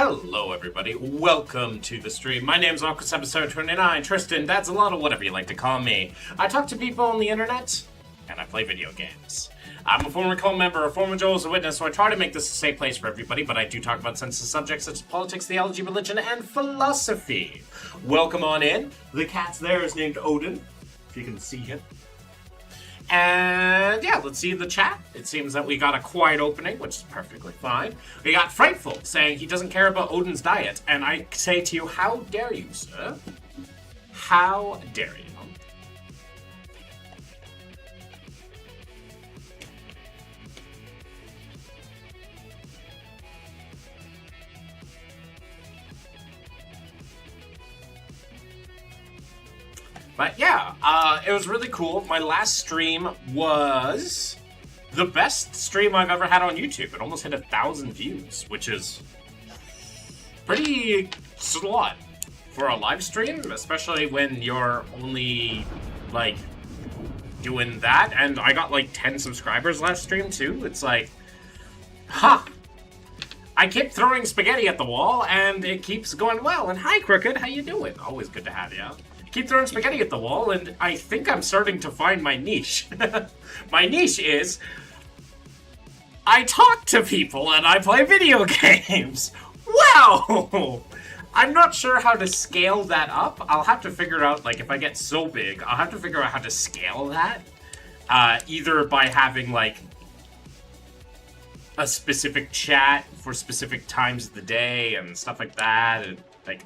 Hello everybody, welcome to the stream. My name's Uncle episode 29, Tristan, that's a lot of whatever you like to call me. I talk to people on the internet, and I play video games. I'm a former cult member, a former Jehovah's Witness, so I try to make this a safe place for everybody, but I do talk about sensitive subjects such as politics, theology, religion, and philosophy. Welcome on in. The cat's there is named Odin, if you can see him. And yeah, let's see the chat. It seems that we got a quiet opening, which is perfectly fine. We got Frightful saying he doesn't care about Odin's diet. And I say to you, how dare you, sir? How dare you? But yeah, it was really cool. My last stream was the best stream I've ever had on YouTube. It almost hit 1,000 views, which is pretty slot for a live stream, especially when you're only, like, doing that. And I got, like, 10 subscribers last stream, too. It's like, huh. I keep throwing spaghetti at the wall, and it keeps going well. And hi, Crooked, how you doing? Always good to have you. Keep throwing spaghetti at the wall, and I think I'm starting to find my niche. My niche is I talk to people and I play video games. Wow! I'm not sure how to scale that up. I'll have to figure out, like, if I get so big, I'll have to figure out how to scale that. Either by having, like, a specific chat for specific times of the day and stuff like that, and, like,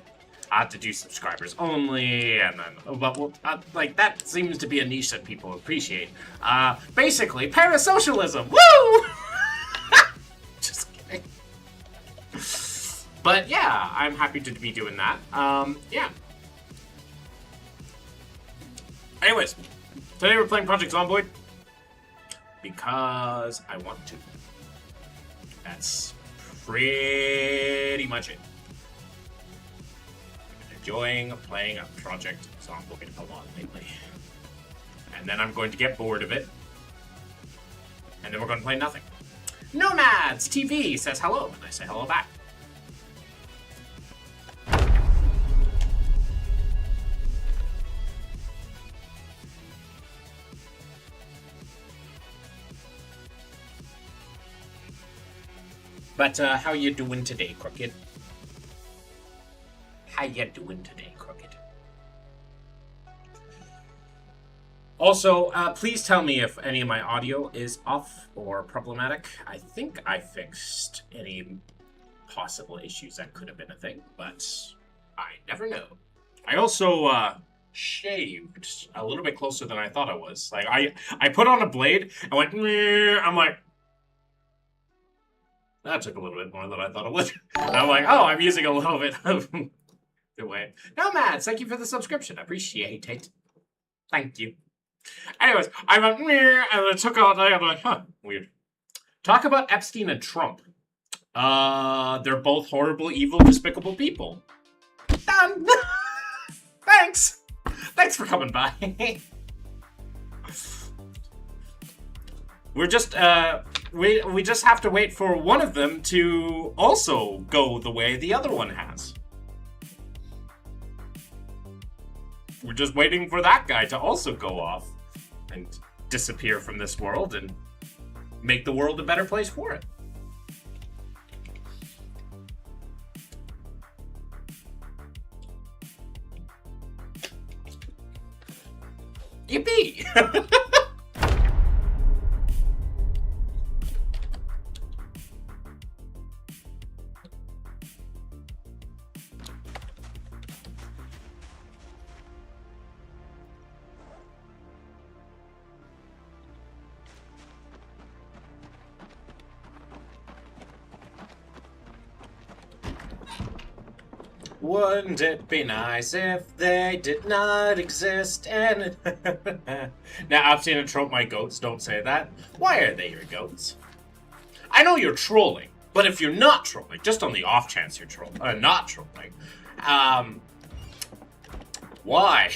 I have to do subscribers only, and then, like, that seems to be a niche that people appreciate. Basically, parasocialism! Woo! Just kidding. But yeah, I'm happy to be doing that. Yeah. Anyways, today we're playing Project Zomboid because I want to. That's pretty much it. Enjoying playing a Project Zomboid a lot lately. And then I'm going to get bored of it. And then we're going to play nothing. Nomads TV says hello, and I say hello back. But how you doing today, Crooked? How you doing today, Crooked? Also, please tell me if any of my audio is off or problematic. I think I fixed any possible issues that could have been a thing, but I never know. I also shaved a little bit closer than I thought I was. Like, I put on a blade and went, meh. I'm like, that took a little bit more than I thought it would. And I'm like, oh, I'm using a little bit of the way. Nomads, thank you for the subscription. I appreciate it. Thank you. Anyways, I went, meh, and I took out, I'm like, huh, weird. Talk about Epstein and Trump. They're both horrible, evil, despicable people. Done. Thanks. Thanks for coming by. We're just, we just have to wait for one of them to also go the way the other one has. We're just waiting for that guy to also go off and disappear from this world and make the world a better place for it. Yippee! Wouldn't it be nice if they did not exist? And now, Epstein and Trump, my goats, don't say that. Why are they your goats? I know you're trolling, but if you're not trolling, just on the off chance you're trolling, not trolling, why?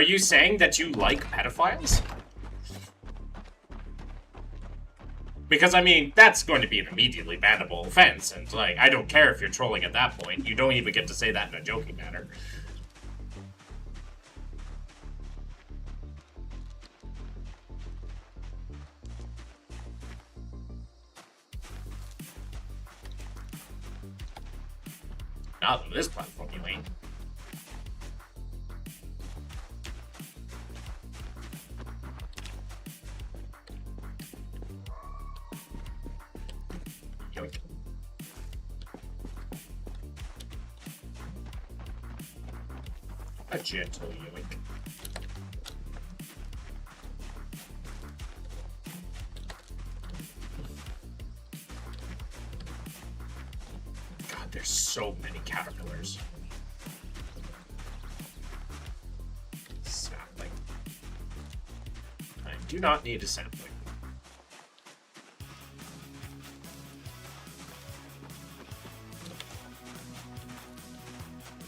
you saying that you like pedophiles? Because, I mean, that's going to be an immediately bannable offense, and, like, I don't care if you're trolling at that point. You don't even get to say that in a joking manner. Not on this platform, you ain't. Yoink. A gentle yoink. God, there's so many caterpillars. Sapling. I do not need a sapling.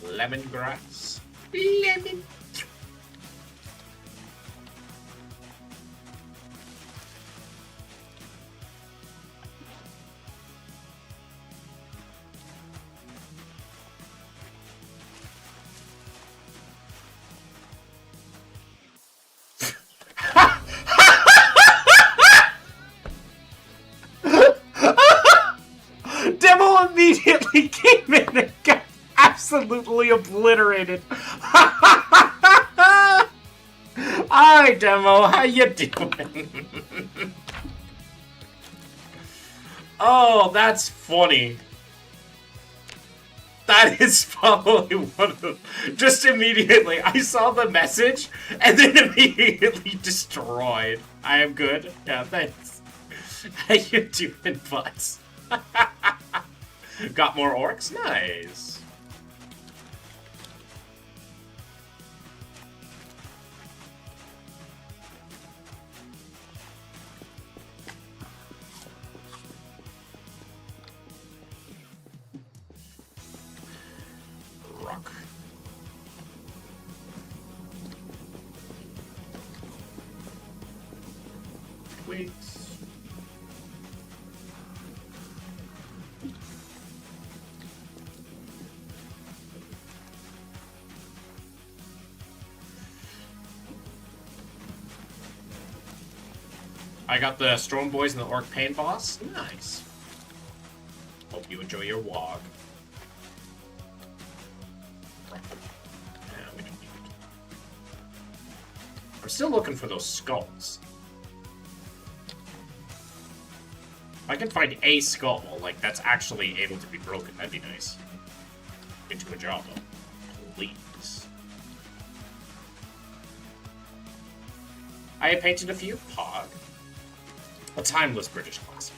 Lemongrass. Lemon. Demo immediately came in and got absolutely obliterated. Hi, Demo. How you doing? Oh, that's funny. That is probably one of them. Just immediately, I saw the message and then immediately destroyed. I am good. Yeah, thanks. How you doing, butts? Got more orcs? Nice. Rock. Wait. I got the Storm Boys and the Orc Pain boss. Nice. Hope you enjoy your walk. Yeah, we don't need it. I'm still looking for those skulls. If I can find a skull, like, that's actually able to be broken, that'd be nice. Into a job, though. Please. I painted a few. Pog. A timeless British classic.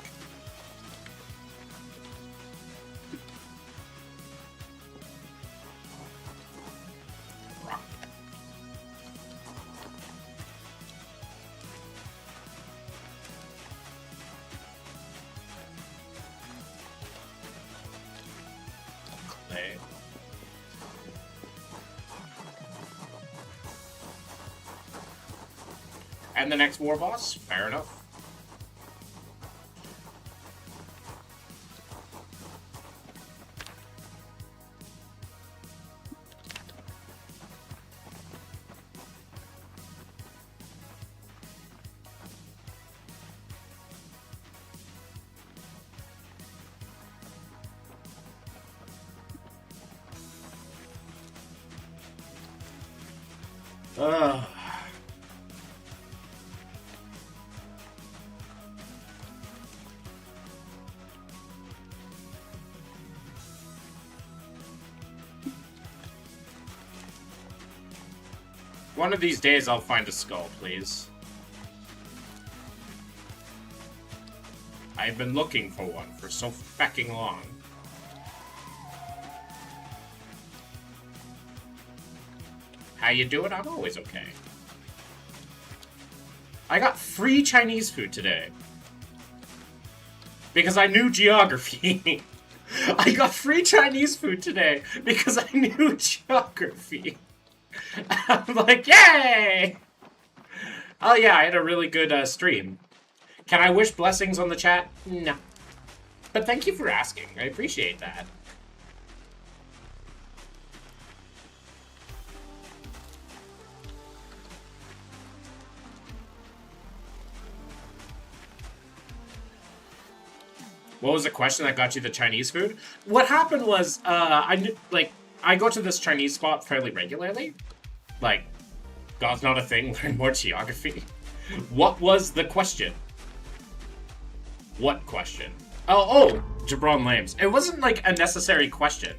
Rock. Clay. And the next war boss? Fair enough. One of these days I'll find a skull, please. I've been looking for one for so fucking long. How you doing? I'm always okay. I got free Chinese food today. Because I knew geography. I got free Chinese food today because I knew geography. I'm like, yay! Oh yeah, I had a really good stream. Can I wish blessings on the chat? No. But thank you for asking. I appreciate that. What was the question that got you the Chinese food? What happened was, I go to this Chinese spot fairly regularly. Like, God's not a thing, learn more geography. What was the question? What question? Oh, Jabron Lames. It wasn't, like, a necessary question.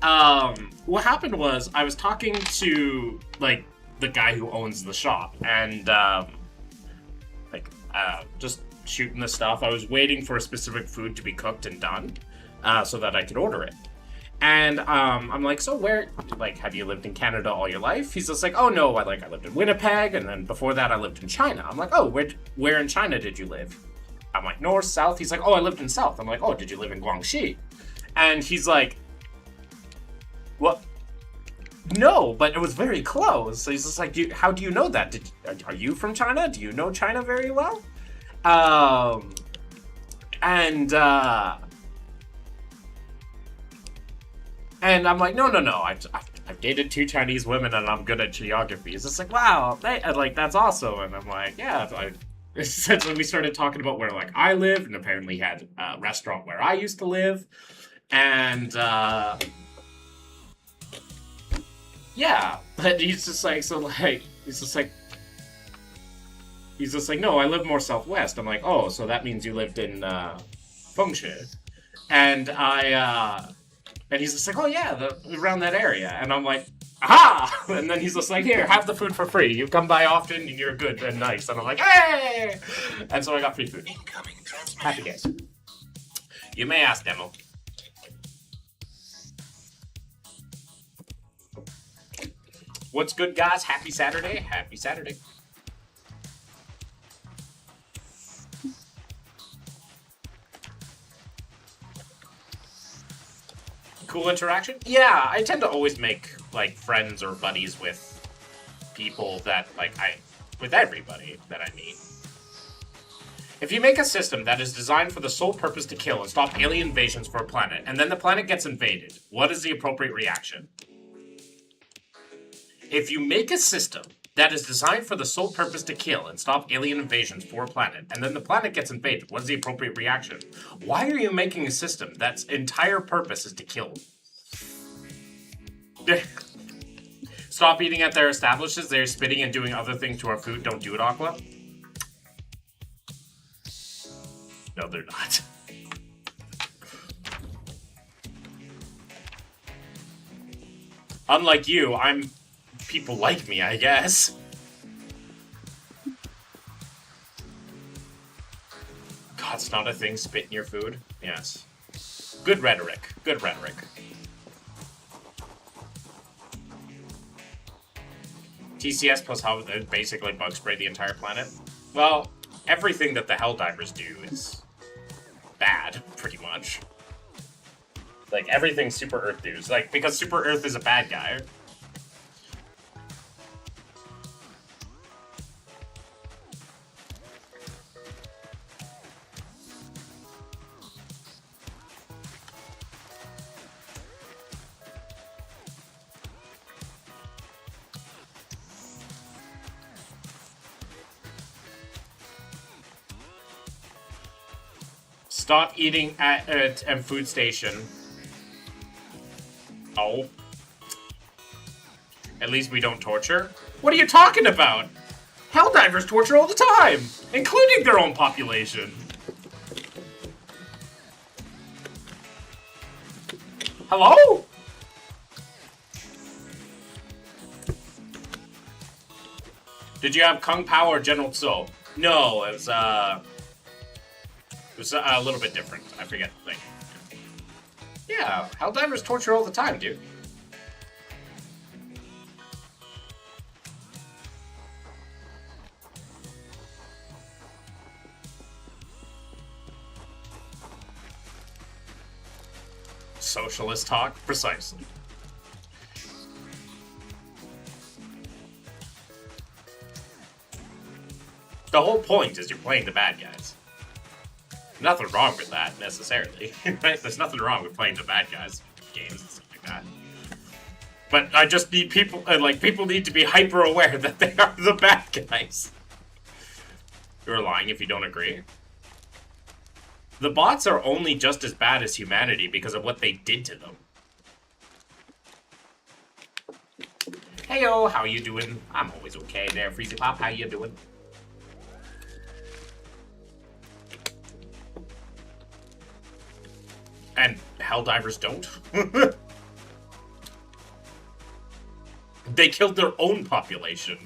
What happened was, I was talking to, like, the guy who owns the shop, and, just shooting the stuff. I was waiting for a specific food to be cooked and done, so that I could order it. And I'm like, so where, like, have you lived in Canada all your life? He's just like, oh no, I lived in Winnipeg, and then before that I lived in China. I'm like, oh, where in China did you live? I'm like, north, south. He's like, oh, I lived in south. I'm like, oh, did you live in Guangxi? And he's like, what? No, but it was very close. So he's just like, how do you know that? Are you from China? Do you know China very well? And I'm like, no. I've dated 2 Chinese women and I'm good at geography. It's just like, wow, that's awesome. And I'm like, yeah. Since when we started talking about where, like, I live, and apparently had a restaurant where I used to live. And, yeah. But he's just like, no, I live more southwest. I'm like, oh, so that means you lived in, Fengshe. And and he's just like, oh yeah, around that area. And I'm like, aha! And then he's just like, here, have the food for free. You come by often, and you're good and nice. And I'm like, hey! And so I got free food. Happy days. You may ask, Demo. What's good, guys? Happy Saturday. Happy Saturday. Cool interaction? Yeah, I tend to always make, like, friends or buddies with people that, like, with everybody that I meet. If you make a system that is designed for the sole purpose to kill and stop alien invasions for a planet, and then the planet gets invaded, what is the appropriate reaction? If you make a system that is designed for the sole purpose to kill and stop alien invasions for a planet, and then the planet gets invaded, what is the appropriate reaction? Why are you making a system that's entire purpose is to kill? Stop eating at their establishments, they're spitting and doing other things to our food, don't do it, Aqua? No, they're not. Unlike you, people like me, I guess. God's not a thing, spit in your food? Yes. Good rhetoric. Good rhetoric. TCS plus how they basically bug spray the entire planet? Well, everything that the Helldivers do is bad, pretty much. Like, everything Super Earth does. Like, because Super Earth is a bad guy. Stop eating at a food station. Oh. At least we don't torture? What are you talking about? Helldivers torture all the time, including their own population. Hello? Did you have Kung Pao or General Tso? No, it was a little bit different. I forget the thing. Yeah, Helldivers torture all the time, dude. Socialist talk? Precisely. The whole point is you're playing the bad guys. Nothing wrong with that, necessarily. Right? There's nothing wrong with playing the bad guys games and stuff like that. But I just need people, people need to be hyper aware that they are the bad guys. You're lying if you don't agree. The bots are only just as bad as humanity because of what they did to them. Heyo, how you doing? I'm always okay there, Freezy Pop. How you doing? And Helldivers don't. They killed their own population.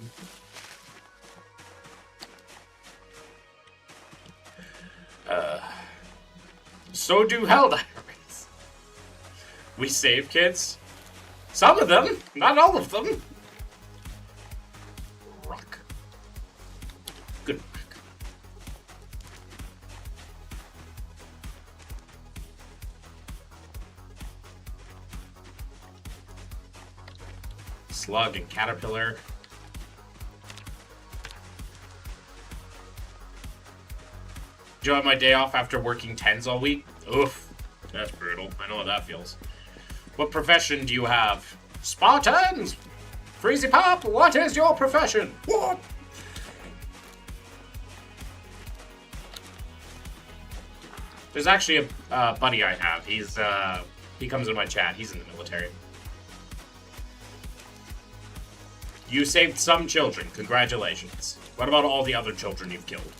So do Helldivers. We save kids. Some of them, not all of them. Rock. Good rock. Slug and Caterpillar. Enjoy my day off after working 10s all week. Oof, that's brutal. I know how that feels. What profession do you have? Spartans! Freezy Pop, what is your profession? What? There's actually a buddy I have. He comes in my chat. He's in the military. You saved some children. Congratulations. What about all the other children you've killed?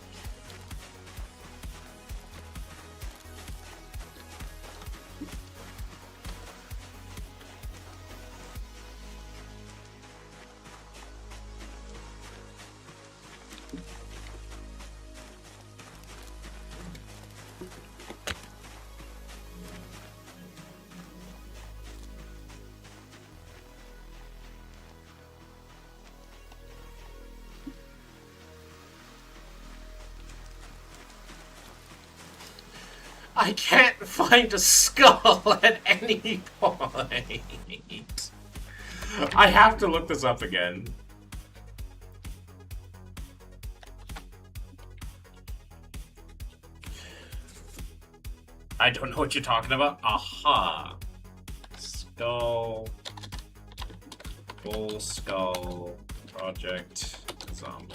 I can't find a skull at any point. I have to look this up again. I don't know what you're talking about. Aha. Skull. Full skull. Project. Zombie.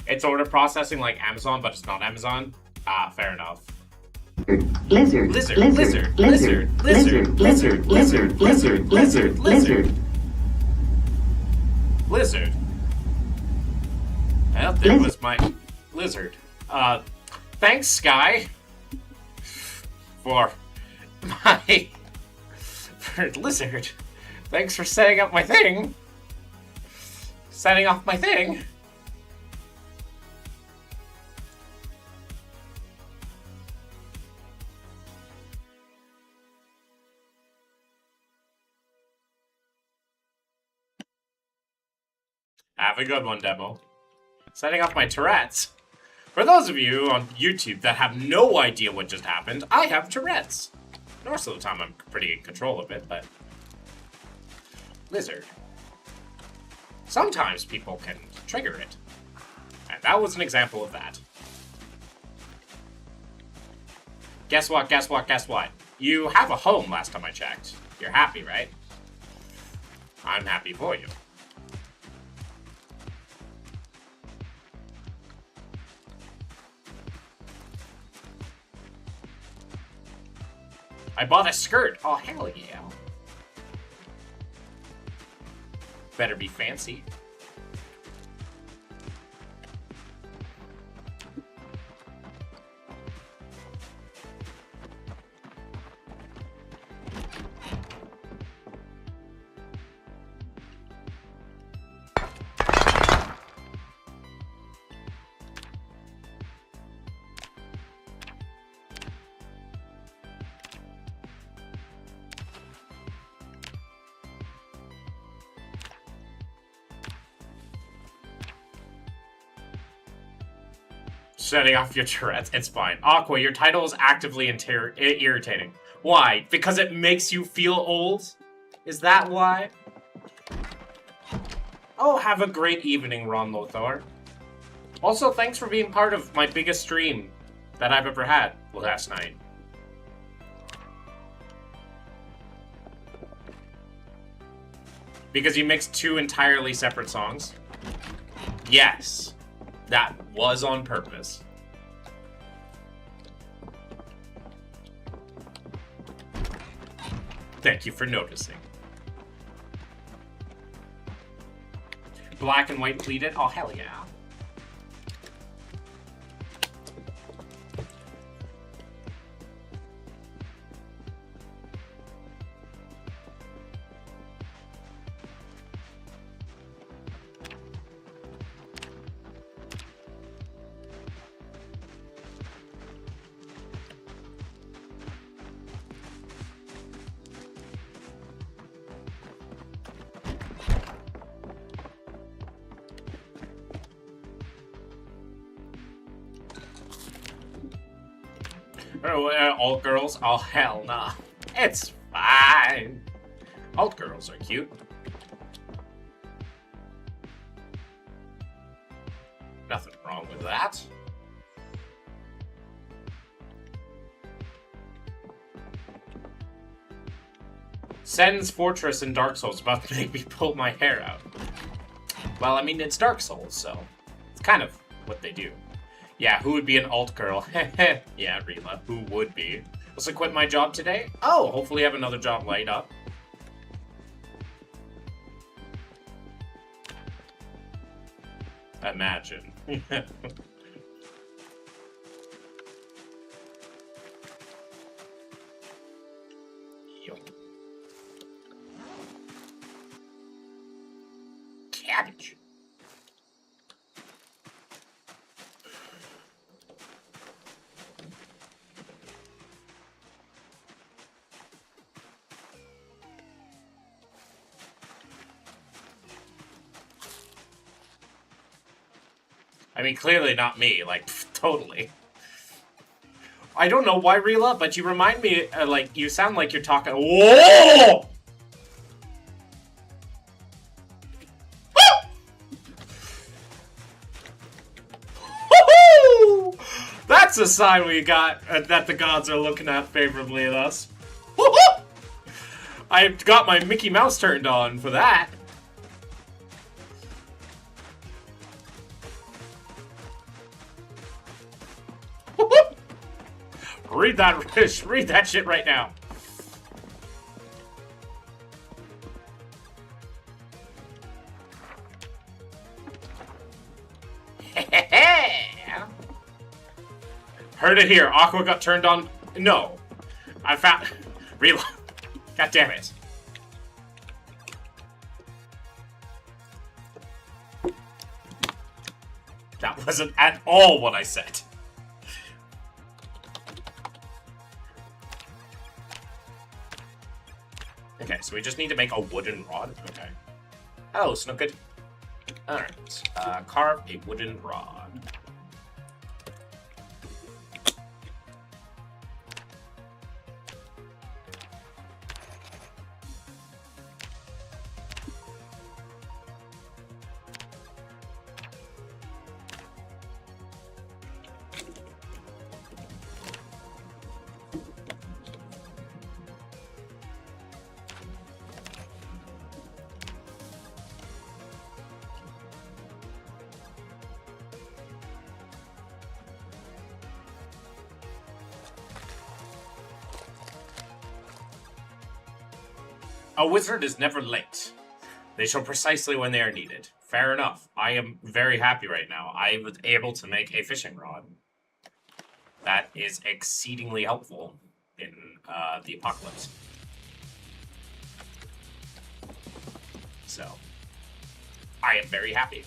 It's order processing like Amazon, but it's not Amazon. Ah, fair enough. Lizard. Lizard. Lizard. Lizard. Lizard. Lizard. Lizard. Lizard. Lizard. Lizard. Lizard. Well, there was my lizard. Thanks, Sky, for my lizard. Thanks for setting up my thing. Setting off my thing. Have a good one, Demo. Setting off my Tourette's. For those of you on YouTube that have no idea what just happened, I have Tourette's. Most of the time I'm pretty in control of it, but... Lizard. Sometimes people can trigger it. And that was an example of that. Guess what, guess what, guess what? You have a home last time I checked. You're happy, right? I'm happy for you. I bought a skirt. Oh, hell yeah. Better be fancy. Setting off your Tourette's. It's fine. Aqua, your title is actively irritating. Why? Because it makes you feel old? Is that why? Oh, have a great evening, Ron Lothar. Also, thanks for being part of my biggest stream that I've ever had last night. Because you mixed two entirely separate songs? Yes. That was on purpose. Thank you for noticing. Black and white pleated? Oh, hell yeah. Alt girls? Oh, hell nah. It's fine. Alt girls are cute. Nothing wrong with that. Sen's Fortress in Dark Souls about to make me pull my hair out. Well, I mean, it's Dark Souls, so it's kind of what they do. Yeah, who would be an alt girl? Yeah, Rila, who would be? Also quit my job today? Oh, hopefully I have another job lined up. Imagine. Cabbage. I mean, clearly not me, like, totally. I don't know why, Rila, but you remind me, like, you sound like you're talking. Whoa! That's a sign we got that the gods are looking at favorably at us. I've got my Mickey Mouse turned on for that. Read that shit right now. Heard it here. Aqua got turned on. No. I found. Reload. God damn it. That wasn't at all what I said. Okay, so we just need to make a wooden rod. Okay. Oh, Snooked. Alright. Carve a wooden rod. A wizard is never late. They show precisely when they are needed. Fair enough. I am very happy right now. I was able to make a fishing rod. That is exceedingly helpful in the apocalypse. So, I am very happy.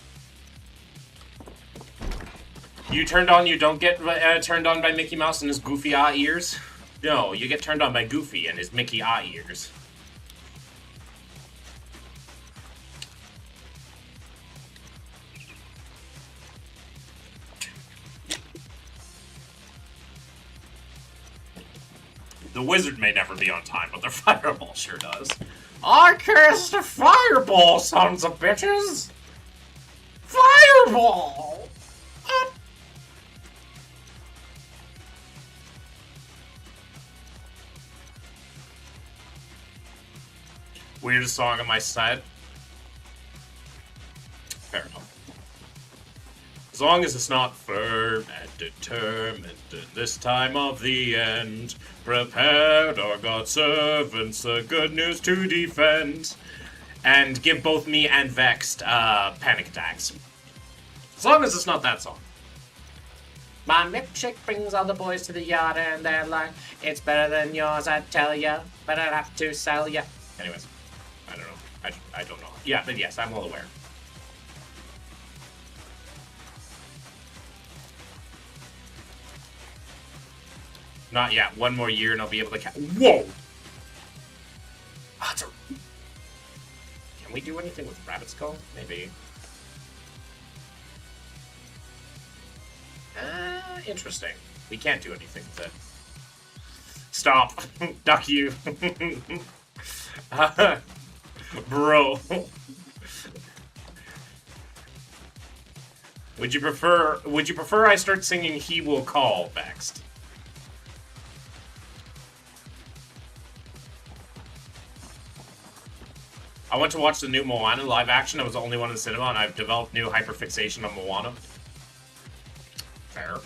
You turned on, you don't get turned on by Mickey Mouse and his goofy ears? No, you get turned on by Goofy and his Mickey ears. The wizard may never be on time, but their fireball sure does. I cast a fireball, sons of bitches! Weirdest song on my set. Fair enough. As long as it's not firm and determined in this time of the end, prepared are God's servants the good news to defend, and give both me and Vexed panic attacks. As long as it's not that song. My milkshake brings all the boys to the yard and they're like, it's better than yours, I tell ya, but I'd have to sell ya. Anyways, I don't know. I don't know. Yeah, but yes, I'm well aware. Not yet. One more year and I'll be able to Whoa! Can we do anything with Rabbit Skull? Maybe. Interesting. We can't do anything with it. Stop. Duck you. Bro. Would you prefer I start singing He Will Call next? I went to watch the new Moana live action. I was the only one in the cinema, and I've developed new hyperfixation on Moana. Fair.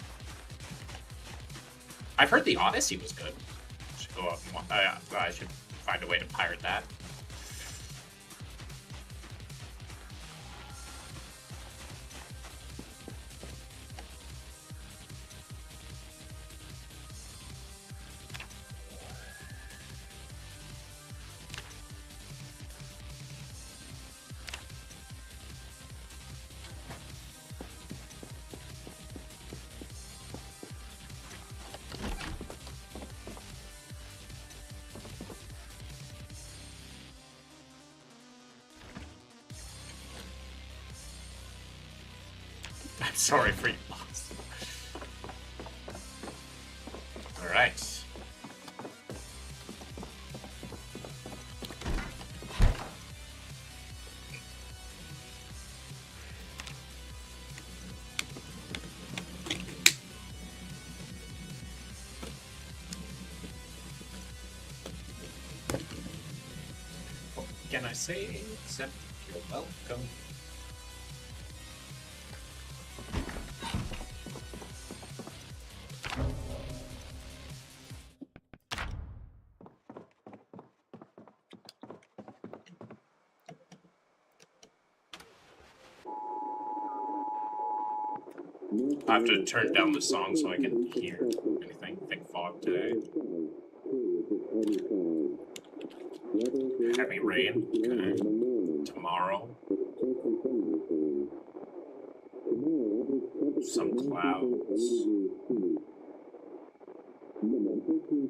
I've heard the Odyssey was good. Should go up and watch. I should find a way to pirate that. I'm sorry for your loss. Alright. What can I say except you're welcome? I have to turn down the song so I can hear anything. Thick fog today. Heavy rain. Okay. Tomorrow. Some clouds.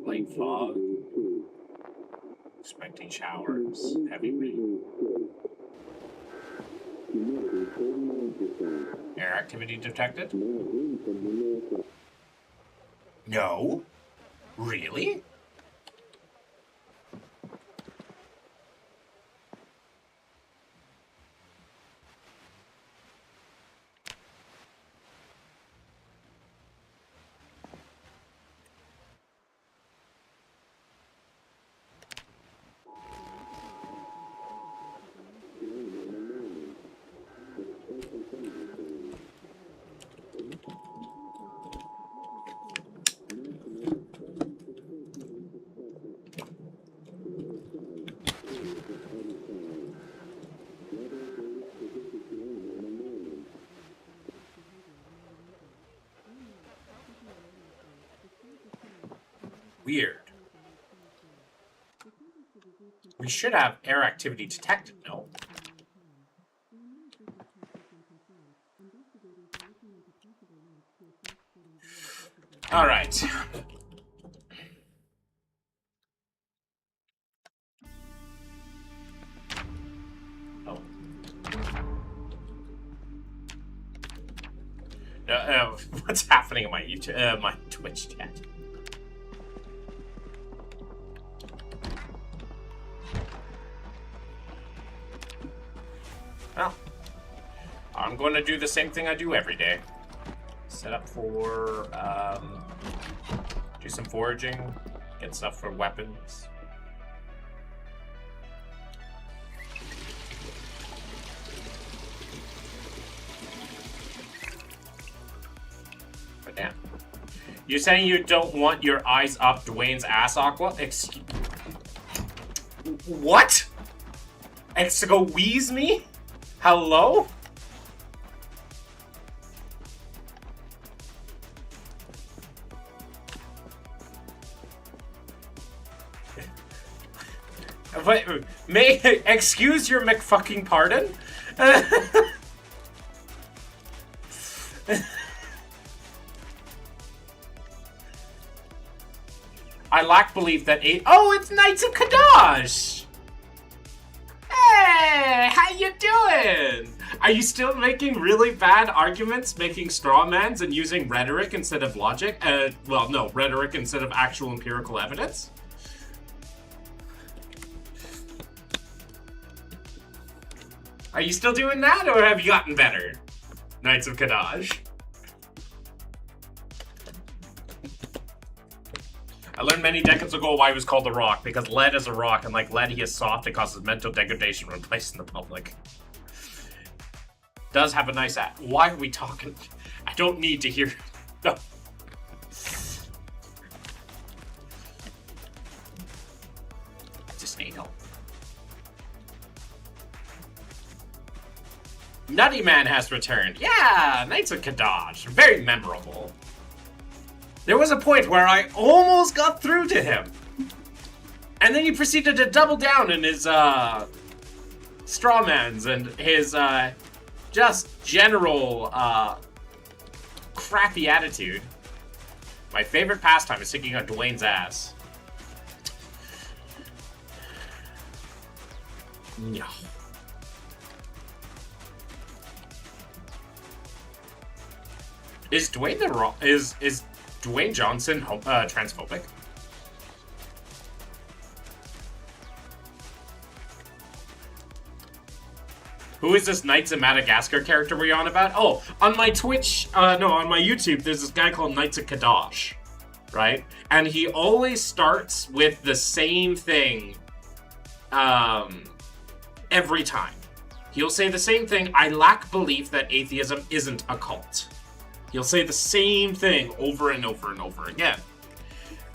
Light fog. Expecting showers. Heavy rain. Air activity detected? No? Really? Weird. We should have air activity detected, no? Alright. Oh. What's happening in my YouTube, my Twitch chat? Well, I'm going to do the same thing I do every day. Set up for, do some foraging, get stuff for weapons. But damn. You're saying you don't want your eyes up Dwayne's ass, Aqua? What? Excuse me? Hello? Wait, excuse your McFucking pardon? I lack belief that oh, it's Knights of Kadash! Hey, how you doing? Are you still making really bad arguments, making straw mans and using rhetoric instead of logic? Well, no, rhetoric instead of actual empirical evidence? Are you still doing that, or have you gotten better? Knights of Kadash. I learned many decades ago why it was called the Rock, because lead is a rock, and like lead, he is soft, it causes mental degradation when placed in the public. Does have a nice ad. Why are we talking? I don't need to hear. No. Just anal. Nutty Man has returned. Yeah, Knights of Kadash. Very memorable. There was a point where I almost got through to him. And then he proceeded to double down in his, strawmans and his, just general, crappy attitude. My favorite pastime is sticking on Dwayne's ass. No. Is Dwayne is Dwayne Johnson transphobic? Who is this Knights of Madagascar character we're on about? Oh, on my Twitch, no, on my YouTube, there's this guy called Knights of Kadash, right? And he always starts with the same thing, every time. He'll say the same thing, I lack belief that atheism isn't a cult. He'll say the same thing over and over and over again.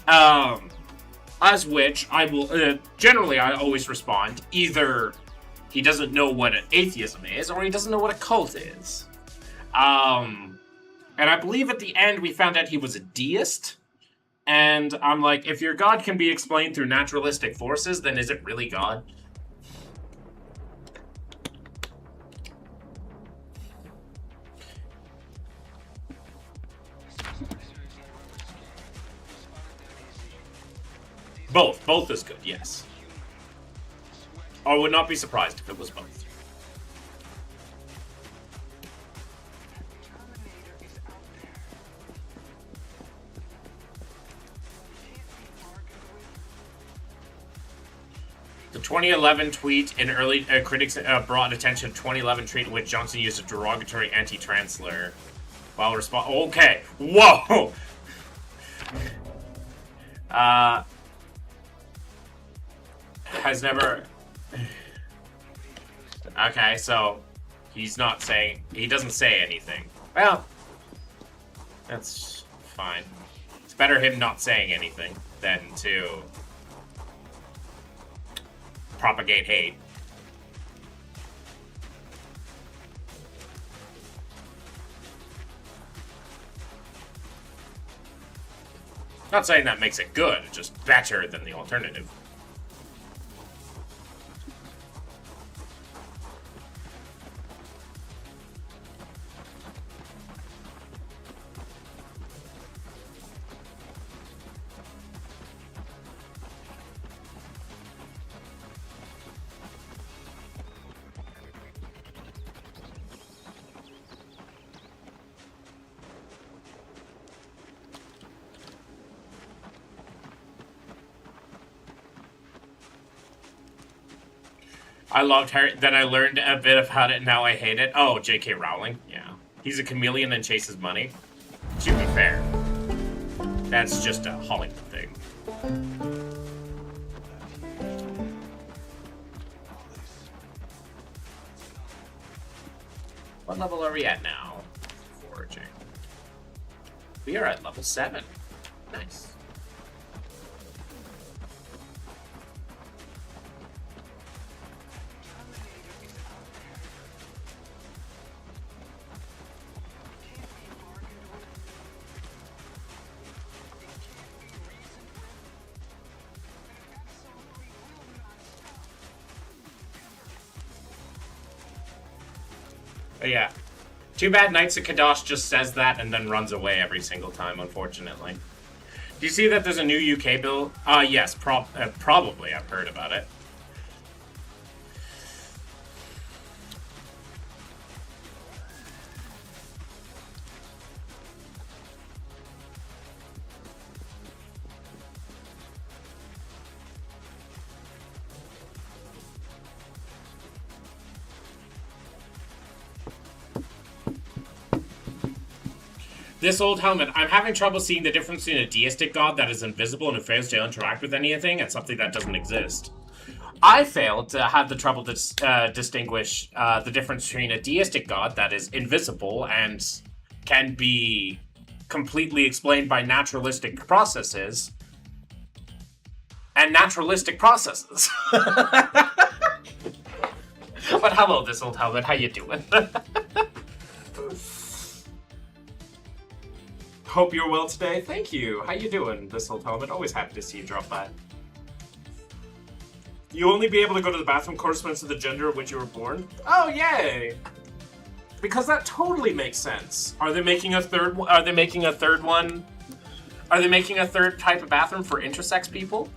As which I will, generally I always respond, either he doesn't know what an atheism is, or he doesn't know what a cult is. And I believe at the end we found out he was a deist. And I'm like, if your God can be explained through naturalistic forces, then is it really God? Both is good, yes. I would not be surprised if it was both. The 2011 tweet in early critics brought attention to 2011 tweet in which Johnson used a derogatory anti-trans slur while okay, whoa. Has never. Okay, so he's not saying. He doesn't say anything. Well, that's fine. It's better him not saying anything than to propagate hate. Not saying that makes it good, just better than the alternative. I loved Harry. Then I learned a bit about it, and now I hate it. Oh, J.K. Rowling. Yeah. He's a chameleon and chases money. To be fair, that's just a Hollywood thing. What level are we at now? Foraging. We are at level 7. Nice. But yeah. Too bad Knights of Kadosh just says that and then runs away every single time, unfortunately. Do you see that there's a new UK bill? Yes, probably. I've heard about it. This old helmet. I'm having trouble seeing the difference between a deistic god that is invisible and who fails to interact with anything and something that doesn't exist. I failed to have the trouble to distinguish the difference between a deistic god that is invisible and can be completely explained by naturalistic processes and naturalistic processes. But hello, this old helmet. How you doing? Hope you're well today. Thank you. How you doing, this old helmet? Always happy to see you drop by. You'll only be able to go to the bathroom corresponding to the gender of which you were born? Oh, yay! Because that totally makes sense. Are they making a third? Are they making a third one? Are they making a third type of bathroom for intersex people?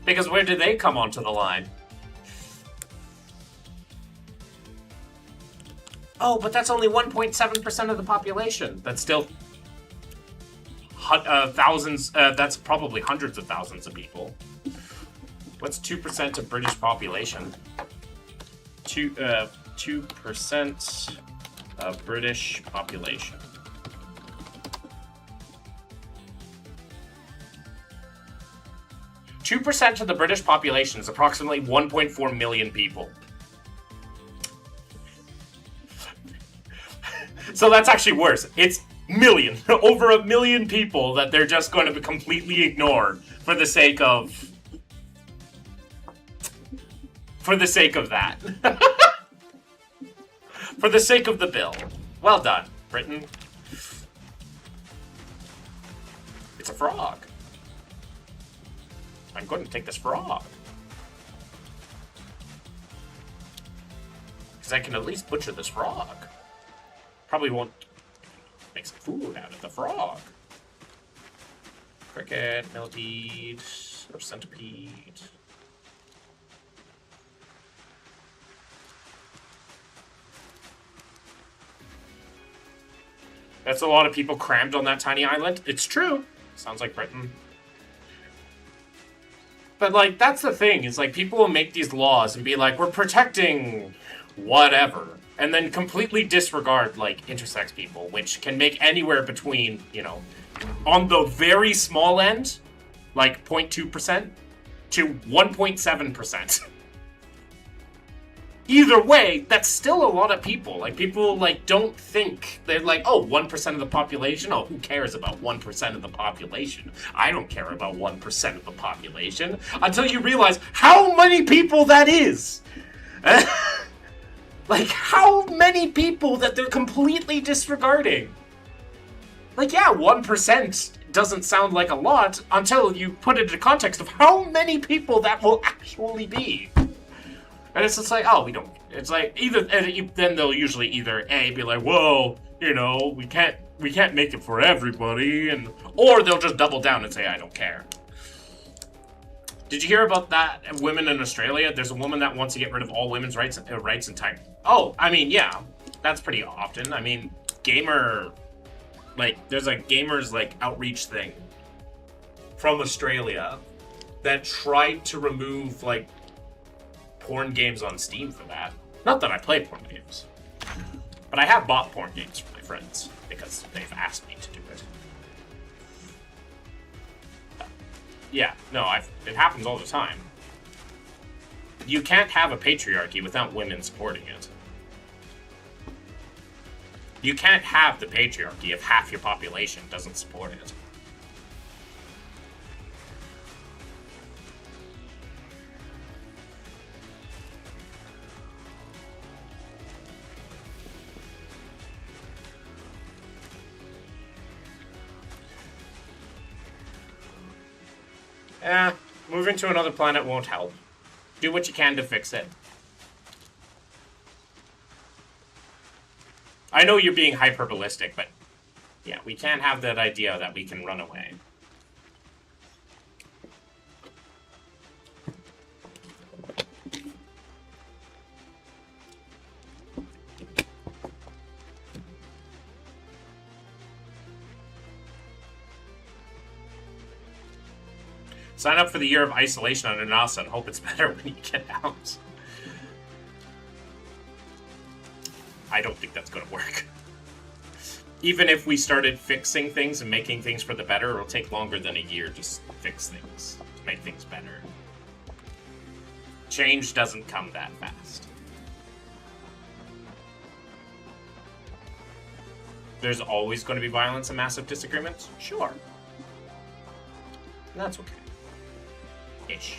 Because where did they come onto the line? Oh, but that's only 1.7% of the population. That's still thousands. That's probably hundreds of thousands of people. What's 2% of British population? 2% of British population. Two percent of the British population is approximately 1.4 million people. So that's actually worse. It's million, over a million people that they're just going to be completely ignored for the sake of that. For the sake of the bill. Well done, Britain. It's a frog. I'm going to take this frog. Because I can at least butcher this frog. Probably won't make some food out of the frog. Cricket, millipede, or centipede. That's a lot of people crammed on that tiny island. It's true. Sounds like Britain. But, like, that's the thing. Is like, people will make these laws and be like, we're protecting whatever. And then completely disregard, like, intersex people, which can make anywhere between, you know, on the very small end, like 0.2%, to 1.7%. Either way, that's still a lot of people. Like, people, like, don't think, they're like, oh, 1% of the population? Oh, who cares about 1% of the population? I don't care about 1% of the population. Until you realize how many people that is. Like, how many people that they're completely disregarding? Like, yeah, 1% doesn't sound like a lot until you put it in the context of how many people that will actually be. And it's just like, oh, we don't. It's like, either, then they'll usually either A, be like, whoa, you know, we can't make it for everybody, or they'll just double down and say, I don't care. Did you hear about that women in Australia? There's a woman that wants to get rid of all women's rights in time. Oh, I mean, yeah, that's pretty often. I mean, there's a gamers, like, outreach thing from Australia that tried to remove, like, porn games on Steam for that. Not that I play porn games. But I have bought porn games for my friends because they've asked me to do it. Yeah, no, it happens all the time. You can't have a patriarchy without women supporting it. You can't have the patriarchy if half your population doesn't support it. Moving to another planet won't help. Do what you can to fix it. I know you're being hyperbolistic, but yeah, we can't have that idea that we can run away. Sign up for the year of isolation under NASA and hope it's better when you get out. I don't think that's going to work. Even if we started fixing things and making things for the better, it'll take longer than a year to fix things, to make things better. Change doesn't come that fast. There's always going to be violence and massive disagreements? Sure. That's okay. Ish.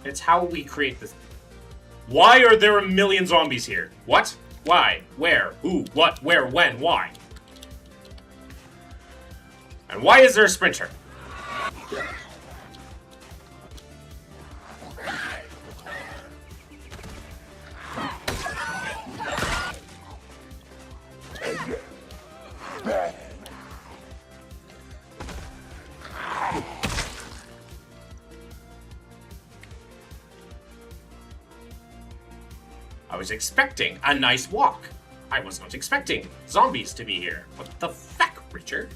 It's how we create this. Why are there a million zombies here? What? Why? Where? Who? What? Where? When? Why? And why is there a sprinter? I was expecting a nice walk. I was not expecting zombies to be here. What the fuck, Richard?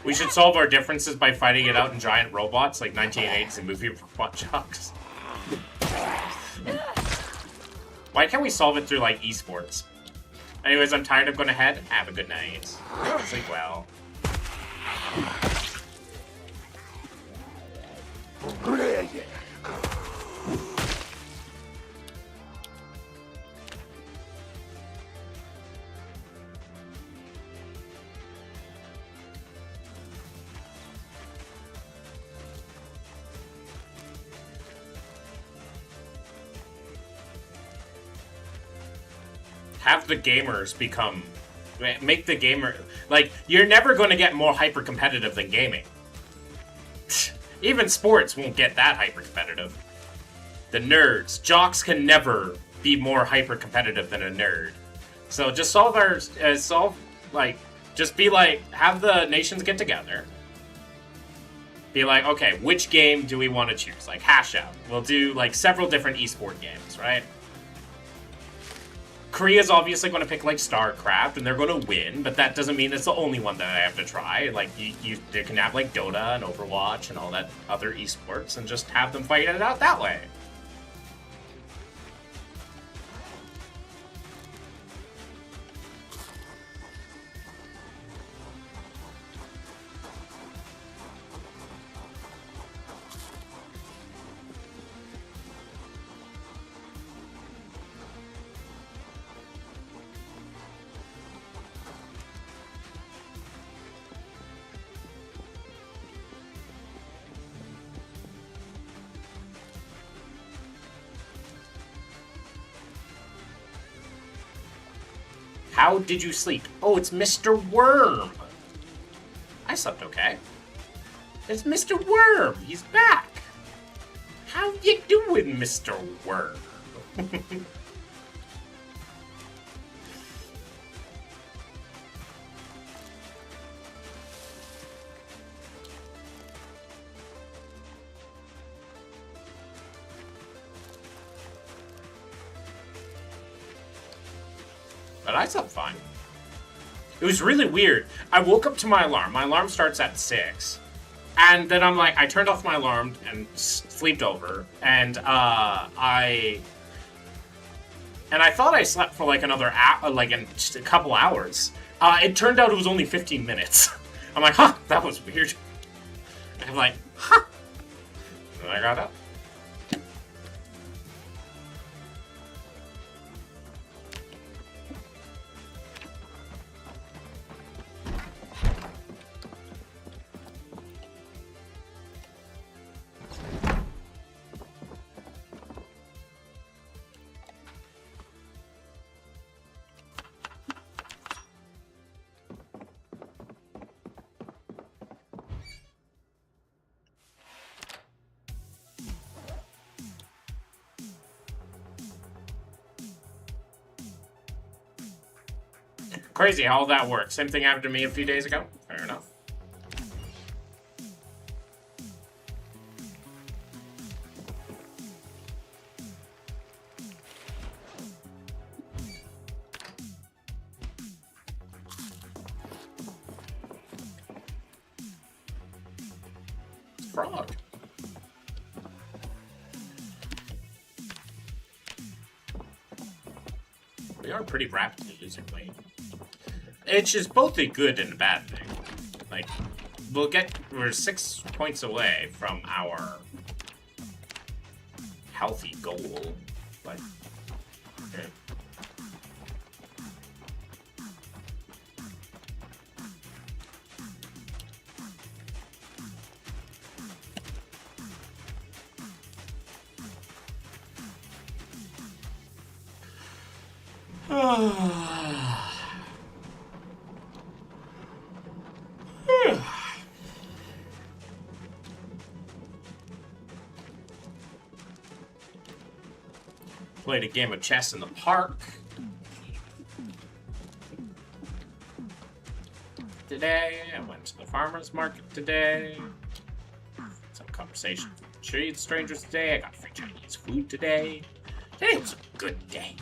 We should solve our differences by fighting it out in giant robots like 1980s and movie robot chucks. Why can't we solve it through, like, esports? Anyways, I'm tired of going to head. Have a good night. Sleep well. Have the gamers become... Make the gamer... Like, you're never going to get more hyper-competitive than gaming. Even sports won't get that hyper-competitive. The nerds. Jocks can never be more hyper-competitive than a nerd. So just solve our... just be like, have the nations get together. Be like, okay, which game do we want to choose? Like, hash out. We'll do, like, several different esport games, right? Korea's obviously going to pick, like, StarCraft, and they're going to win, but that doesn't mean it's the only one that I have to try. Like, they can have, like, Dota and Overwatch and all that other esports, and just have them fight it out that way. How did you sleep? Oh, it's Mr. Worm. I slept okay. It's Mr. Worm. He's back. How you doing, Mr. Worm? But I slept fine. It was really weird. I woke up to my alarm. My alarm starts at 6. And then I'm like, I turned off my alarm and slept over. And I thought I slept for like another hour, like just a couple hours. It turned out it was only 15 minutes. I'm like, huh, that was weird. And I'm like, huh. And I got up. Crazy how all that works. Same thing happened to me a few days ago. Fair enough. Frog. We are pretty rapidly losing weight. It's just both a good and a bad thing. Like, we're 6 points away from our healthy goal. Like, okay. Played a game of chess in the park today. I went to the farmer's market today. Some conversation with strangers today. I got free Chinese food today. Today was a good day.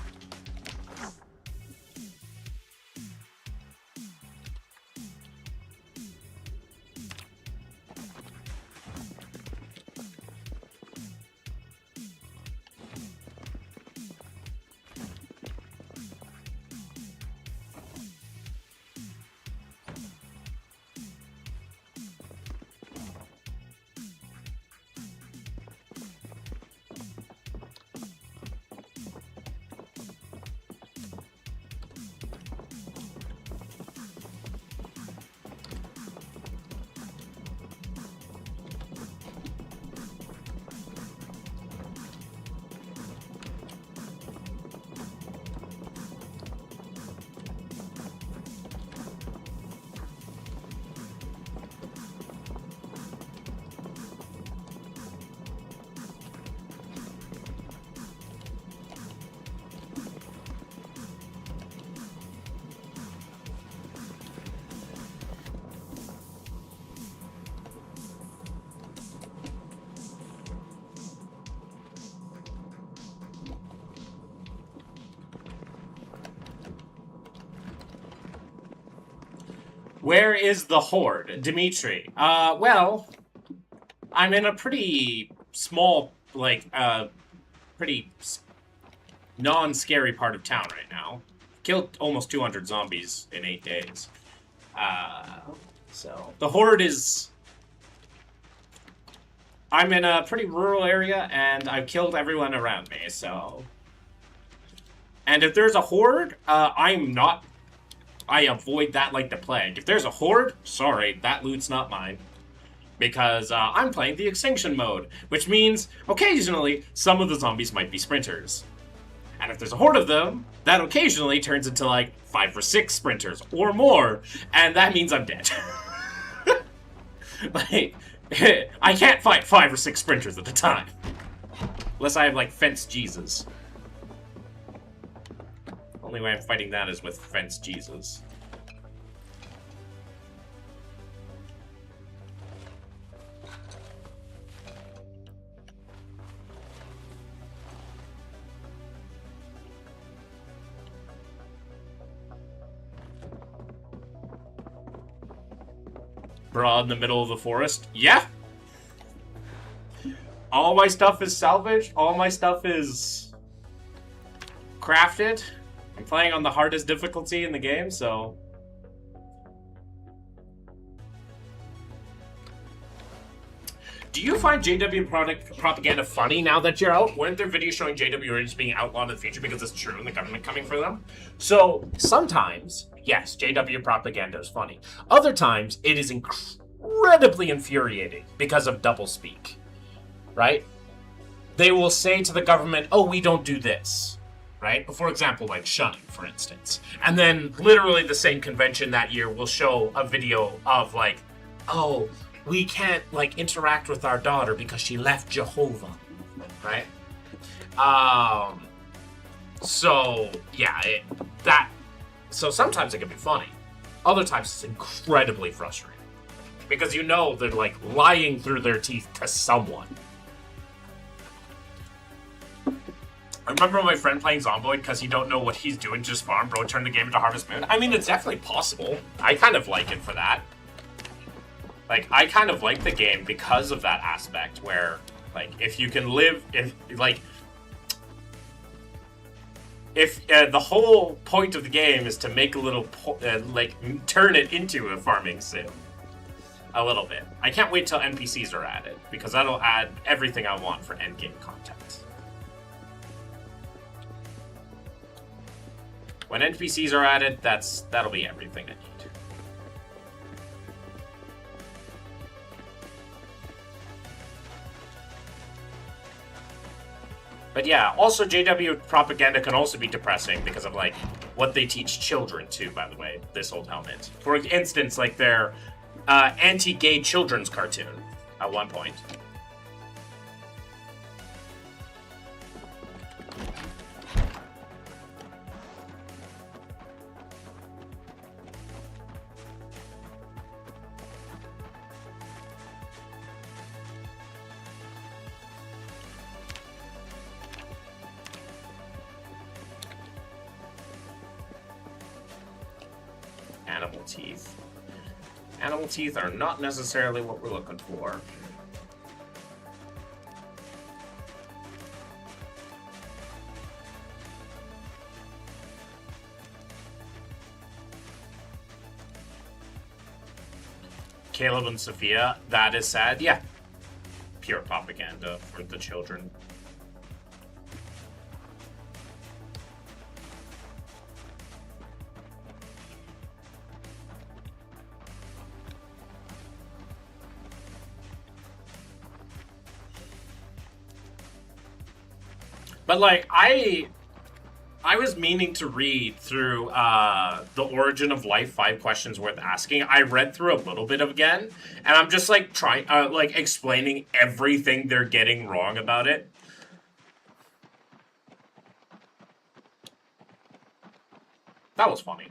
Where is the horde? Dimitri. Well, I'm in a pretty small, like, pretty non-scary part of town right now. Killed almost 200 zombies in 8 days. So, the horde is... I'm in a pretty rural area, and I've killed everyone around me, so... And if there's a horde, I'm not... I avoid that like the plague. If there's a horde, sorry, that loot's not mine. Because I'm playing the extinction mode, which means occasionally some of the zombies might be sprinters. And if there's a horde of them, that occasionally turns into like 5 or 6 sprinters or more, and that means I'm dead. Like, I can't fight 5 or 6 sprinters at a time. Unless I have like Fence Jesus. Only way I'm fighting that is with Fence Jesus. Bra in the middle of the forest. Yeah. All my stuff is salvaged. All my stuff is crafted. I'm playing on the hardest difficulty in the game, so... Do you find JW propaganda funny now that you're out? Weren't there videos showing JW Origins being outlawed in the future because it's true and the government coming for them? So, sometimes, yes, JW propaganda is funny. Other times, it is incredibly infuriating because of doublespeak. Right? They will say to the government, oh, we don't do this. Right? For example, like shunning, for instance. And then, literally the same convention that year will show a video of like, oh, we can't, like, interact with our daughter because she left Jehovah, right? So, yeah, so sometimes it can be funny. Other times it's incredibly frustrating. Because you know they're, like, lying through their teeth to someone. I remember my friend playing Zomboid because he don't know what he's doing, just farm, bro, turn the game into Harvest Moon. I mean, it's definitely possible. I kind of like it for that. Like, I kind of like the game because of that aspect where, like, if you can live, if the whole point of the game is to make a little, turn it into a farming sim. A little bit. I can't wait till NPCs are added, because that'll add everything I want for endgame content. When NPCs are added, that'll be everything I need. But yeah, also JW propaganda can also be depressing because of, like, what they teach children too, by the way, this old helmet. For instance, like their anti-gay children's cartoon at one point. Animal teeth. Animal teeth are not necessarily what we're looking for. Caleb and Sophia, that is sad. Yeah. Pure propaganda for the children. But, like, I was meaning to read through The Origin of Life, 5 Questions Worth Asking. I read through a little bit again, and I'm just, like, trying, explaining everything they're getting wrong about it. That was funny.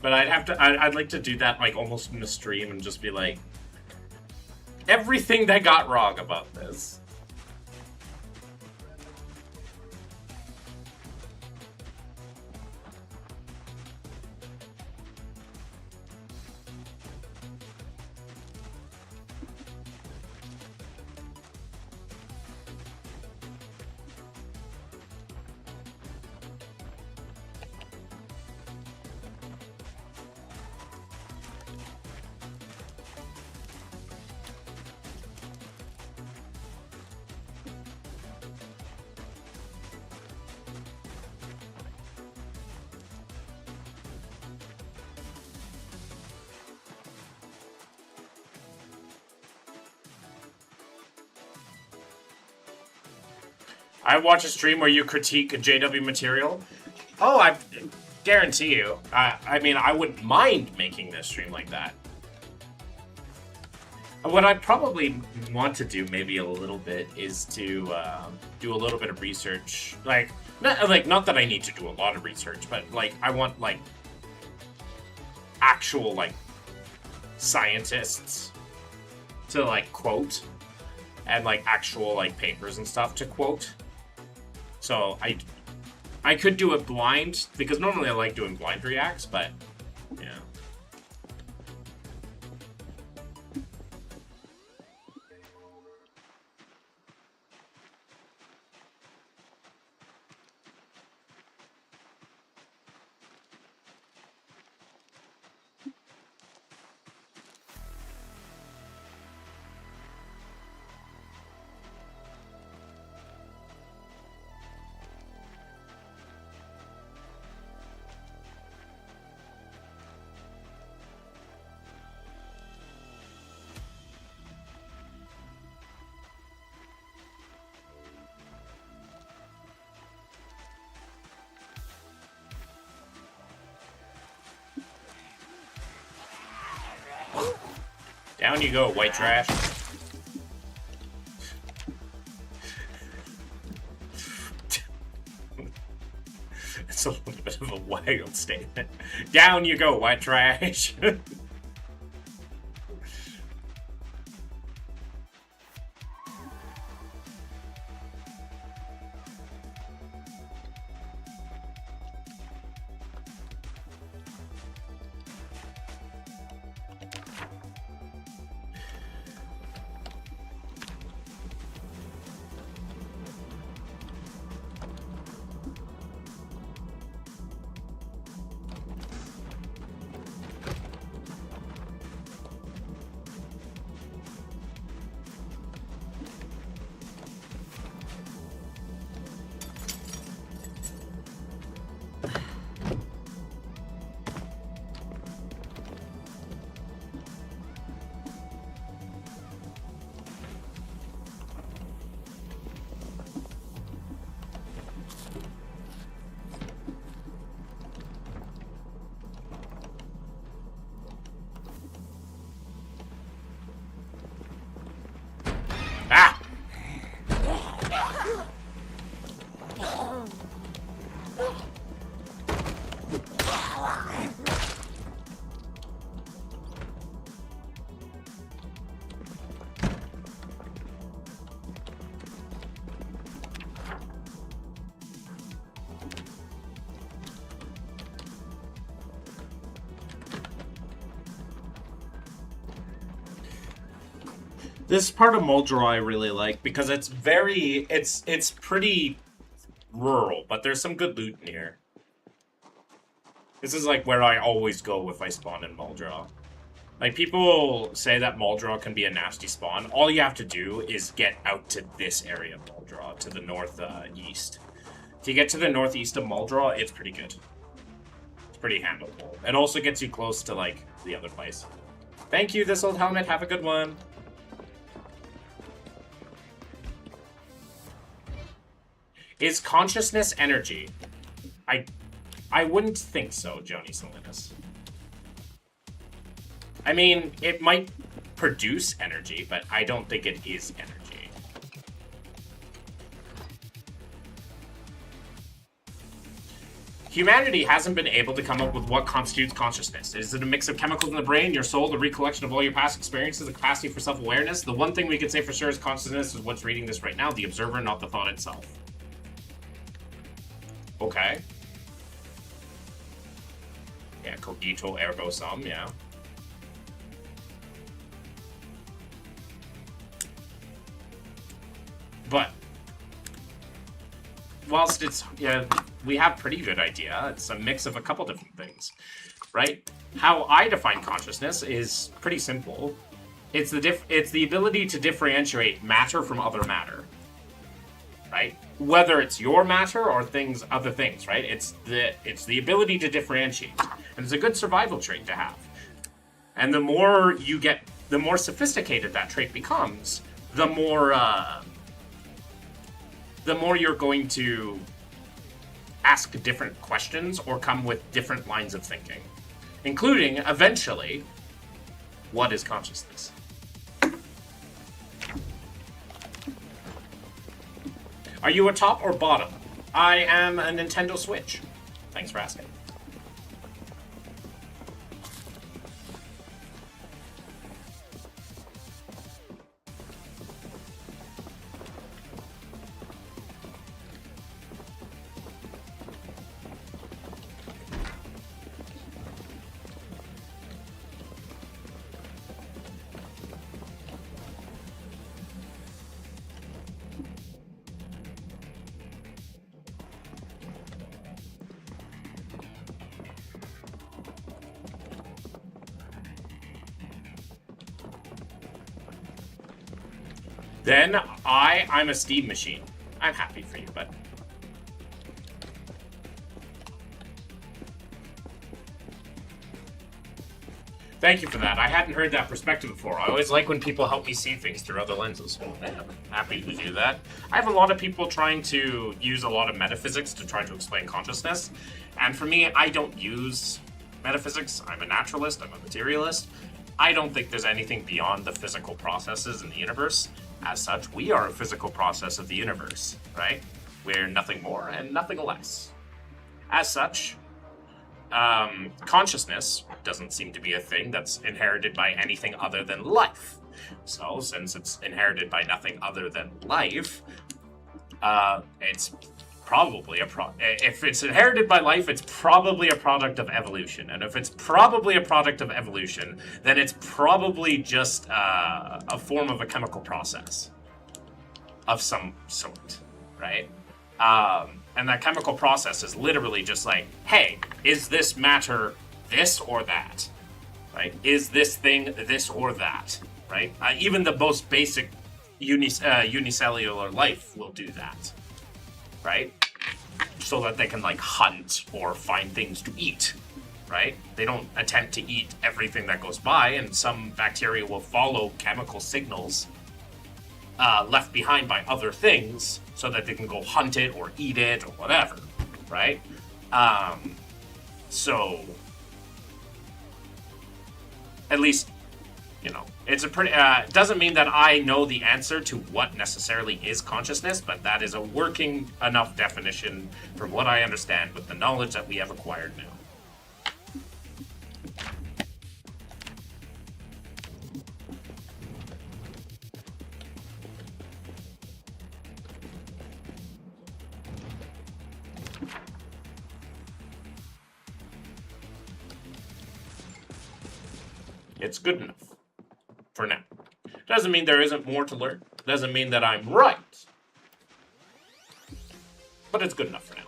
But I'd like to do that, like, almost in a stream and just be like, everything they got wrong about this. I watch a stream where you critique a JW material. Oh, I guarantee you. I mean, I wouldn't mind making this stream like that. What I probably want to do maybe a little bit is to do a little bit of research. Not that I need to do a lot of research, but, like, I want, like, actual, like, scientists to like quote and like actual like papers and stuff to quote. So I could do it blind because normally I like doing blind reacts, but yeah. Down you go, white trash. It's a little bit of a wild statement. Down you go, white trash. Ah! This part of Muldrow I really like because it's very, it's pretty rural, but there's some good loot in here. This is like where I always go if I spawn in Muldrow. Like, people say that Muldrow can be a nasty spawn. All you have to do is get out to this area of Muldrow, to the northeast. If you get to the northeast of Muldrow, it's pretty good. It's pretty handleable. It also gets you close to, like, the other place. Thank you, This Old Helmet. Have a good one. Is consciousness energy? I wouldn't think so, Joni Salinas. I mean, it might produce energy, but I don't think it is energy. Humanity hasn't been able to come up with what constitutes consciousness. Is it a mix of chemicals in the brain, your soul, the recollection of all your past experiences, the capacity for self-awareness? The one thing we can say for sure is consciousness is what's reading this right now, the observer, not the thought itself. Okay. Yeah, cogito ergo sum, yeah. But whilst it's, yeah, we have pretty good idea, it's a mix of a couple different things, right? How I define consciousness is pretty simple. It's the ability to differentiate matter from other matter, right? Whether it's your matter or other things, right? It's the ability to differentiate, and it's a good survival trait to have. And the more you get, the more sophisticated that trait becomes, the more you're going to ask different questions or come with different lines of thinking, including, eventually, what is consciousness? Are you a top or bottom? I am a Nintendo Switch. Thanks for asking. Then I'm a steam machine. I'm happy for you, bud. Thank you for that. I hadn't heard that perspective before. I always like when people help me see things through other lenses. I'm happy to do that. I have a lot of people trying to use a lot of metaphysics to try to explain consciousness. And for me, I don't use metaphysics. I'm a naturalist. I'm a materialist. I don't think there's anything beyond the physical processes in the universe. As such, we are a physical process of the universe, right? We're nothing more and nothing less. As such, consciousness doesn't seem to be a thing that's inherited by anything other than life. So, since it's inherited by nothing other than life, it's probably if it's inherited by life, it's probably a product of evolution. And if it's probably a product of evolution, then it's probably just a form of a chemical process of some sort, right? And that chemical process is literally just like, hey, is this matter this or that? Right? Is this thing this or that? Right? Even the most basic unicellular life will do that. Right? So that they can like hunt or find things to eat. Right? They don't attempt to eat everything that goes by, and some bacteria will follow chemical signals left behind by other things so that they can go hunt it or eat it or whatever, right? So, at least, you know, it's a pretty, doesn't mean that I know the answer to what necessarily is consciousness, but that is a working enough definition from what I understand with the knowledge that we have acquired now. It's good enough for now. Doesn't mean there isn't more to learn. Doesn't mean that I'm right. But it's good enough for now.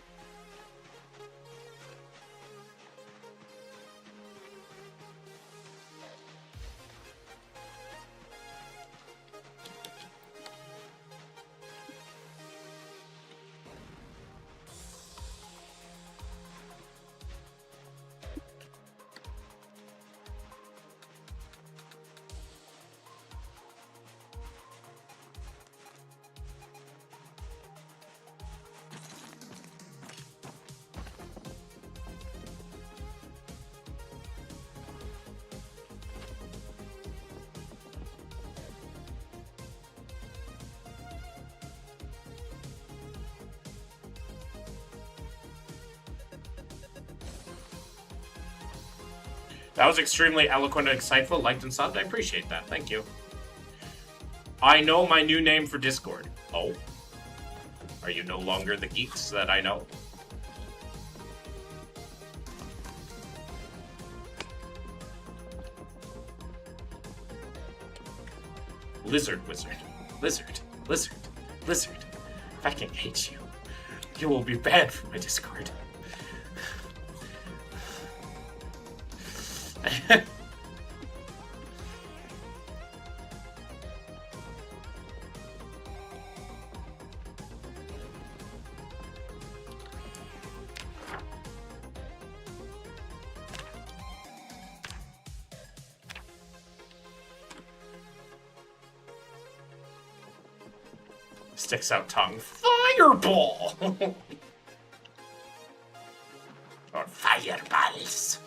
That was extremely eloquent and insightful. Liked and subbed. I appreciate that. Thank you. I know my new name for Discord. Oh. Are you no longer the geeks that I know? Lizard wizard. Lizard. Lizard. Lizard. I fucking hate you. You will be banned from my Discord. Sticks out tongue. Fireball! Or fireballs.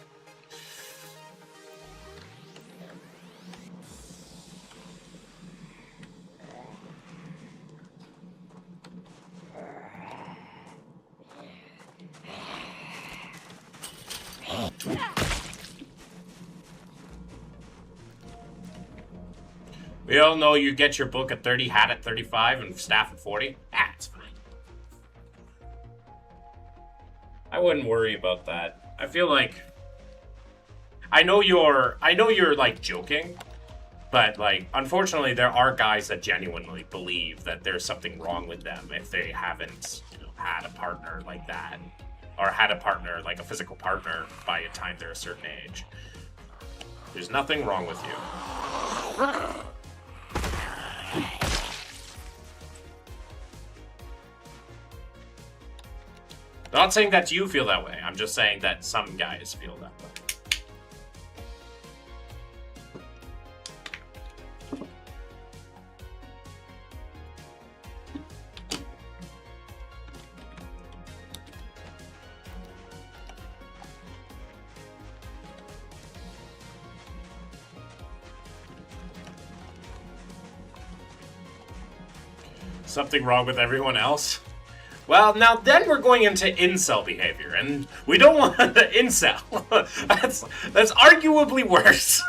We all know you get your book at 30, hat at 35, and staff at 40. Ah, it's fine. I wouldn't worry about that. I feel like I know you're like joking, but like unfortunately there are guys that genuinely believe that there's something wrong with them if they haven't, you know, had a partner like that, or had a partner like a physical partner by the time they're a certain age. There's nothing wrong with you. Not saying that you feel that way. I'm just saying that some guys feel that way. Something wrong with everyone else? Well, now then we're going into incel behavior, and we don't want the incel. That's arguably worse.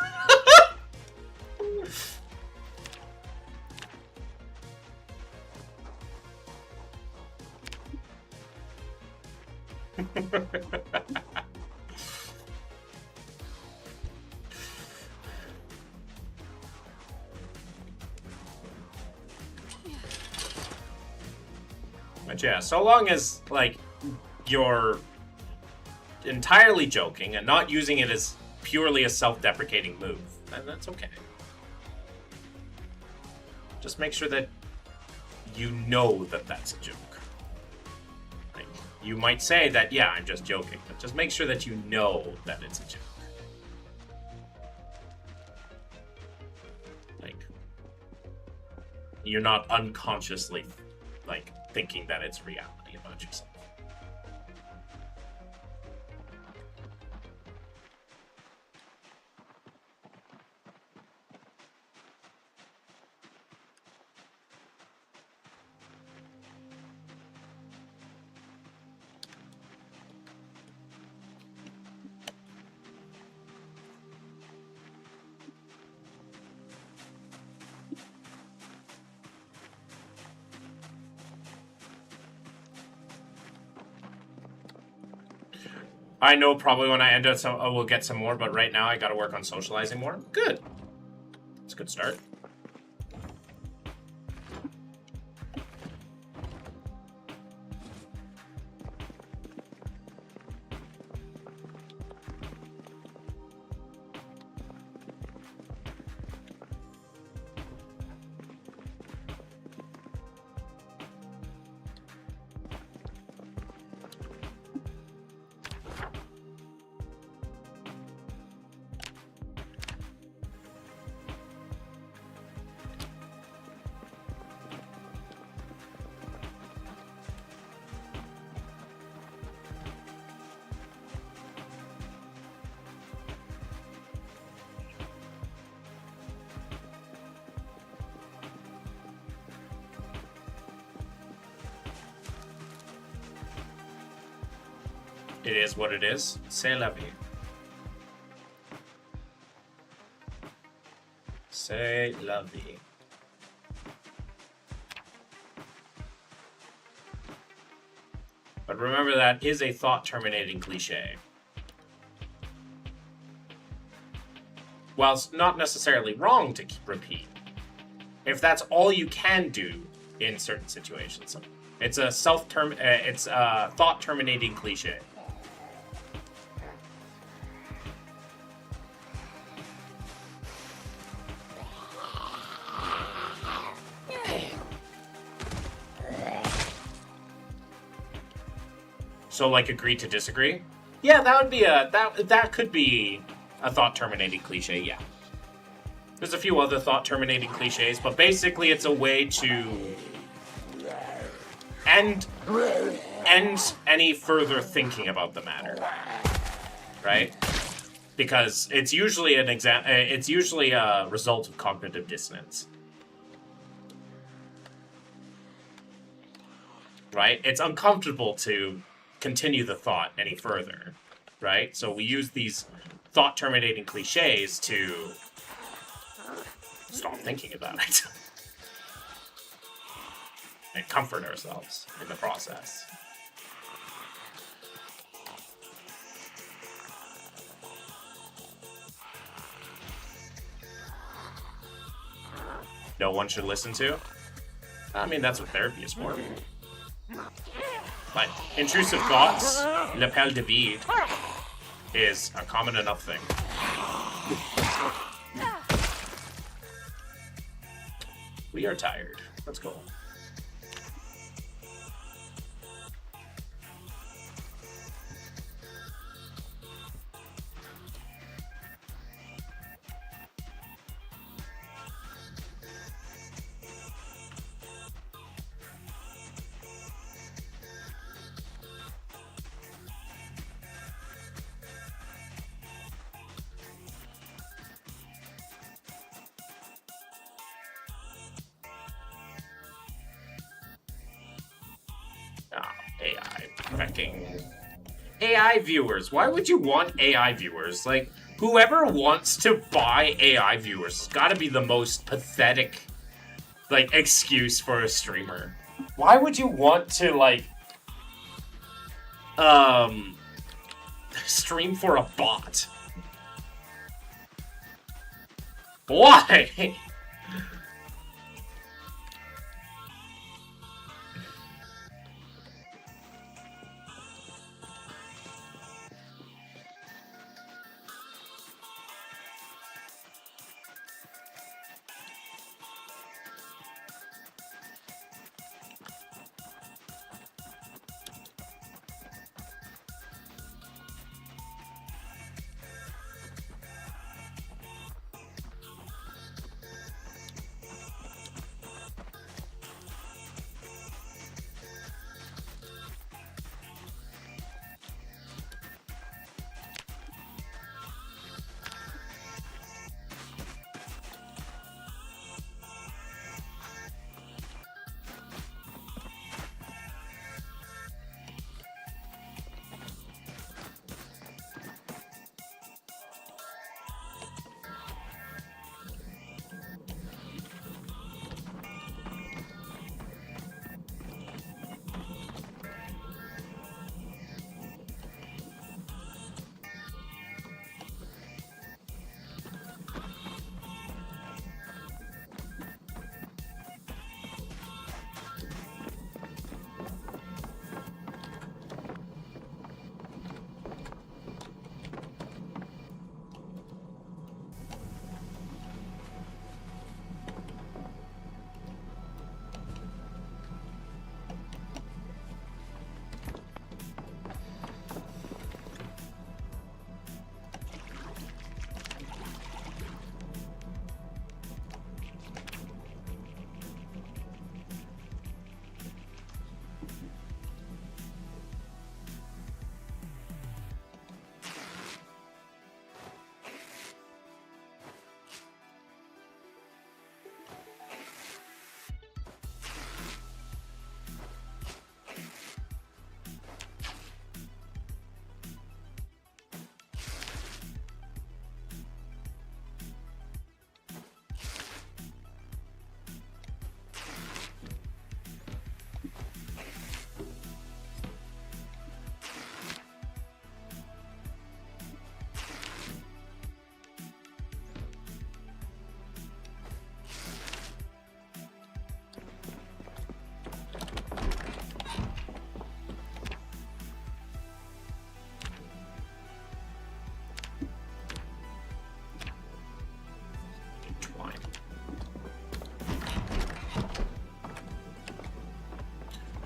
But yeah, so long as, like, you're entirely joking and not using it as purely a self-deprecating move, then that's okay. Just make sure that you know that that's a joke. Like, you might say that, yeah, I'm just joking, but just make sure that you know that it's a joke. Like, you're not unconsciously, like, thinking that it's reality about yourself. I know probably when I end up, we'll get some more, but right now I gotta work on socializing more. Good. It's a good start. It is what it is. C'est la vie. C'est la vie. But remember, that is a thought-terminating cliche. Whilst not necessarily wrong to repeat, if that's all you can do in certain situations, it's a thought-terminating cliche. So, like, agree to disagree? Yeah, that would be that could be a thought-terminating cliche, yeah. There's a few other thought-terminating cliches, but basically it's a way to end any further thinking about the matter, right? Because it's usually a result of cognitive dissonance. Right? It's uncomfortable to continue the thought any further, right? So we use these thought-terminating cliches to stop thinking about it and comfort ourselves in the process. No one should listen to? I mean, that's what therapy is for. But intrusive thoughts, l'appel de vide, is a common enough thing. We are tired. Let's go. Wrecking. AI viewers. Why would you want AI viewers? Like, whoever wants to buy AI viewers has got to be the most pathetic, like, excuse for a streamer. Why would you want to, like, stream for a bot? Why?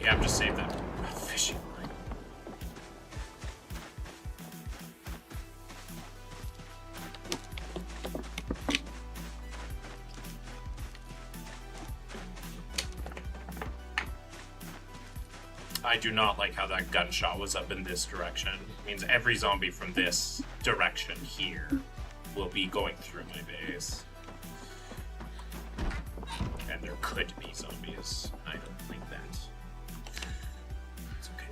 Yeah, I'm just saving that fishing line. I do not like how that gunshot was up in this direction. It means every zombie from this direction here will be going through my base. And there could be zombies. I don't think that. It's okay.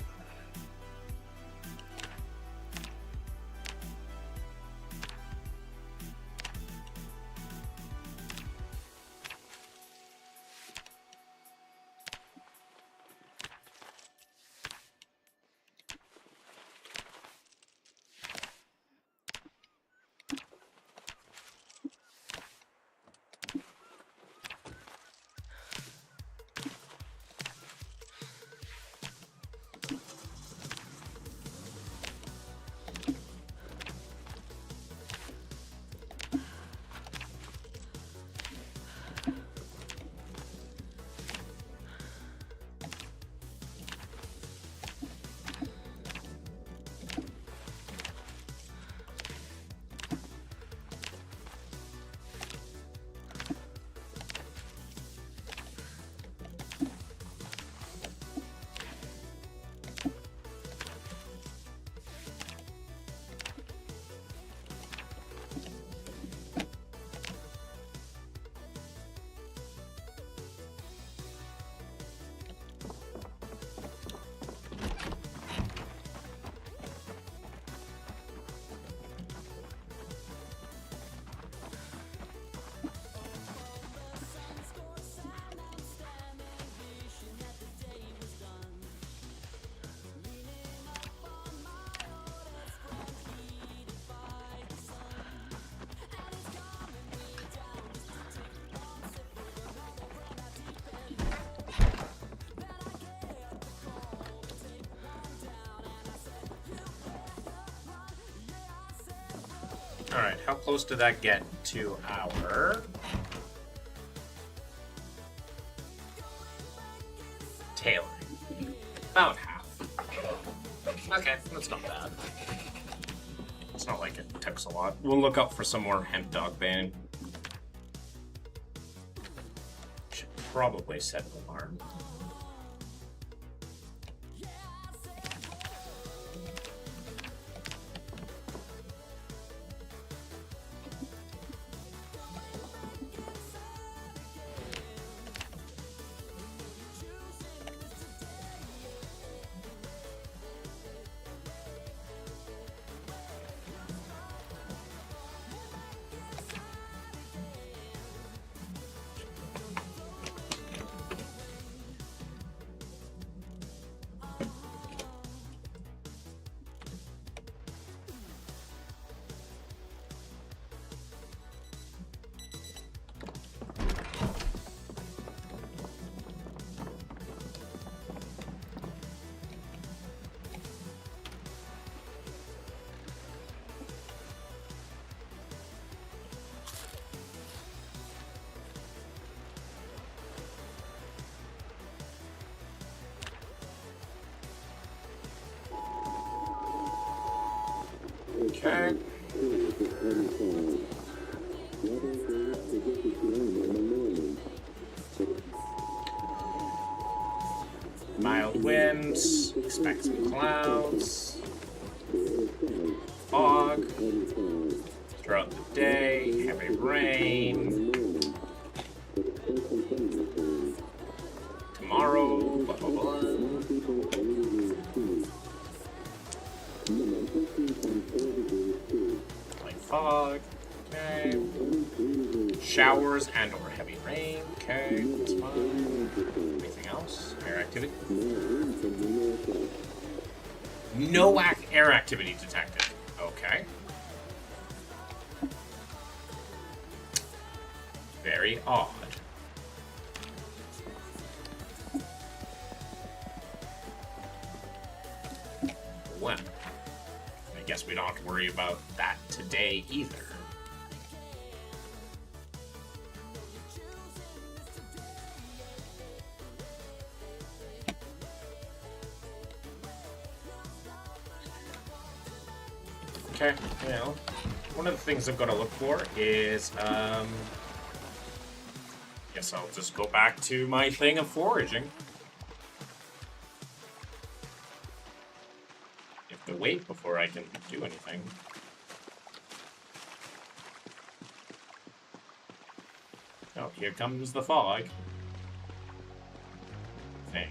Alright, how close did that get to our tailoring? About half. Okay, that's not bad. It's not like it takes a lot. We'll look up for some more hemp dog bane. Should probably set an alarm. Okay. Mild winds, expect some clouds, fog throughout the day, heavy rain. Tomorrow, blah blah blah. Light fog, okay. Showers and or heavy rain, okay, that's fine. Anything else? Air activity? No air activity detected. Okay. Very odd. Well, I guess we don't have to worry about that today either. Okay, you know, one of the things I've got to look for is, guess I'll just go back to my thing of foraging. You have to wait before I can do anything. Oh, here comes the fog. Thing.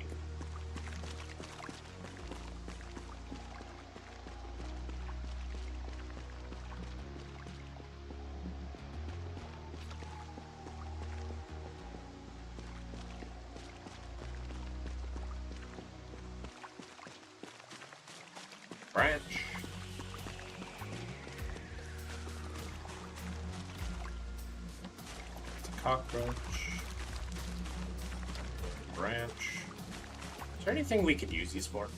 Branch. It's a cockroach. Branch. Is there anything we could use these for?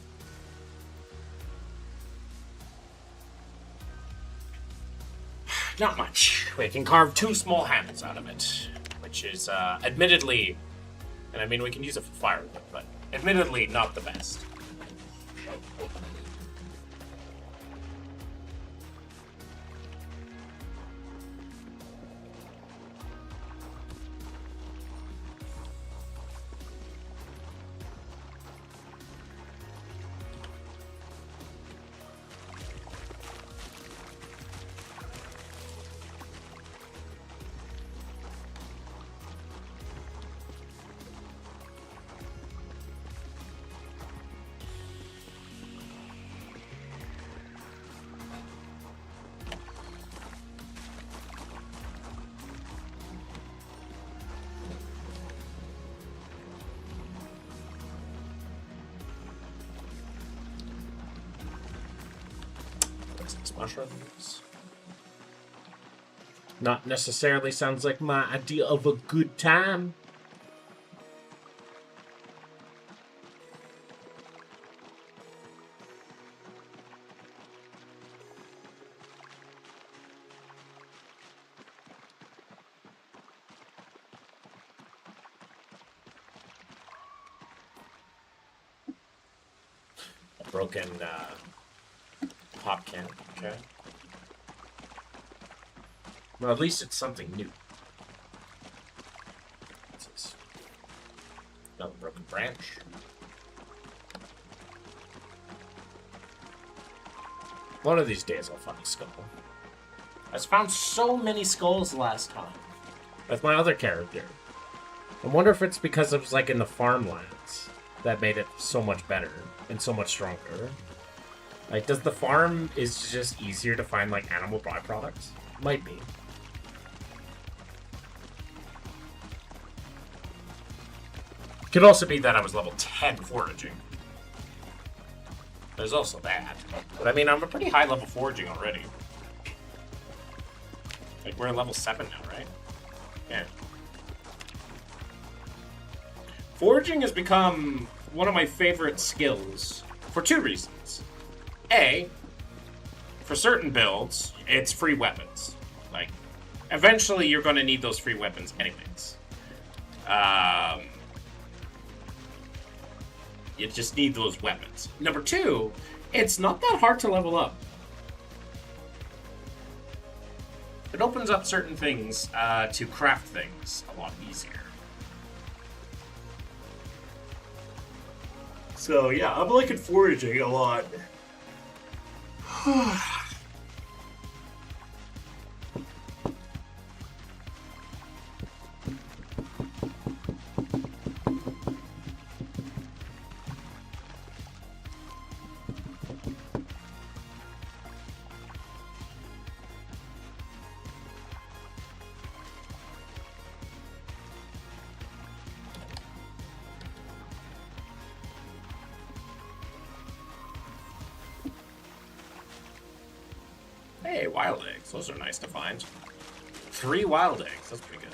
Not much. We can carve 2 small handles out of it, which is admittedly, and I mean we can use it for firewood, but admittedly not the best. Mushrooms. Not necessarily sounds like my idea of a good time. broken pop can. Okay. Well, at least it's something new. What's this? Another broken branch. One of these days I'll find a skull. I found so many skulls last time. With my other character. I wonder if it's because it was like in the farmlands that made it so much better and so much stronger. Like, does the farm is just easier to find like animal byproducts? Might be. Could also be that I was level 10 foraging. There's also that. But I mean, I'm a pretty high level foraging already. Like, we're at level 7 now, right? Yeah. Foraging has become one of my favorite skills for two reasons. A, for certain builds, it's free weapons. Like, eventually you're going to need those free weapons anyways. You just need those weapons. Number two, it's not that hard to level up. It opens up certain things to craft things a lot easier. So yeah, I'm liking foraging a lot. Hey, wild eggs. Those are nice to find. 3 wild eggs. That's pretty good.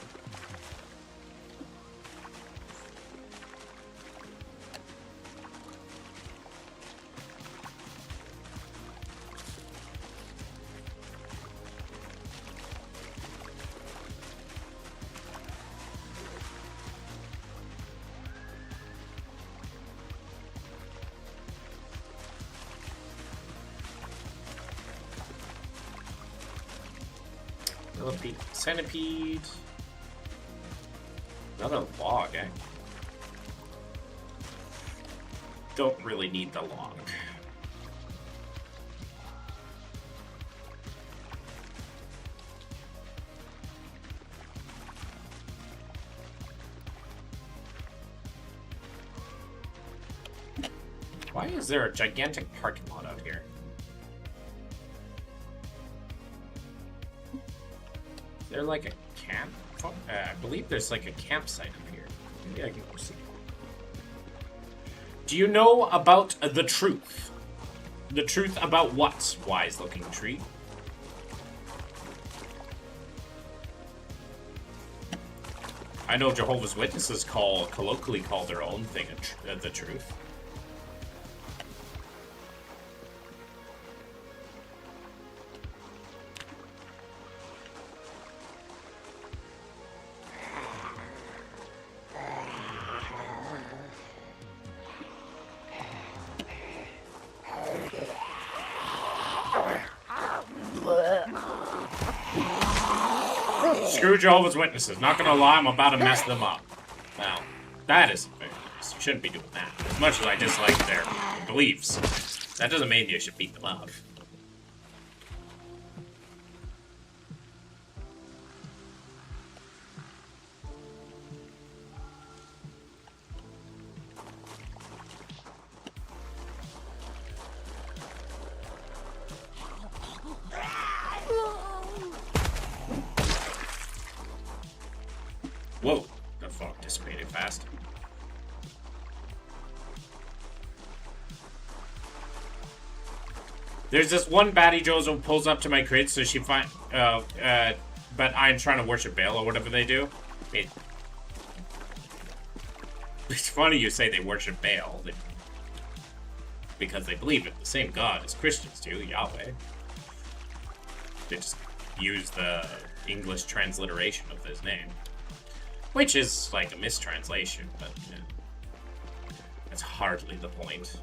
Millipede, centipede. Another log, eh? Don't really need the log. Why is there a gigantic parking lot out here? Is there like a camp? I believe there's like a campsite up here. Maybe I can go see. Do you know about the truth? The truth about what, wise-looking tree? I know Jehovah's Witnesses colloquially call their own thing the truth. Screw Jehovah's Witnesses. Not gonna lie, I'm about to mess them up. Now, that isn't very nice. You shouldn't be doing that. As much as I dislike their beliefs, that doesn't mean you should beat them up. Whoa, the fog dissipated fast. There's this one baddie Jozo pulls up to my crate, so she but I'm trying to worship Baal or whatever they do. It's funny you say they worship Baal, because they believe in the same God as Christians do, Yahweh. They just use the English transliteration of his name. Which is like a mistranslation, but yeah, that's hardly the point.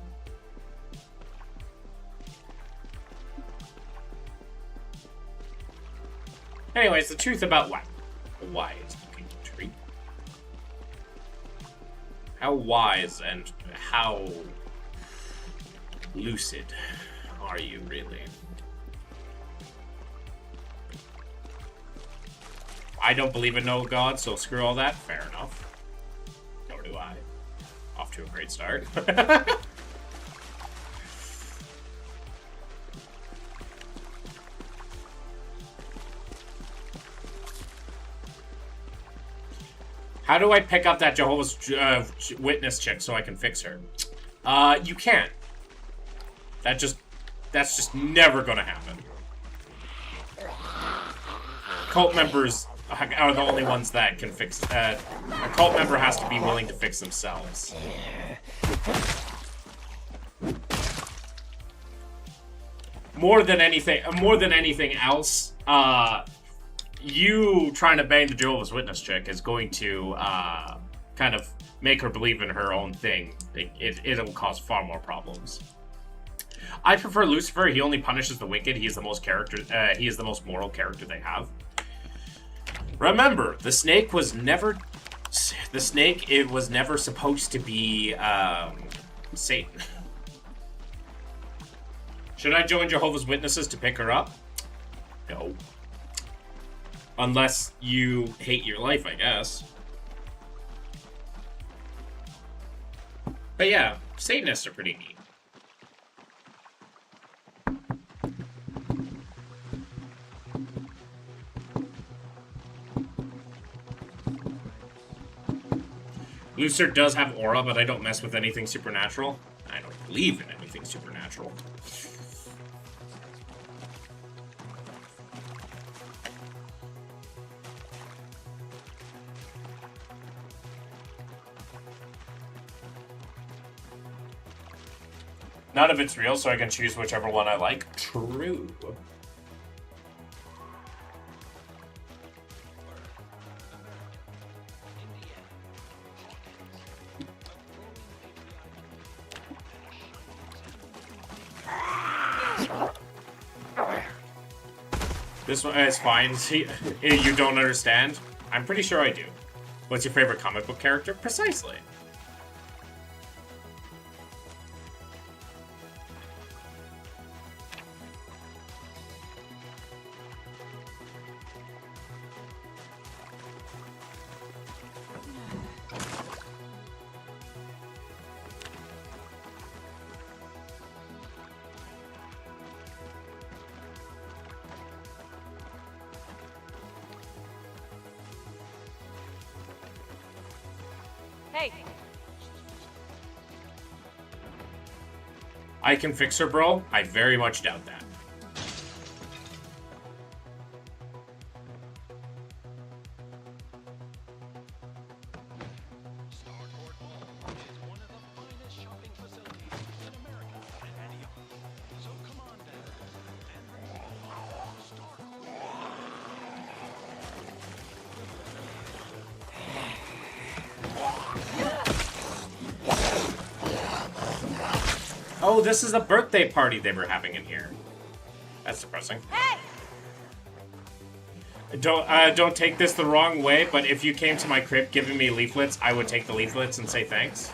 Anyways, the truth about wise tree. How wise and how lucid are you really? I don't believe in no god, so screw all that. Fair enough. Nor do I. Off to a great start. How do I pick up that Jehovah's Witness chick so I can fix her? You can't. That's just never gonna happen. Cult members are the only ones that can fix. A cult member has to be willing to fix themselves. More than anything else, you trying to bang the Jehovah's Witness chick is going to kind of make her believe in her own thing. It'll cause far more problems. I prefer Lucifer. He only punishes the wicked. He is the most moral character they have. Remember, the snake was never supposed to be Satan. Should I join Jehovah's Witnesses to pick her up? No. Unless you hate your life, I guess. But yeah, Satanists are pretty neat. Lucifer does have aura, but I don't mess with anything supernatural. I don't believe in anything supernatural. None of it's real, so I can choose whichever one I like. True. This one is fine. See, you don't understand? I'm pretty sure I do. What's your favorite comic book character? Precisely. Hey. I can fix her, bro? I very much doubt that. Oh, this is a birthday party they were having in here. That's depressing. Hey! Don't take this the wrong way, but if you came to my crib giving me leaflets, I would take the leaflets and say thanks.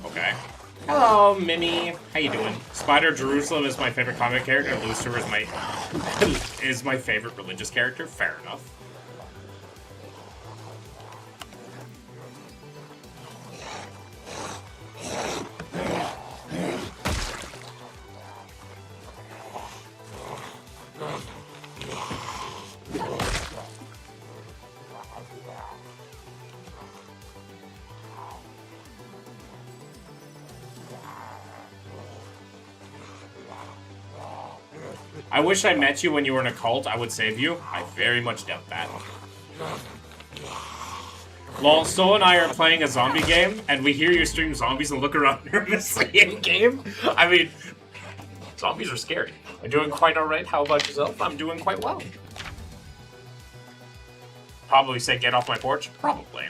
Okay. Hello, Minnie. How you doing? Spider Jerusalem is my favorite comic character. Lucifer is my favorite religious character. Fair enough. I wish I met you when you were in a cult. I would save you. I very much doubt that. Lol, Sol and I are playing a zombie game, and we hear you stream zombies and look around nervously in-game. I mean, zombies are scary. I'm doing quite alright. How about yourself? I'm doing quite well. Probably say get off my porch? Probably.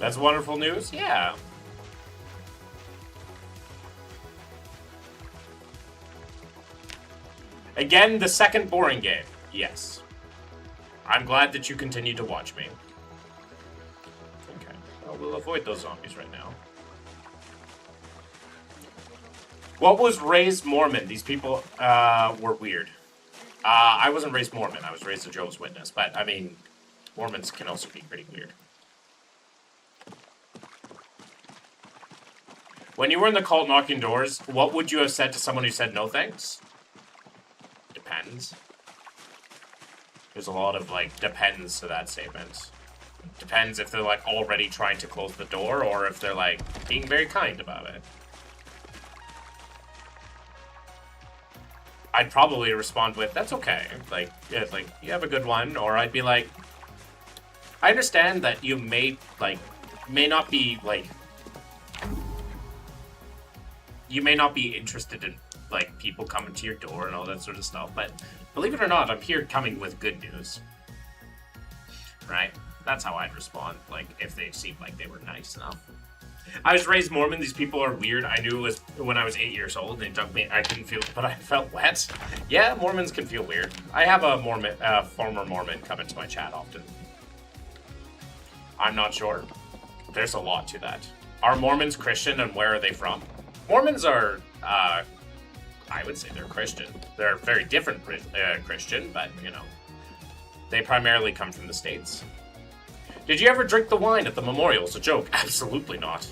That's wonderful news? Yeah. Again, the second boring game. Yes. I'm glad that you continue to watch me. Okay. Well, we'll avoid those zombies right now. What was raised Mormon? These people were weird. I wasn't raised Mormon. I was raised a Jehovah's Witness. But, I mean, Mormons can also be pretty weird. When you were in the cult knocking doors, what would you have said to someone who said no thanks? Depends. There's a lot of, like, depends to that statement. Depends if they're, like, already trying to close the door or if they're, like, being very kind about it. I'd probably respond with, that's okay. Like, yeah, like, you have a good one. Or I'd be like, I understand that you may not be, like, you may not be interested in, like, people coming to your door and all that sort of stuff, but believe it or not, I'm here coming with good news. Right? That's how I'd respond, like, if they seemed like they were nice enough. I was raised Mormon. These people are weird. I knew it was when I was 8 years old. They dug me. I didn't feel, but I felt wet. Yeah, Mormons can feel weird. I have a former Mormon come into my chat often. I'm not sure. There's a lot to that. Are Mormons Christian, and where are they from? Mormons are, I would say they're Christian. They're very different Christian, but, you know, they primarily come from the States. Did you ever drink the wine at the memorial as a joke? Absolutely not.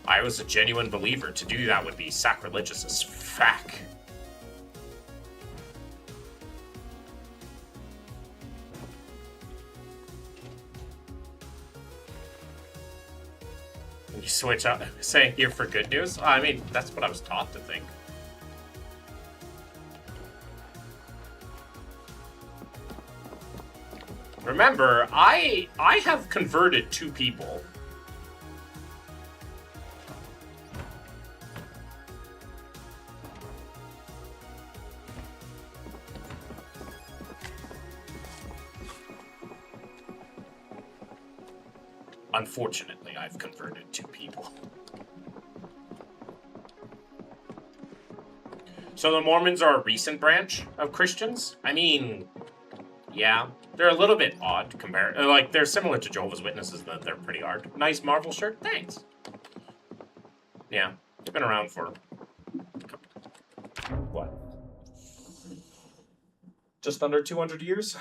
I was a genuine believer. To do that would be sacrilegious as fuck. You switch up, saying here for good news? I mean, that's what I was taught to think. Remember, I have converted 2 people. Unfortunately, I've converted 2 people. So the Mormons are a recent branch of Christians? I mean, yeah. They're a little bit odd compared. Like, they're similar to Jehovah's Witnesses, but they're pretty hard. Nice Marvel shirt? Thanks. Yeah. They've been around for... what? Just under 200 years?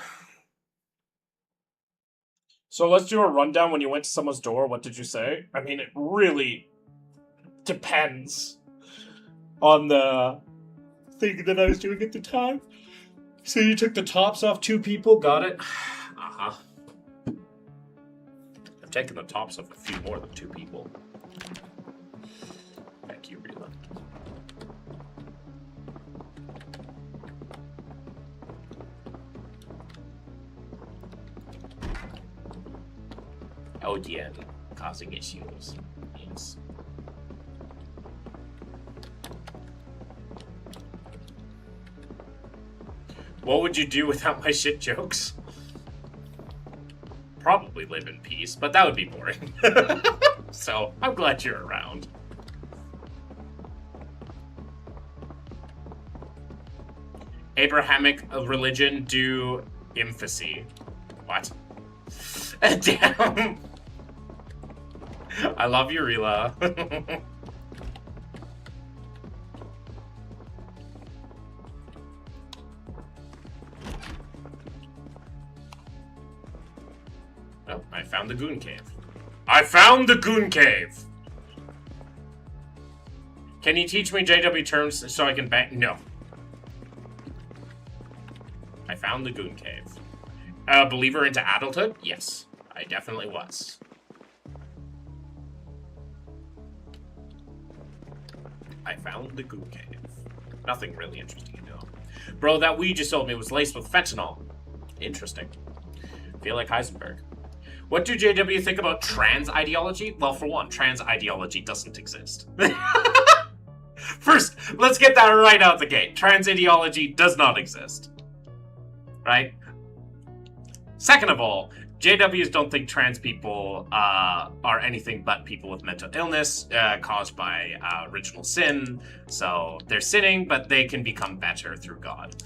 So let's do a rundown. When you went to someone's door, what did you say? I mean, it really depends on the thing that I was doing at the time. So you took the tops off 2 people, got it? Uh-huh. I've taken the tops off a few more than 2 people. Thank you, Rila. ODN causing issues. Yes. What would you do without my shit jokes? Probably live in peace, but that would be boring. So, I'm glad you're around. Abrahamic religion do infancy. What? Damn. I love you, Rila. Oh, I found the Goon Cave. I found the Goon Cave! Can you teach me JW terms so I can bang? No. I found the Goon Cave. Believer into adulthood? Yes, I definitely was. I found the Goon Cave. Nothing really interesting to know. Bro, that weed you sold me was laced with fentanyl. Interesting. Feel like Heisenberg. What do JW think about trans ideology? Well, for one, trans ideology doesn't exist. First, let's get that right out the gate. Trans ideology does not exist. Right? Second of all, JWs don't think trans people are anything but people with mental illness caused by original sin. So they're sinning, but they can become better through God.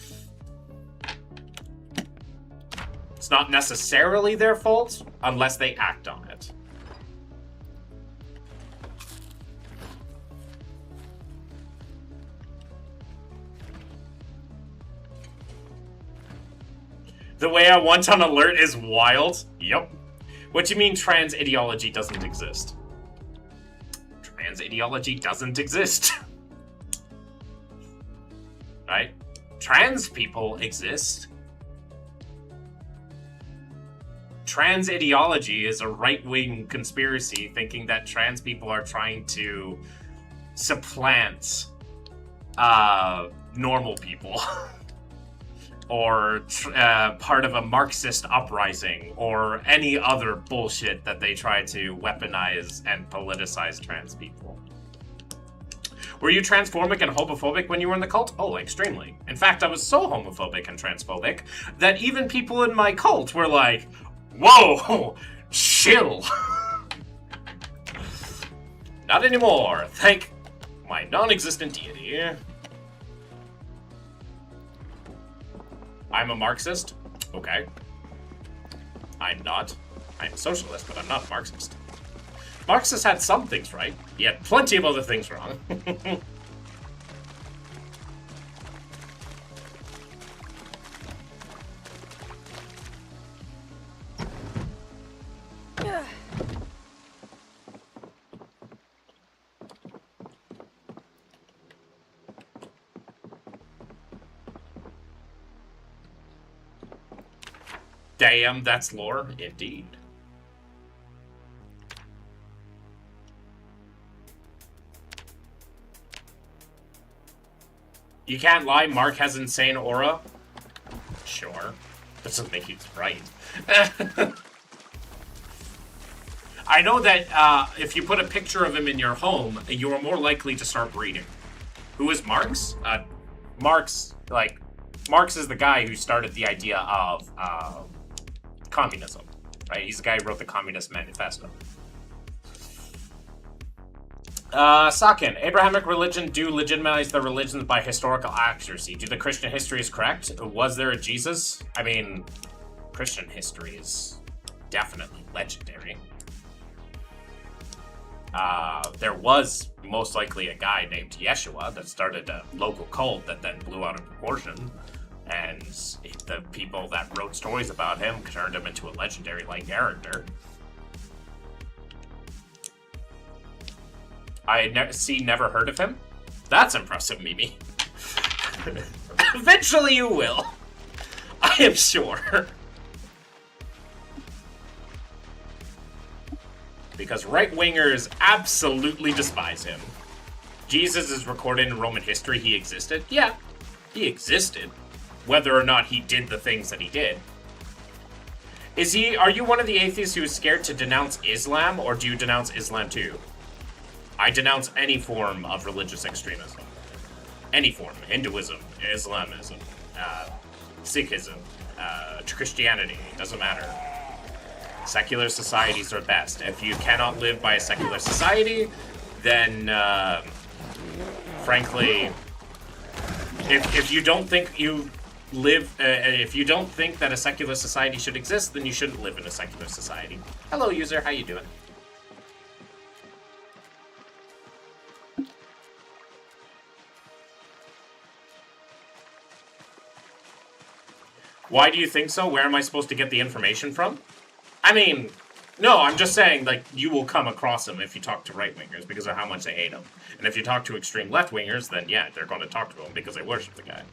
It's not necessarily their fault unless they act on it. The way I want on alert is wild. Yep. What do you mean trans ideology doesn't exist? Trans ideology doesn't exist. Right? Trans people exist. Trans ideology is a right-wing conspiracy thinking that trans people are trying to supplant normal people. Or part of a Marxist uprising, or any other bullshit that they try to weaponize and politicize trans people. Were you transphobic and homophobic when you were in the cult? Oh, extremely. In fact, I was so homophobic and transphobic that even people in my cult were like, whoa, chill. Not anymore, thank my non-existent deity. I'm a Marxist? Okay. I'm not. I'm a socialist, but I'm not a Marxist. Marxists had some things right. He had plenty of other things wrong. Damn, that's lore, indeed. You can't lie, Mark has insane aura. Sure. Doesn't make it right. I know that if you put a picture of him in your home, you are more likely to start breeding. Who is Marx? Marx is the guy who started the idea of communism, right? He's the guy who wrote the Communist Manifesto. Sakin, Abrahamic religion do legitimize their religions by historical accuracy. Do the Christian history is correct? Was there a Jesus? I mean, Christian history is definitely legendary. There was most likely a guy named Yeshua that started a local cult that then blew out of proportion. And the people that wrote stories about him turned him into a legendary-like character. I never heard of him? That's impressive, Mimi. Eventually you will. I am sure. Because right-wingers absolutely despise him. Jesus is recorded in Roman history. He existed? Yeah, he existed. Whether or not he did the things that he did. Are you one of the atheists who is scared to denounce Islam, or do you denounce Islam too? I denounce any form of religious extremism. Any form. Hinduism, Islamism, Sikhism, Christianity, doesn't matter. Secular societies are best. If you cannot live by a secular society, then, frankly, if you don't think if you don't think that a secular society should exist, then you shouldn't live in a secular society. Hello, user. How you doing? Why do you think so? Where am I supposed to get the information from? I mean, no, I'm just saying, like, you will come across them if you talk to right-wingers because of how much they hate him. And if you talk to extreme left-wingers, then yeah, they're going to talk to him because they worship the guy.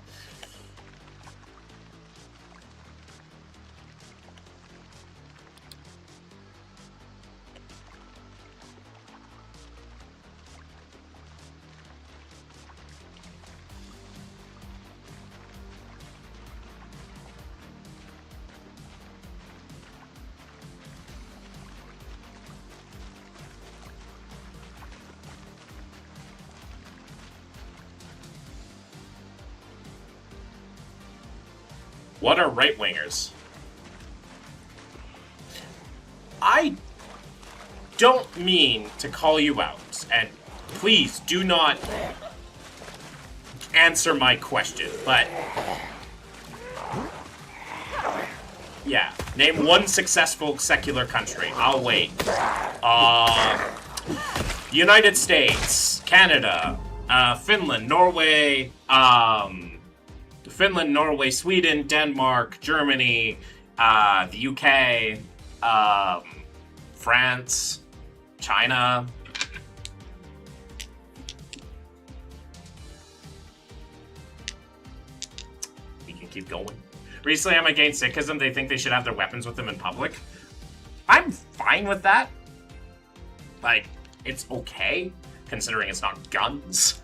What are right-wingers? I don't mean to call you out, and please do not answer my question, but yeah, name one successful secular country. I'll wait. United States, Canada, Finland, Norway, Sweden, Denmark, Germany, the UK, France, China. We can keep going. Recently, I'm against Sikhism. They think they should have their weapons with them in public. I'm fine with that. Like, it's okay, considering it's not guns.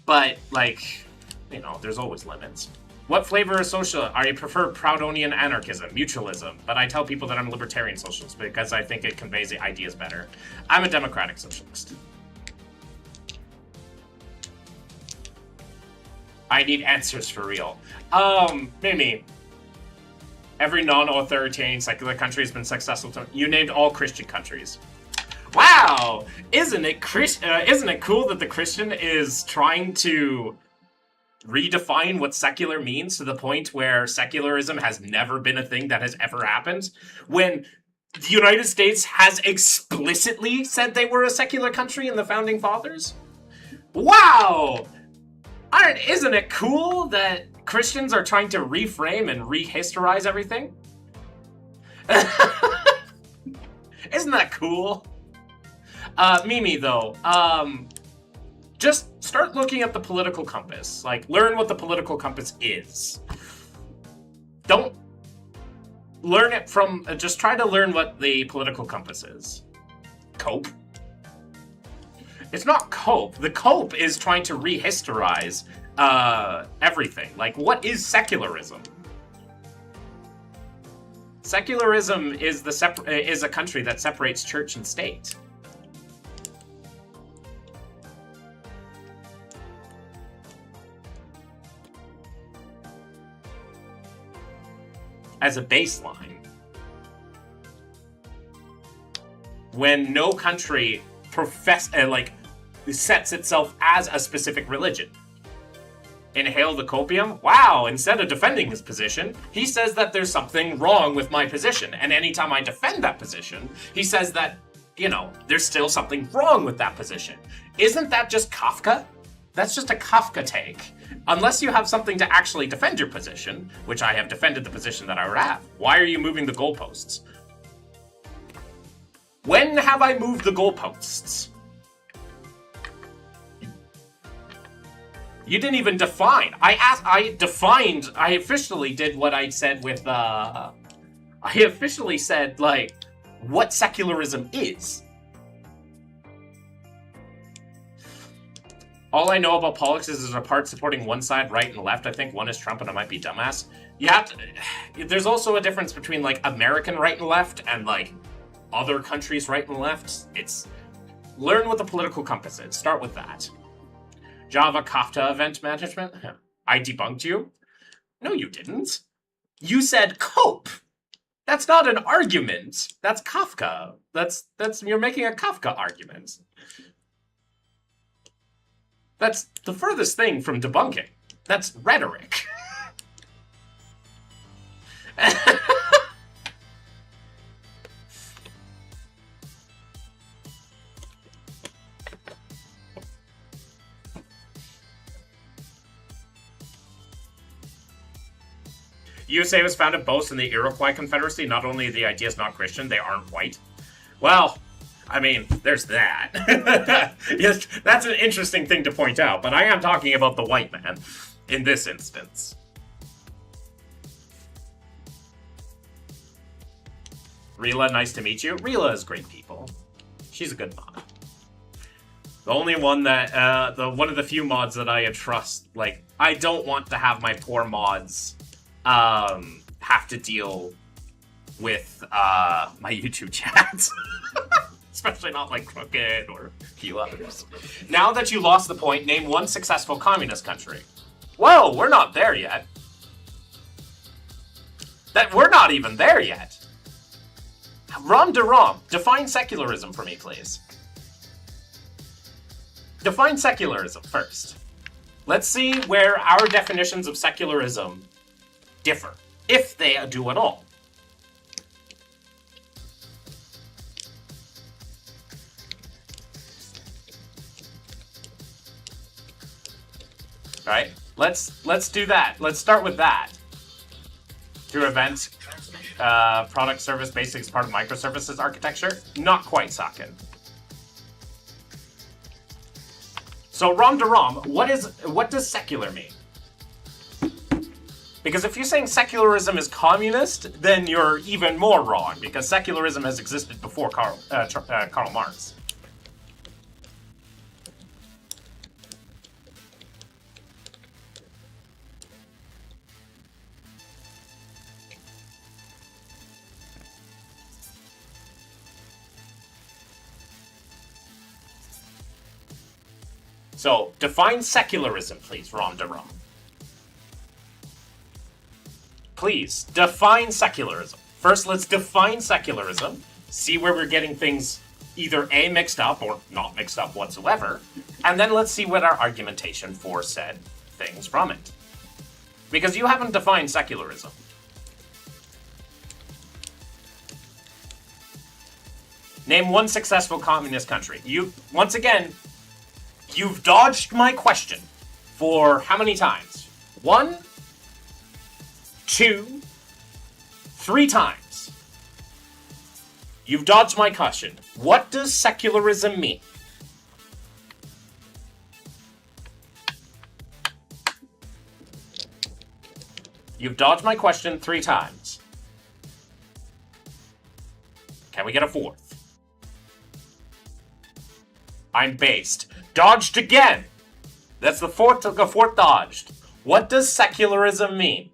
But, like, you know, there's always limits. What flavor of social? I prefer Proudhonian anarchism, mutualism, but I tell people that I'm a libertarian socialist because I think it conveys the ideas better. I'm a democratic socialist. I need answers for real. Mimi. Every non-authoritarian secular country has been successful. You named all Christian countries. Wow! Isn't it cool that the Christian is trying to redefine what secular means to the point where secularism has never been a thing that has ever happened? When the United States has explicitly said they were a secular country in the Founding Fathers? Wow! Isn't it cool that Christians are trying to reframe and rehistorize everything? Isn't that cool? Mimi, though, just start looking at the political compass. Like, learn what the political compass is. Don't learn it from... just try to learn what the political compass is. Cope? It's not cope. The cope is trying to rehistorize everything. Like, what is secularism? Secularism is is a country that separates church and state. As a baseline. When no country sets itself as a specific religion. Inhale the copium? Wow, instead of defending his position, he says that there's something wrong with my position. And anytime I defend that position, he says that, you know, there's still something wrong with that position. Isn't that just Kafka? That's just a Kafka take. Unless you have something to actually defend your position, which I have defended the position that I would have. Why are you moving the goalposts? When have I moved the goalposts? You didn't even define. I officially did what I said with, I officially said, like, what secularism is. All I know about politics is there's a part supporting one side, right and left. I think one is Trump and it might be dumbass. You have to, there's also a difference between, like, American right and left and, like, other countries right and left. It's, learn what the political compass is. Start with that. Java Kafka event management? I debunked you? No, you didn't. You said cope. That's not an argument. That's Kafka. That's you're making a Kafka argument. That's the furthest thing from debunking. That's rhetoric. USA was founded both in the Iroquois Confederacy. Not only the idea is not Christian, they aren't white. Well, I mean, there's that. Yes, that's an interesting thing to point out, but I am talking about the white man in this instance. Rila, nice to meet you. Rila is great people. She's a good mod. The only one that, one of the few mods that I trust, like, I don't want to have my poor mods have to deal with my YouTube chats. Especially not like Crooked or a few others. Now that you lost the point, name one successful communist country. Whoa, we're not there yet. We're not even there yet. Rom de Rom, define secularism for me, please. Define secularism first. Let's see where our definitions of secularism differ, if they do at all. Right? Let's do that. Let's start with that. Through event, product, service, basics, part of microservices architecture. Not quite Sakin. So Rom de Rom, what does secular mean? Because if you're saying secularism is communist, then you're even more wrong, because secularism has existed before Karl Marx. So, define secularism, please, Rom de Rom. Please, define secularism. First, let's define secularism, see where we're getting things either A, mixed up, or not mixed up whatsoever, and then let's see what our argumentation for said things from it. Because you haven't defined secularism. Name one successful communist country. Once again, you've dodged my question for how many times? 1, 2, 3 times. You've dodged my question. What does secularism mean? You've dodged my question 3 times. Can we get a 4th? I'm based. Dodged again! That's the fourth dodged. What does secularism mean?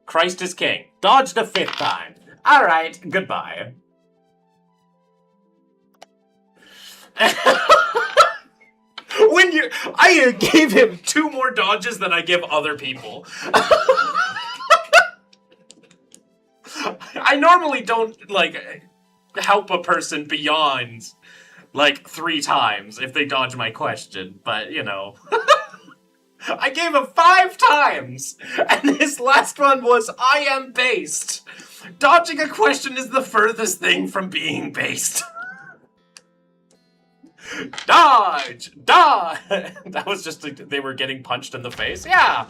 Christ is king. Dodged a 5th time. Alright, goodbye. I gave him 2 more dodges than I give other people. I normally don't, help a person beyond, 3 times if they dodge my question, but, I gave him 5 times, and his last one was, I am based. Dodging a question is the furthest thing from being based. Dodge! Dodge! That was just, they were getting punched in the face? Yeah!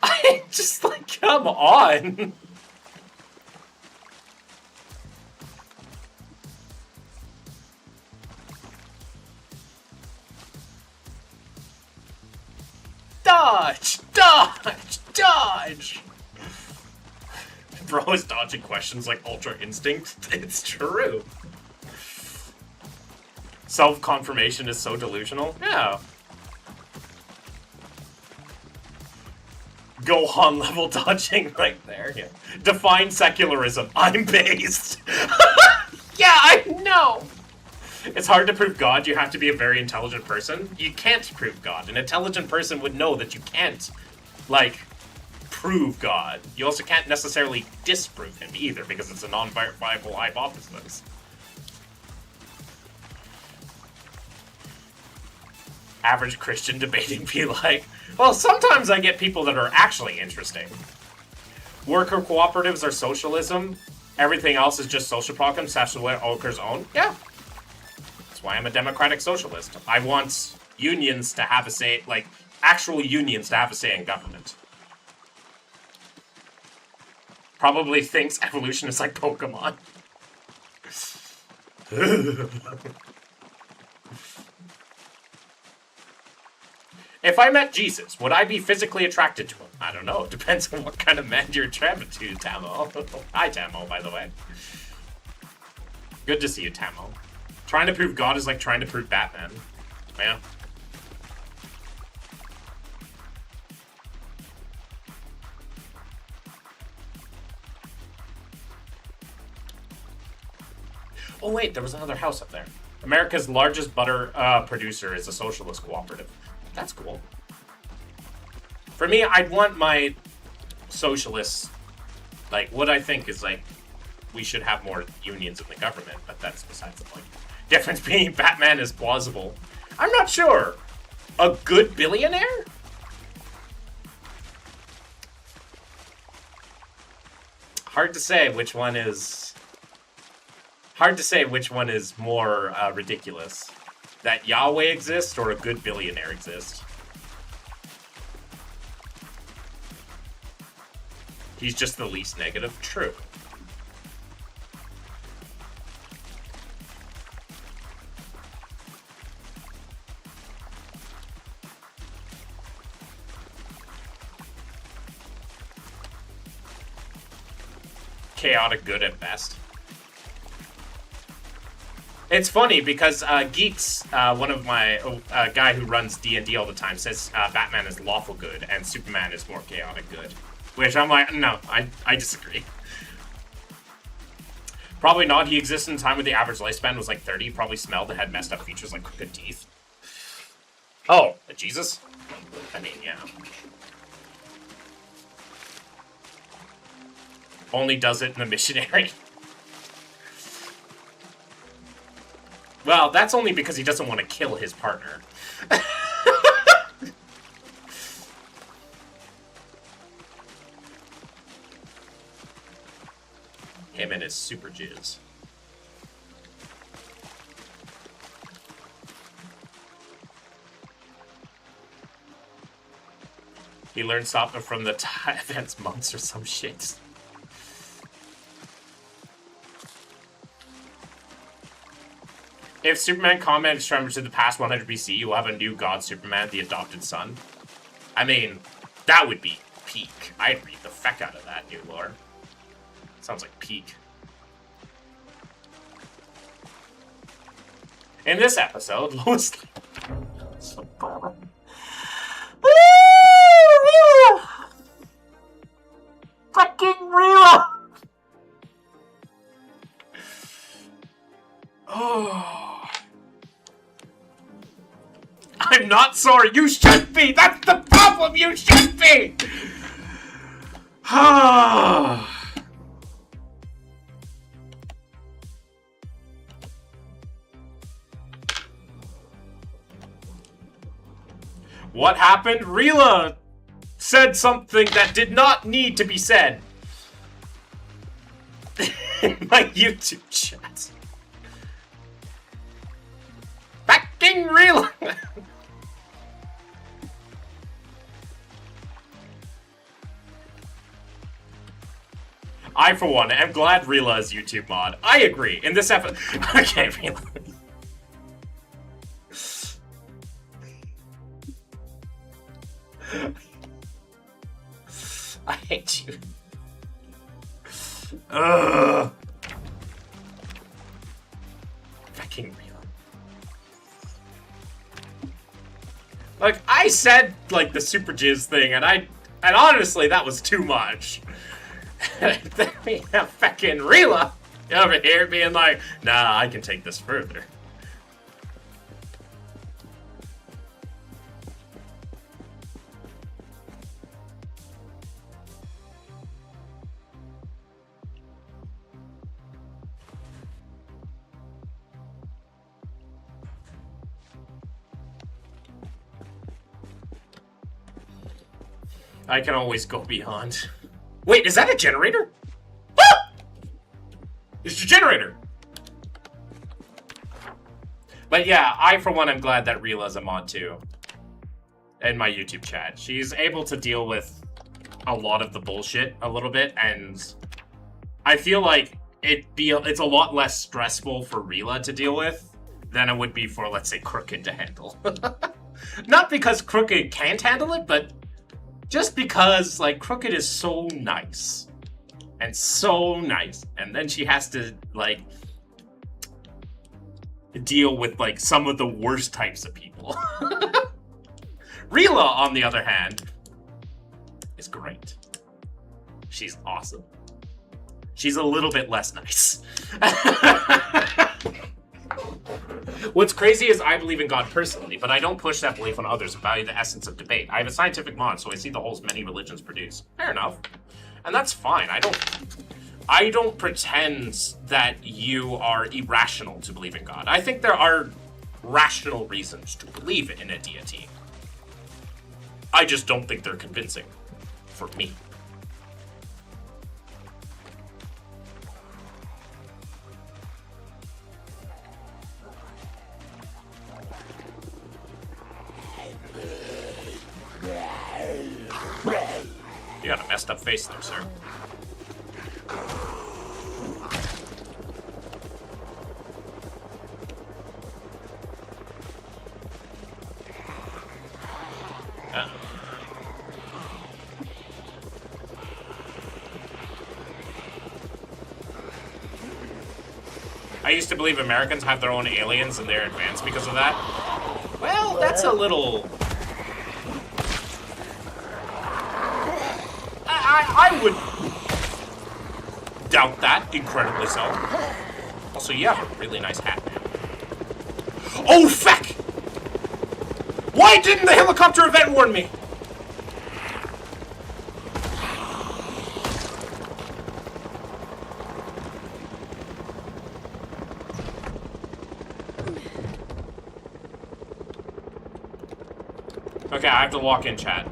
I just, come on! Dodge! Dodge! Dodge! Bro is dodging questions like Ultra Instinct. It's true. Self-confirmation is so delusional. Yeah. Gohan level dodging right there. Yeah. Define secularism. I'm based. Yeah, I know! It's hard to prove God. You have to be a very intelligent person. You can't prove God. An intelligent person would know that you can't, prove God. You also can't necessarily disprove him either, because it's a non-viable hypothesis. Average Christian debating be like, well, sometimes I get people that are actually interesting. Worker cooperatives are socialism. Everything else is just social programs. That's what Oker's own. Yeah. Why I'm a democratic socialist. I want unions to have a say, actual unions to have a say in government. Probably thinks evolution is like Pokemon. If I met Jesus, would I be physically attracted to him? I don't know. It depends on what kind of man you're attracted to, Tamo. Hi, Tamo, by the way. Good to see you, Tamo. Trying to prove God is like trying to prove Batman. Yeah. Oh wait, there was another house up there. America's largest butter producer is a socialist cooperative. That's cool. For me, I'd want my socialists, what I think is we should have more unions in the government, but that's besides the point. Difference being Batman is plausible. I'm not sure. A good billionaire? Hard to say which one is... Hard to say which one is more ridiculous. That Yahweh exists or a good billionaire exists. He's just the least negative. True. Chaotic good at best. It's funny because Geeks, one of my guy who runs D&D all the time, says Batman is lawful good and Superman is more chaotic good. Which I'm like, no, I disagree. Probably not. He existed in a time where the average lifespan was like 30. Probably smelled and had messed up features like crooked teeth. Oh, Jesus? I mean, yeah. Only does it in the missionary. Well, that's only because he doesn't want to kill his partner. Him and his super jizz. He learned something from the events monks or some shit. If Superman combat is transferred to the past 100 BC, you'll have a new god Superman, the adopted son. I mean, that would be peak. I'd read the feck out of that new lore. Sounds like peak. In this episode, Lois... Fucking real! Oh. I'm not sorry. You should be. That's the problem. You should be. What happened? Rila said something that did not need to be said in my YouTube chat. Fucking Rila! I, for one, am glad Rila is YouTube mod. I agree. In this episode... Okay, Rila. I hate you. Ugh. Fucking Rila. Like, I said, like, the super jizz thing, and honestly, that was too much. Then we have fucking Rila over here being like, nah, I can take this further. I can always go beyond. Wait, is that a generator? Ah! It's a generator! But yeah, I, for one, am glad that Rila's a mod too. In my YouTube chat. She's able to deal with a lot of the bullshit a little bit, and I feel like it's a lot less stressful for Rila to deal with than it would be for, let's say, Crooked to handle. Not because Crooked can't handle it, but just because, like, Crooked is so nice. And so nice. And then she has to, like, deal with, like, some of the worst types of people. Rila, on the other hand, is great. She's awesome. She's a little bit less nice. What's crazy is I believe in God personally, but I don't push that belief on others and value the essence of debate. I have a scientific mod, so I see the holes many religions produce. Fair enough. And that's fine. I don't pretend that you are irrational to believe in God. I think there are rational reasons to believe in a deity. I just don't think they're convincing for me. You got a messed up face there, sir. I used to believe Americans have their own aliens and they're advanced because of that. Well, that's a little... I would doubt that, incredibly so. Also, you have a really nice hat, man. Oh, fuck! Why didn't the helicopter event warn me? Okay, I have to walk in, chat.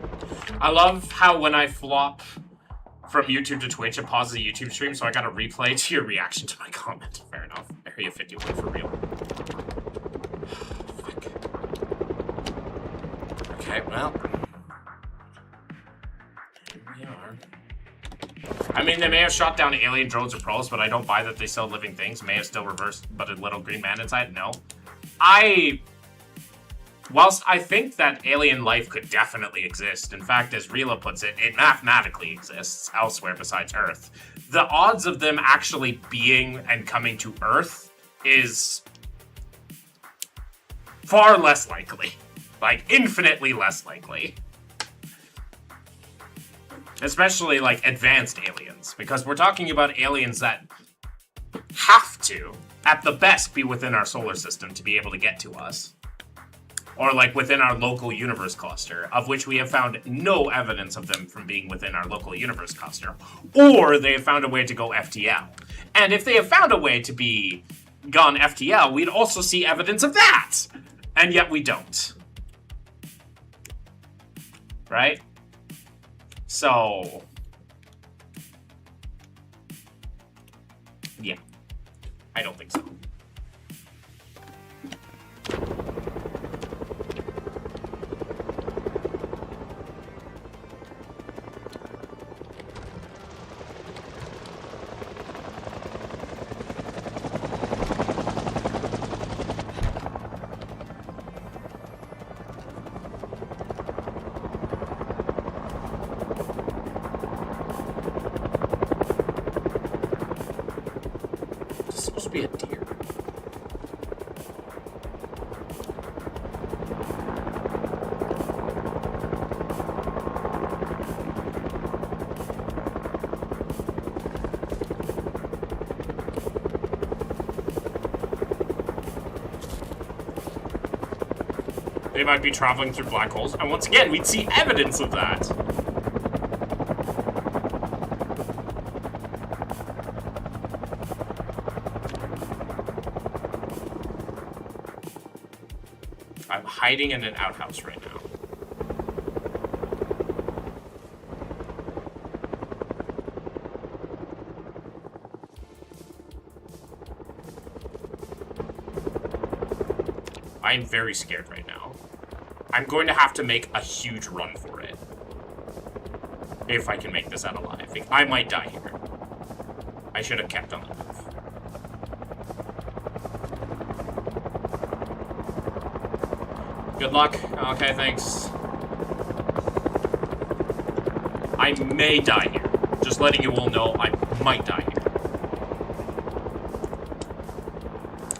I love how when I flop from YouTube to Twitch, it pauses the YouTube stream, so I gotta replay to your reaction to my comment. Fair enough. Area 51 for real. Fuck. Okay, well. Here we are. I mean, they may have shot down alien drones or pros, but I don't buy that they sell living things. May have still reversed, but a little green man inside? No. Whilst I think that alien life could definitely exist, in fact, as Rila puts it, it mathematically exists elsewhere besides Earth, the odds of them actually being and coming to Earth is far less likely. Like, infinitely less likely. Especially, like, advanced aliens, because we're talking about aliens that have to, at the best, be within our solar system to be able to get to us. Or like within our local universe cluster, of which we have found no evidence of them from being within our local universe cluster. Or they have found a way to go FTL. And if they have found a way to be gone FTL, we'd also see evidence of that! And yet we don't. Right? So... yeah. I don't think so. It's supposed to be a deer. They might be traveling through black holes, and once again, we'd see evidence of that. I'm hiding in an outhouse right now. I'm very scared right now. I'm going to have to make a huge run for it. If I can make this out alive. I might die here. I should have kept on the move. Good luck. Okay, thanks. I may die here. Just letting you all know I might die here.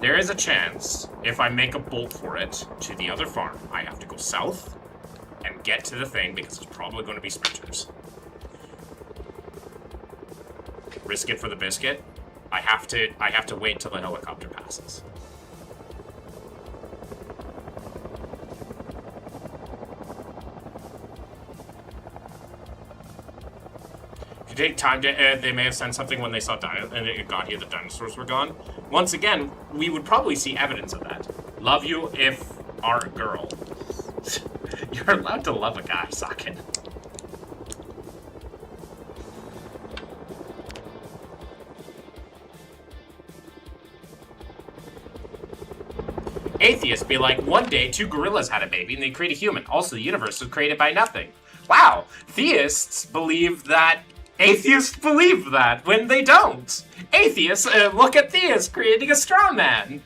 There is a chance, if I make a bolt for it to the other farm, I have to go south and get to the thing because it's probably going to be sprinters. Risk it for the biscuit. I have to wait till the helicopter passes. If you Take time to, they may have sent something when they saw and it got here the dinosaurs were gone. Once again, we would probably see evidence of that. Love you if are a girl. You're allowed to love a guy, Socket. Atheists be like, one day 2 gorillas had a baby and they create a human. Also, the universe was created by nothing. Wow, theists believe that atheists believe that when they don't. Atheists look at theists creating a straw man.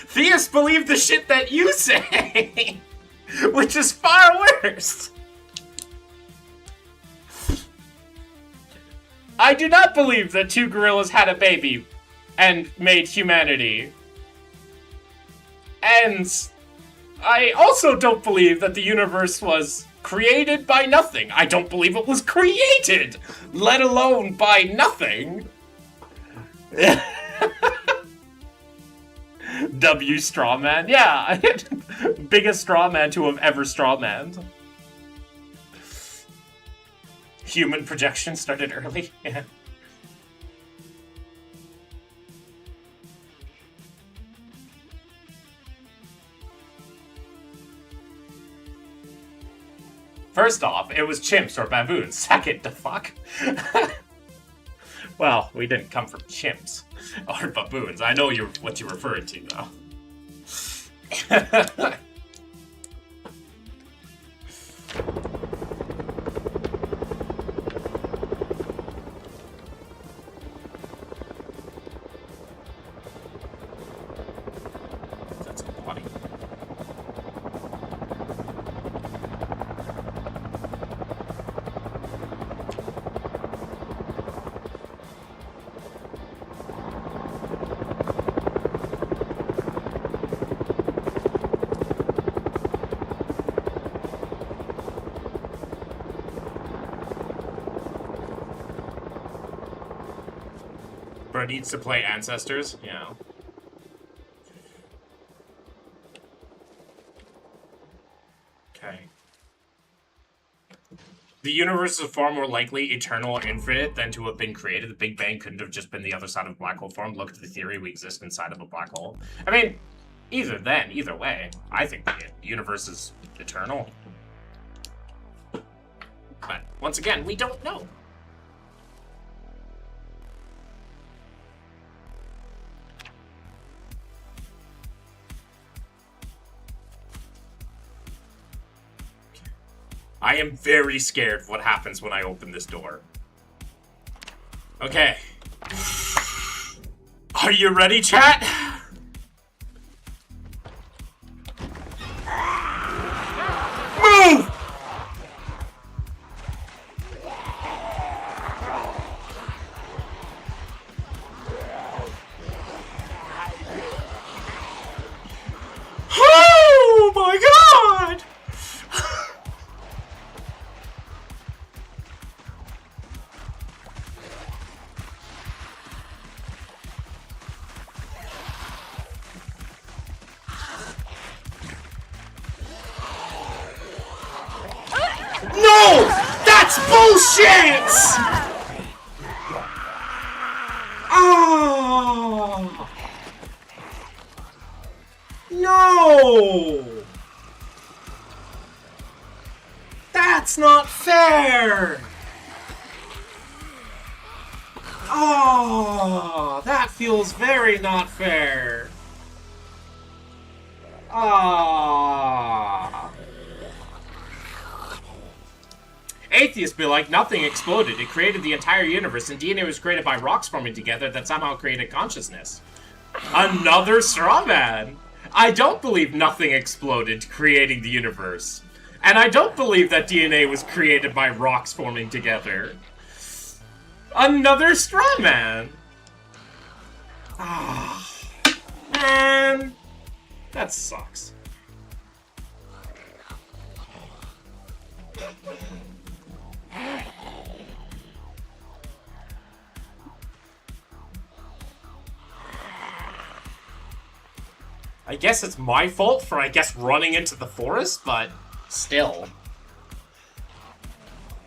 Theists believe the shit that you say, which is far worse. I do not believe that 2 gorillas had a baby and made humanity. And I also don't believe that the universe was created by nothing. I don't believe it was created, let alone by nothing. W Strawman, yeah. Biggest strawman to have ever strawmanned. Human projection started early, yeah. First off, it was chimps or baboons. Second, the fuck? Well, we didn't come from chimps or baboons. I know what you're referring to, though. That's a body. Bro needs to play Ancestors? Yeah. Okay. The universe is far more likely eternal or infinite than to have been created. The Big Bang couldn't have just been the other side of a black hole form. Look at the theory, we exist inside of a black hole. I mean, either way, I think the universe is eternal. But, once again, we don't know. I am very scared of what happens when I open this door. Okay. Are you ready, chat? Move! Oh my god! No! That's bullshit! Oh! No! That's not fair! Oh, that feels very not fair. Ah. Atheists be like, nothing exploded. It created the entire universe, and DNA was created by rocks forming together that somehow created consciousness. Another straw man. I don't believe nothing exploded, creating the universe. And I don't believe that DNA was created by rocks forming together. Another straw man. Ah, man. That sucks. I guess it's my fault for, running into the forest, but still.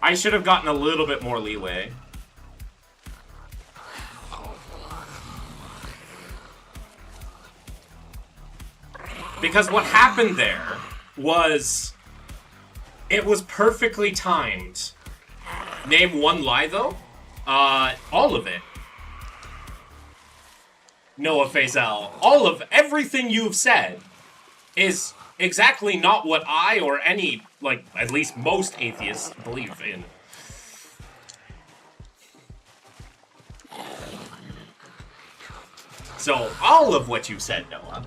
I should have gotten a little bit more leeway. Because what happened there was... It was perfectly timed. Name one lie, though? All of it. Noah Faisal. All of everything you've said is exactly not what I or any, like, at least most atheists believe in. So, all of what you said, Noah.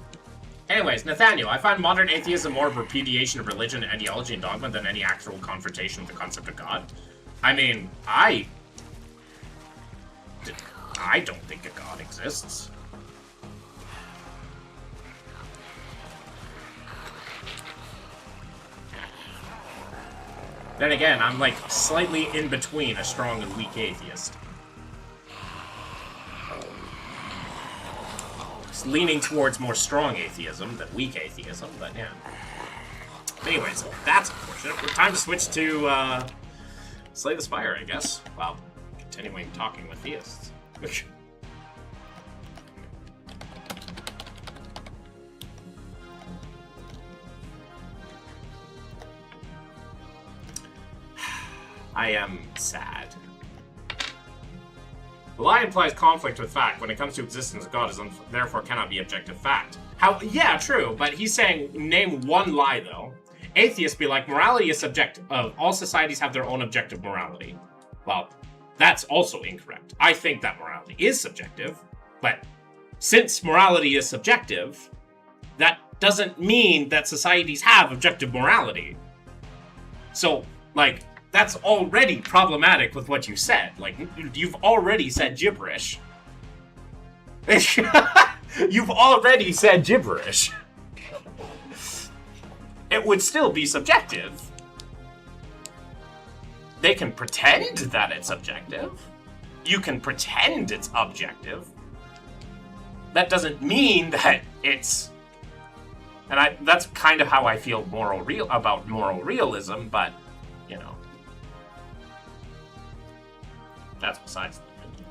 Anyways, Nathaniel, I find modern atheism more of a repudiation of religion, ideology, and dogma than any actual confrontation with the concept of God. I mean, I don't think a God exists. Then again, I'm like slightly in between a strong and weak atheist. Leaning towards more strong atheism than weak atheism, but yeah. Anyways, that's unfortunate. Time to switch to Slay the Spire, I guess. Well, continuing talking with theists. I am sad. The lie implies conflict with fact. When it comes to existence, God is therefore cannot be objective fact. Yeah, true, but he's saying name one lie, though. Atheists be like, morality is subjective. All societies have their own objective morality. Well, that's also incorrect. I think that morality is subjective, but since morality is subjective, that doesn't mean that societies have objective morality. So, like, that's already problematic with what you said. Like, you've already said gibberish. You've already said gibberish. It would still be subjective. They can pretend that it's objective. You can pretend it's objective. That doesn't mean that it's... And that's kind of how I feel about moral realism, but, you know. That's besides the point.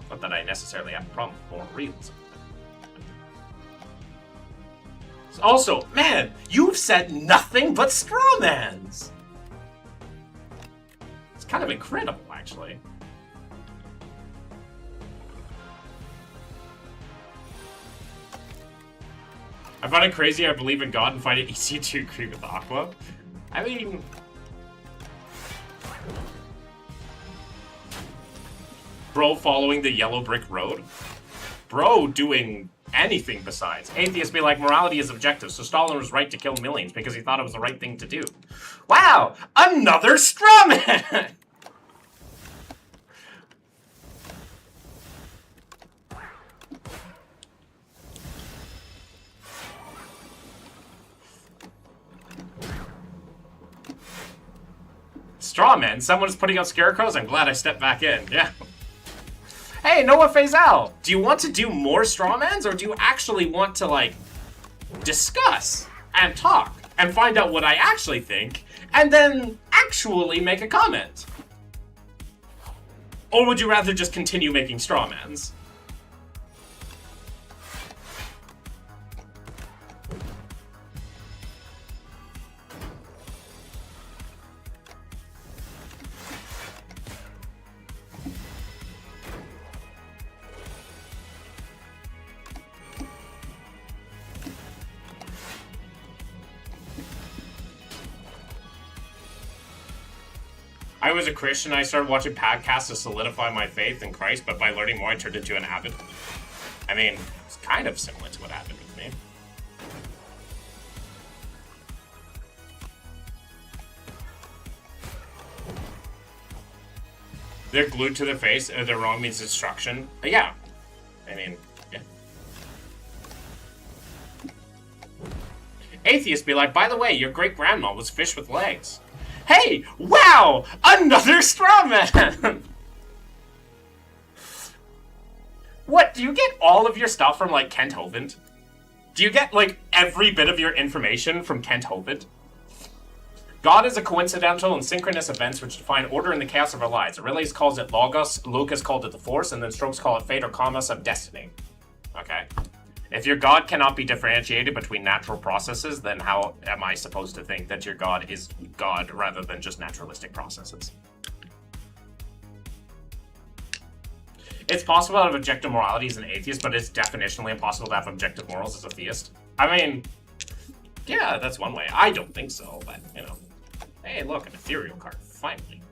Not that I necessarily have a problem with moral realism. Also, man, you've said nothing but strawmans! It's kind of incredible, actually. I find it crazy I believe in God and find it easy to agree with Aqua. I mean... Bro following the yellow brick road? Bro doing anything besides. Atheists be like, morality is objective, so Stalin was right to kill millions because he thought it was the right thing to do. Wow! Another strawman! Strawman? Someone's putting out scarecrows? I'm glad I stepped back in. Yeah. Hey, Noah Faisal, do you want to do more strawmans, or do you actually want to, like, discuss and talk and find out what I actually think and then actually make a comment? Or would you rather just continue making strawmans? I was a Christian, I started watching podcasts to solidify my faith in Christ, but by learning more, I turned into an avid. I mean, it's kind of similar to what happened with me. They're glued to their face, or they're wrong means destruction. Yeah. I mean, yeah. Atheists be like, by the way, your great-grandma was fish with legs. Hey! Wow! Another strawman! What, do you get all of your stuff from, like, Kent Hovind? Do you get, like, every bit of your information from Kent Hovind? God is a coincidental and synchronous events which define order in the chaos of our lives. Aurelius calls it logos, Lucas called it the force, and then Strokes call it fate or karmas of destiny. Okay. If your God cannot be differentiated between natural processes, then how am I supposed to think that your God is God rather than just naturalistic processes? It's possible to have objective morality as an atheist, but it's definitionally impossible to have objective morals as a theist. I mean, yeah, that's one way. I don't think so, but, you know. Hey, look, an ethereal card, finally.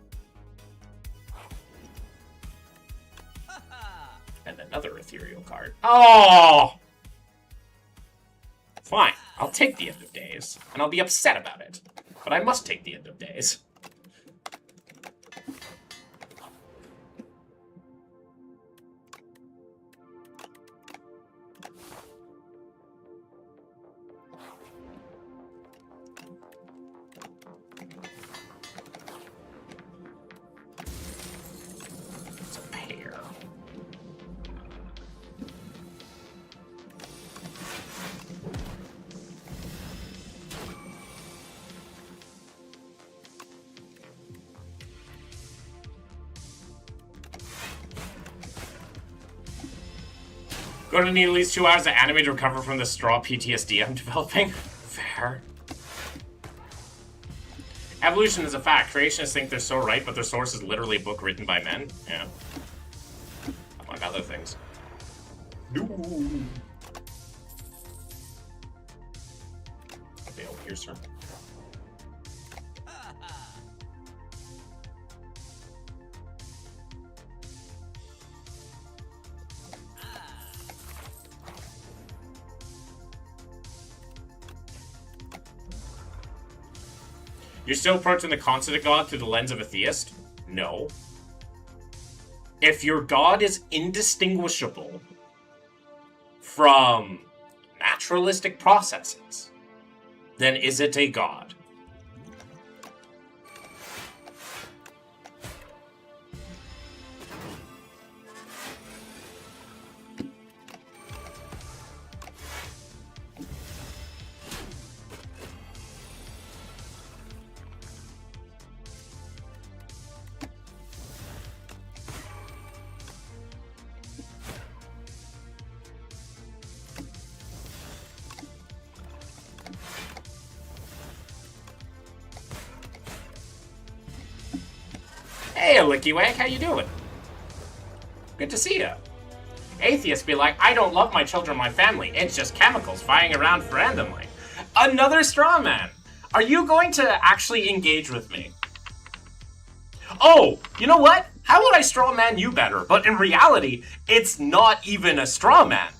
And another ethereal card. Oh! Fine, I'll take the end of days, and I'll be upset about it. But I must take the end of days. It's a pair. Going to need at least 2 hours of anime to recover from the straw PTSD I'm developing. Fair. Evolution is a fact. Creationists think they're so right, but their source is literally a book written by men. Yeah. Among other things. No. Veil piercer. You're still approaching the concept of God through the lens of a theist? No. If your God is indistinguishable from naturalistic processes, then is it a God? Hey, Licky Wag, how you doing? Good to see you. Atheists be like, I don't love my children or my family. It's just chemicals flying around randomly. Another straw man. Are you going to actually engage with me? Oh, you know what? How would I straw man you better? But in reality, it's not even a straw man.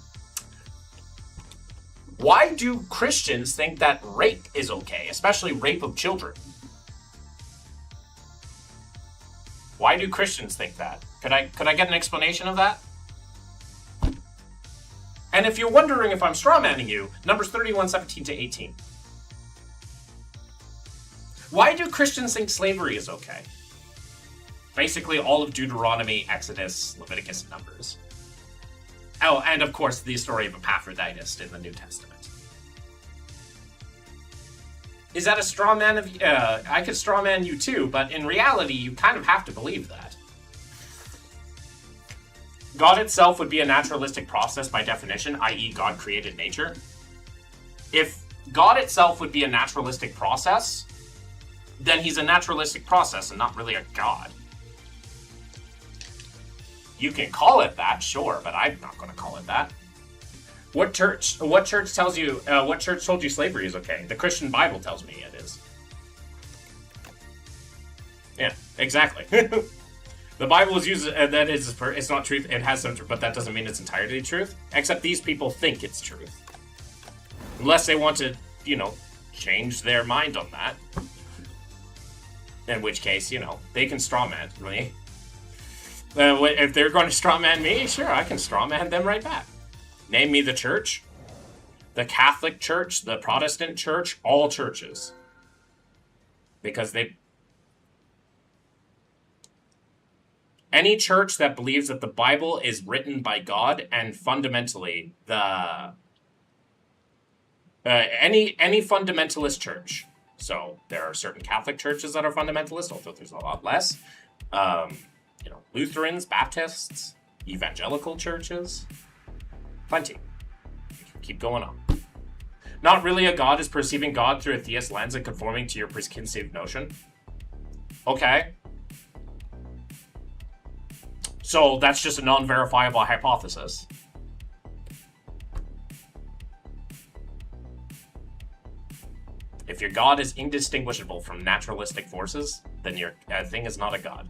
Why do Christians think that rape is okay, especially rape of children? Why do Christians think that? Could I get an explanation of that? And if you're wondering if I'm strawmanning you, Numbers 31:17 to 18. Why do Christians think slavery is okay? Basically all of Deuteronomy, Exodus, Leviticus, and Numbers. Oh, and of course the story of Epaphroditus in the New Testament. Is that a straw man of... I could straw man you too, but in reality, you kind of have to believe that. God itself would be a naturalistic process by definition, i.e. God created nature. If God itself would be a naturalistic process, then he's a naturalistic process and not really a God. You can call it that, sure, but I'm not going to call it that. What church tells you, what church told you slavery is okay? The Christian Bible tells me it is. Yeah, exactly. The Bible is used, that is, it's not truth, it has some truth, but that doesn't mean it's entirely truth. Except these people think it's truth. Unless they want to, you know, change their mind on that. In which case, you know, they can strawman me. If they're going to strawman me, sure, I can strawman them right back. Name me the church. The Catholic Church, the Protestant Church, all churches. Because they... Any church that believes that the Bible is written by God and fundamentally the... any fundamentalist church. So there are certain Catholic churches that are fundamentalist, although there's a lot less. Lutherans, Baptists, evangelical churches, plenty. Keep going on. Not really a god is perceiving God through a theist lens and conforming to your preconceived notion. Okay. So that's just a non-verifiable hypothesis. If your god is indistinguishable from naturalistic forces, then your thing is not a god.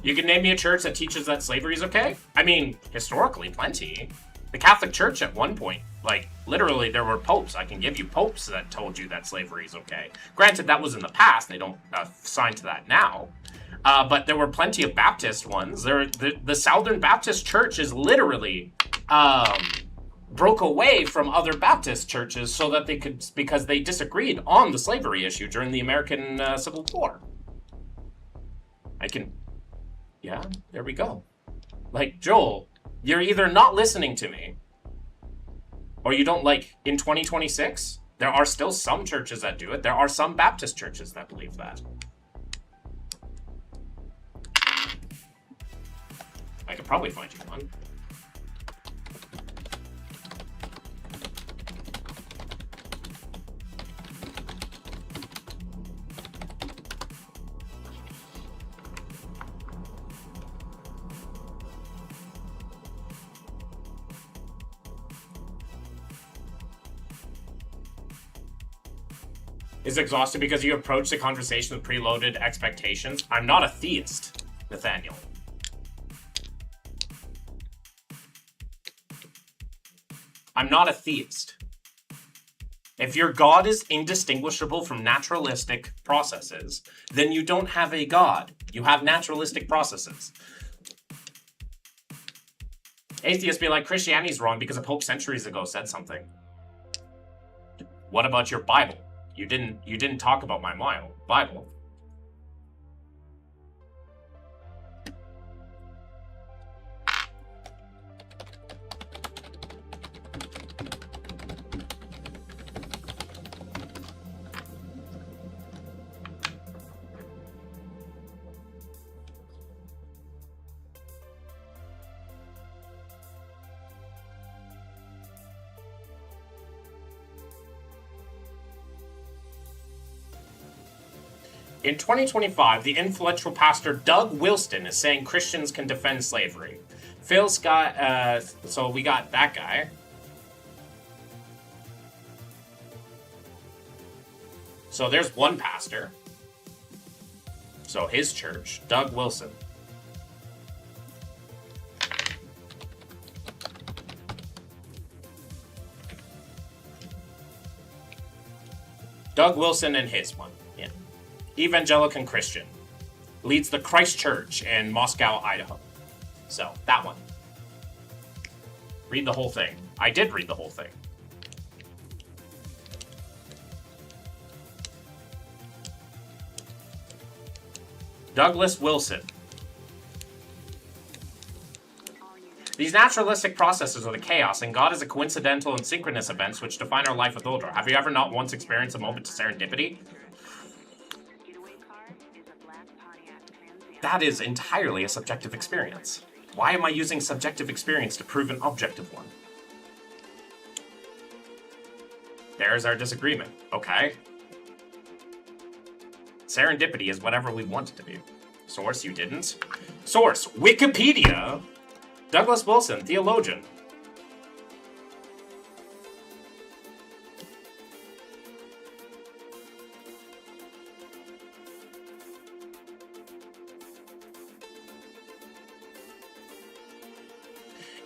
You can name me a church that teaches that slavery is okay? I mean, historically, plenty. The Catholic Church at one point, like, literally there were popes. I can give you popes that told you that slavery is okay. Granted, that was in the past. They don't sign to that now. But there were plenty of Baptist ones. The Southern Baptist Church is literally broke away from other Baptist churches so that they could, because they disagreed on the slavery issue during the American Civil War. Yeah, there we go. Like, Joel, you're either not listening to me, or you don't in 2026, there are still some churches that do it. There are some Baptist churches that believe that. I could probably find you one. Is exhausted because you approach the conversation with preloaded expectations. I'm not a theist, Nathaniel. I'm not a theist. If your God is indistinguishable from naturalistic processes, then you don't have a God. You have naturalistic processes. Atheists be like, Christianity's wrong because a pope centuries ago said something. What about your Bible? You didn't talk about my Bible. In 2025, the influential pastor Doug Wilson is saying Christians can defend slavery. Phil Scott, so we got that guy. So there's one pastor. So his church, Doug Wilson. Doug Wilson and his one. Yeah. Evangelical Christian. Leads the Christ Church in Moscow, Idaho. So, that one. Read the whole thing. I did read the whole thing. Douglas Wilson. These naturalistic processes are the chaos, and God is a coincidental and synchronous events which define our life with order. Have you ever not once experienced a moment of serendipity? That is entirely a subjective experience. Why am I using subjective experience to prove an objective one? There's our disagreement, okay? Serendipity is whatever we want it to be. Source, you didn't. Source, Wikipedia. Douglas Wilson, theologian.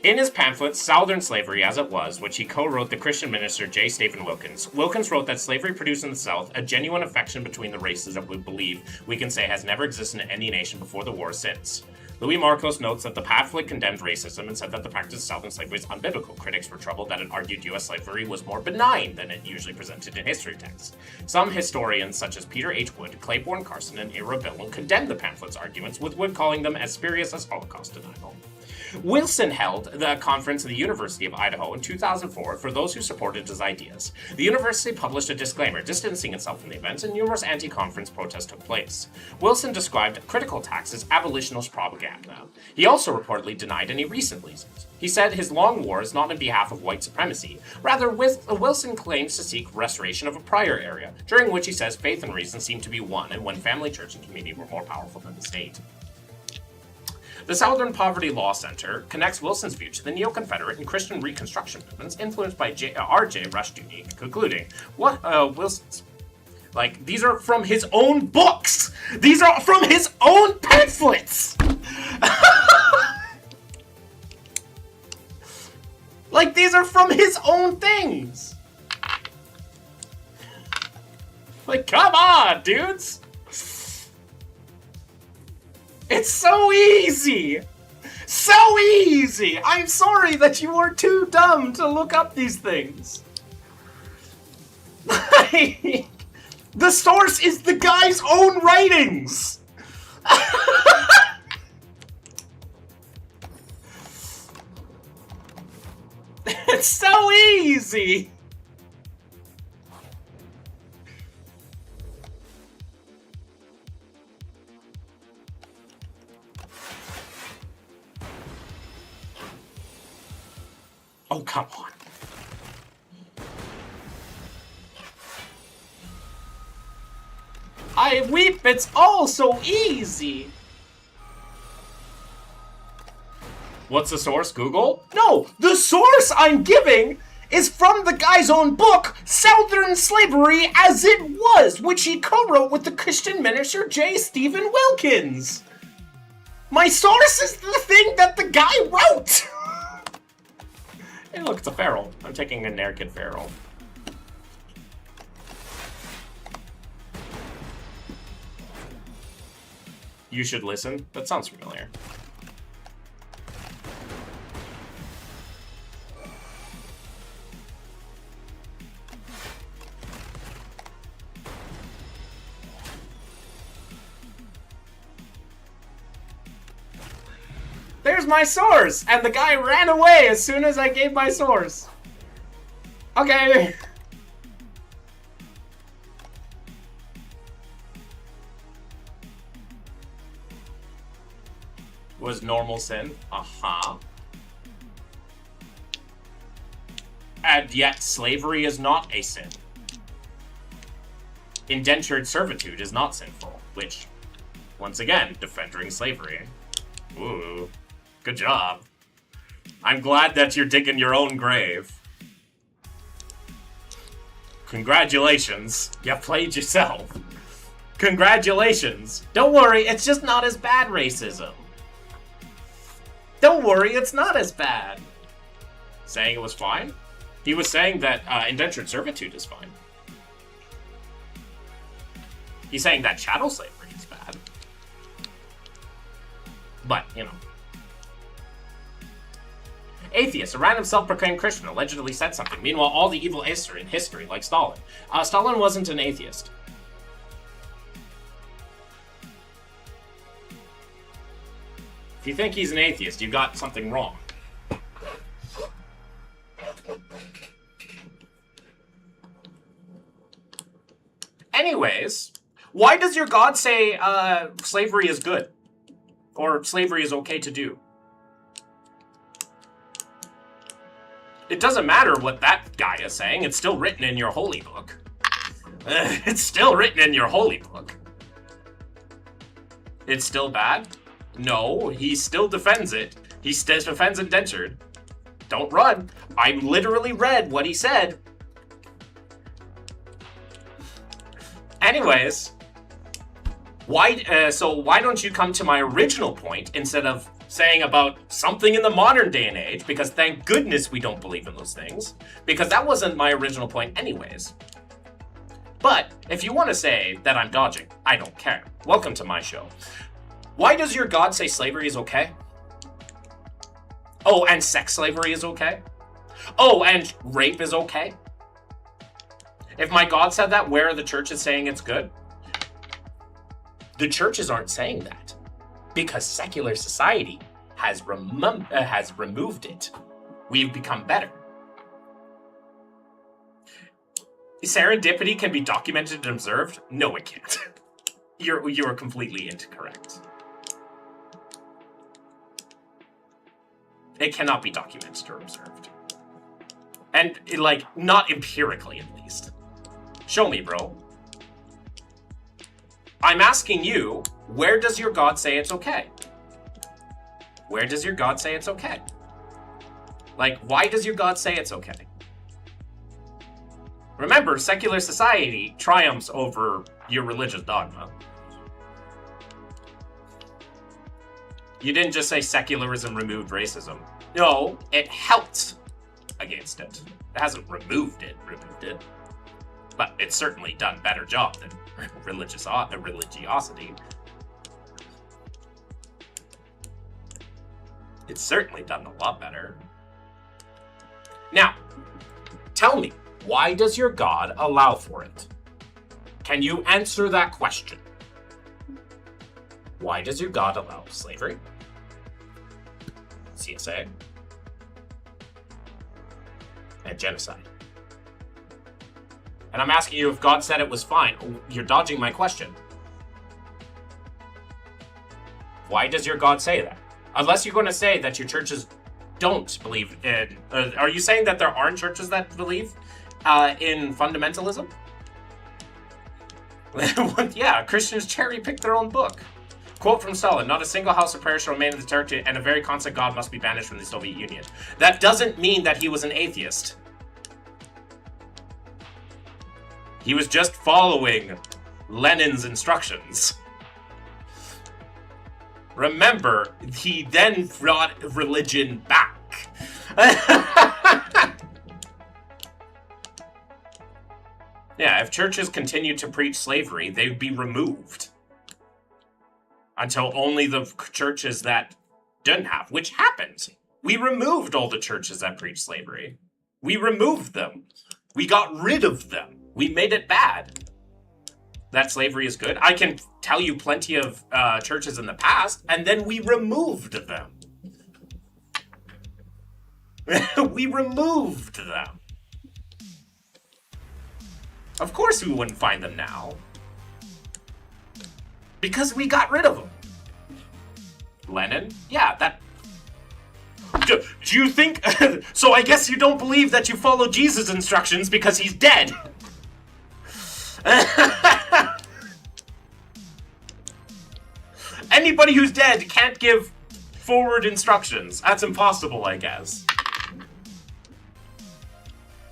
In his pamphlet, Southern Slavery as It Was, which he co-wrote the Christian minister J. Stephen Wilkins, Wilkins wrote that slavery produced in the South a genuine affection between the races that we believe we can say has never existed in any nation before the war since. Louis Marcos notes that the pamphlet condemned racism and said that the practice itself in slavery is unbiblical. Critics were troubled that it argued U.S. slavery was more benign than it usually presented in history texts. Some historians, such as Peter H. Wood, Claiborne Carson, and Ira Billon, condemned the pamphlet's arguments, with Wood calling them as spurious as Holocaust denial. Wilson held the conference at the University of Idaho in 2004 for those who supported his ideas. The university published a disclaimer distancing itself from the events, and numerous anti-conference protests took place. Wilson described critical attacks as abolitionist propaganda. He also reportedly denied any recent lesions. He said his long war is not on behalf of white supremacy. Rather, Wilson claims to seek restoration of a prior era, during which he says faith and reason seemed to be one, and when family, church, and community were more powerful than the state. The Southern Poverty Law Center connects Wilson's view to the neo-Confederate and Christian Reconstruction movements influenced by R.J. Rushdoony, concluding, Wilson's... these are from his own books! These are from his own pamphlets! These are from his own things! Come on, dudes! It's so easy! So easy! I'm sorry that you were too dumb to look up these things. The source is the guy's own writings! It's so easy! Oh, come on. I weep, it's all so easy. What's the source, Google? No, the source I'm giving is from the guy's own book, Southern Slavery as It Was, which he co-wrote with the Christian minister J. Stephen Wilkins. My source is the thing that the guy wrote. Hey, look, it's a feral. I'm taking a naked feral. You should listen. That sounds familiar. There's my source! And the guy ran away as soon as I gave my source. Okay. Was normal sin? Uh-huh. And yet slavery is not a sin. Indentured servitude is not sinful, which, once again, defending slavery. Ooh. Good job. I'm glad that you're digging your own grave. Congratulations. You played yourself. Congratulations. Don't worry, it's just not as bad racism. Don't worry, it's not as bad. Saying it was fine? He was saying that indentured servitude is fine. He's saying that chattel slavery is bad. But, you know. Atheist, a random self-proclaimed Christian, allegedly said something. Meanwhile, all the evil in history, like Stalin. Stalin wasn't an atheist. If you think he's an atheist, you got something wrong. Anyways, why does your God say slavery is good? Or slavery is okay to do? It doesn't matter what that guy is saying. It's still written in your holy book. It's still written in your holy book. It's still bad? No, he still defends it. He still defends indentured. Don't run. I literally read what he said. Anyways, why don't you come to my original point instead of saying about something in the modern day and age, because thank goodness we don't believe in those things, because that wasn't my original point anyways. But if you want to say that I'm dodging, I don't care. Welcome to my show. Why does your God say slavery is okay? Oh, and sex slavery is okay? Oh, and rape is okay? If my God said that, where are the churches saying it's good? The churches aren't saying that because secular society has removed it. We've become better. Serendipity can be documented and observed? No, it can't. You are completely incorrect. It cannot be documented or observed. And, like, not empirically, at least. Show me, bro. I'm asking you, where does your God say it's okay? Where does your God say it's okay? Like, why does your God say it's okay? Remember, secular society triumphs over your religious dogma. You didn't just say secularism removed racism. No, it helped against it. It hasn't removed it. But it's certainly done a better job than religiosity. It's certainly done a lot better. Now, tell me, why does your God allow for it? Can you answer that question? Why does your God allow slavery? CSA? And genocide? And I'm asking you if God said it was fine. You're dodging my question. Why does your God say that? Unless you're going to say that your churches don't believe in... are you saying that there aren't churches that believe in fundamentalism? Yeah, Christians cherry-pick their own book. Quote from Stalin, not a single house or parish shall remain in the territory, and a very constant God must be banished from the Soviet Union. That doesn't mean that he was an atheist. He was just following Lenin's instructions. Remember, he then brought religion back. Yeah, if churches continued to preach slavery, they'd be removed. Until only the churches that didn't have, which happened. We removed all the churches that preached slavery. We removed them. We got rid of them. We made it bad. That slavery is good. I can tell you plenty of churches in the past, and then we removed them. We removed them. Of course we wouldn't find them now. Because we got rid of them. Lenin? Yeah, that... Do you think... So I guess you don't believe that you follow Jesus' instructions because he's dead. Anybody who's dead can't give forward instructions. That's impossible, I guess.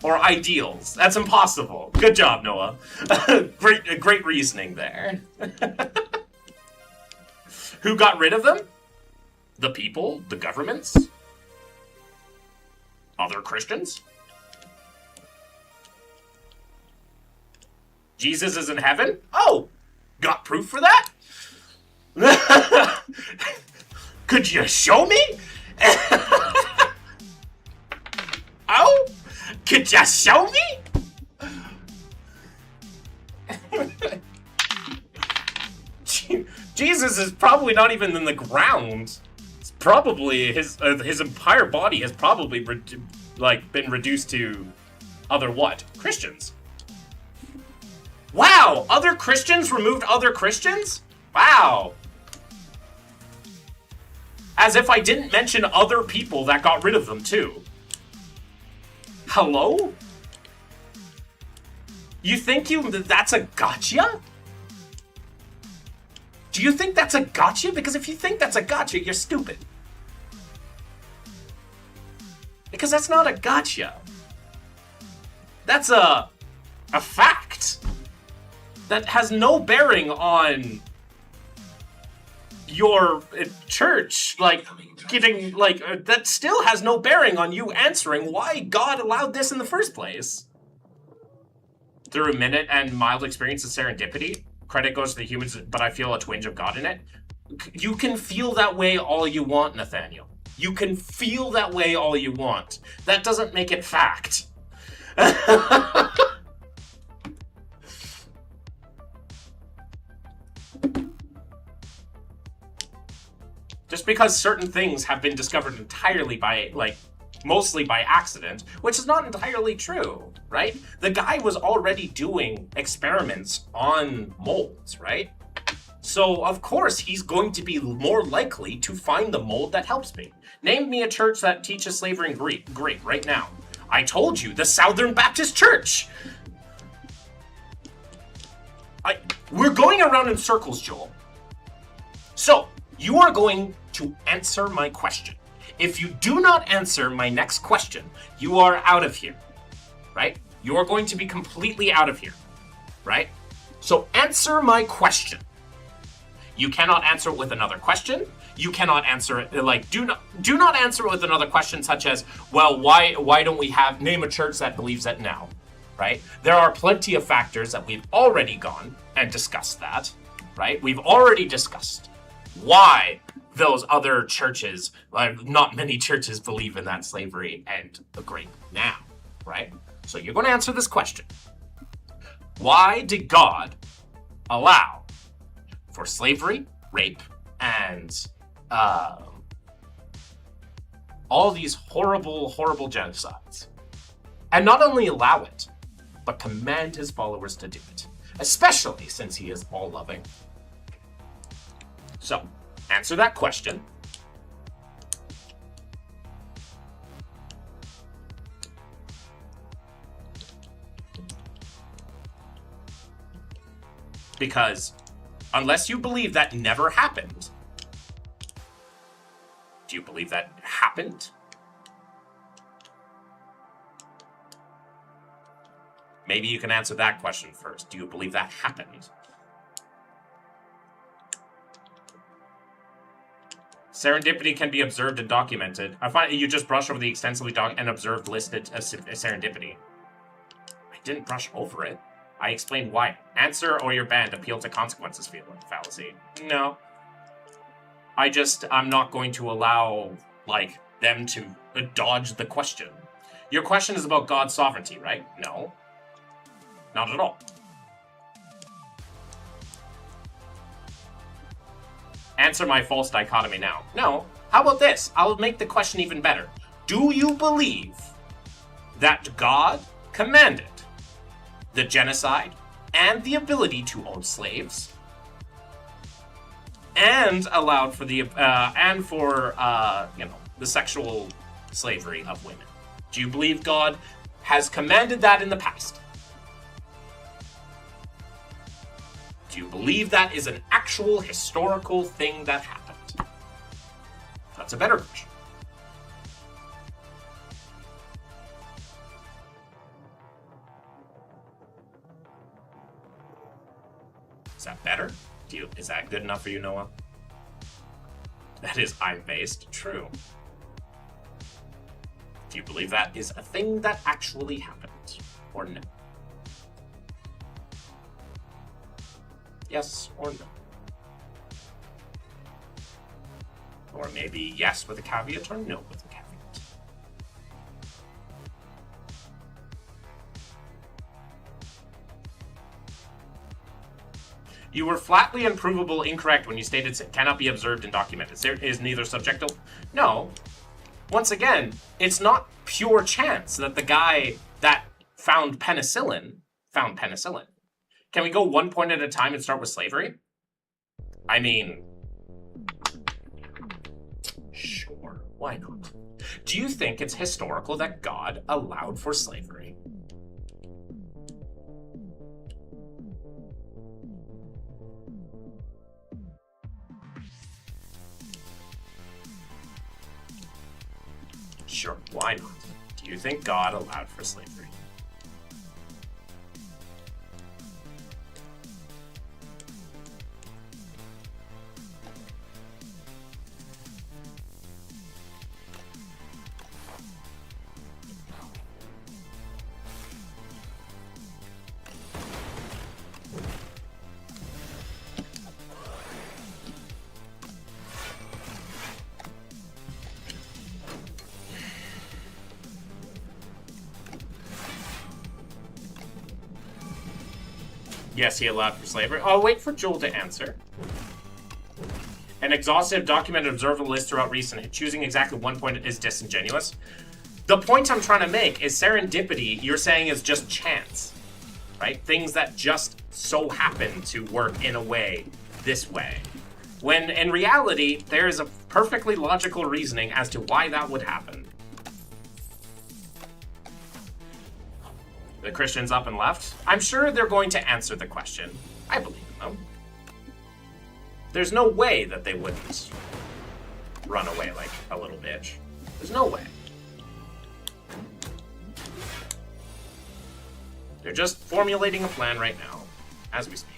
Or ideals. That's impossible. Good job, Noah. Great reasoning there. Who got rid of them? The people? The governments? Other Christians? Jesus is in heaven? Oh! Got proof for that? Could you show me? Oh? Could you show me? Jesus is probably not even in the ground. It's probably his entire body has probably been reduced to other what? Christians. Wow, other Christians removed other Christians? Wow. As if I didn't mention other people that got rid of them too. Hello? You think that's a gotcha? Do you think that's a gotcha? Because if you think that's a gotcha, you're stupid. Because that's not a gotcha. That's a fact. That has no bearing on your church, that still has no bearing on you answering why God allowed this in the first place. Through a minute and mild experience of serendipity, credit goes to the humans, but I feel a twinge of God in it. You can feel that way all you want, Nathaniel. You can feel that way all you want. That doesn't make it fact. Just because certain things have been discovered entirely by, like, mostly by accident, which is not entirely true, right? The guy was already doing experiments on molds, right? So, of course, he's going to be more likely to find the mold that helps me. Name me a church that teaches slavery in Greek right now. I told you, the Southern Baptist Church! We're going around in circles, Joel. So, you are going to answer my question. If you do not answer my next question, you are out of here, right? You are going to be completely out of here, right? So answer my question. You cannot answer it with another question. You cannot answer it, like, do not answer it with another question such as, well, why don't we name a church that believes it now, right? There are plenty of factors that we've already gone and discussed that, right? We've already discussed why those other churches, not many churches believe in that slavery and agree now, right? So you're going to answer this question. Why did God allow for slavery, rape, and all these horrible, horrible genocides? And not only allow it, but command his followers to do it, especially since he is all-loving. So, answer that question. Because unless you believe that never happened, do you believe that happened? Maybe you can answer that question first. Do you believe that happened? Serendipity can be observed and documented. I find you just brush over the extensively and observed listed as serendipity. I didn't brush over it. I explained why. Answer or you're banned. Appeal to consequences fallacy. No. I'm not going to allow, like, them to dodge the question. Your question is about God's sovereignty, right? No. Not at all. Answer my false dichotomy now. No. How about this? I'll make the question even better. Do you believe that God commanded the genocide and the ability to own slaves and allowed for the the sexual slavery of women? Do you believe God has commanded that in the past? Do you believe that is an actual historical thing that happened? That's a better question. Is that better? Is that good enough for you, Noah? That is I'm-based. True. Do you believe that is a thing that actually happened? Or no? Yes or no? Or maybe yes with a caveat or no with a caveat. You were flatly and provable incorrect when you stated it cannot be observed and documented. There is neither subjective. No. Once again, it's not pure chance that the guy that found penicillin. Can we go one point at a time and start with slavery? I mean, sure, why not? Do you think it's historical that God allowed for slavery? Sure, why not? Do you think God allowed for slavery? Yes, he allowed for slavery. I'll wait for Joel to answer. An exhaustive, documented, observable list throughout recent, choosing exactly one point is disingenuous. The point I'm trying to make is serendipity, you're saying, is just chance, right? Things that just so happen to work in a way, this way. When in reality, there is a perfectly logical reasoning as to why that would happen. The Christians up and left. I'm sure they're going to answer the question. I believe in them. There's no way that they wouldn't run away like a little bitch. There's no way. They're just formulating a plan right now, as we speak.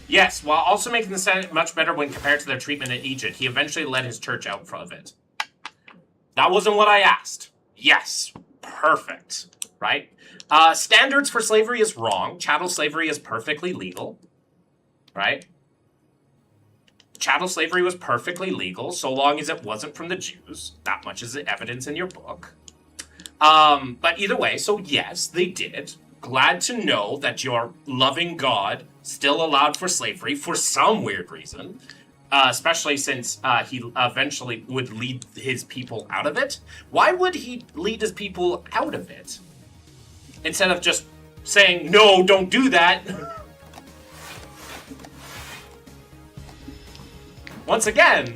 Yes, while also making the Senate much better when compared to their treatment in Egypt, he eventually led his church out of it. That wasn't what I asked. Yes, perfect, right? Standards for slavery is wrong. Chattel slavery is perfectly legal, right? Chattel slavery was perfectly legal so long as it wasn't from the Jews. That much is the evidence in your book. But either way, so yes, they did. Glad to know that your loving God still allowed for slavery for some weird reason, especially since he eventually would lead his people out of it. Why would he lead his people out of it? Instead of just saying, no, don't do that. Once again,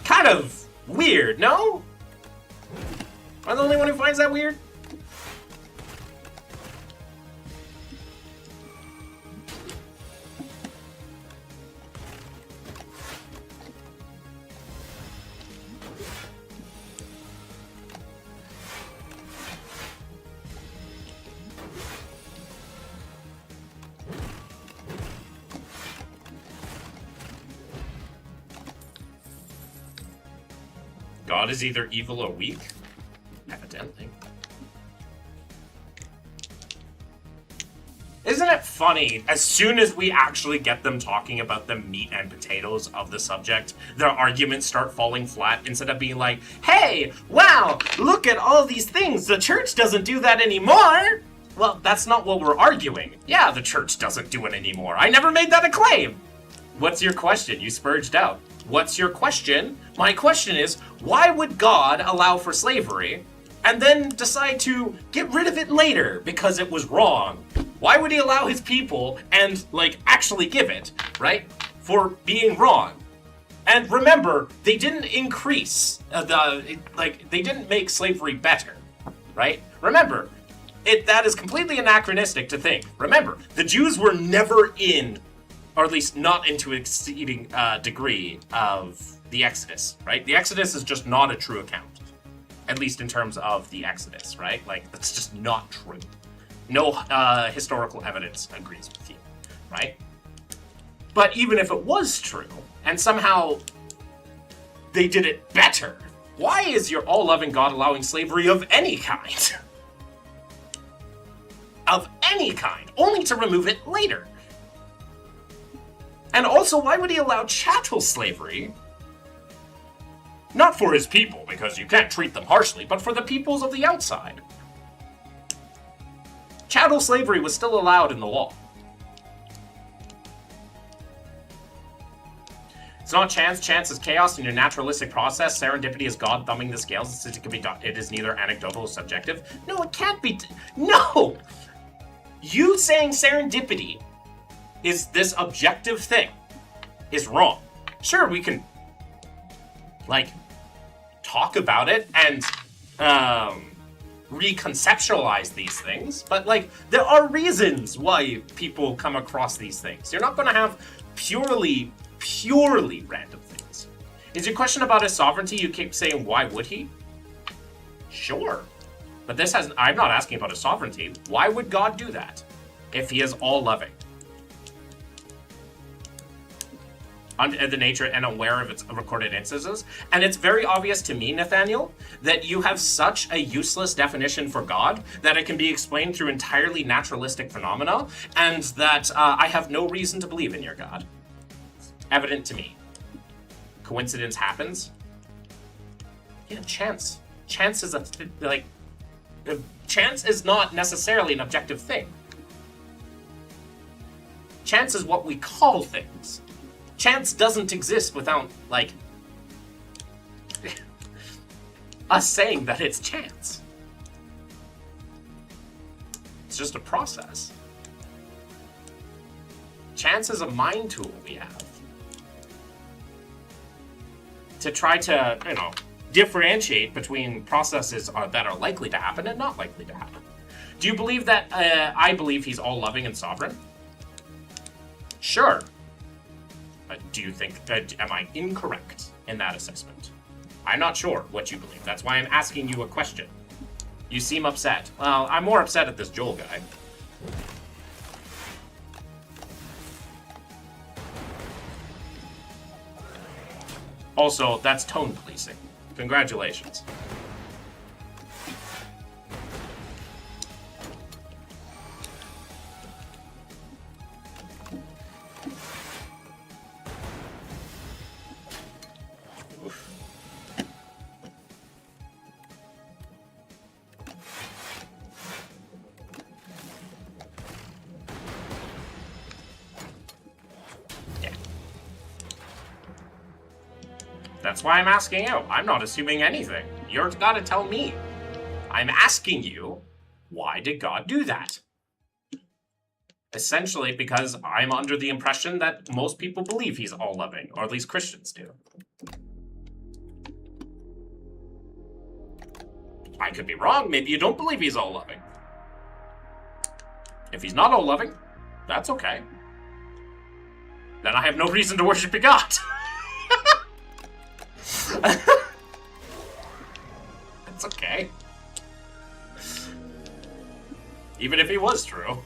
kind of weird, no? Am I the only one who finds that weird? God is either evil or weak? Evidently. Isn't it funny, as soon as we actually get them talking about the meat and potatoes of the subject, their arguments start falling flat instead of being like, hey, wow, look at all these things, the church doesn't do that anymore. Well, that's not what we're arguing. Yeah, the church doesn't do it anymore. I never made that a claim. What's your question? You spurged out. What's your question? My question is, why would God allow for slavery and then decide to get rid of it later because it was wrong? Why would he allow his people and, like, actually give it, right, for being wrong? And remember, they didn't increase, they didn't make slavery better, right? Remember, that is completely anachronistic to think. Remember, the Jews were never in, or at least not into exceeding degree of the Exodus, right? The Exodus is just not a true account, at least in terms of the Exodus, right? Like, that's just not true. No historical evidence agrees with you, right? But even if it was true, and somehow they did it better, why is your all-loving God allowing slavery of any kind? Of any kind, only to remove it later. And also, why would he allow chattel slavery? Not for his people, because you can't treat them harshly, but for the peoples of the outside. Chattel slavery was still allowed in the law. It's not chance. Chance is chaos in your naturalistic process. Serendipity is God thumbing the scales since it can be done. It is neither anecdotal or subjective. No, it can't be. No! You saying serendipity is this objective thing is wrong. Sure, we can, like, talk about it and reconceptualize these things, but, like, there are reasons why people come across these things. You're not going to have purely random things. Is your question about his sovereignty? You keep saying, why would he? Sure. But this has, I'm not asking about his sovereignty. Why would God do that? if he is all-loving, the nature and aware of its recorded instances. And it's very obvious to me, Nathaniel, that you have such a useless definition for God that it can be explained through entirely naturalistic phenomena, and that I have no reason to believe in your God. It's evident to me. Coincidence happens. Yeah, chance. Chance is chance is not necessarily an objective thing. Chance is what we call things. Chance doesn't exist without, like, us saying that it's chance. It's just a process. Chance is a mind tool we have to try to, differentiate between processes that are likely to happen and not likely to happen. Do you believe that I believe he's all-loving and sovereign? Sure. Do you think, am I incorrect in that assessment? I'm not sure what you believe. That's why I'm asking you a question. You seem upset. Well, I'm more upset at this Joel guy. Also, that's tone policing. Congratulations. That's why I'm asking you. I'm not assuming anything. You're gotta tell me. I'm asking you, why did God do that? Essentially because I'm under the impression that most people believe he's all-loving, or at least Christians do. I could be wrong. Maybe you don't believe he's all-loving. If he's not all-loving, that's okay. Then I have no reason to worship a God. It's okay. Even if he was true.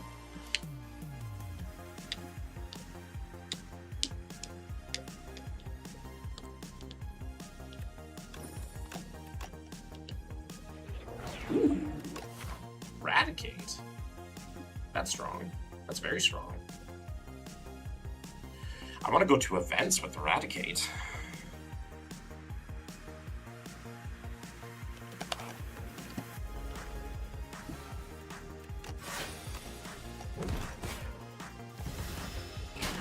Ooh. Eradicate. That's strong. That's very strong. I want to go to events with Eradicate.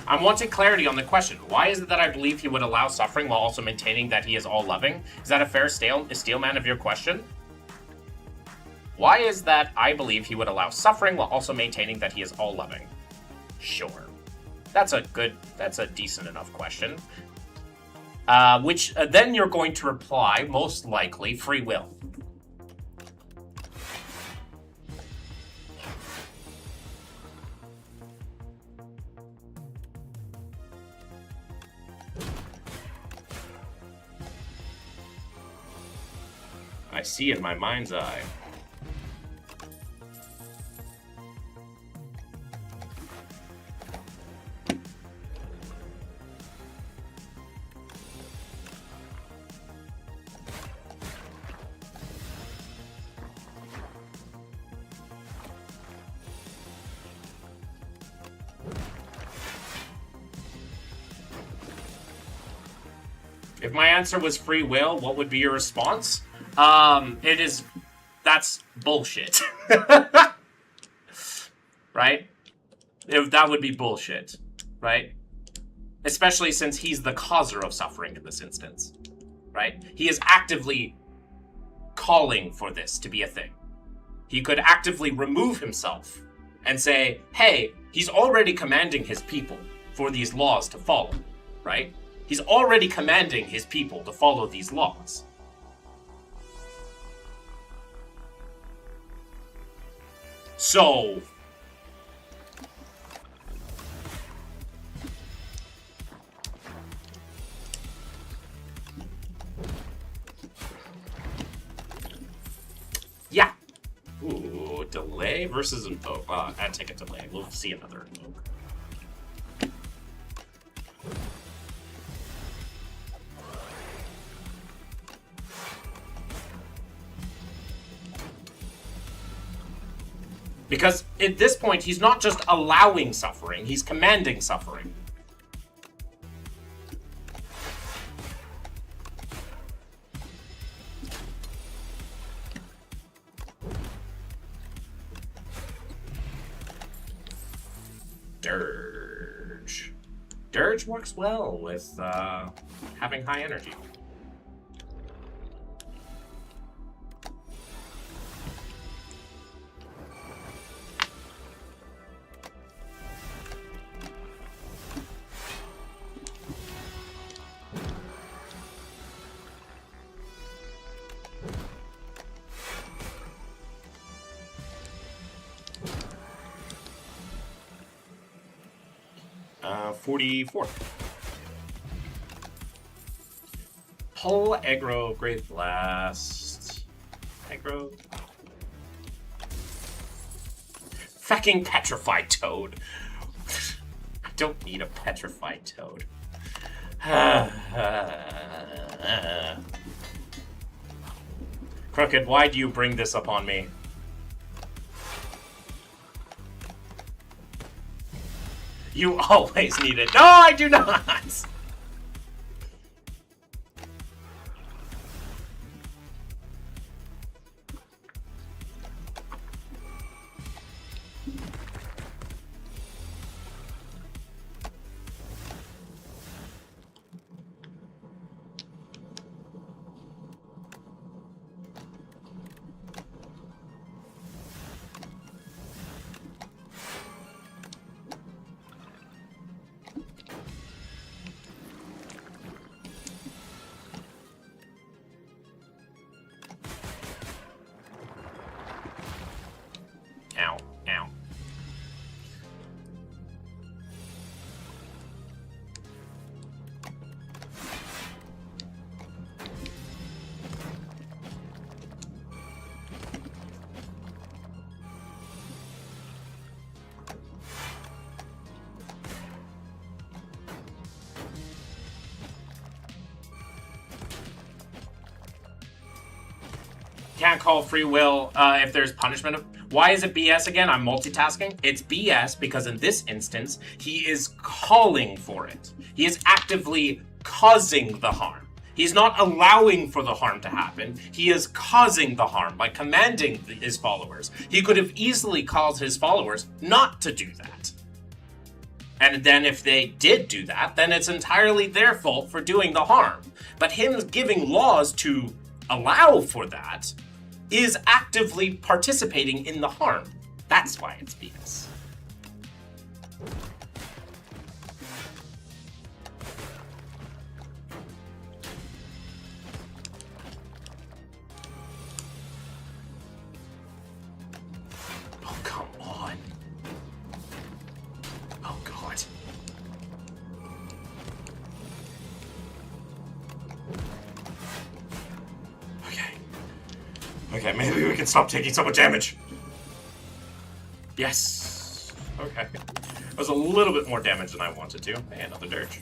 I'm wanting clarity on the question. Why is it that I believe he would allow suffering while also maintaining that he is all-loving? Is that a fair steelman of your question? Why is that I believe he would allow suffering while also maintaining that he is all-loving? Sure. That's a decent enough question. Which then you're going to reply, most likely, free will. I see in my mind's eye. If my answer was free will, what would be your response? That's bullshit. Right? That would be bullshit, right? Especially since he's the causer of suffering in this instance, right? He is actively calling for this to be a thing. He could actively remove himself and say, hey, he's already commanding his people for these laws to follow, right? He's already commanding his people to follow these laws. So, yeah. Ooh, delay versus invoke. Add ticket delay. We'll see another invoke. Because at this point, he's not just allowing suffering, he's commanding suffering. Dirge. Dirge works well with having high energy. Uh, 44. Pull, aggro, Great Blast. Aggro. Fucking Petrified Toad. I don't need a Petrified Toad. Crooked, why do you bring this upon me? You always need it. No, I do not! Ow, ow. Can't call free will if there's punishment. Why is it BS again? I'm multitasking. It's BS because in this instance, he is calling for it. He is actively causing the harm. He's not allowing for the harm to happen. He is causing the harm by commanding his followers. He could have easily called his followers not to do that. And then if they did do that, then it's entirely their fault for doing the harm. But him giving laws to allow for that is actively participating in the harm. That's why it's BS. Oh, come on. Oh, God. Okay, maybe we can stop taking so much damage. Yes. Okay. That was a little bit more damage than I wanted to. Hey, another dirge.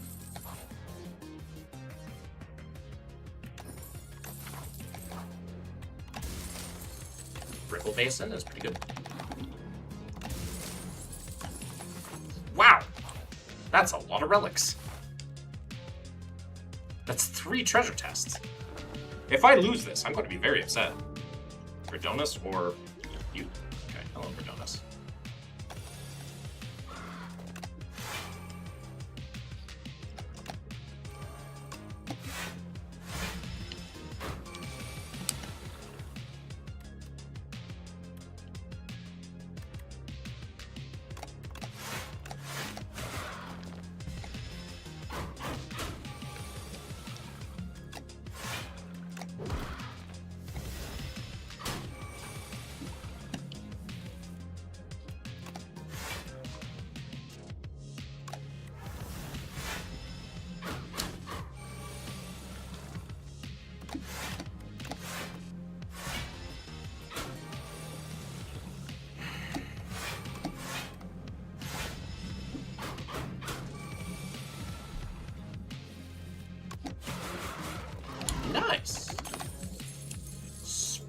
Ripple Basin is pretty good. Wow! That's a lot of relics. That's 3 treasure tests. If I lose this, I'm going to be very upset. Verdonus or you? Okay, hello, Verdonus.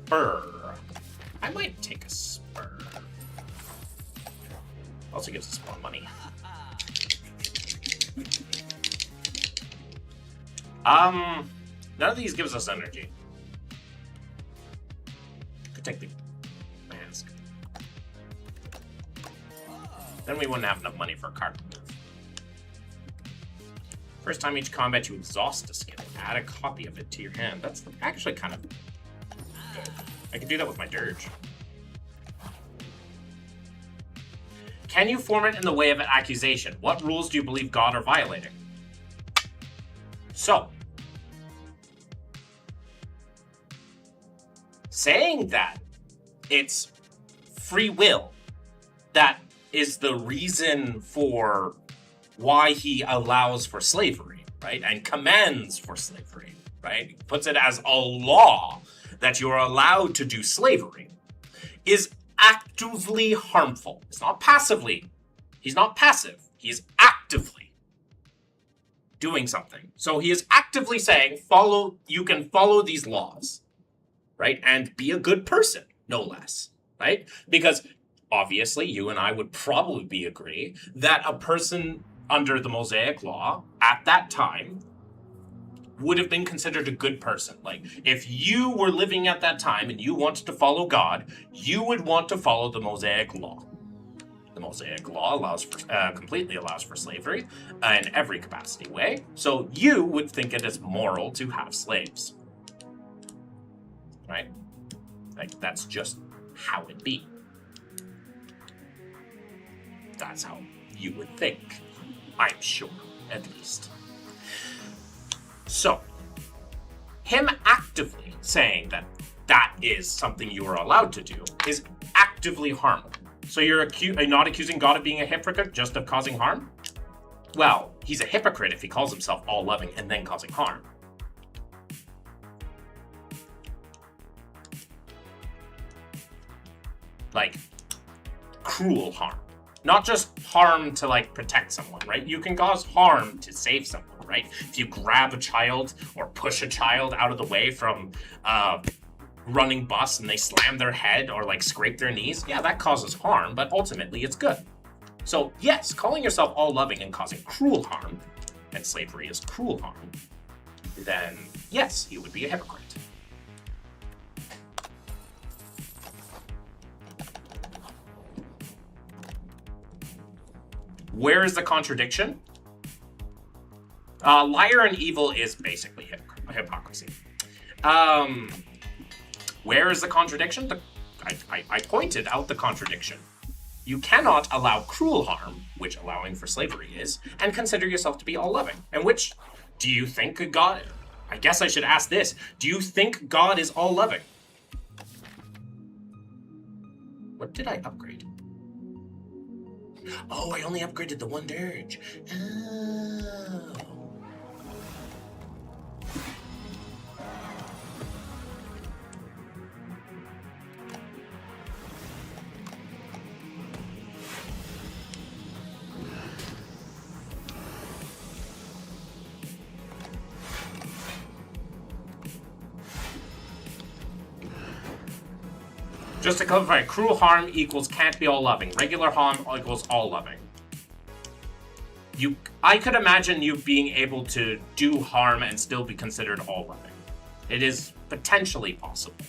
spur. I might take a spur. Also gives us more money. None of these gives us energy. Could take the mask. Then we wouldn't have enough money for a card move. First time each combat you exhaust a skill, add a copy of it to your hand. That's actually kind of good. I can do that with my dirge. Can you form it in the way of an accusation? What rules do you believe God are violating? So, saying that it's free will that is the reason for why he allows for slavery, right? And commands for slavery, right? Puts it as a law that you're allowed to do slavery is actively harmful. It's not passively. He's not passive. He's actively doing something. So he is actively saying, you can follow these laws, right? And be a good person, no less, right? Because obviously you and I would probably agree that a person under the Mosaic Law at that time would have been considered a good person. Like, if you were living at that time and you wanted to follow God, you would want to follow the Mosaic Law. The Mosaic Law completely allows for slavery in every capacity way. So you would think it is moral to have slaves. Right? Like, that's just how it be. That's how you would think. I'm sure, at least. So, him actively saying that that is something you are allowed to do is actively harmful. So you're not accusing God of being a hypocrite, just of causing harm? Well, he's a hypocrite if he calls himself all-loving and then causing harm. Like, cruel harm. Not just harm to, like, protect someone, right? You can cause harm to save someone, right? If you grab a child or push a child out of the way from a running bus and they slam their head or, like, scrape their knees, yeah, that causes harm, but ultimately it's good. So, yes, calling yourself all-loving and causing cruel harm, and slavery is cruel harm, then, yes, you would be a hypocrite. Where is the contradiction? Liar and evil is basically hypocrisy. Where is the contradiction? I pointed out the contradiction. You cannot allow cruel harm, which allowing for slavery is, and consider yourself to be all-loving. And which, do you think God... I guess I should ask this. Do you think God is all-loving? What did I upgrade? Oh, I only upgraded the one dirge. Oh. Just to clarify, cruel harm equals can't be all-loving. Regular harm equals all-loving. I could imagine you being able to do harm and still be considered all-loving. It is potentially possible.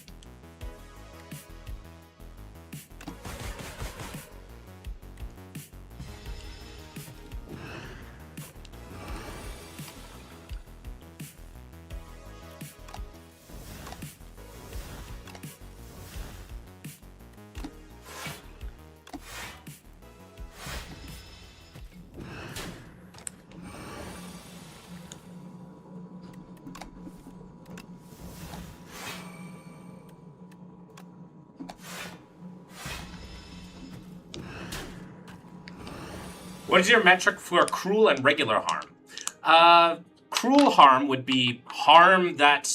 What is your metric for cruel and regular harm? Cruel harm would be harm that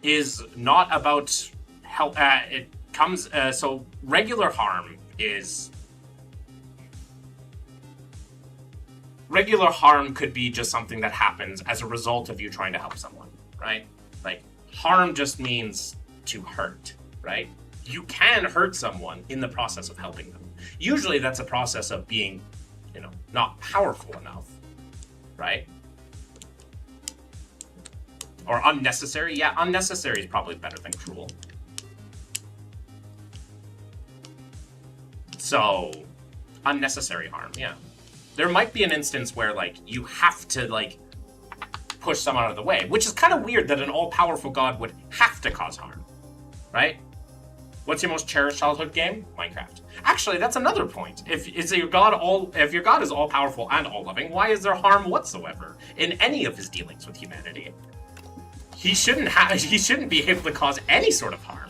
is not about help. It comes, so regular harm is... Regular harm could be just something that happens as a result of you trying to help someone, right? Like, harm just means to hurt, right? You can hurt someone in the process of helping them. Usually that's a process of being, not powerful enough, right? Or unnecessary. Yeah, unnecessary is probably better than cruel. So, unnecessary harm, yeah. There might be an instance where, like, you have to, like, push someone out of the way, which is kind of weird that an all-powerful god would have to cause harm, right? What's your most cherished childhood game? Minecraft. Actually, that's another point. If your god is all-powerful and all-loving, why is there harm whatsoever in any of his dealings with humanity? He shouldn't be able to cause any sort of harm.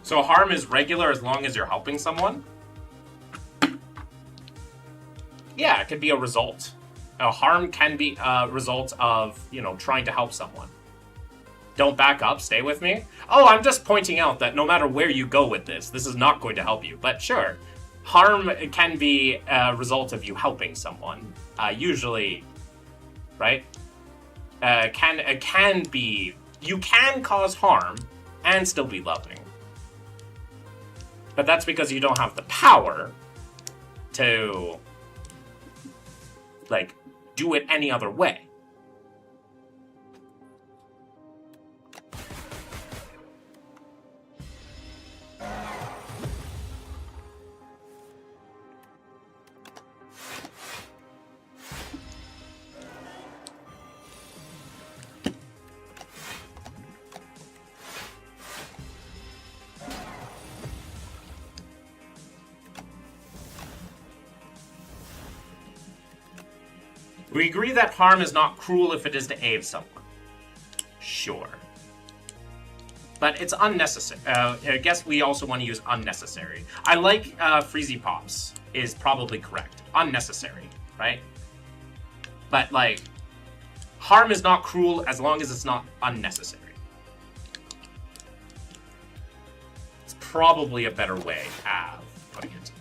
So harm is regular as long as you're helping someone? Yeah, it can be a result. Harm can be a result of, trying to help someone. Don't back up, stay with me. Oh, I'm just pointing out that no matter where you go with this is not going to help you. But sure, harm can be a result of you helping someone. Usually, right? You can cause harm and still be loving. But that's because you don't have the power to, like, do it any other way. We agree that harm is not cruel if it is to aid someone. Sure. But it's unnecessary. I guess we also want to use unnecessary. I like Freezy Pops is probably correct. Unnecessary, right? But, like, harm is not cruel as long as it's not unnecessary. It's probably a better way of putting it.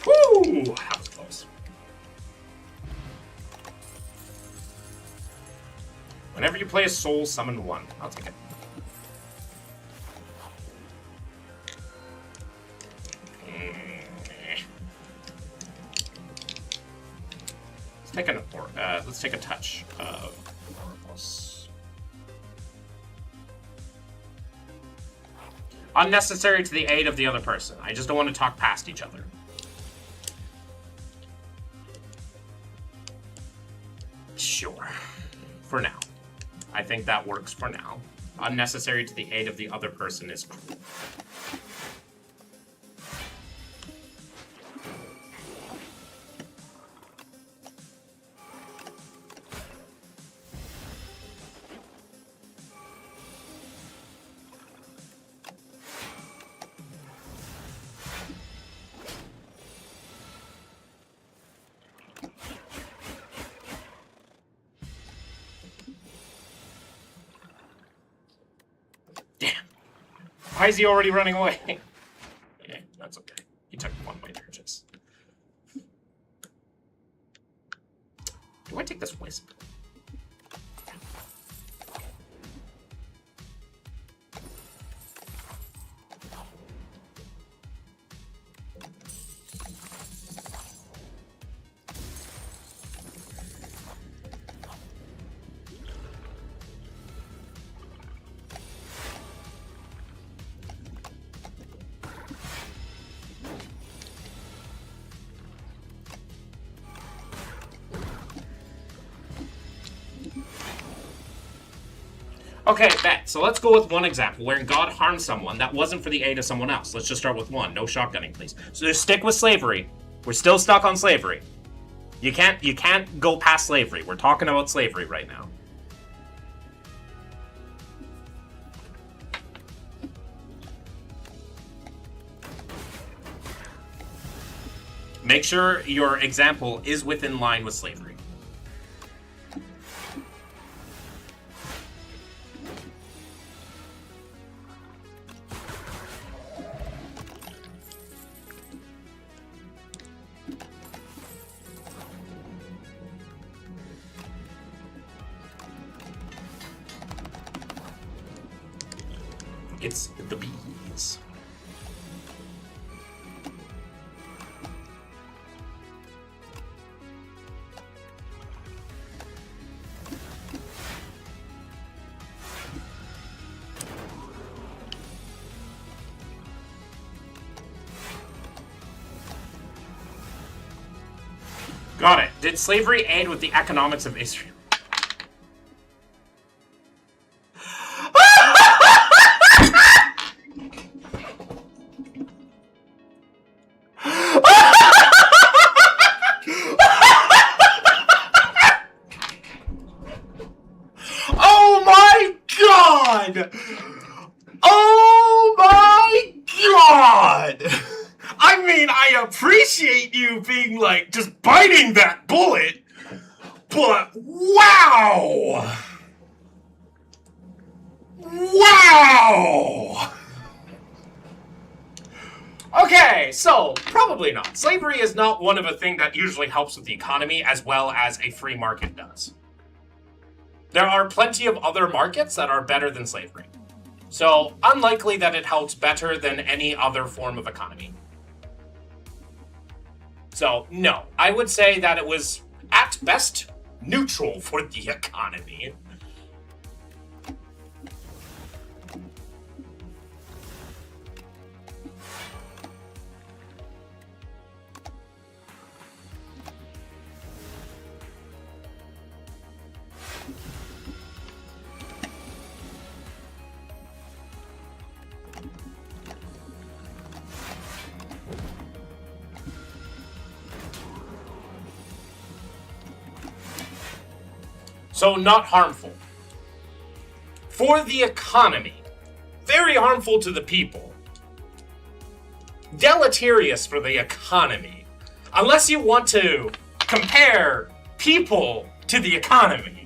Woo! That was close. Whenever you play a soul, summon one. I'll take it. Let's take a touch of Oracles. Unnecessary to the aid of the other person. I just don't want to talk past each other. Sure. For now. I think that works for now. Unnecessary to the aid of the other person is cruel. Why is he already running away? Yeah, that's okay. He took one of my churches. Do I take this wisp? Okay, bet. So let's go with one example where God harmed someone that wasn't for the aid of someone else. Let's just start with one. No shotgunning, please. So just stick with slavery. We're still stuck on slavery. You can't go past slavery. We're talking about slavery right now. Make sure your example is within line with slavery. It's the bees. Got it. Did slavery aid with the economics of Israel? Oh my god! Oh my god! I mean, I appreciate you being like, just biting that bullet, but wow! Wow! Okay, so, probably not. Slavery is not one of a thing that usually helps with the economy as well as a free market does. There are plenty of other markets that are better than slavery. So, unlikely that it helps better than any other form of economy. So, no. I would say that it was, at best, neutral for the economy. So not harmful. For the economy, very harmful to the people. Deleterious for the economy. Unless you want to compare people to the economy.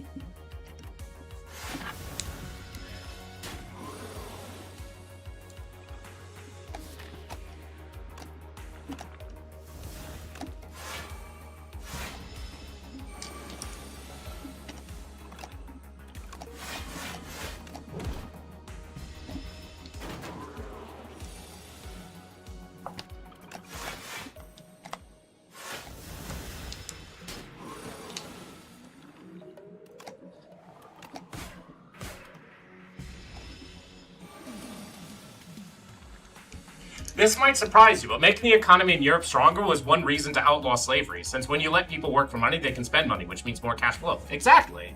This might surprise you, but making the economy in Europe stronger was one reason to outlaw slavery, since when you let people work for money, they can spend money, which means more cash flow. Exactly.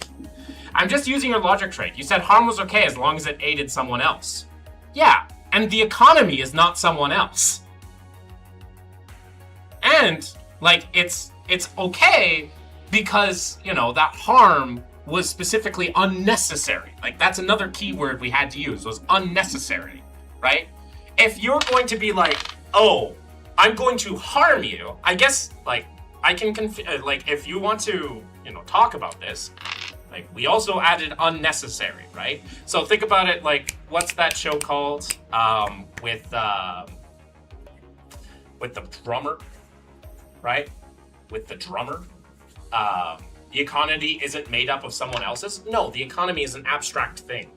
I'm just using your logic trait. You said harm was okay as long as it aided someone else. Yeah, and the economy is not someone else. And, like, it's okay because, you know, that harm was specifically unnecessary. Like, that's another key word we had to use, was unnecessary, right? If you're going to be like, oh, I'm going to harm you, I guess, like, I can, like, if you want to, you know, talk about this, like, we also added unnecessary, right? So think about it like, what's that show called? With the drummer, right? With the drummer. The economy isn't made up of someone else's. No, the economy is an abstract thing.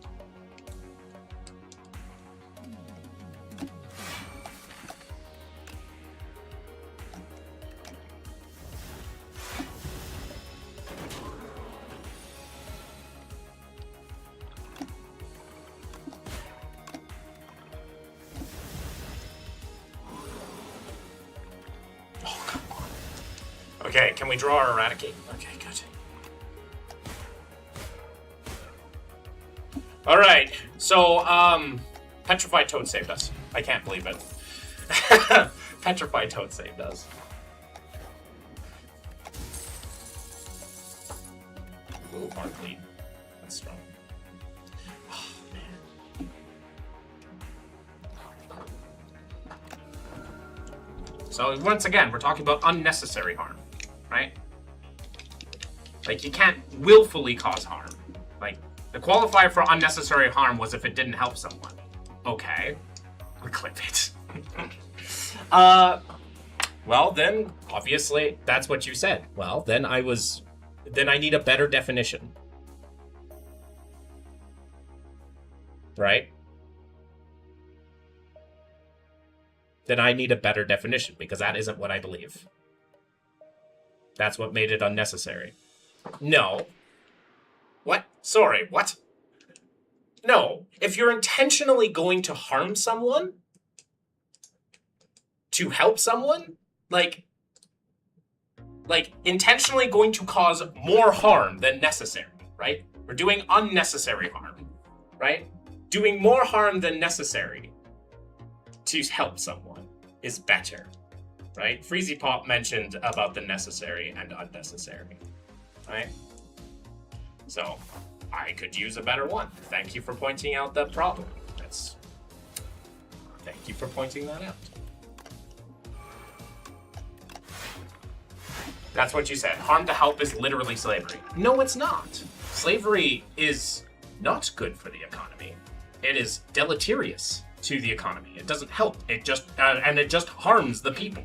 Okay, can we draw our eradicate? Okay, good. Alright, so, Petrified Toad saved us. I can't believe it. Petrified Toad saved us. Ooh, hard lead. That's strong. Oh, man. So once again, we're talking about unnecessary harm, right? Like, you can't willfully cause harm. Like, the qualifier for unnecessary harm was if it didn't help someone. Okay. Clip it. Well, then, obviously, that's what you said. Well, then I need a better definition. Right? Then I need a better definition, because that isn't what I believe. That's what made it unnecessary. No. What? Sorry, what? No. If you're intentionally going to harm someone, to help someone, like intentionally going to cause more harm than necessary, right? We're doing unnecessary harm, right? Doing more harm than necessary to help someone is better, right? Freezy Pop mentioned about the necessary and unnecessary, right? So I could use a better one. Thank you for pointing out the problem. Thank you for pointing that out. That's what you said. Harm to help is literally slavery. No, it's not. Slavery is not good for the economy. It is deleterious to the economy. It doesn't help. It just harms the people.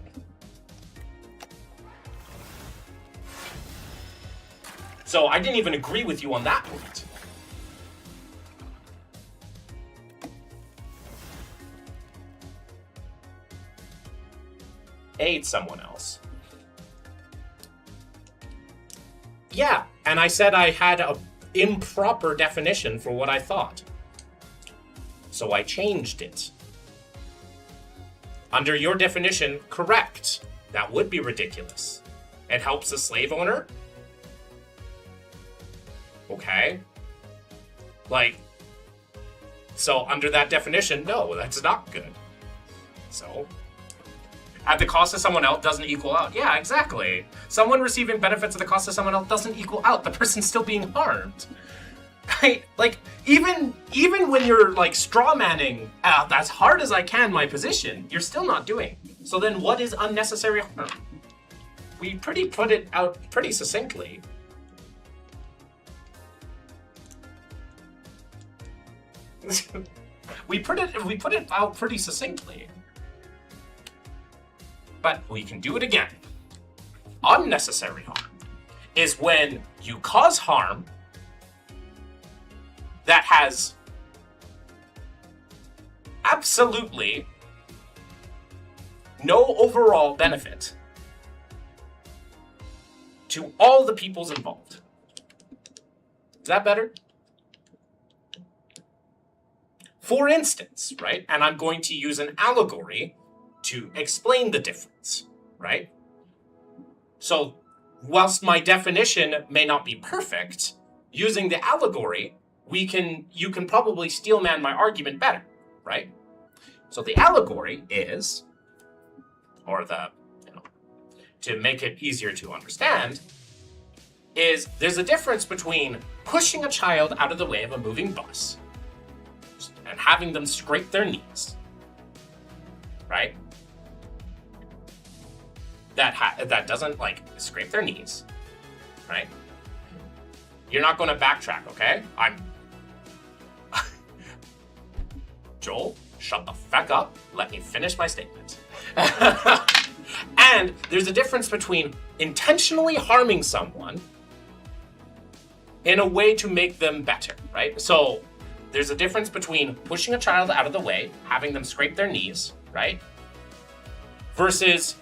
So I didn't even agree with you on that point. Aid someone else. Yeah, and I said I had an improper definition for what I thought. So I changed it. Under your definition, correct. That would be ridiculous. It helps a slave owner? Okay. So under that definition, no, that's not good. So, at the cost of someone else doesn't equal out. Yeah, exactly. Someone receiving benefits at the cost of someone else doesn't equal out. The person's still being harmed. Right? Like, even when you're, straw manning as hard as I can my position, you're still not doing. So then what is unnecessary harm? We put it out pretty succinctly. we put it out pretty succinctly. But we can do it again. Unnecessary harm is when you cause harm that has absolutely no overall benefit to all the peoples involved. Is that better? For instance, right? And I'm going to use an allegory to explain the difference, right? So, whilst my definition may not be perfect, using the allegory, you can probably steelman my argument better, right? So the allegory is, to make it easier to understand, is there's a difference between pushing a child out of the way of a moving bus and having them scrape their knees, right? That doesn't, scrape their knees, right? You're not going to backtrack, okay? Joel, shut the fuck up. Let me finish my statement. And there's a difference between intentionally harming someone in a way to make them better, right? So there's a difference between pushing a child out of the way, having them scrape their knees, right? Versus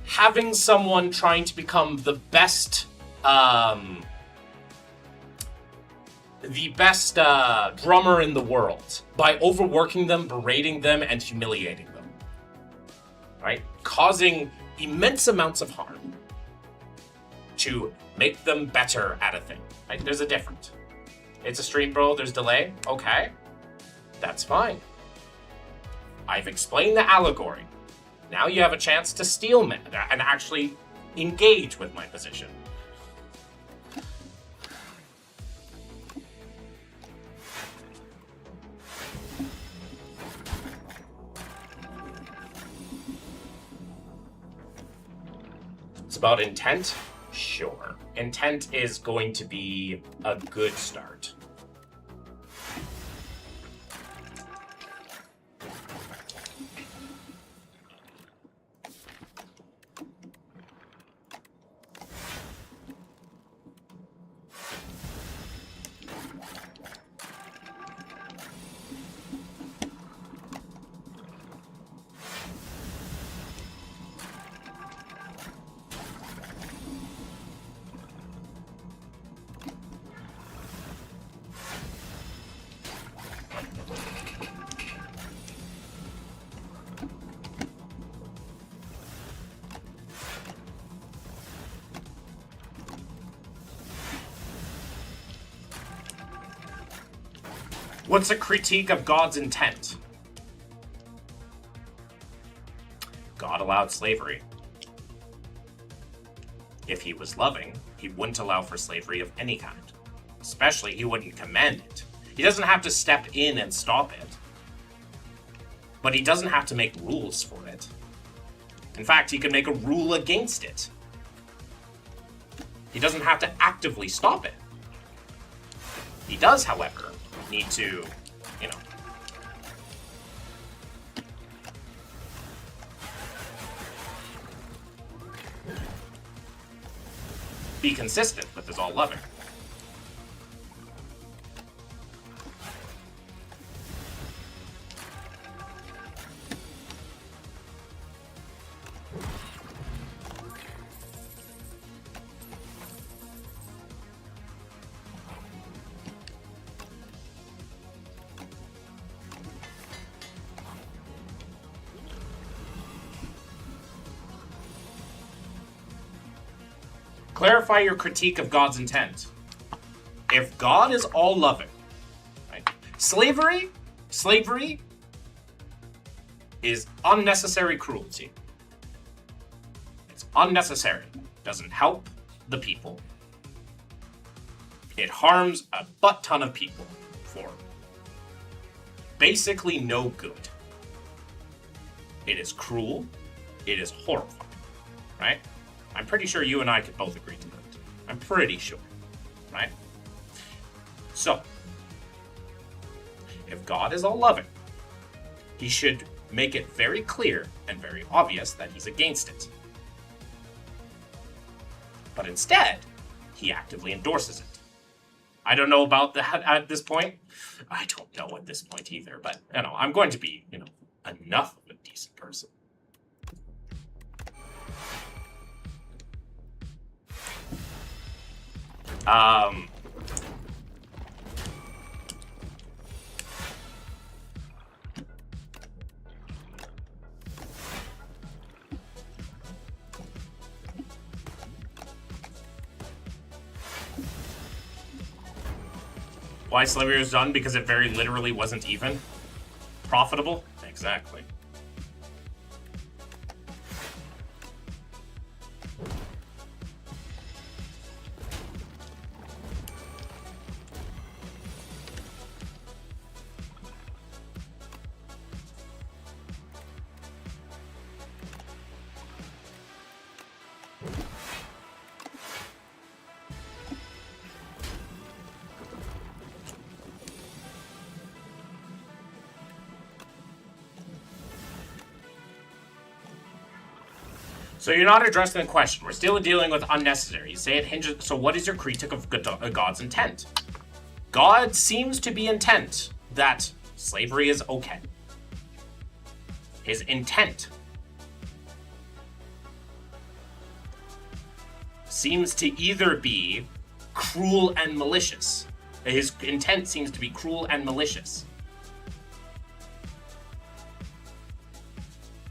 having someone trying to become the best drummer in the world by overworking them, berating them, and humiliating them, right? Causing immense amounts of harm to make them better at a thing, right? There's a difference. It's a stream, bro. There's delay. Okay. That's fine. I've explained the allegory. Now you have a chance to steelman and actually engage with my position. It's about intent? Sure. Intent is going to be a good start. What's a critique of God's intent? God allowed slavery. If he was loving, he wouldn't allow for slavery of any kind. Especially, he wouldn't command it. He doesn't have to step in and stop it. But he doesn't have to make rules for it. In fact, he can make a rule against it. He doesn't have to actively stop it. He does, however, need to, be consistent with his all-loving. Clarify your critique of God's intent. If God is all-loving, right? Slavery is unnecessary cruelty. It's unnecessary. Doesn't help the people. It harms a butt ton of people for basically no good. It is cruel. It is horrifying, right? I'm pretty sure you and I could both agree to that. I'm pretty sure, right? So, if God is all-loving, he should make it very clear and very obvious that he's against it. But instead, he actively endorses it. I don't know about that at this point. I don't know at this point either, but, I'm going to be, enough of a decent person. Why slavery was done? Because it very literally wasn't even profitable? Exactly. So you're not addressing the question. We're still dealing with unnecessary. You say it hinges. So what is your critique of God's intent? God seems to be intent that slavery is okay. His intent seems to either be cruel and malicious. His intent seems to be cruel and malicious.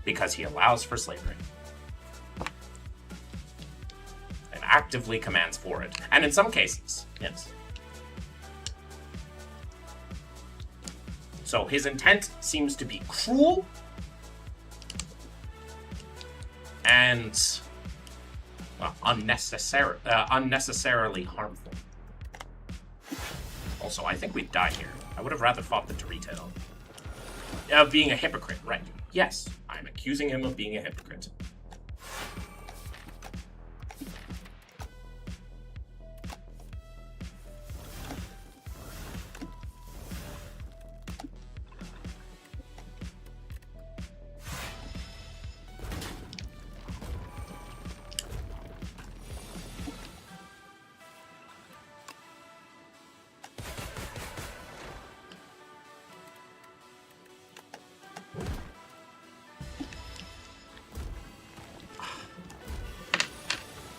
Because he allows for slavery. Actively commands for it. And in some cases, yes. So his intent seems to be cruel and unnecessarily harmful. Also, I think we'd die here. I would have rather fought the Dorito. Of being a hypocrite, right? Yes, I'm accusing him of being a hypocrite.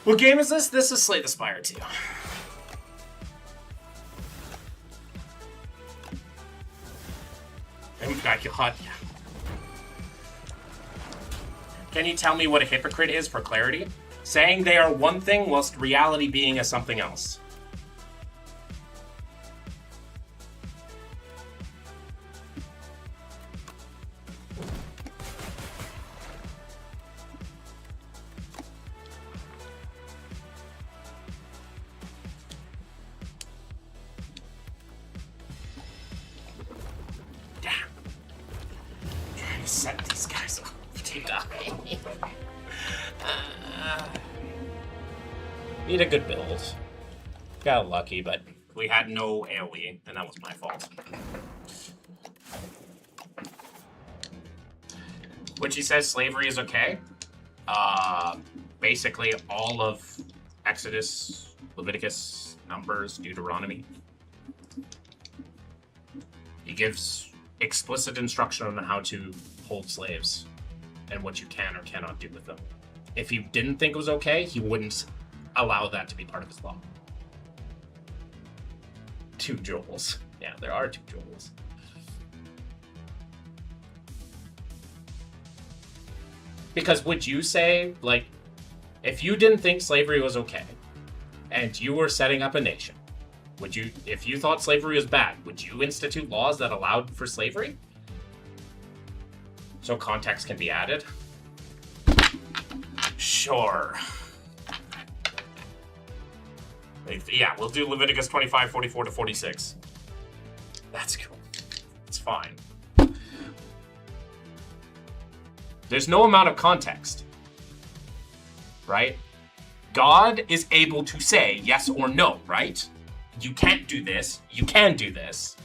What game is this? This is Slay the Spire 2. Oh my god. Can you tell me what a hypocrite is for clarity? Saying they are one thing whilst reality being a something else. Set these guys up to die. Need a good build. Got lucky, but we had no AoE, and that was my fault. Which he says slavery is okay. Basically all of Exodus, Leviticus, Numbers, Deuteronomy. He gives explicit instruction on how to hold slaves and what you can or cannot do with them. If he didn't think it was okay, he wouldn't allow that to be part of his law. 2 joules. Yeah, there are 2 joules. Because would you say, like, if you didn't think slavery was okay and you were setting up a nation, would you, if you thought slavery was bad, would you institute laws that allowed for slavery? So context can be added? Sure. Yeah, we'll do Leviticus 25, 44 to 46. That's cool. It's fine. There's no amount of context, right? God is able to say yes or no, right? You can't do this. You can do this.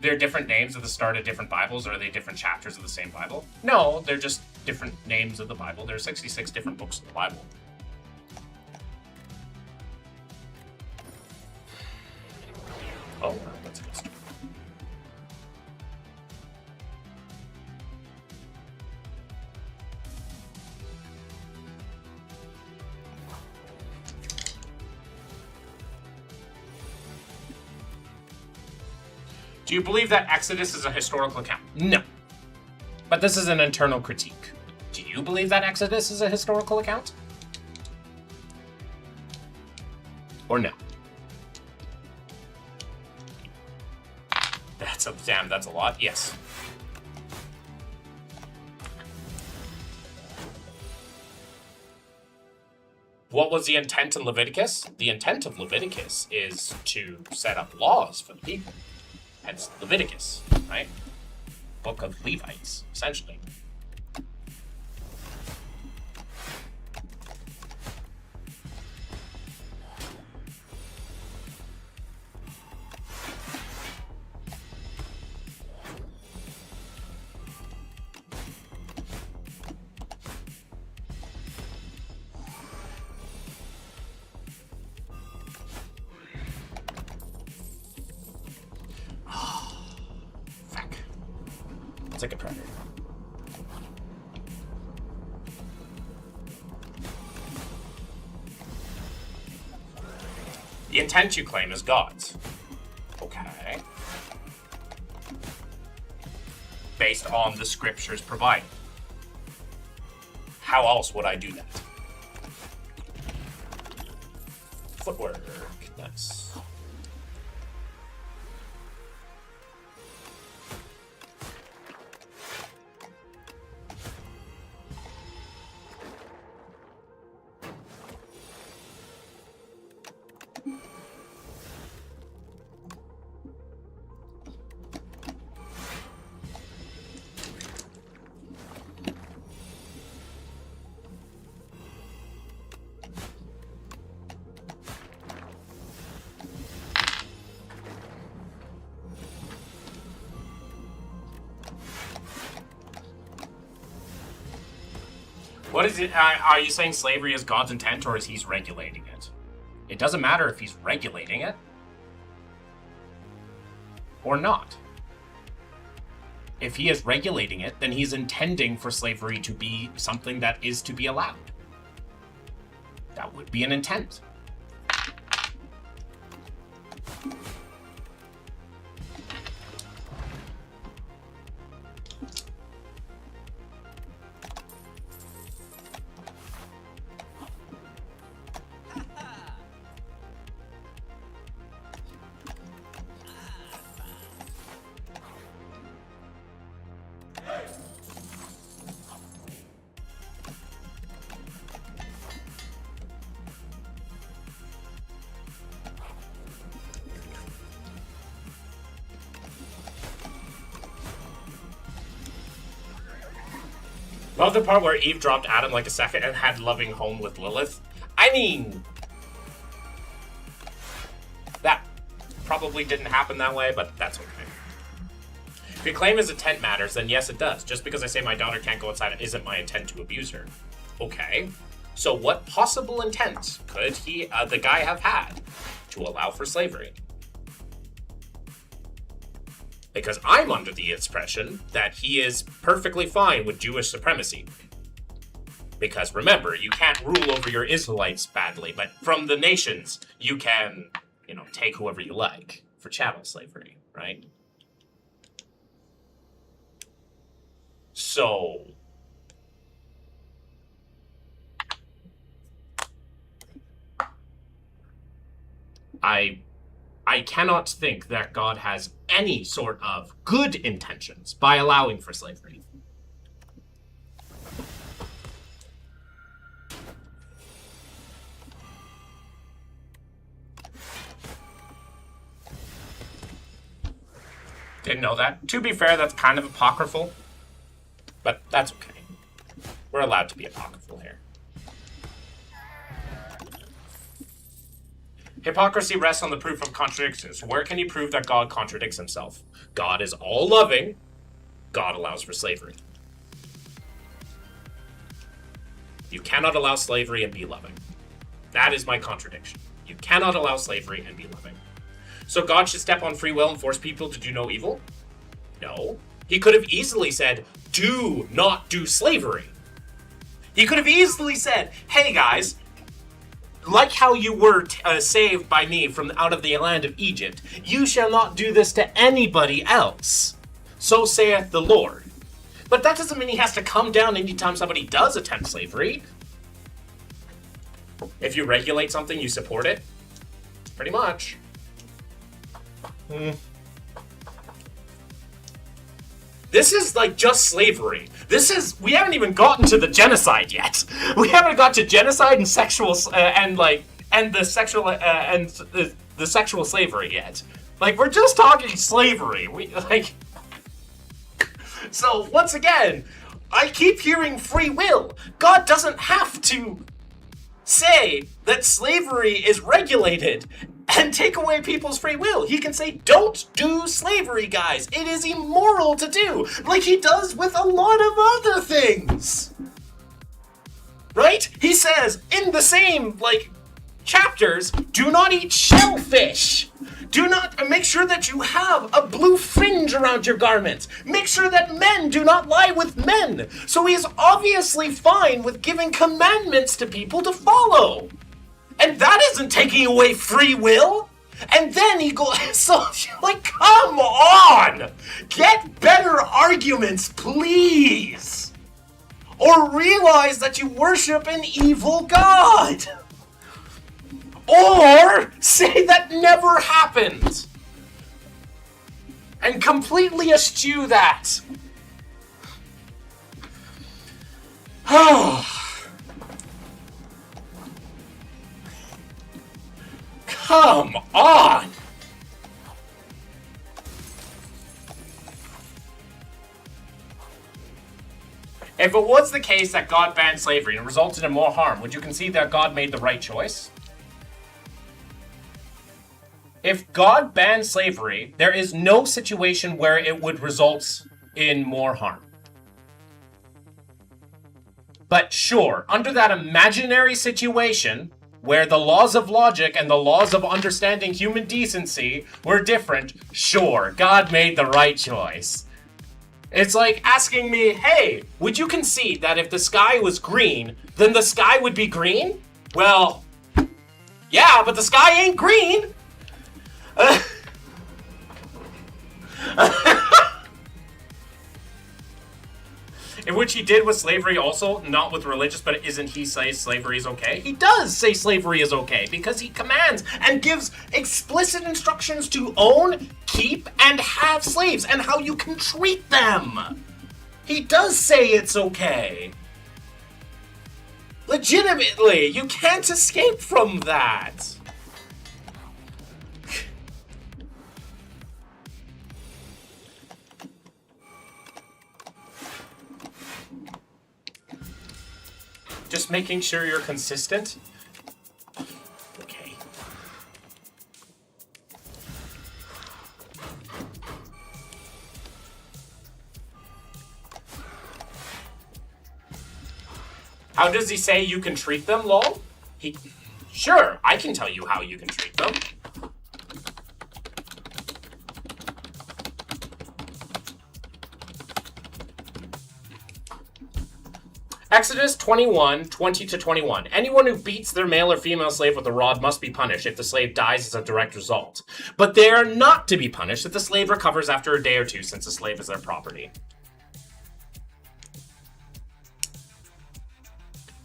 They're different names at the start of different Bibles, or are they different chapters of the same Bible? No, they're just different names of the Bible. There are 66 different books of the Bible. Oh, that's a good story. Do you believe that Exodus is a historical account? No. But this is an internal critique. Do you believe that Exodus is a historical account? Or no? That's a lot. Yes. What was the intent in Leviticus? The intent of Leviticus is to set up laws for the people. Hence Leviticus, right? Book of Levites, essentially. It's like a predator. The intent you claim is God's. Okay. Based on the scriptures provided. How else would I do that? Footwork. Nice. What is it? Are you saying slavery is God's intent, or is He's regulating it? It doesn't matter if He's regulating it or not. If he is regulating it, then he's intending for slavery to be something that is to be allowed. That would be an intent. Love the part where Eve dropped Adam like a second and had loving home with Lilith. I mean, that probably didn't happen that way, but that's okay. If your claim is intent matters, then yes, it does. Just because I say my daughter can't go outside isn't my intent to abuse her. Okay, so what possible intent could the guy have had to allow for slavery? Because I'm under the impression that he is perfectly fine with Jewish supremacy. Because remember, you can't rule over your Israelites badly, but from the nations, you can, take whoever you like for chattel slavery, right? So, I cannot think that God has any sort of good intentions by allowing for slavery. Didn't know that. To be fair, that's kind of apocryphal, but that's okay. We're allowed to be apocryphal here. Hypocrisy rests on the proof of contradictions. Where can you prove that God contradicts himself? God is all-loving. God allows for slavery. You cannot allow slavery and be loving. That is my contradiction. You cannot allow slavery and be loving. So God should step on free will and force people to do no evil? No. He could have easily said, do not do slavery. He could have easily said, hey guys, like how you were saved by me from out of the land of Egypt, you shall not do this to anybody else. So saith the Lord. But that doesn't mean he has to come down anytime somebody does attempt slavery. If you regulate something, you support it. Pretty much. This is like just slavery. We haven't even gotten to the genocide yet. We haven't got to genocide and sexual the sexual slavery yet. Like, we're just talking slavery. So once again, I keep hearing free will. God doesn't have to say that slavery is regulated and take away people's free will. He can say, don't do slavery, guys. It is immoral to do, like he does with a lot of other things. Right? He says, in the same, chapters, do not eat shellfish. Do not, make sure that you have a blue fringe around your garments. Make sure that men do not lie with men. So he is obviously fine with giving commandments to people to follow. And that isn't taking away free will. And then he goes, come on! Get better arguments, please! Or realize that you worship an evil God! Or say that never happened! And completely eschew that! Come on! If it was the case that God banned slavery and resulted in more harm, would you concede that God made the right choice? If God banned slavery, there is no situation where it would result in more harm. But sure, under that imaginary situation, where the laws of logic and the laws of understanding human decency were different, sure, God made the right choice. It's like asking me, hey, would you concede that if the sky was green, then the sky would be green? Well, yeah, but the sky ain't green. In which he did with slavery also, not with religious, but isn't he say slavery is okay? He does say slavery is okay because he commands and gives explicit instructions to own, keep, and have slaves and how you can treat them. He does say it's okay. Legitimately, you can't escape from that. Just making sure you're consistent. Okay. How does he say you can treat them, lol? Sure, I can tell you how you can treat them. Exodus 21, 20-21. Anyone who beats their male or female slave with a rod must be punished if the slave dies as a direct result. But they are not to be punished if the slave recovers after a day or two, since the slave is their property.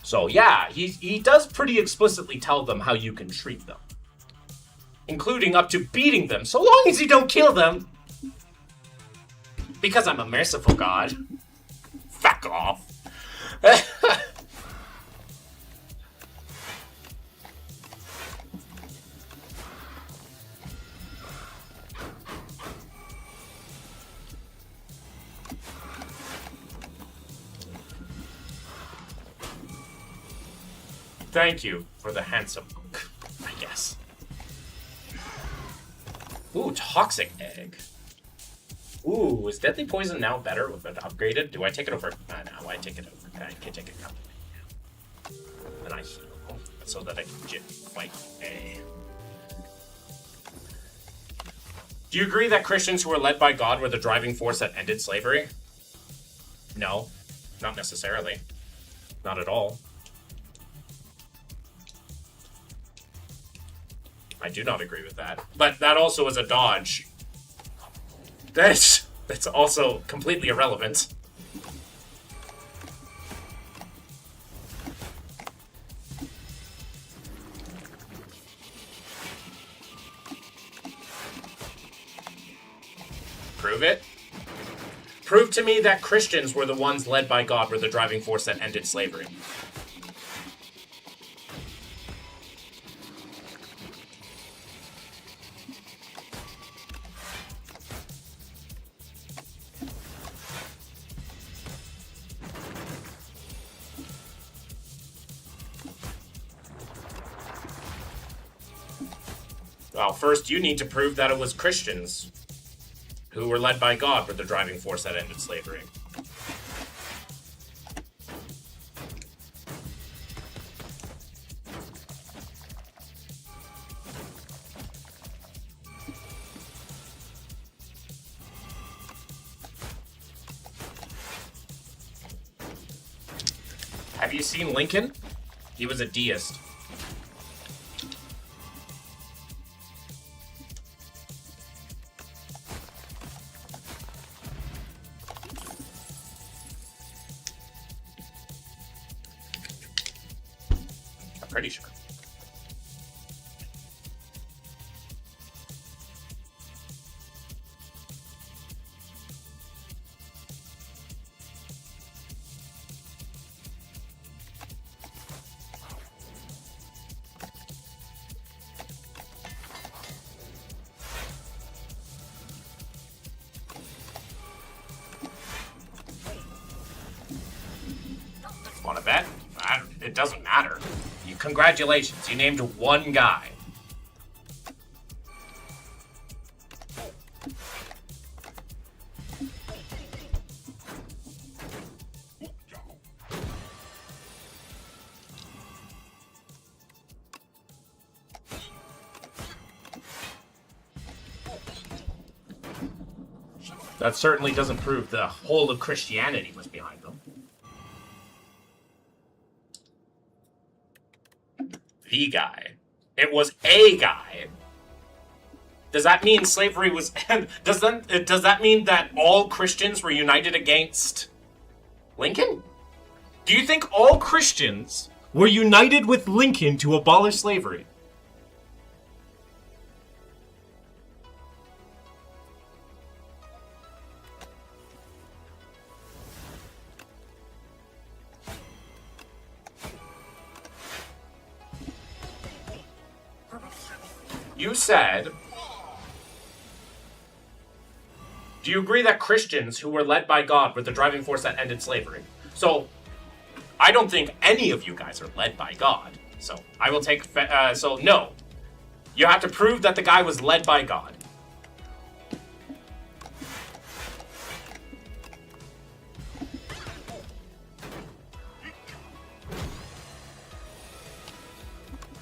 So yeah, he does pretty explicitly tell them how you can treat them. Including up to beating them, so long as you don't kill them. Because I'm a merciful God. Fuck off. Thank you for the handsome book, I guess. Ooh, toxic egg. Ooh, is deadly poison now better with it upgraded? Do I take it over? No, I take it over. I can take it now. And I heal so that I can fight. Do you agree that Christians who were led by God were the driving force that ended slavery? No, not necessarily. Not at all. I do not agree with that. But that also is a dodge. That's also completely irrelevant. Prove it? Prove to me that Christians were the ones led by God were the driving force that ended slavery. Well, first you need to prove that it was Christians who were led by God were the driving force that ended slavery. Have you seen Lincoln? He was a deist. Pretty sure. Want to bet? It doesn't matter. Congratulations, you named one guy. That certainly doesn't prove the whole of Christianity was behind them. The guy. It was a guy. Does that mean slavery was... does that mean that all Christians were united against Lincoln? Do you think all Christians were united with Lincoln to abolish slavery? You said... Do you agree that Christians who were led by God were the driving force that ended slavery? So, I don't think any of you guys are led by God. So, I will take... so, no. You have to prove that the guy was led by God.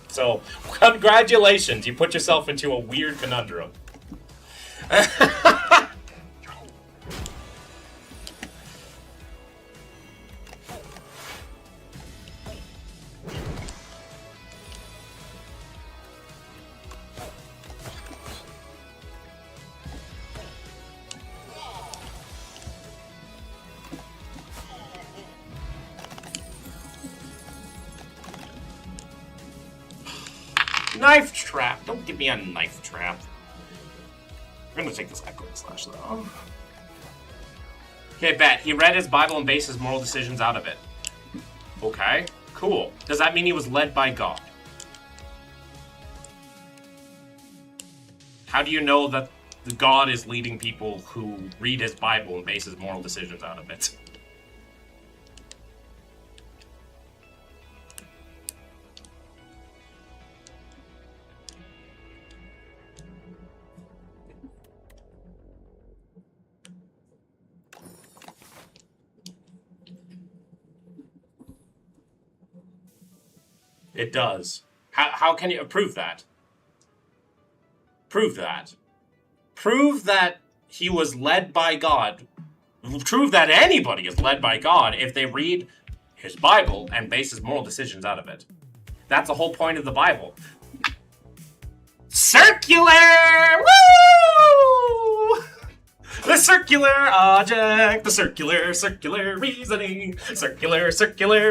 So, congratulations. You put yourself into a weird conundrum. Knife trap. Don't give me a knife trap. I'm gonna take this equity slash though. Okay, bet. He read his Bible and based his moral decisions out of it. Okay, cool. Does that mean he was led by God? How do you know that the God is leading people who read his Bible and base his moral decisions out of it? It does. How can you prove that? Prove that. Prove that he was led by God. Prove that anybody is led by God if they read his Bible and base his moral decisions out of it. That's the whole point of the Bible. Circular! Woo! The circular object, the circular reasoning, circular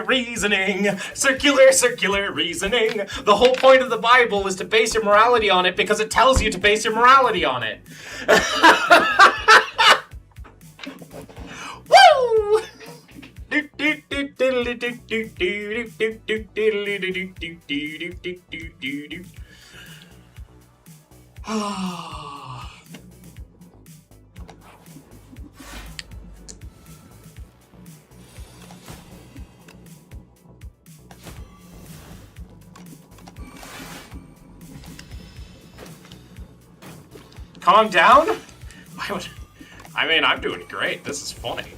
reasoning, circular reasoning. The whole point of the Bible is to base your morality on it because it tells you to base your morality on it. Woo! Calm down? I mean, I'm doing great. This is funny.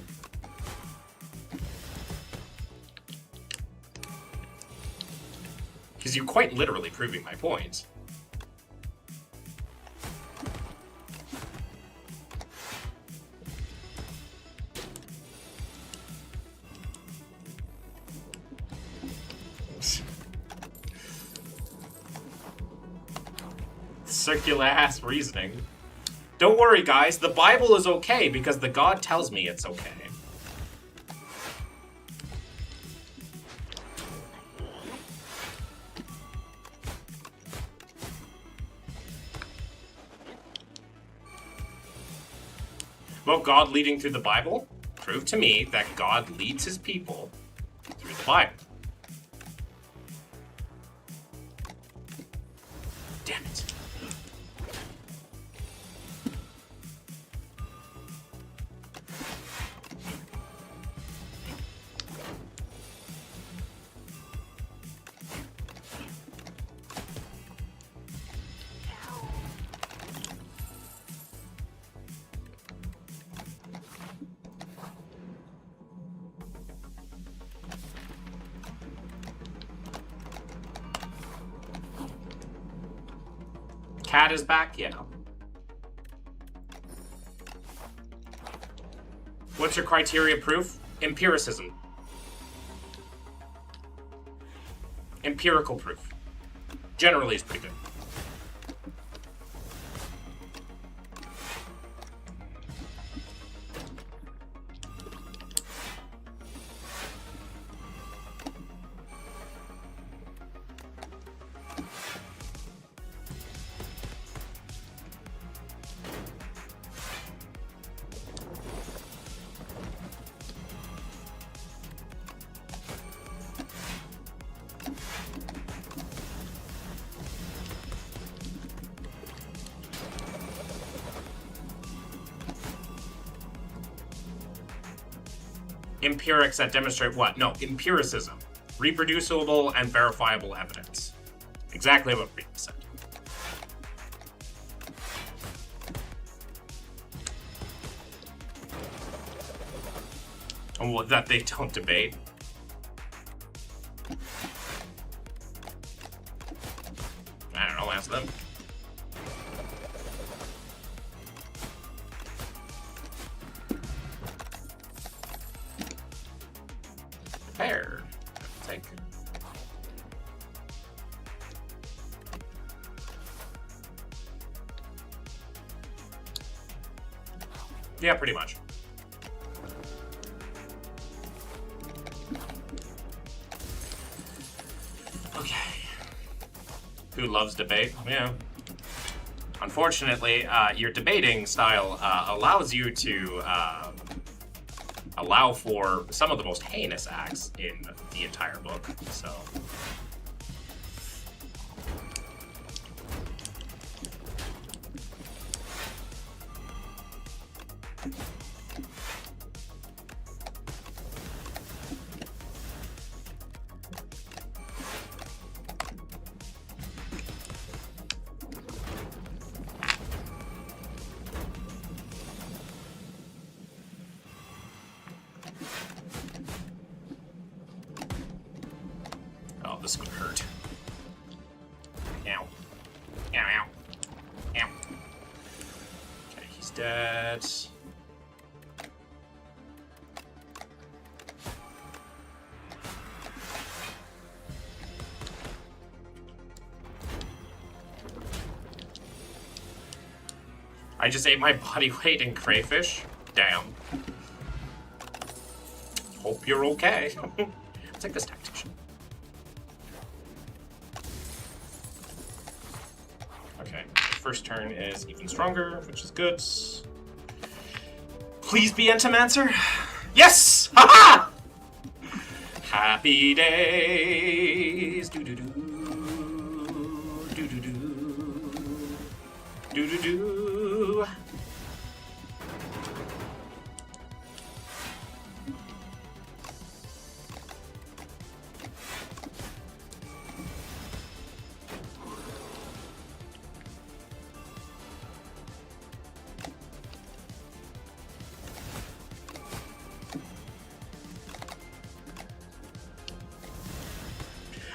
Because you're quite literally proving my point. Circular ass reasoning. Don't worry, guys. The Bible is okay because the God tells me it's okay. Well, God leading through the Bible? Prove to me that God leads his people through the Bible. Damn it. Cat is back? Yeah. What's your criteria proof? Empiricism. Empirical proof. Generally is pretty good. Empirics that demonstrate what? No, empiricism. Reproducible and verifiable evidence. Exactly what Rita said. And well, that they don't debate. I don't know, ask them. Fair. Take. Yeah, pretty much. Okay. Who loves debate? Yeah. Unfortunately, your debating style allows you to allow for some of the most heinous acts in the entire book, so... Oh, this would hurt. Ow. Ow, ow. Ow. Okay, he's dead. I just ate my body weight in crayfish. Damn. Hope you're okay. I'll take this tactician. Okay, first turn is even stronger, which is good. Please be Entamancer. Yes! Haha! Happy days. Do do do. Do do do. Do do do.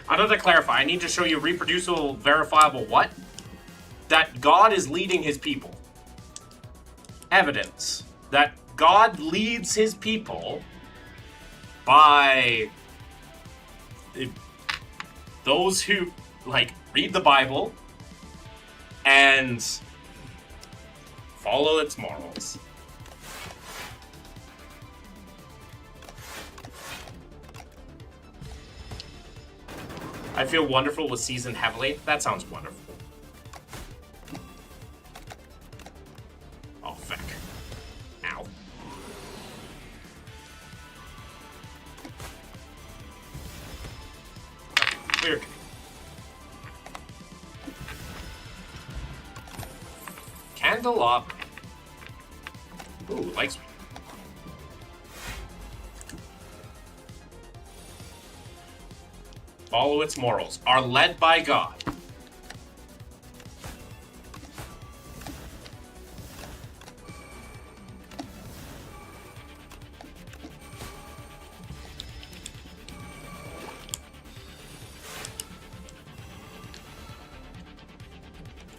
I need to clarify. I need to show you reproducible, verifiable what? That God is leading his people. Evidence that God leads his people by those who, like, read the Bible and follow its morals. I feel wonderful with seasoned heavily. That sounds wonderful. Oh, feck. Ow. Weird. Candle up. Ooh, likes me. Follow its morals. Are led by God.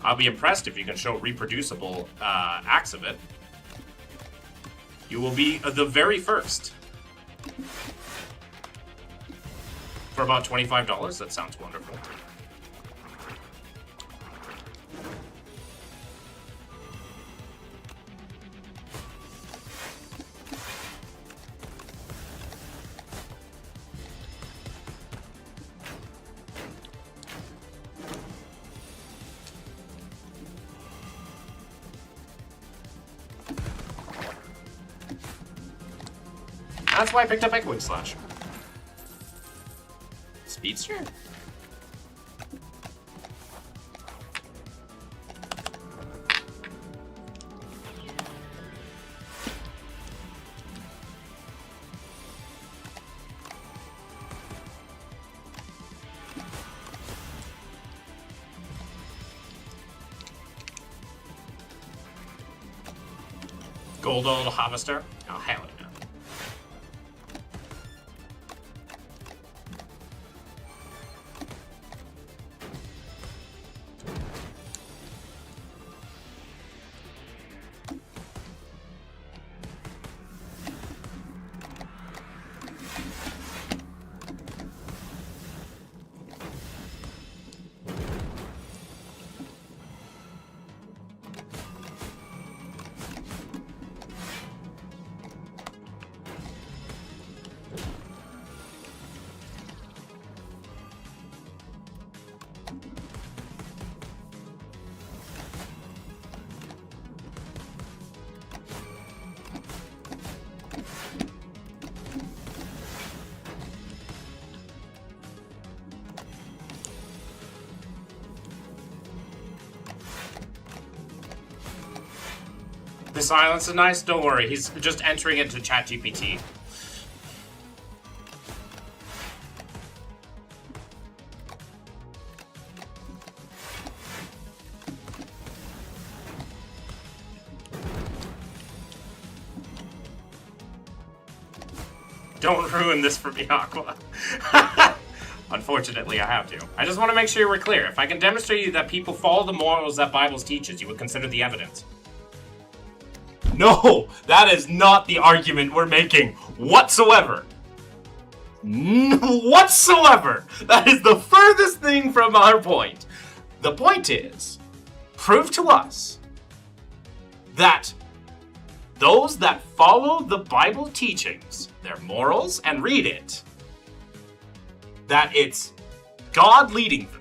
I'll be impressed if you can show reproducible acts of it. You will be the very first. For about $25, that sounds wonderful. That's why I picked up Echoing Slash. Speedster? Gold old harvester? Oh, hell no. The silence is nice, don't worry, he's just entering into ChatGPT. Don't ruin this for me, Aqua. Unfortunately, I have to. I just want to make sure we're clear. If I can demonstrate you that people follow the morals that Bible teaches, you would consider the evidence. No, that is not the argument we're making whatsoever. Whatsoever. That is the furthest thing from our point. The point is, prove to us that those that follow the Bible teachings, their morals, and read it, that it's God leading them.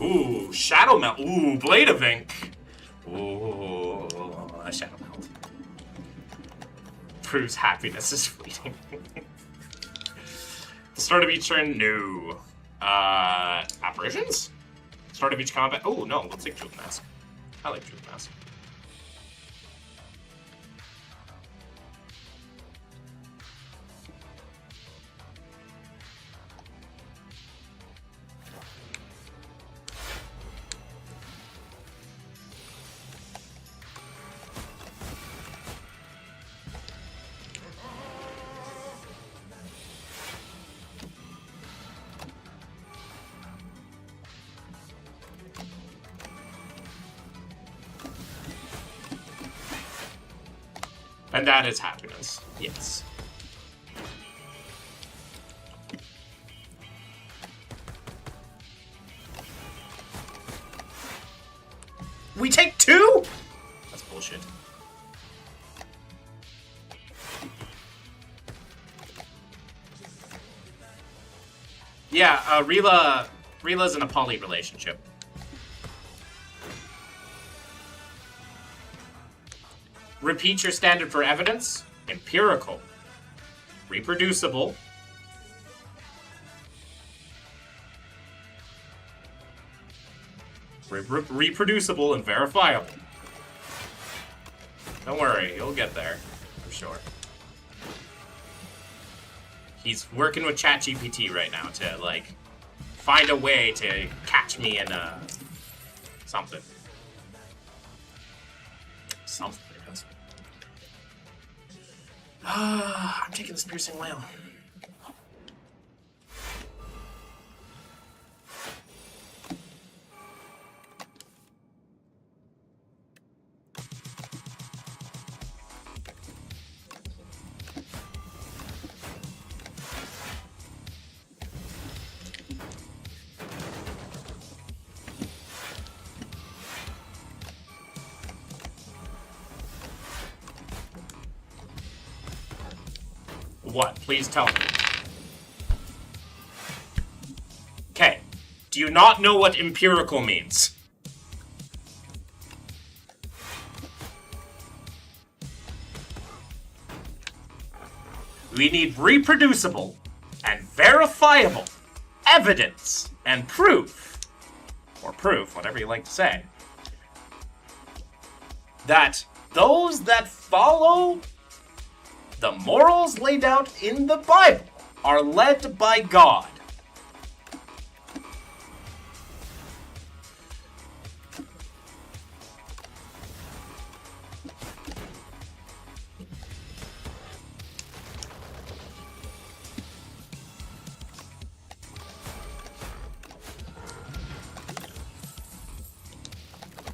Ooh, Shadow Melt. Ooh, Blade of Ink. Ooh, a Shadow Melt. Proves happiness is fleeting. The start of each turn, no. Apparitions? Start of each combat. Oh, no, let's take Jewel Mask. I like Jewel Mask. And that is happiness, yes. We take 2? That's bullshit. Yeah, Rila's in a poly relationship. Repeat your standard for evidence. Empirical. Reproducible. Reproducible and verifiable. Don't worry, you'll get there. For sure. He's working with ChatGPT right now to, like, find a way to catch me in, something. Something. I'm taking this piercing whale. What? Please tell me. Okay. Do you not know what empirical means? We need reproducible and verifiable evidence and proof, or proof, whatever you like to say, that those that follow the morals laid out in the Bible are led by God.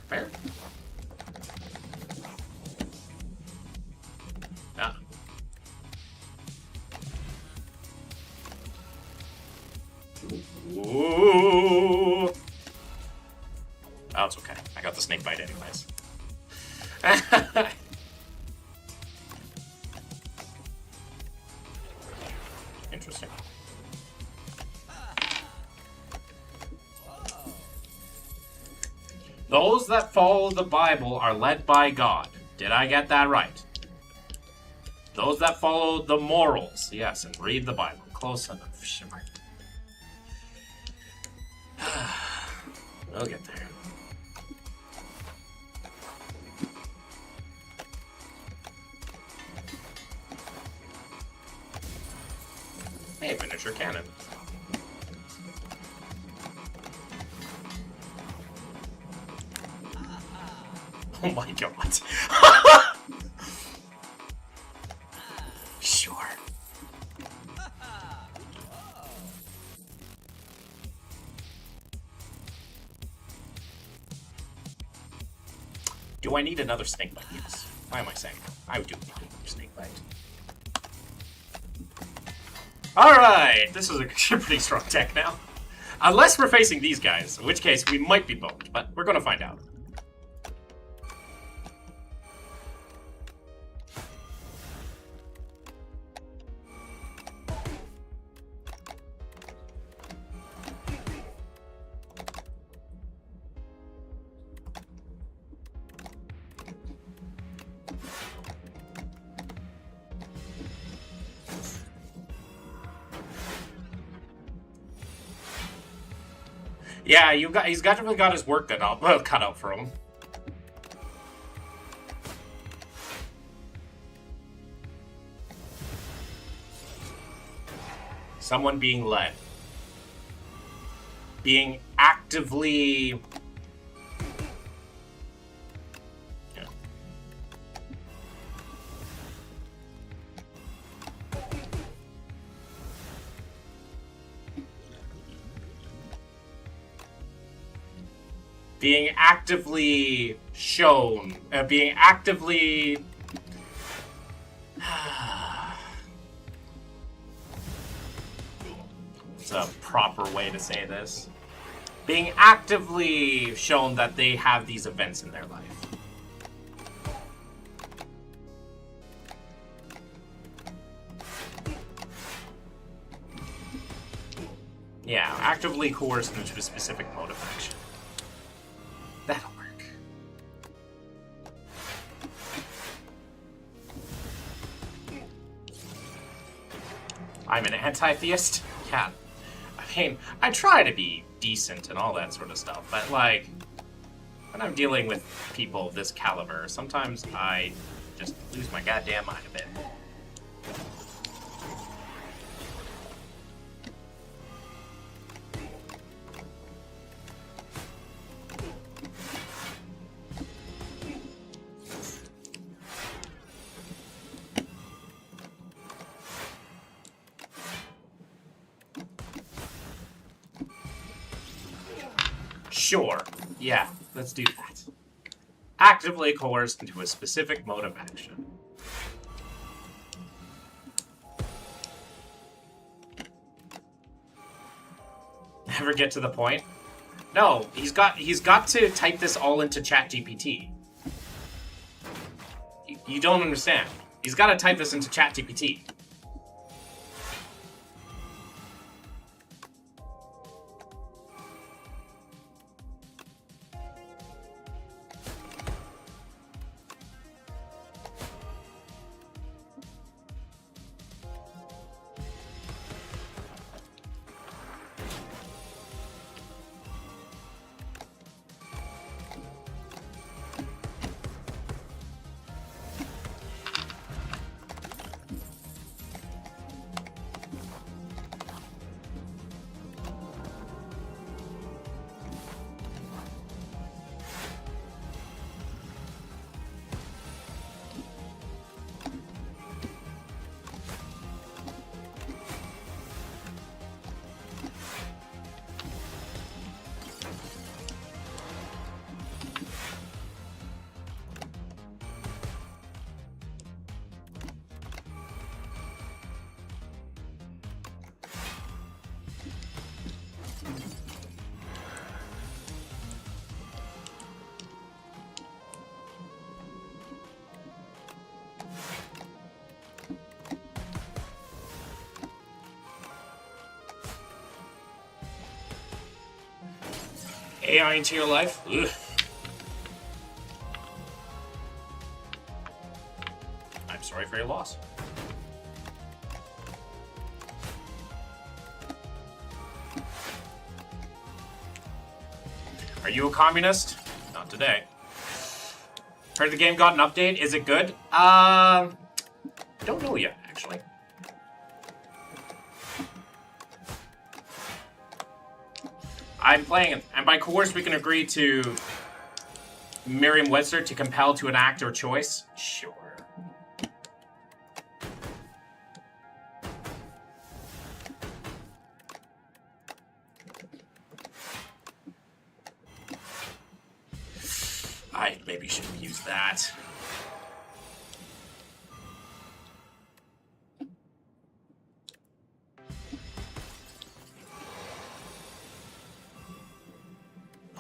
Fair? Yeah. Ooh. Oh, it's okay. I got the snake bite anyways. Interesting. Those that follow the Bible are led by God. Did I get that right? Those that follow the morals. Yes, and read the Bible. Close enough. Shimmer. We'll get there. Hey, miniature cannon. Oh my god. Sure. Do I need another snake bite? Yes. Why am I saying that? I do need another snake bite. Alright, this is a pretty strong deck now. Unless we're facing these guys, in which case we might be boned, but we're gonna find out. Yeah, he's definitely got his work cut out for him. Someone being led. Being actively... Yeah. Being actively shown, being actively... It's a proper way to say this. Being actively shown that they have these events in their life. Yeah, actively coerced into a specific mode of action. That'll work. I'm an anti-theist? Yeah. I mean, I try to be decent and all that sort of stuff, but like, when I'm dealing with people of this caliber, sometimes I just lose my goddamn mind a bit. Sure. Yeah, let's do that. Actively coerced into a specific mode of action. Ever get to the point? No, he's got to type this all into ChatGPT. You don't understand. He's got to type this into ChatGPT. AI into your life? Ugh. I'm sorry for your loss. Are you a communist? Not today. Heard the game got an update. Is it good? Don't know yet, actually. I'm playing it, and by coerce we can agree to Merriam-Webster to compel to an act or choice. Sure. I maybe shouldn't use that.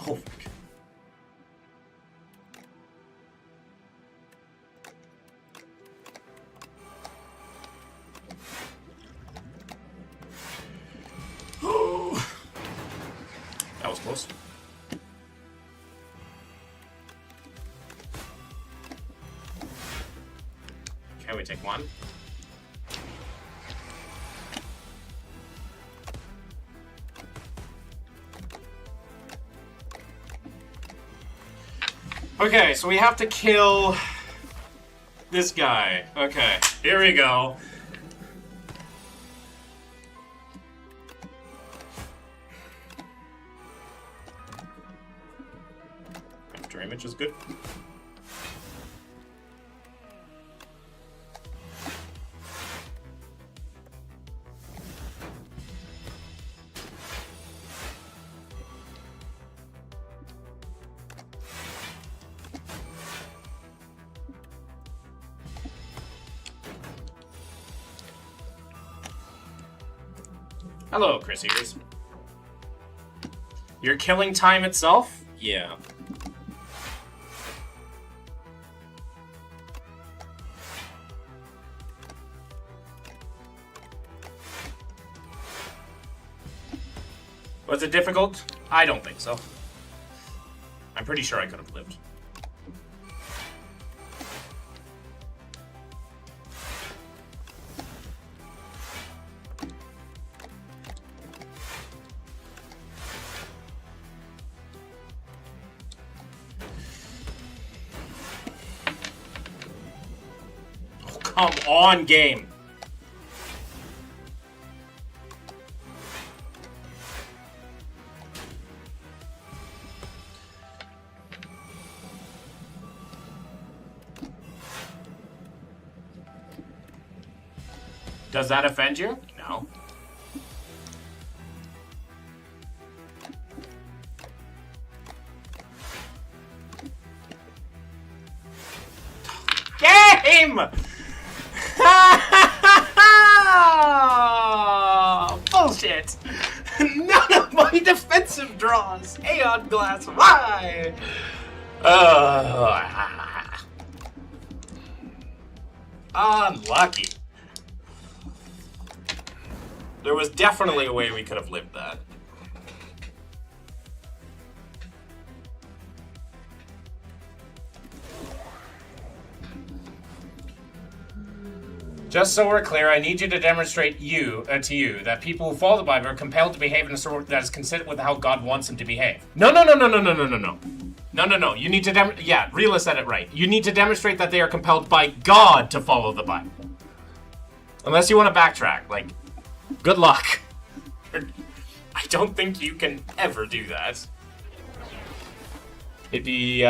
Oh my God. Oh, that was close. Okay, we take one. Okay, so we have to kill this guy. Okay, here we go. After image is good. Hello, Chris Ears. You're killing time itself? Yeah. Was it difficult? I don't think so. I'm pretty sure I could have lived. Come on, game. Does that offend you? No. Game! Bullshit! None of my defensive draws! Aeon Glass, why? Unlucky. There was definitely a way we could have lived that. Just so we're clear, I need you to demonstrate to you that people who follow the Bible are compelled to behave in a sort that is consistent with how God wants them to behave. No. You need to yeah, Reela said it right. You need to demonstrate that they are compelled by God to follow the Bible. Unless you want to backtrack, like, good luck. I don't think you can ever do that. It'd be,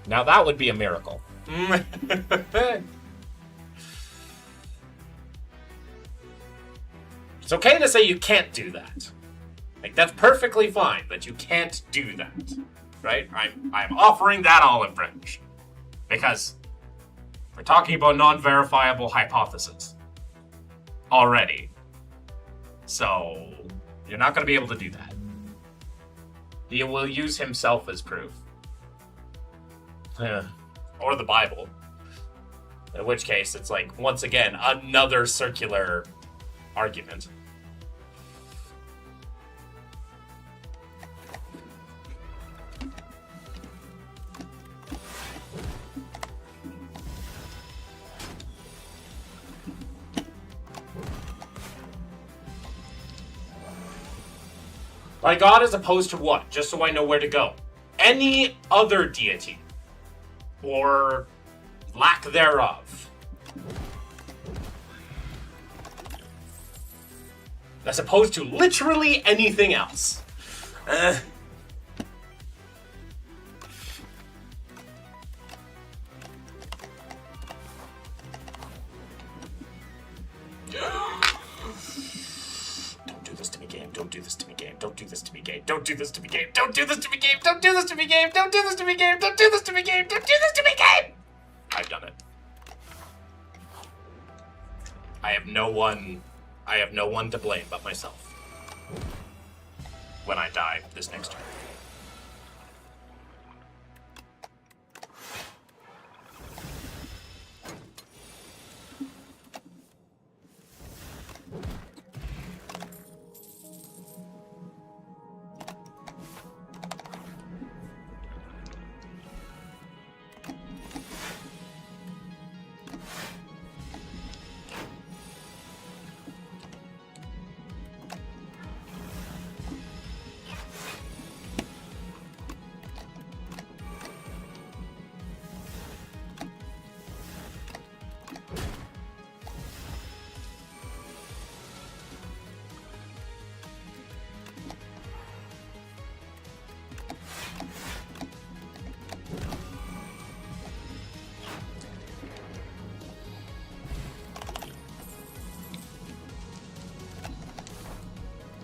now that would be a miracle. It's okay to say you can't do that. Like, that's perfectly fine, but you can't do that. Right? I'm offering that olive branch. Because we're talking about non-verifiable hypotheses. Already. So, you're not going to be able to do that. He will use himself as proof. Or the Bible. In which case, it's like, once again, another circular argument. By God as opposed to what? Just so I know where to go. Any other deity. Or lack thereof. As opposed to literally anything else. Don't do this to me, game. Don't do this to me, game. Don't do this to me, game. Don't do this to me, game. Don't do this to me, game. Don't do this to me, game. Don't do this to me, game. Don't do this to me, game. Don't do this to me, game. I've done it. I have no one to blame but myself. When I die this next turn.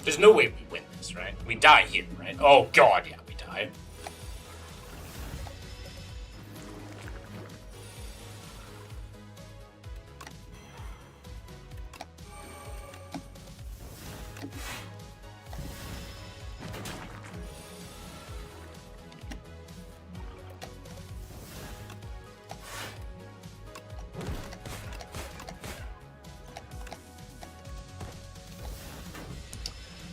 There's no way we win this, right? We die here, right? Oh god, yeah, we die.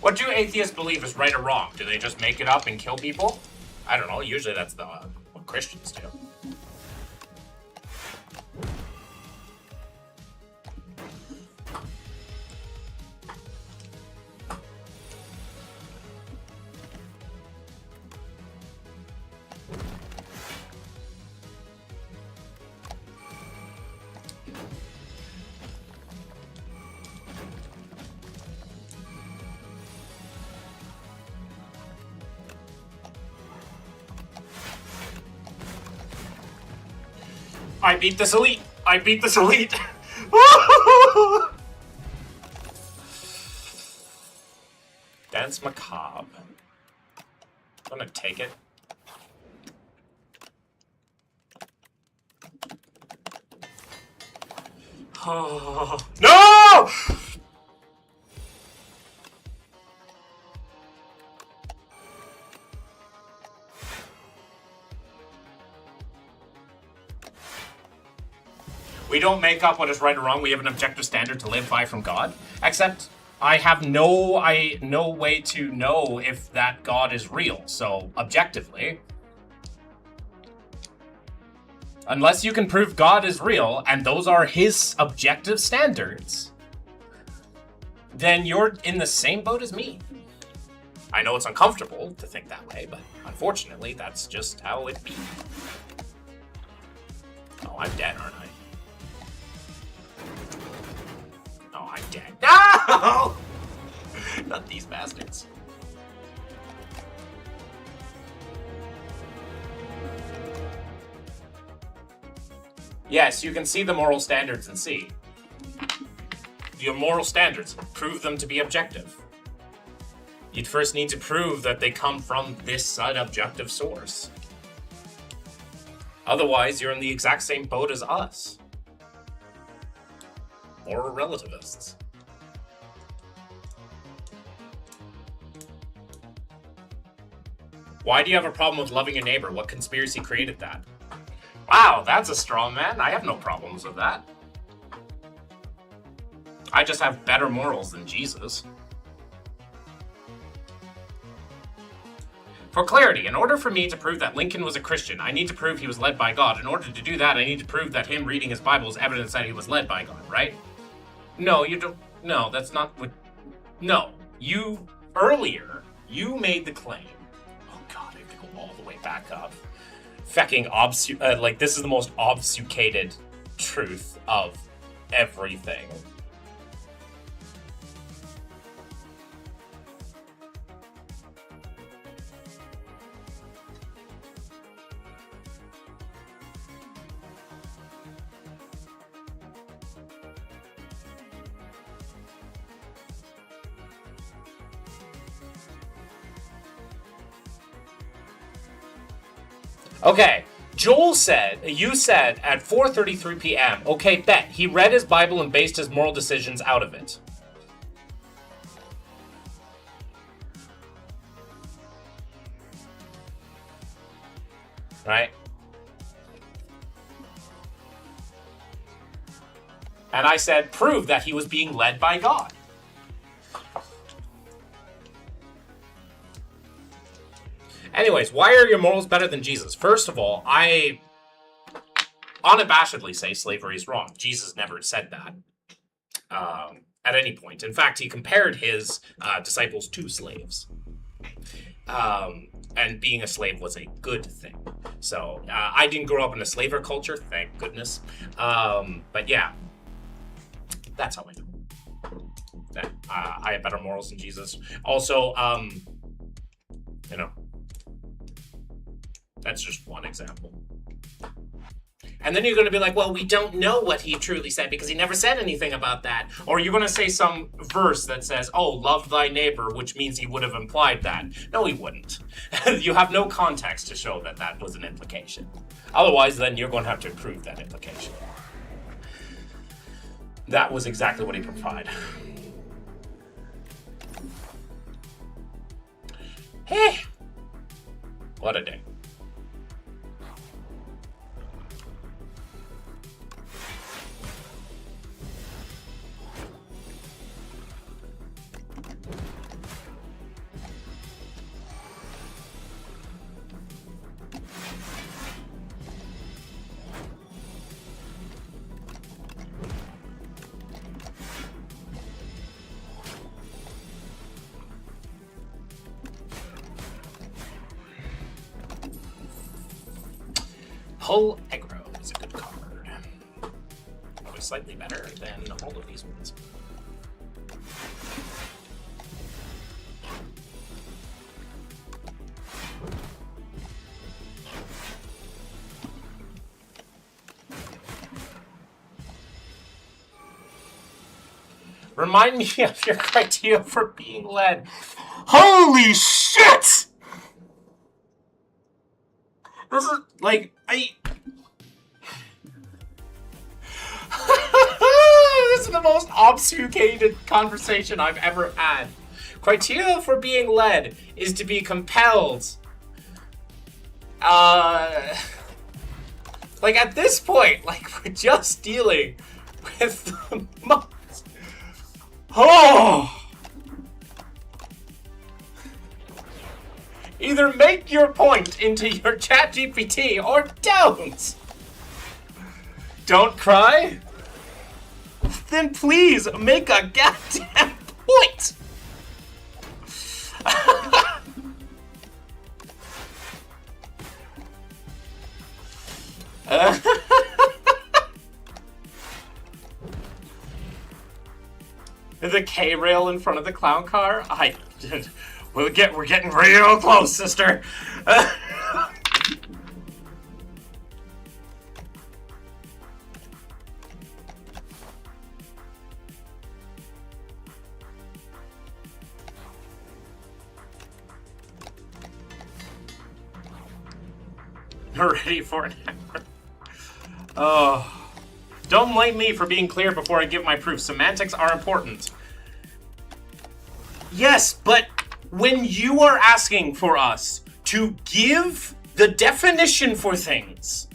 What do atheists believe is right or wrong? Do they just make it up and kill people? I don't know. Usually that's what Christians do. I beat this elite. I beat this elite. Dance macabre. I'm gonna take it. Oh, no! We don't make up what is right or wrong. We have an objective standard to live by from God. Except I have no way to know if that God is real. So objectively, unless you can prove God is real and those are his objective standards, then you're in the same boat as me. I know it's uncomfortable to think that way, but unfortunately, that's just how it be. Oh, I'm dead, aren't I? Oh, I'm dead. No! Not these bastards. Yes, you can see the moral standards and see. Your moral standards, prove them to be objective. You'd first need to prove that they come from this objective source. Otherwise, you're in the exact same boat as us. Moral relativists. Why do you have a problem with loving your neighbor? What conspiracy created that? Wow, that's a strong man. I have no problems with that. I just have better morals than Jesus. For clarity, in order for me to prove that Lincoln was a Christian, I need to prove he was led by God. In order to do that, I need to prove that him reading his Bible is evidence that he was led by God, right? No, you don't. No, that's not what. No, you earlier you made the claim. Oh God, I have to go all the way back up. Fecking like this is the most obfuscated truth of everything. Okay, Joel said, you said at 4:33 p.m. Okay, bet he read his Bible and based his moral decisions out of it. Right? And I said, prove that he was being led by God. Anyways, why are your morals better than Jesus? First of all, I unabashedly say slavery is wrong. Jesus never said that at any point. In fact, he compared his disciples to slaves. And being a slave was a good thing. So I didn't grow up in a slaver culture, thank goodness. But yeah, that's how I know. That I have better morals than Jesus. Also, you know, that's just one example. And then you're going to be like, well, we don't know what he truly said because he never said anything about that. Or you're going to say some verse that says, oh, love thy neighbor, which means he would have implied that. No, he wouldn't. You have no context to show that that was an implication. Otherwise, then you're going to have to prove that implication. That was exactly what he provided. Hey, what a day. Hull Aggro is a good card. Probably slightly better than all of these ones. Remind me of your criteria for being led. Holy shit! This is, like, this is the most obfuscated conversation I've ever had. Criteria for being led is to be compelled. Like, at this point, like, we're just dealing with the most... Oh! Either make your point into your ChatGPT or don't! Don't cry? Then please make a goddamn point! The K-rail in front of the clown car? We're getting real close, sister. Ready for an hour. Oh. Don't blame me for being clear before I give my proof. Semantics are important. Yes, but when you are asking for us to give the definition for things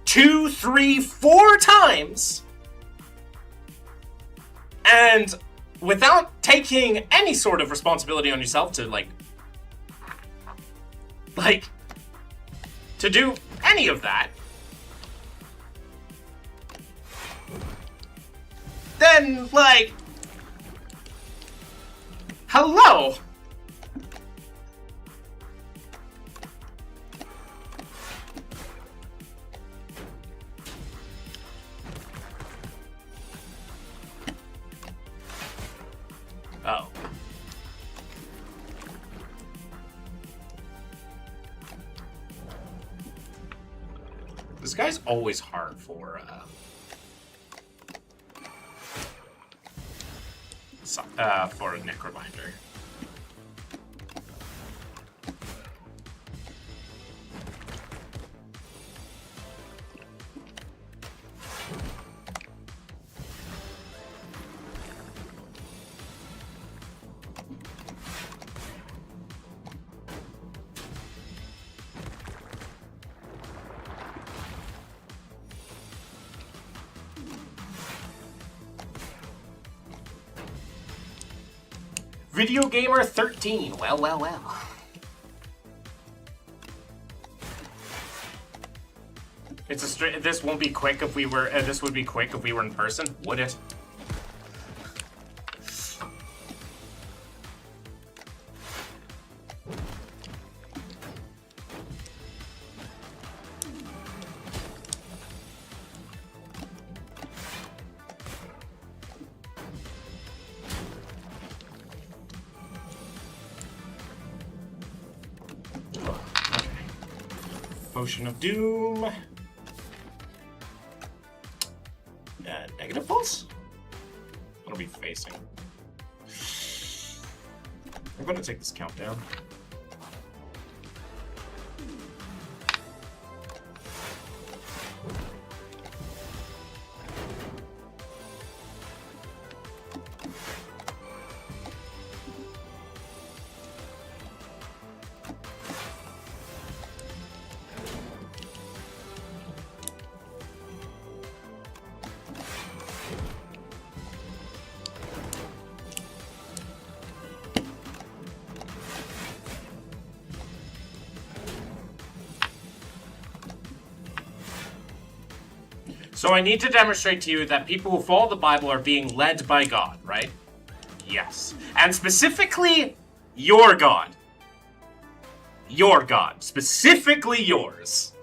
2, 3, 4 times, and without taking any sort of responsibility on yourself to to do any of that, then, like, hello? Oh. This guy's always hard for, a Necrobinder. Video Gamer 13. Well, well, well. It's a straight. This won't be quick if we were. This would be quick if we were in person, would it? Potion of Doom. Negative pulse? What are we facing? I'm going to take this countdown. So I need to demonstrate to you that people who follow the Bible are being led by God, right? Yes. And specifically, your God. Your God. Specifically yours.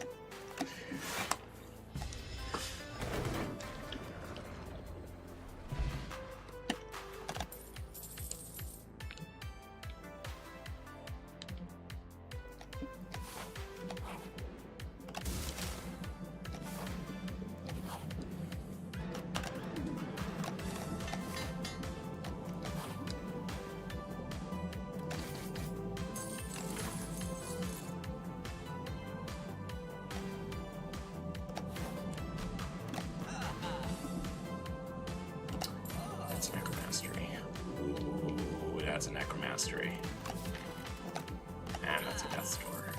mystery. And that's a death score.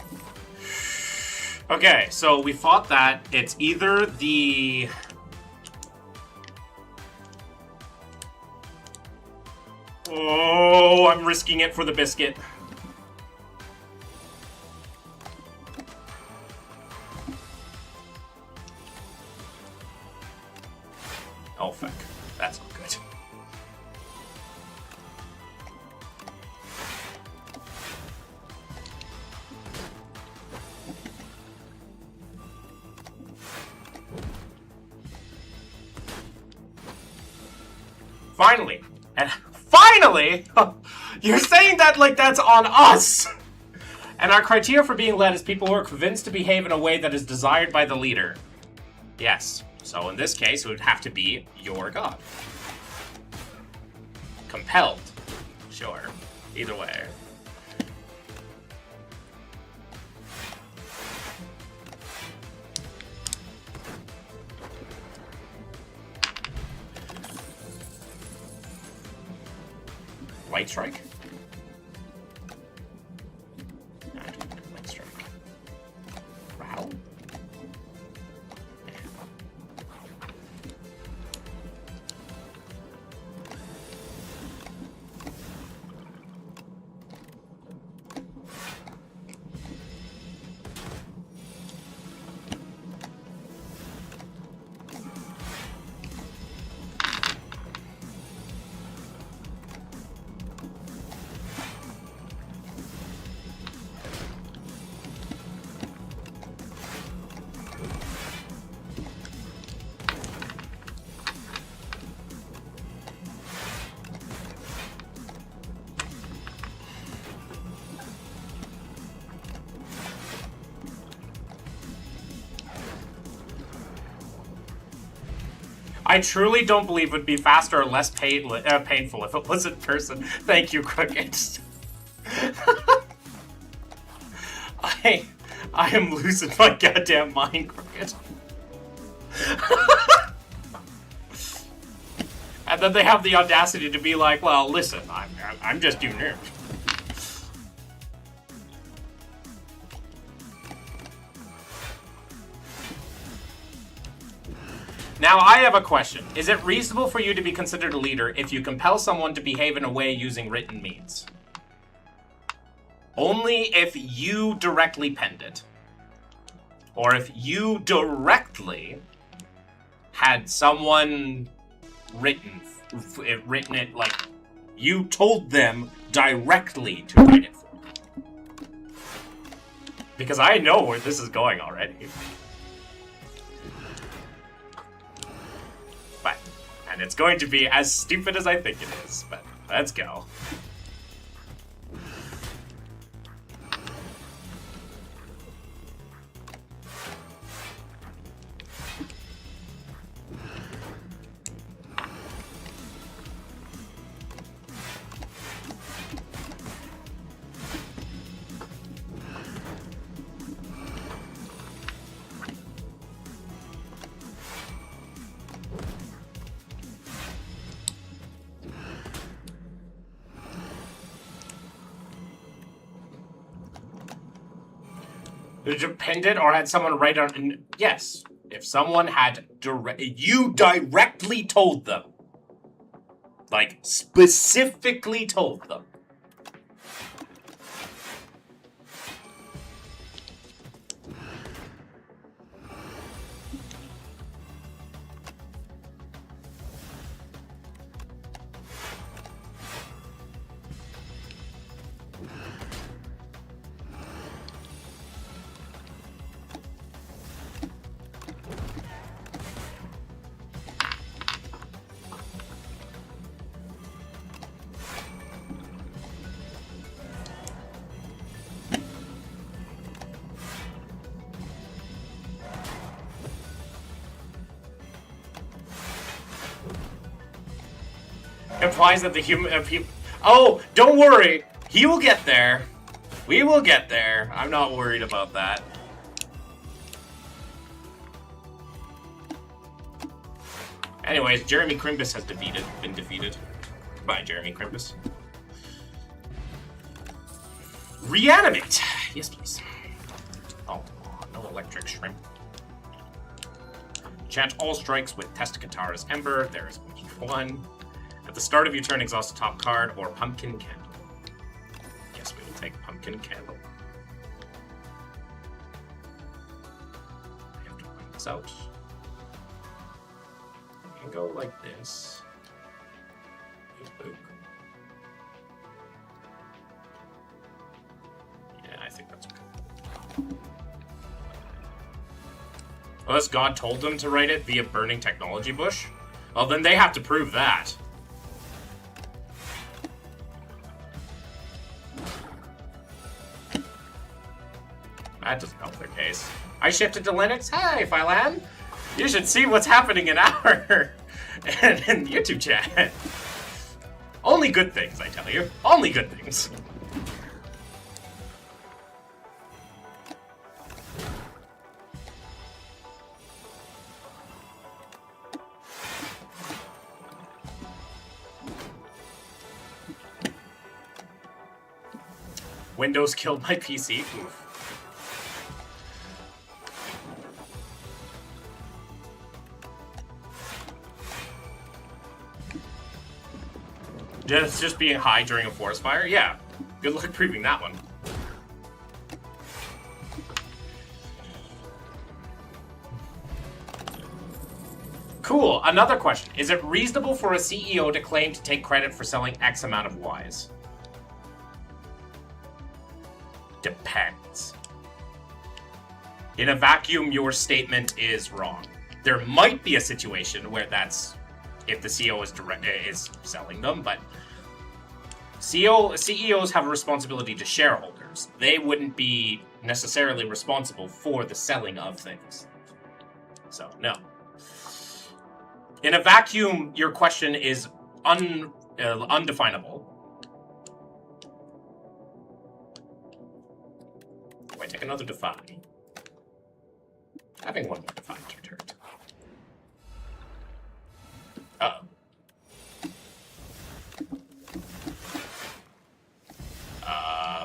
Okay, so we fought that. It's either the... Oh, I'm risking it for the biscuit. Oh, fuck. That's not good. Finally! And finally! You're saying that like that's on us! And our criteria for being led is people who are convinced to behave in a way that is desired by the leader. Yes. So in this case, it would have to be your god. Compelled. Sure. Either way. White strike? White strike. Rattle? I truly don't believe it would be faster or less painful if it was in person. Thank you, Crooked. I am losing my goddamn mind, Crooked. And then they have the audacity to be like, well, listen, I'm just doing it. Now, I have a question. Is it reasonable for you to be considered a leader if you compel someone to behave in a way using written means? Only if you directly penned it. Or if you directly had someone written it, like, you told them directly to write it for you. Because I know where this is going already. And it's going to be as stupid as I think it is, but let's go. Did you penned it or had someone write on? Yes. If someone had you directly told them. Like, specifically told them. Implies that the human oh, don't worry. He will get there. We will get there. I'm not worried about that. Anyways, Jeremy Crimbus has been defeated by Jeremy Crimbus. Reanimate. Yes, please. Oh, no electric shrimp. Chant all strikes with Testacatara's Ember. There is only one. At the start of your turn, exhaust a top card or Pumpkin Candle. Yes, we will take Pumpkin Candle. I have to point this out. We can go like this. Yeah, I think that's okay. Unless God told them to write it via Burning Technology Bush? Well, then they have to prove that. That doesn't help their case. I shifted to Linux. Hi, Phylan. You should see what's happening in our in YouTube chat. Only good things, I tell you. Only good things. Windows killed my PC. Oof. Just being high during a forest fire? Yeah. Good luck proving that one. Cool. Another question. Is it reasonable for a CEO to claim to take credit for selling X amount of Ys? Depends. In a vacuum, your statement is wrong. There might be a situation where that's if the CEO is selling them, but CEOs have a responsibility to shareholders. They wouldn't be necessarily responsible for the selling of things. So, no. In a vacuum, your question is undefinable. Do I take another defy? Having one more defy returned. Uh-oh.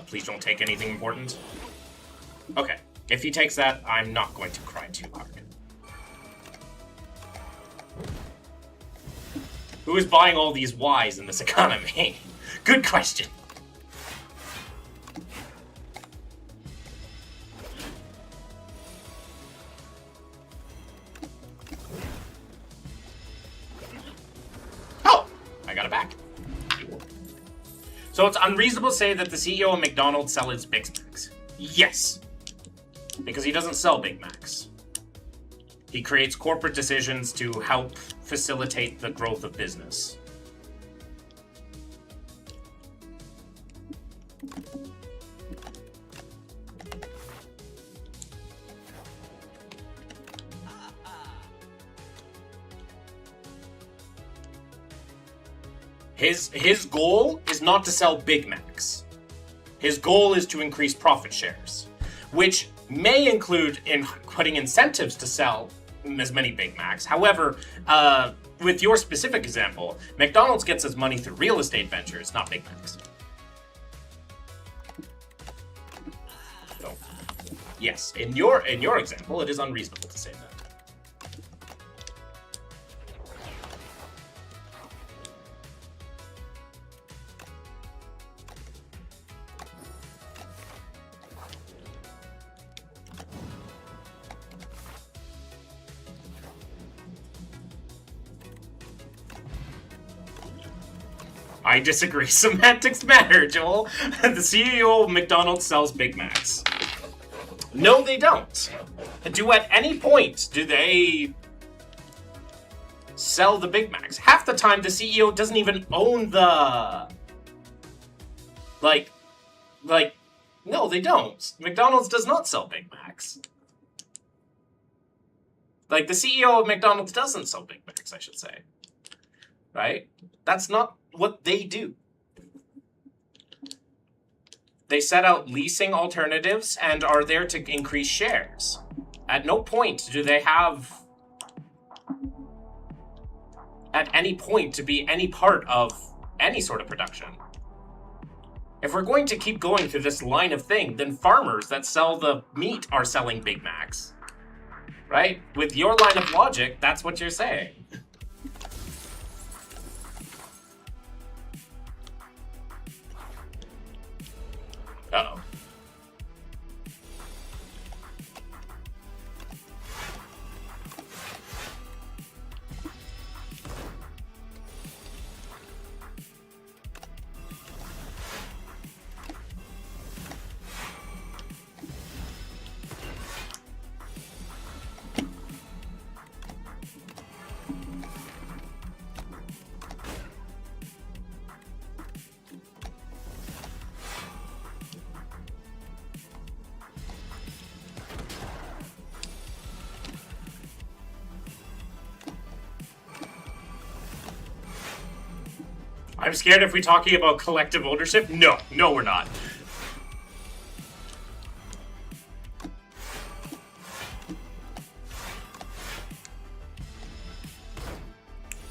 Please don't take anything important. Okay. If he takes that, I'm not going to cry too hard. Who is buying all these Ys in this economy? Good question. Oh! I got it back. So it's unreasonable to say that the CEO of McDonald's sells Big Macs. Yes. Because he doesn't sell Big Macs. He creates corporate decisions to help facilitate the growth of business. His goal is not to sell Big Macs. His goal is to increase profit shares, which may include in putting incentives to sell as many Big Macs. However, with your specific example, McDonald's gets its money through real estate ventures, not Big Macs. So, yes, in your example, it is unreasonable to say that. I disagree. Semantics matter, Joel. The CEO of McDonald's sells Big Macs. No, they don't. At any point do they sell the Big Macs? Half the time, the CEO doesn't even own the... Like, no, they don't. McDonald's does not sell Big Macs. Like, the CEO of McDonald's doesn't sell Big Macs, I should say. Right? That's not what they do. They set out leasing alternatives and are there to increase shares. At no point do they have at any point to be any part of any sort of production. If we're going to keep going through this line of thing, then farmers that sell the meat are selling Big Macs. Right? With your line of logic, that's what you're saying. Uh-oh. I'm scared if we're talking about collective ownership. No, we're not.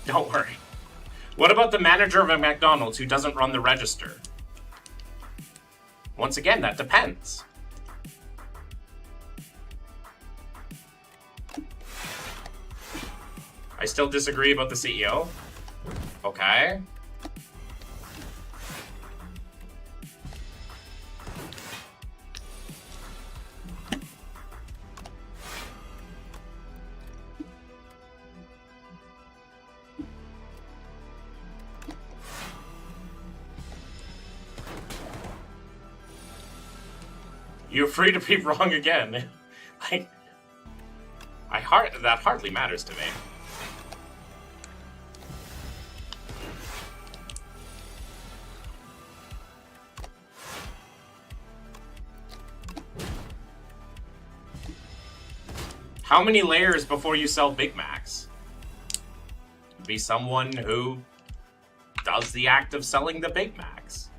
Don't worry. What about the manager of a McDonald's who doesn't run the register? Once again, that depends. I still disagree about the CEO. Okay. You're free to be wrong again. Like, that hardly matters to me. How many layers before you sell Big Macs? Be someone who does the act of selling the Big Macs.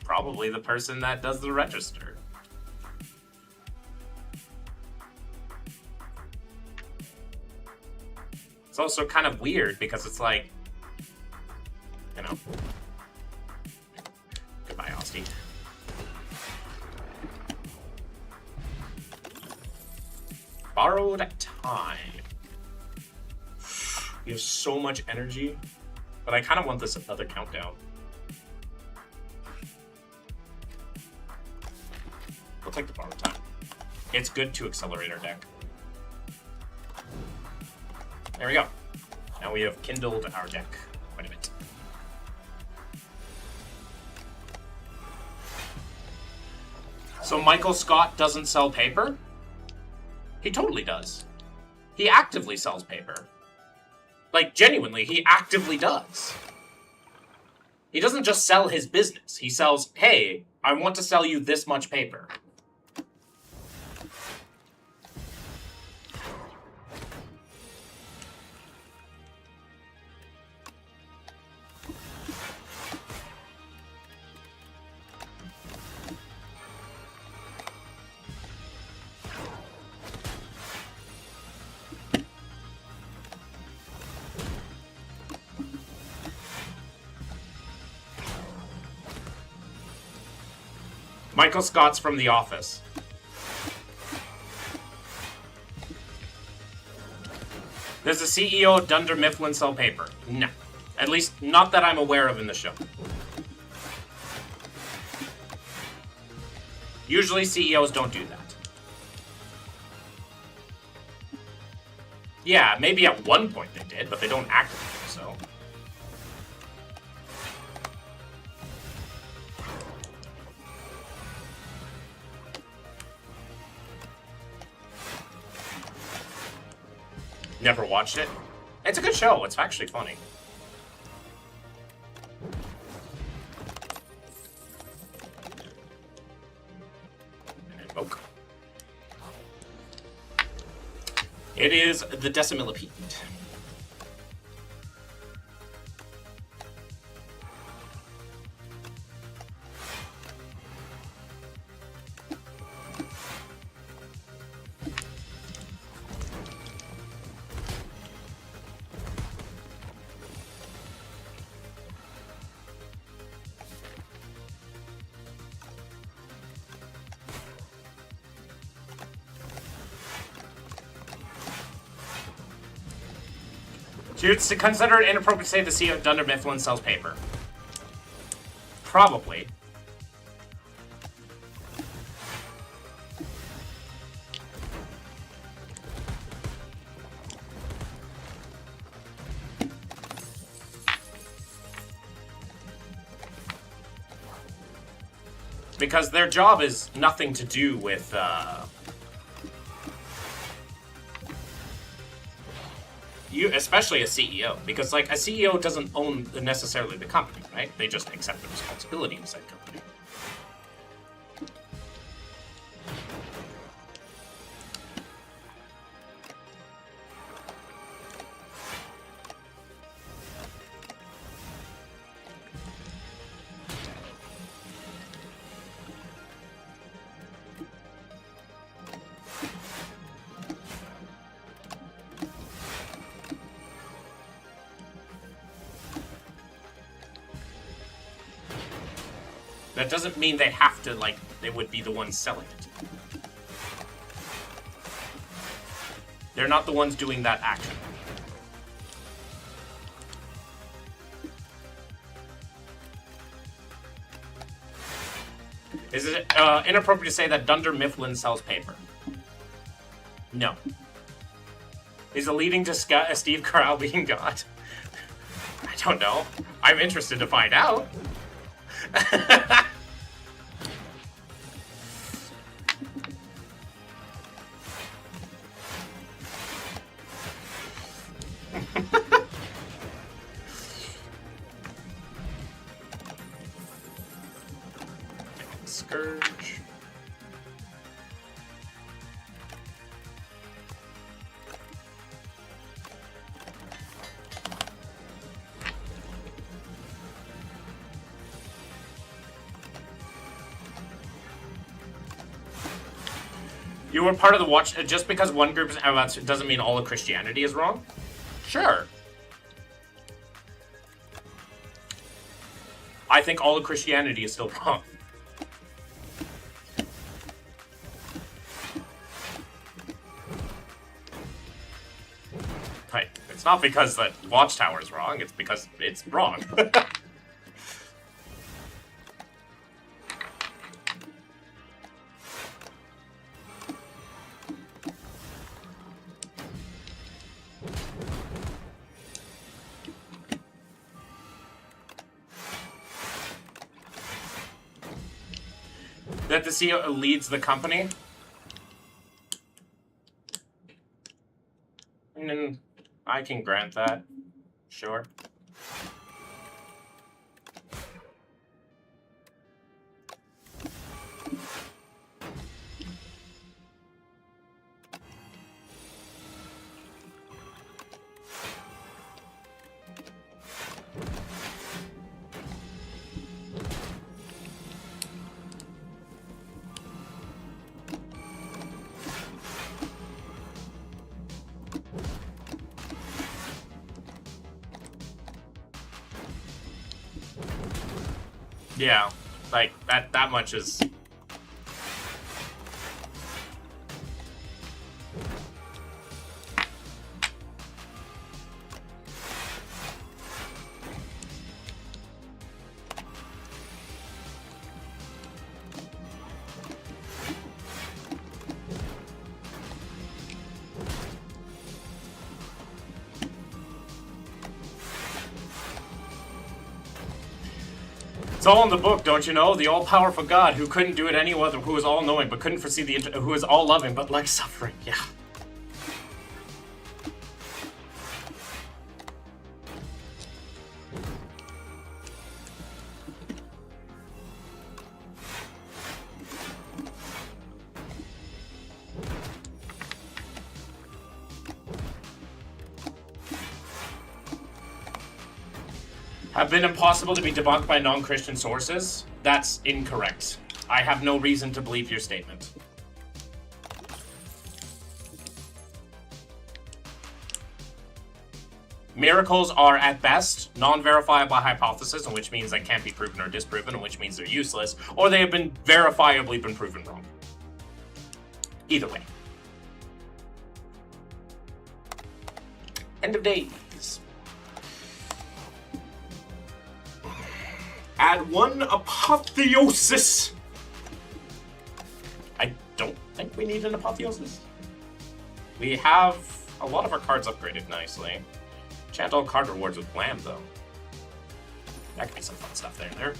Probably the person that does the register. It's also kind of weird because it's like, you know. Goodbye, Austin. Borrowed time. You have so much energy, but I kind of want this another countdown. We'll take the borrowed time. It's good to accelerate our deck. There we go. Now we have kindled our deck quite a bit. So Michael Scott doesn't sell paper? He totally does. He actively sells paper. Like, genuinely, he actively does. He doesn't just sell his business. He sells, hey, I want to sell you this much paper. Michael Scott's from The Office. Does the CEO of Dunder Mifflin sell paper? No. At least, not that I'm aware of in the show. Usually CEOs don't do that. Yeah, maybe at one point they did, but they don't actively do so. Never watched it. It's a good show. It's actually funny. And invoke. It is the Decimillipede. So you'd consider it inappropriate to say the CEO of Dunder Mifflin sells paper? Probably. Because their job is nothing to do with, you, especially a CEO. Because, like, a CEO doesn't own necessarily the company, right? They just accept the responsibility of said company. That doesn't mean they have to, like, they would be the ones selling it. They're not the ones doing that action. Is it inappropriate to say that Dunder Mifflin sells paper? No. Is it leading to Steve Carell being God? I don't know. I'm interested to find out. Scourge. You were part of the watch. Just because one group is doesn't mean all of Christianity is wrong? Sure. I think all of Christianity is still wrong. Right. It's not because the Watchtower is wrong, it's because it's wrong. That the CEO leads the company? And I can grant that. Sure. Yeah, like, that much is... It's all in the book, don't you know? The all-powerful God who couldn't do it any other, who was all-knowing but couldn't foresee the, who was all-loving but liked suffering. Yeah. Have been impossible to be debunked by non-Christian sources? That's incorrect. I have no reason to believe your statement. Miracles are, at best, non-verifiable hypotheses, which means they can't be proven or disproven, which means they're useless, or they have been verifiably been proven wrong. Either way. End of days. Add 1 apotheosis. I don't think we need an apotheosis. We have a lot of our cards upgraded nicely. Chant all card rewards with Blam, though. That could be some fun stuff there.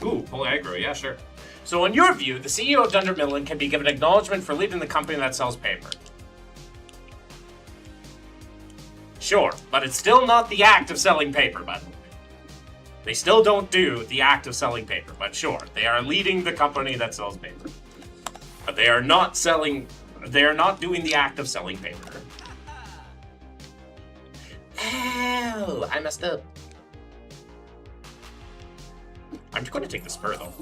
Ooh, pull aggro, yeah, sure. So in your view, the CEO of Dunder Mifflin can be given acknowledgement for leading the company that sells paper. Sure, but it's still not the act of selling paper, by the way. They still don't do the act of selling paper, but sure, they are leading the company that sells paper. But they are not doing the act of selling paper. Oh, I messed up. I'm just going to take the spur, though.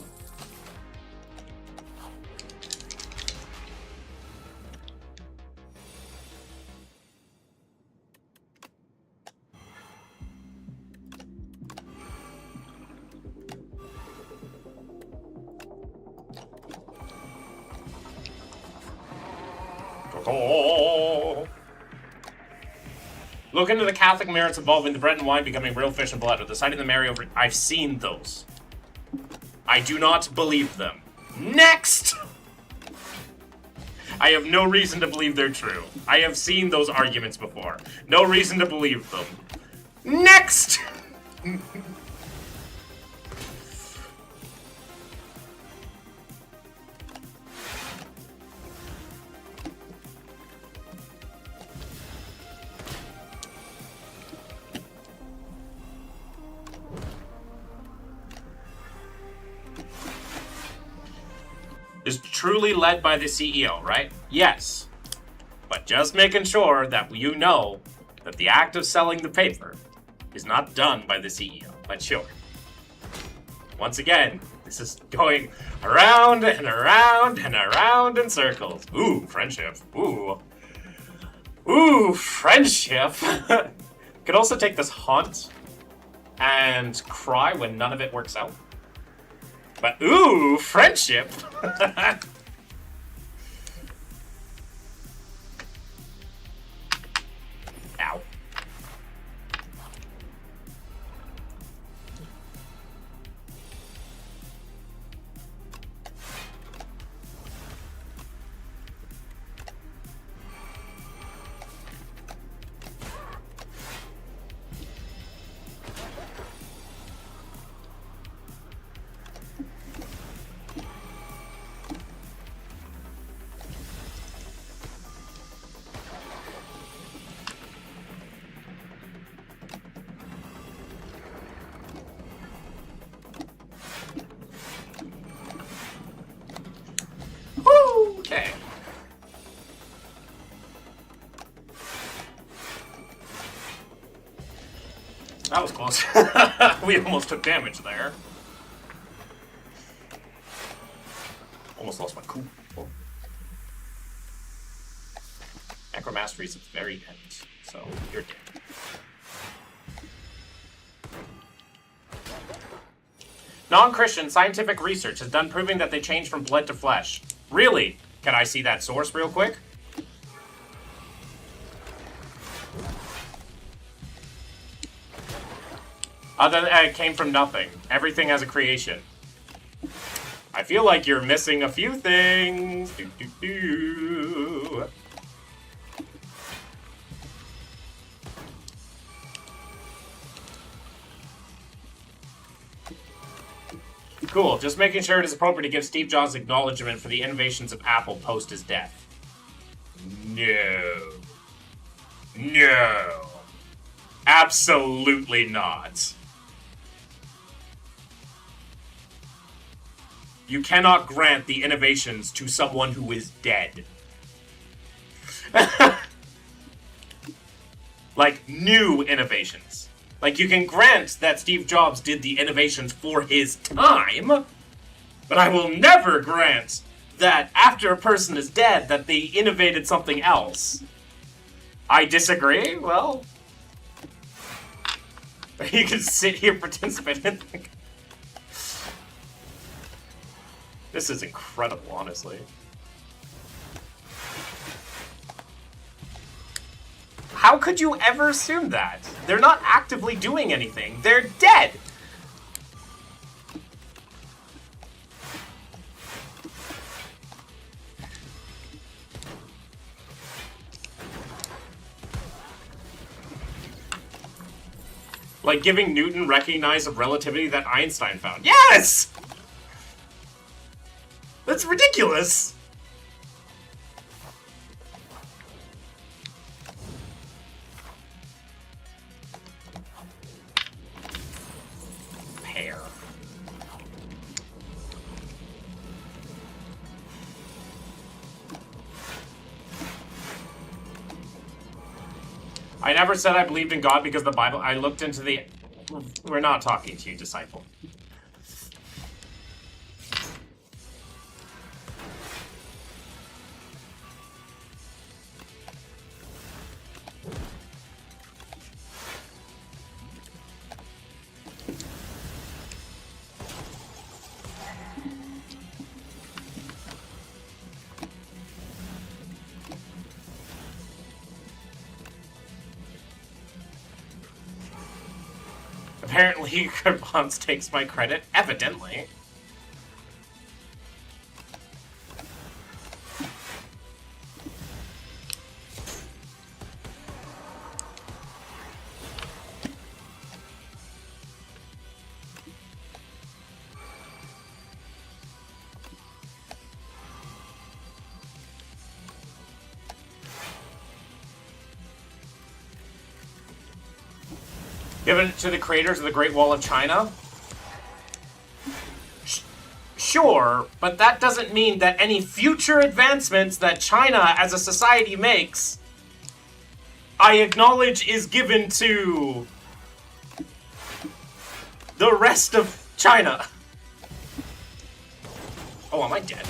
Look into the Catholic merits involving the bread and wine becoming real fish and blood, or the sight of the Mary over... I've seen those. I do not believe them. Next! I have no reason to believe they're true. I have seen those arguments before. No reason to believe them. Next! Is truly led by the CEO, right? Yes. But just making sure that you know that the act of selling the paper is not done by the CEO. But sure. Once again, this is going around and around and around in circles. Ooh, friendship. Ooh. Ooh, friendship. Could also take this haunt and cry when none of it works out. But ooh, friendship. Ow. Okay. That was close. We almost took damage there. Almost lost my cool. Necromastery is at the very end, so you're dead. Non-Christian scientific research has done proving that they change from blood to flesh. Really? Can I see that source real quick? It came from nothing. Everything has a creation. I feel like you're missing a few things. Cool. Just making sure it is appropriate to give Steve Jobs acknowledgement for the innovations of Apple post his death. No. No. Absolutely not. You cannot grant the innovations to someone who is dead. Like, new innovations. Like, you can grant that Steve Jobs did the innovations for his time, but I will never grant that after a person is dead that they innovated something else. I disagree? Well, you can sit here, participate, and think. This is incredible, honestly. How could you ever assume that? They're not actively doing anything. They're dead. Like giving Newton recognized relativity that Einstein found. Yes! That's ridiculous! Pear. I never said I believed in God because the Bible. I looked into the... We're not talking to you, disciple. Apparently, Bonds takes my credit. Evidently. Given it to the creators of the Great Wall of China? Sure, but that doesn't mean that any future advancements that China as a society makes, I acknowledge is given to the rest of China. Oh, am I dead?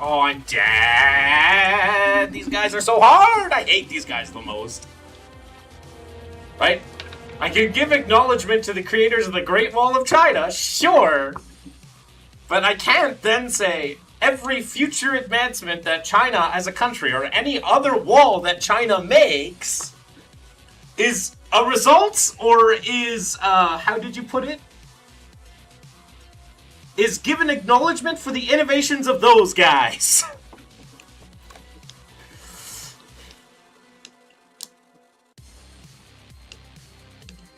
Oh, I'm dead! These guys are so hard! I hate these guys the most. Right? I can give acknowledgement to the creators of the Great Wall of China, sure. But I can't then say every future advancement that China as a country or any other wall that China makes is a result or is, how did you put it? Is given acknowledgement for the innovations of those guys.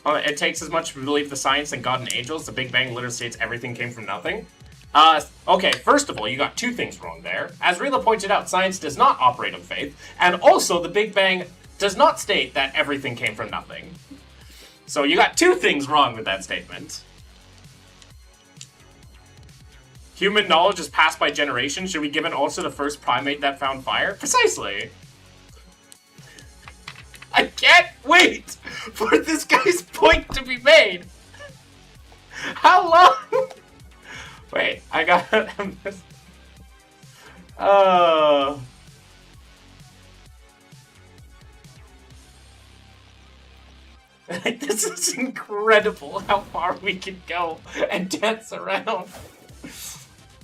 It takes as much to believe the science and God and angels. The Big Bang literally states everything came from nothing. Okay, first of all, you got two things wrong there. As Rila pointed out, science does not operate on faith, and also the Big Bang does not state that everything came from nothing. So you got two things wrong with that statement. Human knowledge is passed by generations. Should we give it also the first primate that found fire? Precisely. I can't wait for this guy's point to be made. How long? Wait, I got this. This is incredible how far we can go and dance around.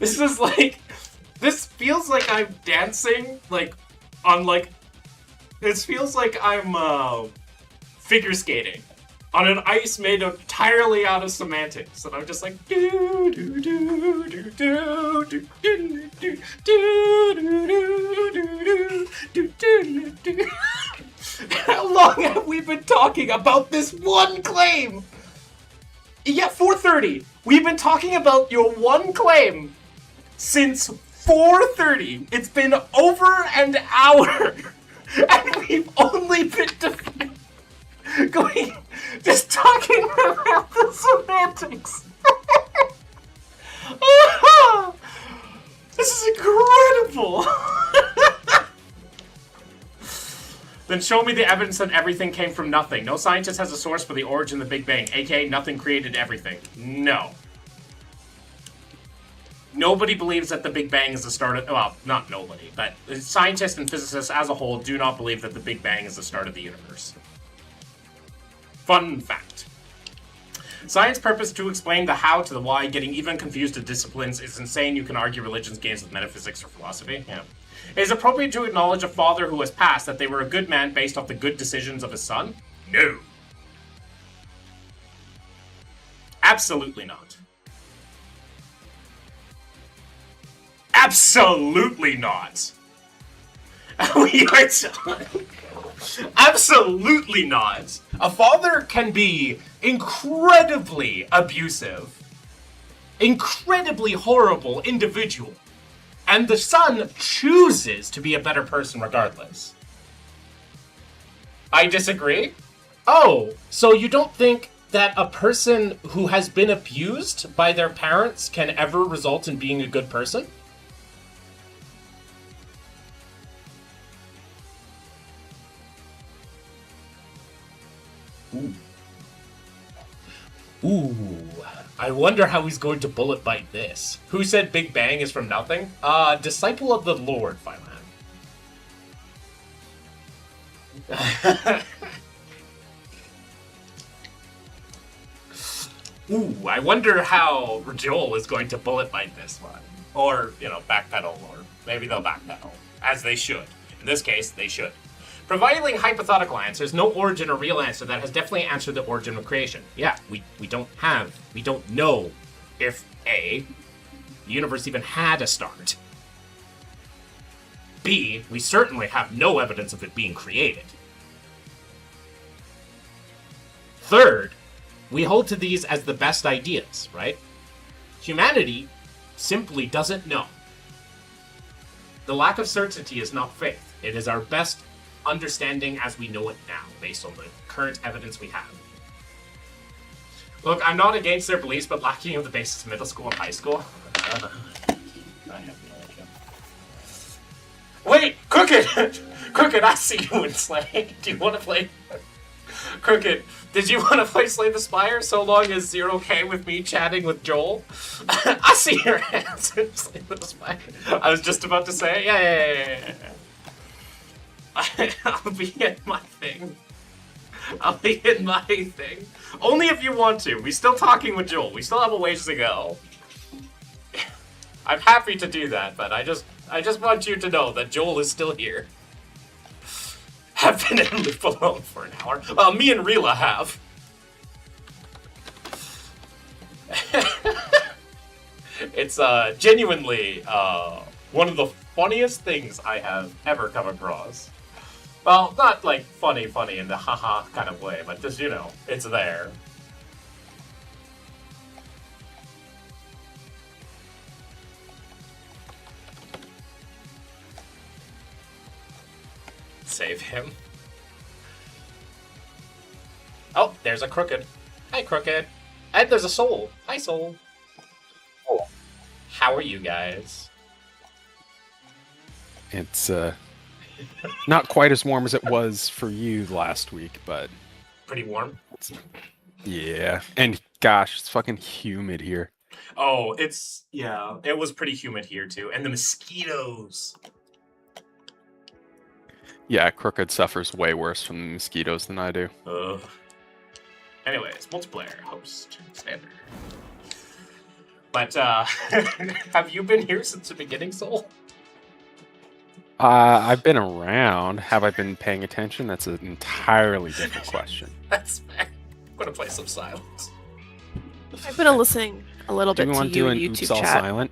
This is like, this feels like I'm dancing, like, on like, this feels like I'm figure skating on an ice made entirely out of semantics, and I'm just like do do do do do do do do do do do. How long have we been talking about this one claim? Yeah, 4:30. We've been talking about your one claim since 4:30. It's been over an hour. And we've only been just talking about the semantics. This is incredible. Then show me the evidence that everything came from nothing. No scientist has a source for the origin of the Big Bang, aka nothing created everything. No. Nobody believes that the Big Bang is the start of... Well, not nobody, but scientists and physicists as a whole do not believe that the Big Bang is the start of the universe. Fun fact. Science purpose to explain the how to the why, getting even confused to disciplines is insane. You can argue religion's games with metaphysics or philosophy. Yeah. It is appropriate to acknowledge a father who has passed that they were a good man based off the good decisions of his son? No. Absolutely not. Absolutely not. We are done. Absolutely not. A father can be incredibly abusive, incredibly horrible individual, and the son chooses to be a better person regardless. I disagree. Oh, so you don't think that a person who has been abused by their parents can ever result in being a good person? Ooh, I wonder how he's going to bullet bite this. Who said Big Bang is from nothing? Disciple of the Lord, Phylan. Ooh, I wonder how Joel is going to bullet bite this one. Or, backpedal, or maybe they'll backpedal. As they should. In this case, they should. Providing hypothetical answers, no origin or real answer that has definitely answered the origin of creation. Yeah, we don't know if A, the universe even had a start. B, we certainly have no evidence of it being created. Third, we hold to these as the best ideas, right? Humanity simply doesn't know. The lack of certainty is not faith. It is our best understanding as we know it now, based on the current evidence we have. Look, I'm not against their beliefs, but lacking of the basis of middle school and high school. I have no idea. Wait, Crooked! Crooked, I see you in Slay. Do you want to play? Crooked, did you want to play Slay the Spire so long as you're okay with me chatting with Joel? I see your hands in Slay the Spire. I was just about to say, yeah. I'll be in my thing. Only if you want to. We're still talking with Joel. We still have a ways to go. I'm happy to do that, but I just want you to know that Joel is still here. Have been in loop alone for an hour. Me and Rila have. It's genuinely one of the funniest things I have ever come across. Well, not like funny in the haha kind of way, but just, it's there. Save him. Oh, there's a Crooked. Hi, Crooked. And there's a Soul. Hi, Soul. Oh. How are you guys? It's, not quite as warm as it was for you last week, but... Pretty warm? Yeah. And gosh, it's fucking humid here. Oh, it was pretty humid here too. And the mosquitoes. Yeah, Crooked suffers way worse from the mosquitoes than I do. Ugh. Anyways, multiplayer, host, standard. But, have you been here since the beginning, Soul? I've been around. Have I been paying attention? That's an entirely different question. That's fair. I'm gonna play some silence. I've been listening a little bit to you do an YouTube Oops All chat. Silent?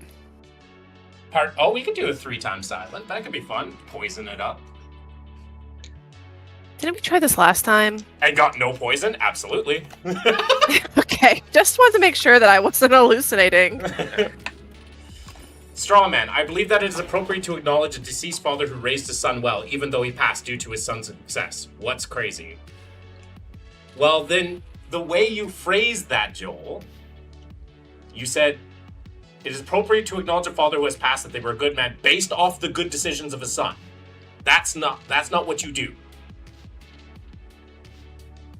We could do a 3-time silent. That could be fun. Poison it up. Didn't we try this last time? And got no poison? Absolutely. Okay, just wanted to make sure that I wasn't hallucinating. Strawman, I believe that it is appropriate to acknowledge a deceased father who raised his son well, even though he passed due to his son's success. What's crazy? Well, then, the way you phrased that, Joel, you said, it is appropriate to acknowledge a father who has passed that they were a good man based off the good decisions of his son. That's not what you do.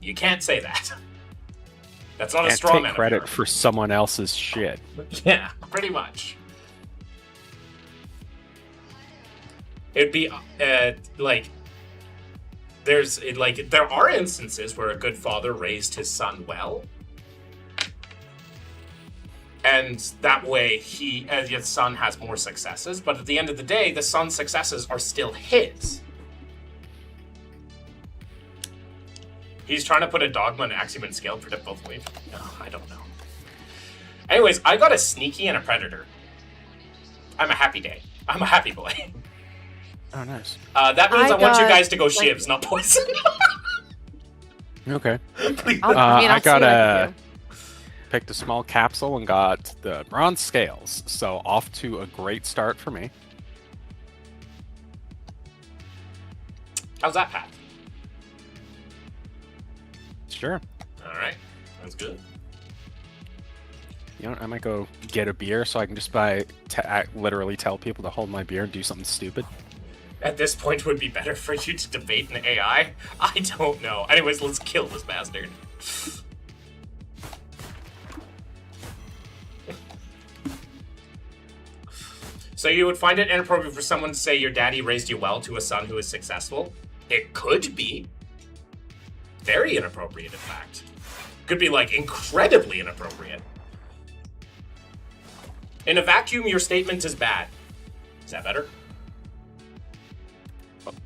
You can't say that. That's not a straw man. Can't take credit for someone else's shit. Yeah, pretty much. It'd be like there are instances where a good father raised his son well, and that way his son has more successes. But at the end of the day, the son's successes are still his. He's trying to put a dogma and axiom and scale predict both ways. No, I don't know. Anyways, I got a sneaky and a predator. I'm a happy day. I'm a happy boy. Oh, nice. That means I want you guys to go shivs, not poison. Okay. Please. I got picked a small capsule and got the bronze scales, so off to a great start for me. How's that, Pat? Sure. All right, that's good. You know, I might go get a beer so I can just literally tell people to hold my beer and do something stupid. At this point, would be better for you to debate an AI? I don't know. Anyways, let's kill this bastard. So you would find it inappropriate for someone to say your daddy raised you well to a son who is successful? It could be. Very inappropriate, in fact. Could be, like, incredibly inappropriate. In a vacuum, your statement is bad. Is that better?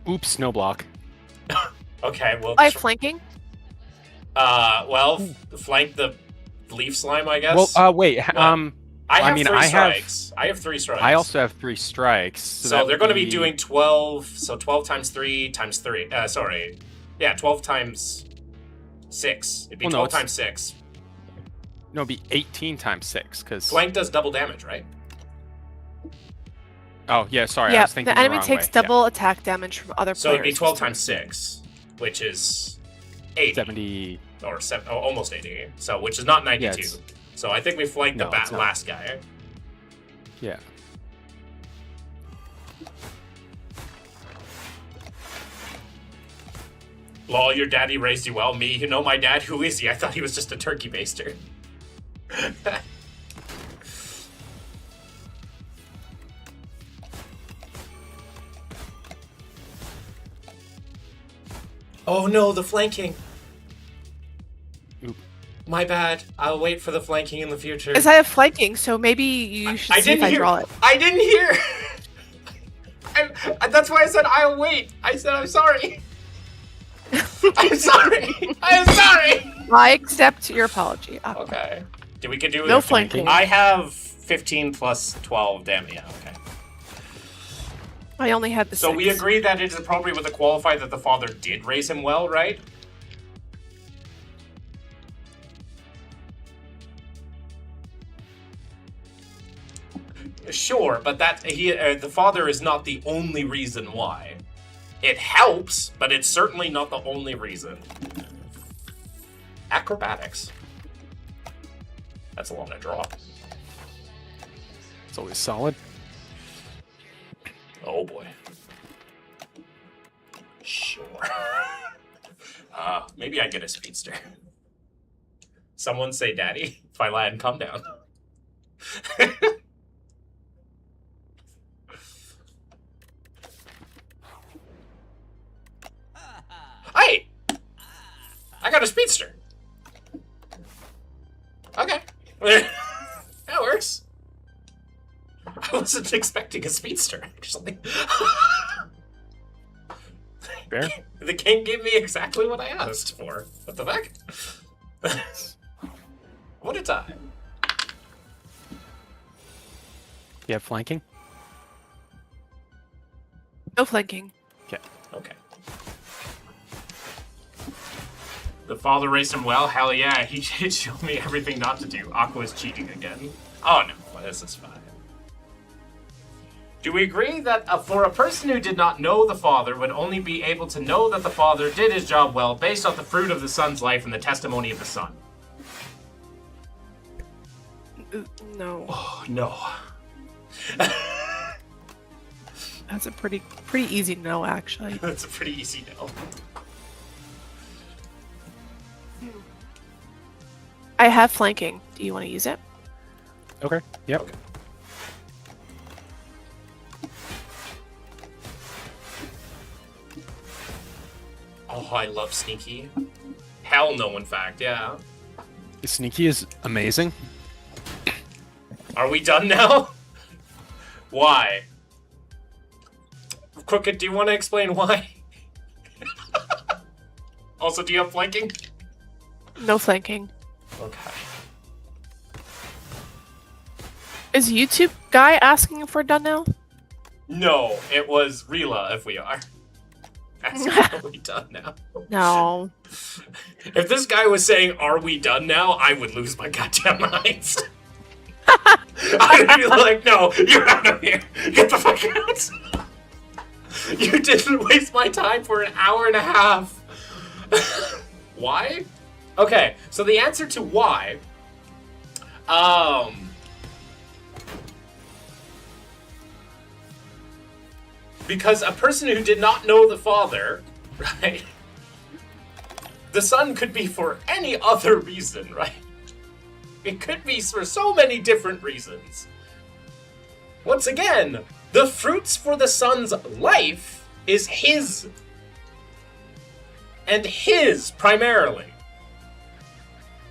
Oops, no block. Okay, well... By flanking? Flank the leaf slime, I guess. Well, wait, I have three strikes. I have 3 strikes. I also have 3 strikes. So they're going to be doing 12, so 12 times 3 times 3. Yeah, 12 times 6. It'd be 12 times 6. No, it'd be 18 times 6, because... Flank does double damage, right? Oh, yeah, sorry, I Yeah, was thinking the enemy wrong takes way. double attack damage from other So players. it'd be 12 times 6, which is 80. 70... Or almost 80. So, which is not 92. Yeah, so I think we flanked No, the it's not. last guy. Yeah. Lol, your daddy raised you well. Me, you know my dad? Who is he? I thought he was just a turkey baster. Oh no, the flanking. Oop. My bad. I'll wait for the flanking in the future. As I have flanking, so maybe you should see if I draw it. I didn't hear. That's why I said I'll wait. I said I'm sorry. I'm sorry. I'm sorry. I accept your apology. Okay. We could do No flanking. I have 15 plus 12 damage. Yeah, okay. I only had the 6. So we agree that it is appropriate with the qualify that the father did raise him well, right? Sure, but the father is not the only reason why. It helps, but it's certainly not the only reason. Acrobatics. That's a lot to draw. It's always solid. Oh boy. Sure. Maybe I get a speedster. Someone say daddy. If I land, calm down. Hey! I got a speedster. Okay. That works. I wasn't expecting a speedster, actually. Fair. The king gave me exactly what I asked for. What the fuck? What a time. You have flanking? No flanking. Okay. Okay. The father raised him well? Hell yeah, he did show me everything not to do. Aqua's cheating again. Oh no, this is fine. Do we agree that for a person who did not know the father would only be able to know that the father did his job well based off the fruit of the son's life and the testimony of the son? No. Oh, no. That's a pretty easy no, actually. That's a pretty easy no. I have flanking. Do you want to use it? Okay. Yep. Okay. Oh, I love Sneaky. Hell no, in fact, yeah. Sneaky is amazing. Are we done now? Why? Crooked, do you want to explain why? Also, do you have flanking? No flanking. Okay. Is YouTube guy asking if we're done now? No, it was Rila if we are. Are we done now? No. If this guy was saying, "Are we done now?" I would lose my goddamn mind. I'd be like, "No, you're out of here. Get the fuck out." You didn't waste my time for an hour and a half. Why? Okay, so the answer to why, because a person who did not know the father, right? The son could be for any other reason, right? It could be for so many different reasons. Once again, the fruits for the son's life is his. And his, primarily.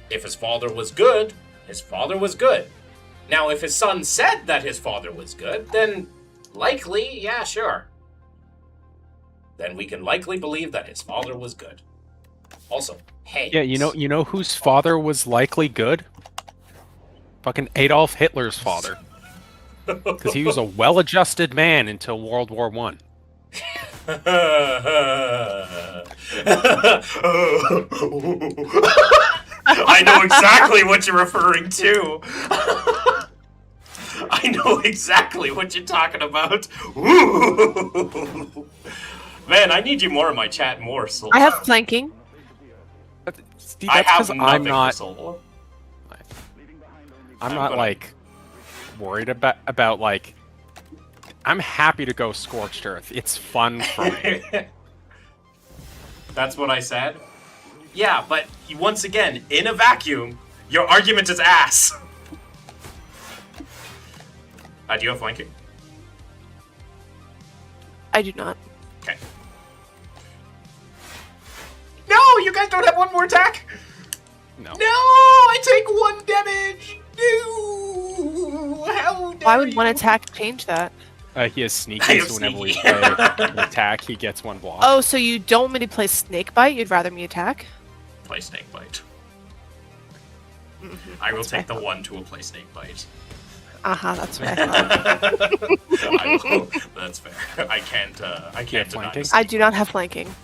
If his father was good, his father was good. Now, if his son said that his father was good, then likely, yeah, sure. Then we can likely believe that his father was good. Also, hey. Yeah, you know whose father was likely good? Fucking Adolf Hitler's father. Because he was a well-adjusted man until World War One. I know exactly what you're referring to. I know exactly what you're talking about. Man, I need you more in my chat more, Soul. I have flanking. Steve, I that's have 'cause nothing I'm for not. Soul. I'm not like worried about like. I'm happy to go Scorched Earth. It's fun for me. That's what I said? Yeah, but once again, in a vacuum, your argument is ass. Do you have flanking? I do not. Okay. No, you guys don't have one more attack? No. No, I take 1 damage. No, how dare Why would one you? attack change that? He has I sneaky, have so whenever we sneaky. play an attack, he gets 1 block. Oh, so you don't want me to play Snake Bite? You'd rather me attack? Play Snakebite. I will take the 1 to a play Snakebite. That's what I thought. That's fair. I can't deny flanking? this. I do not have flanking.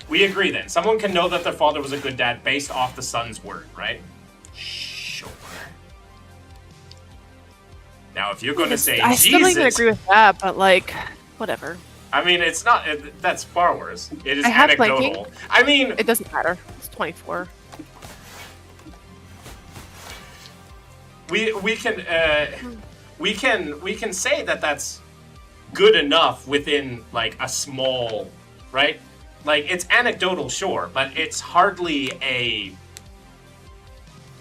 We agree then. Someone can know that their father was a good dad based off the son's word, right? Sure. Now, if you're going to say I still don't even Jesus, agree with that, but like, whatever. I mean, it's not. That's far worse. It is I have anecdotal. flanking. I mean, It doesn't matter. It's 24. we can say that that's good enough within like a small, right? Like it's anecdotal, sure, but it's hardly a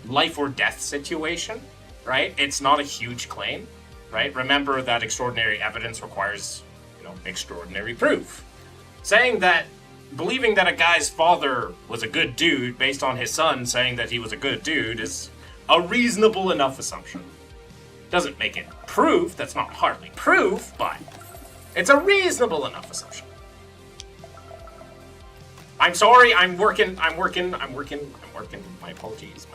life or death situation, right? It's not a huge claim, right? Remember that extraordinary evidence requires, extraordinary proof. Saying that, believing that a guy's father was a good dude based on his son saying that he was a good dude is a reasonable enough assumption. Doesn't make it proof, that's not hardly proof, but it's a reasonable enough assumption. I'm sorry, I'm working. My apologies.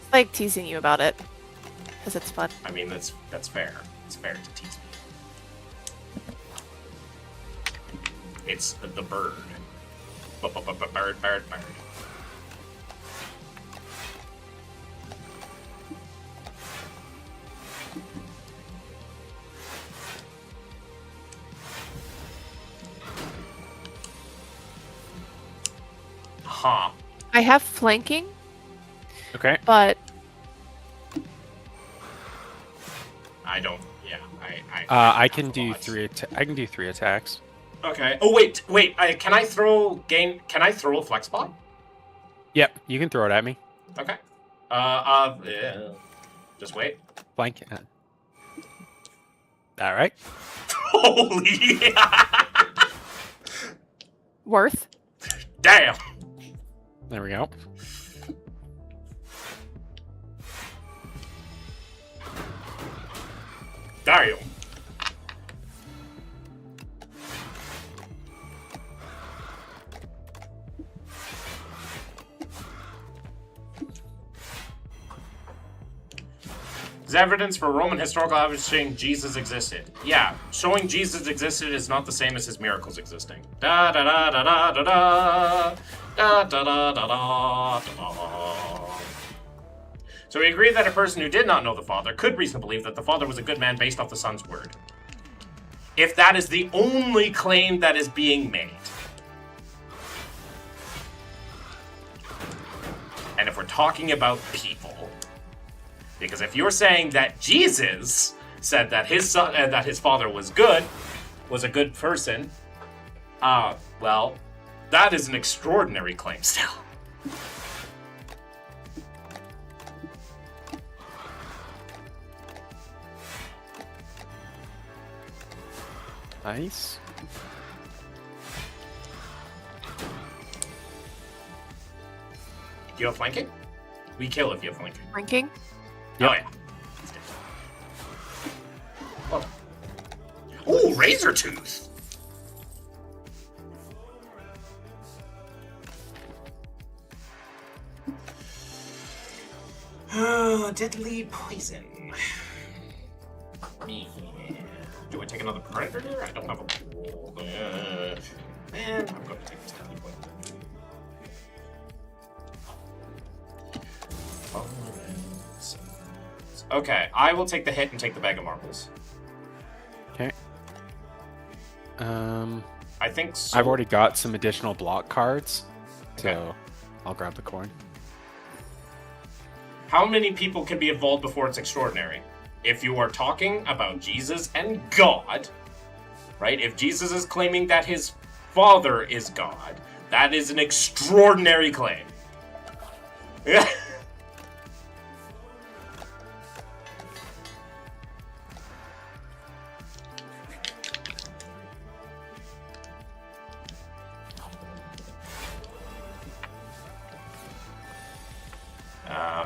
It's like teasing you about it. Because it's fun. I mean, that's fair. It's fair to tease me. It's the bird. Bird, bird. Huh. I have flanking, Okay. but I don't. Yeah. I can have a do lot. I can do 3 attacks. Okay. Oh wait. Can I throw a flex bot? Yep, you can throw it at me. Okay. Yeah. Just wait. Flank. All right. Holy. worth. Damn. There we go. Damn. Is evidence for Roman historical evidence showing Jesus existed? Yeah, showing Jesus existed is not the same as his miracles existing. Da da da da da da da da da da da da da. So we agree that a person who did not know the Father could reasonably believe that the Father was a good man based off the Son's word. If that is the only claim that is being made. And if we're talking about people, because if you're saying that Jesus said that his son, that his father was a good person, well, that is an extraordinary claim still. Nice. Do you have flanking? We kill if you have flanking. Flanking. Oh yeah. Oh, razor tooth. Deadly poison. Do I take another predator? I don't have a pool. Man, I'm going to take this deadly poison. Okay, I will take the hit and take the bag of marbles. Okay. I think so. I've already got some additional block cards, Okay. so I'll grab the coin. How many people can be involved before it's extraordinary? If you are talking about Jesus and God, right? If Jesus is claiming that his father is God, that is an extraordinary claim. Yeah.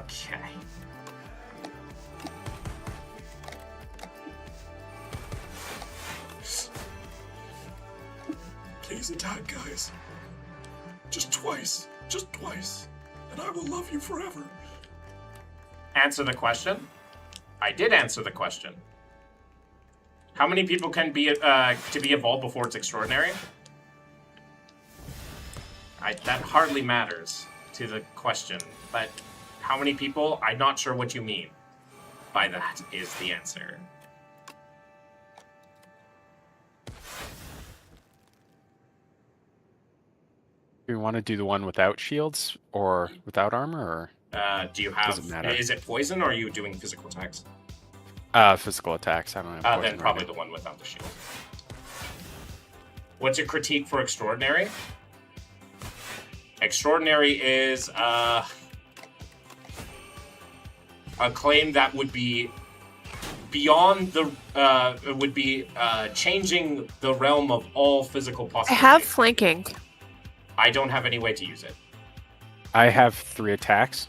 Okay. Please attack, guys. Just twice, and I will love you forever. Answer the question. I did answer the question. How many people can be to be involved before it's extraordinary? That hardly matters to the question, but how many people? I'm not sure what you mean by that is the answer. Do you want to do the one without shields or without armor, Do you have? Doesn't matter. Is it poison, or are you doing physical attacks? or physical attacks? I don't have poison Then right probably now. the one without the shield. What's your critique for extraordinary? Extraordinary is a claim that would be beyond the would be changing the realm of all physical I possibilities. have flanking. I don't have any way to use it. I have 3 attacks.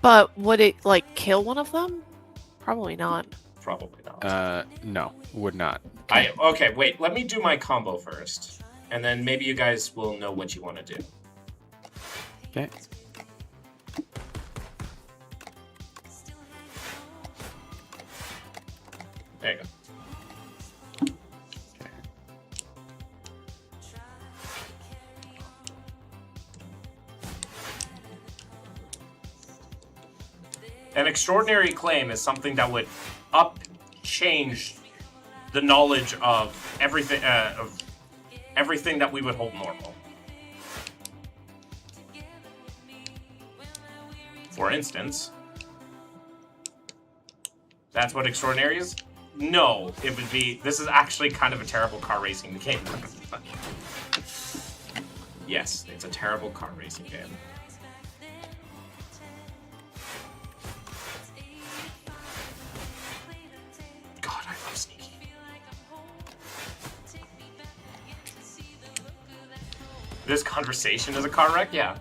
But would it like kill one of them? Probably not. Probably not. No, would not. Okay, wait. Let me do my combo first, and then maybe you guys will know what you want to do. Okay. There you go. An extraordinary claim is something that would change the knowledge of everything that we would hold normal. For instance, that's what extraordinary is? No, it would be... This is actually kind of a terrible car racing game. Yes, it's a terrible car racing game. God, I love Sneaky. This conversation is a car wreck? Yeah.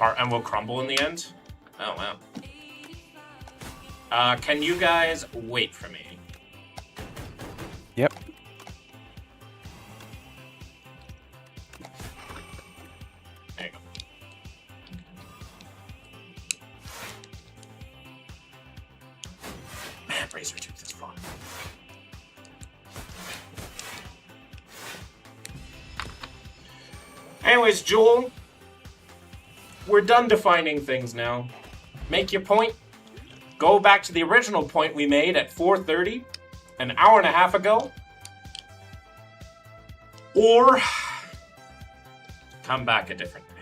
And will crumble in the end? Oh, wow. Can you guys wait for me? Yep. There you go. Man, Razor Tooth is fun. Anyways, Joel, we're done defining things now. Make your point. Go back to the original point we made at 4:30, an hour and a half ago. Or come back a different day.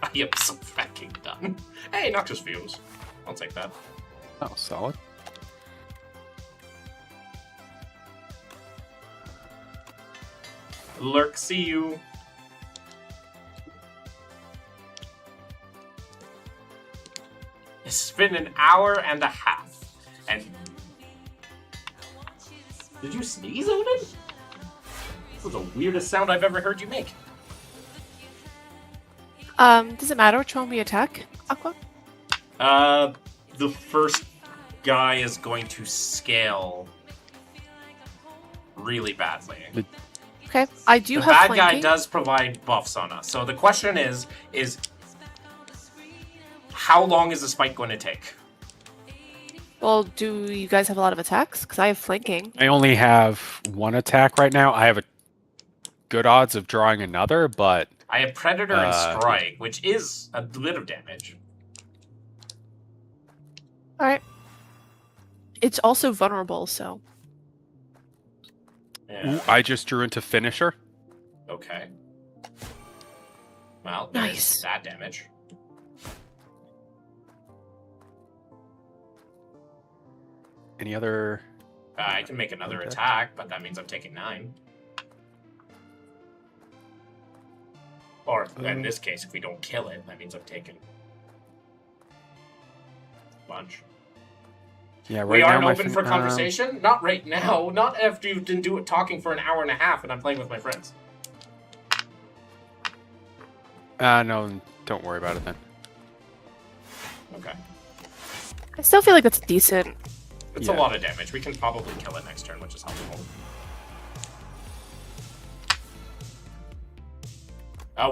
I am so fucking done. Hey, Noxious Fumes. I'll take that. Oh, solid. Lurk, see you. It's been an hour and a half. And... Did you sneeze, Odin? This was the weirdest sound I've ever heard you make. Does it matter which one we attack, Aqua? The first guy is going to scale really badly. Okay, I do The have bad flanking. guy does provide buffs on us. So the question is how long is the spike going to take? Well, do you guys have a lot of attacks? Because I have flanking. I only have one attack right now. I have a good odds of drawing another, but I have Predator and Strike, which is a bit of damage. Alright. It's also vulnerable, so... Yeah. ooh, I just drew into finisher. Okay. Well, there's Nice. that damage. Any other? I can make another Okay. attack, but that means I'm taking 9. Or, in this case, if we don't kill it, that means I'm taking a bunch. Yeah, right We now aren't my open for conversation? Not right now. Not after you've been talking for an hour and a half and I'm playing with my friends. No, don't worry about it then. Okay. I still feel like that's decent. It's Yeah. a lot of damage. We can probably kill it next turn, which is helpful.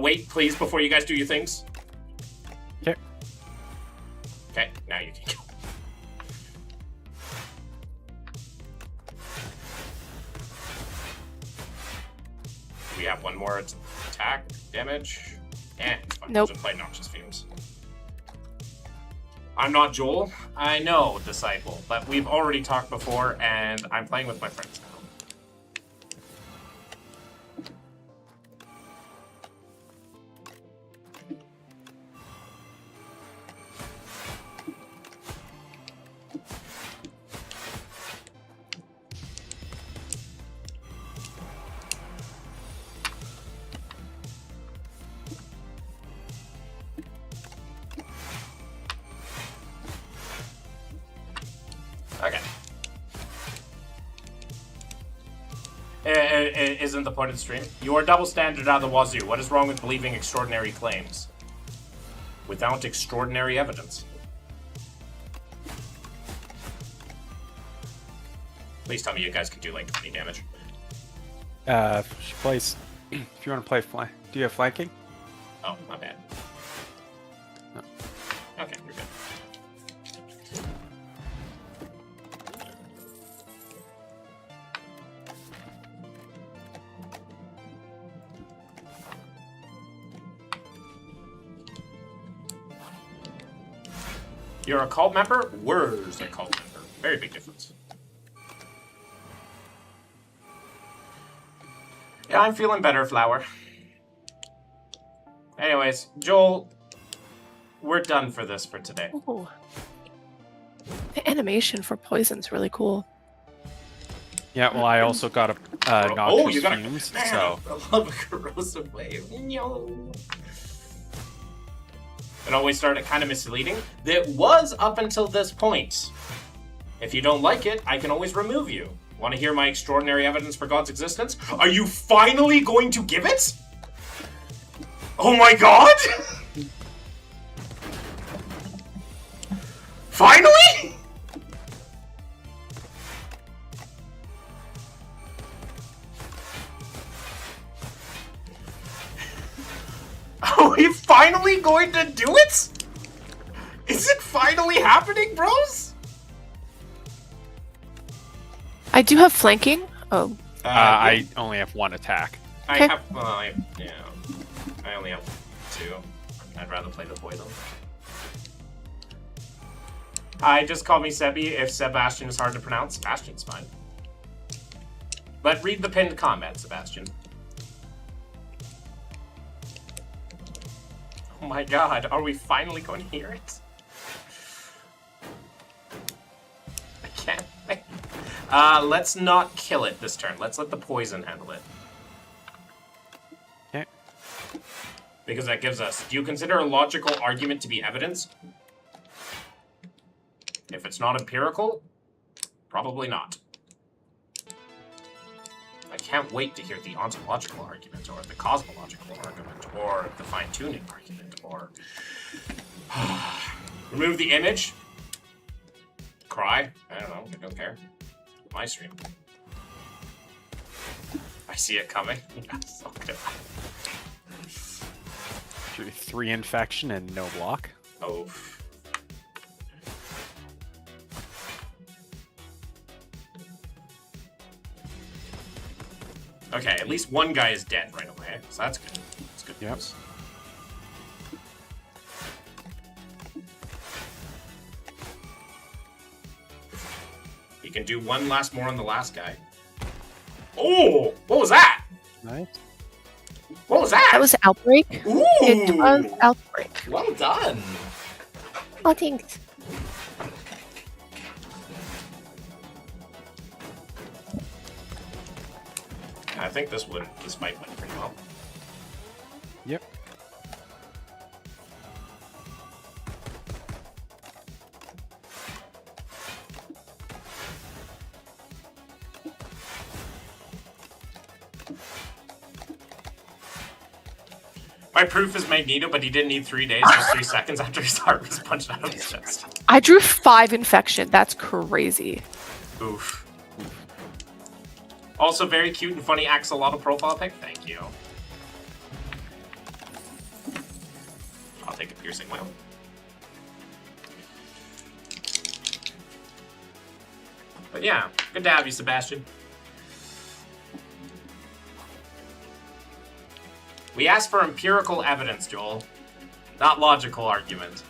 Wait, please, before you guys do your things. Okay. Okay, now you can kill. We have one more attack damage. It's fine. Nope. We'll just play Noxious Fumes. I'm not Joel. I know, Disciple, but we've already talked before, and I'm playing with my friends now. Okay. Isn't the point of the stream? You are double standard out of the wazoo. What is wrong with believing extraordinary claims without extraordinary evidence? Please tell me you guys can do like 20 damage. She plays. If you want to play flank, do you have flanking? Oh, my bad. No. Okay, you're good. You're a cult member? Where's a cult member? Very big difference. Yeah, I'm feeling better, Flower. Anyways, Joel, we're done for this for today. Ooh. The animation for poison's really cool. Yeah, well, I also got a noxious you got a fumes, man, so I love a corrosive wave. No. It always started kind of misleading. It was up until this point. If you don't like it, I can always remove you. Want to hear my extraordinary evidence for God's existence? Are you finally going to give it? Oh my god! Finally? Are we finally going to do it? Is it finally happening, bros? I do have flanking. Oh, I only have one attack. I Okay. have, yeah. I only have 2. I'd rather play the poison. Hi, just call me Sebi if Sebastian is hard to pronounce. Sebastian's fine. But read the pinned comment, Sebastian. Oh my god, are we finally going to hear it? I can't wait. Let's not kill it this turn. Let's let the poison handle it. Okay. Because that gives us... Do you consider a logical argument to be evidence? If it's not empirical, probably not. I can't wait to hear the ontological argument, or the cosmological argument, or the fine-tuning argument, or... Remove the image? Cry? I don't know, I don't care. My stream. I see it coming. Yes, okay. 3 infection and no block. Oh. Okay, at least one guy is dead right away, so that's good. That's good Yep. news. You can do one last more on the last guy. Oh! What was that? Nice. What was that? that was outbreak. Ooh! It was outbreak. Well done! Oh, thanks. I think this fight went pretty well. Yep. My proof is Magneto, but he didn't need 3 days, just 3 seconds after his heart was punched out of his chest. I drew 5 infection. That's crazy. Oof. Also, very cute and funny axolotl profile pic. Thank you. I'll take a piercing whale. But yeah, good to have you, Sebastian. We asked for empirical evidence, Joel, not logical argument.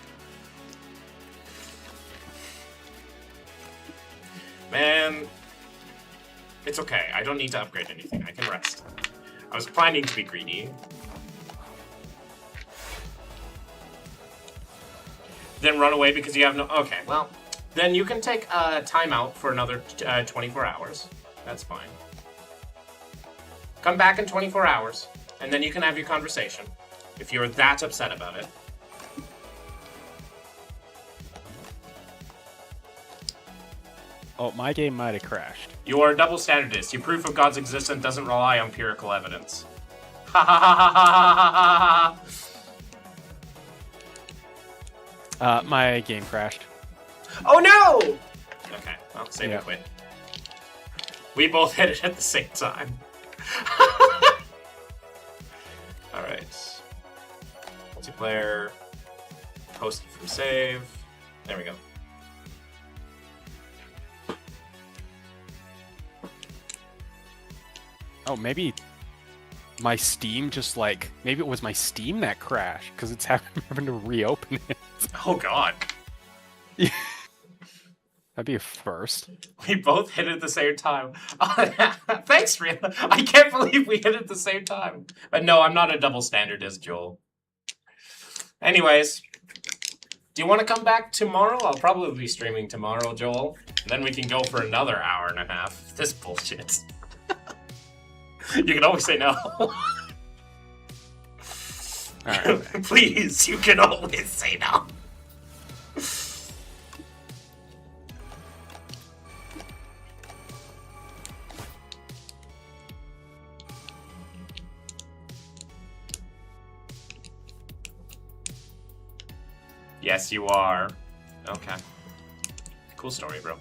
Man, it's okay. I don't need to upgrade anything. I can rest. I was planning to be greedy. Then run away because you have no... Okay, well, then you can take a timeout for another 24 hours. That's fine. Come back in 24 hours. And then you can have your conversation, if you're that upset about it. Oh, my game might have crashed. You are a double standardist. Your proof of God's existence doesn't rely on empirical evidence. Ha ha ha ha ha ha ha! My game crashed. Oh no! Okay, well, save Yeah. and quit. We both hit it at the same time. Alright. Multiplayer. Post from save. There we go. Oh, maybe my Steam just like... Maybe it was my Steam that crashed, because it's having to reopen it. Oh god. That'd be a first. We both hit it at the same time. Thanks, Rita. I can't believe we hit it at the same time. But no, I'm not a double standardist, Joel. Anyways, do you want to come back tomorrow? I'll probably be streaming tomorrow, Joel. And then we can go for another hour and a half. This bullshit. You can always say no. Alright. Please, you can always say no. Yes, you are. Okay. Cool story, bro.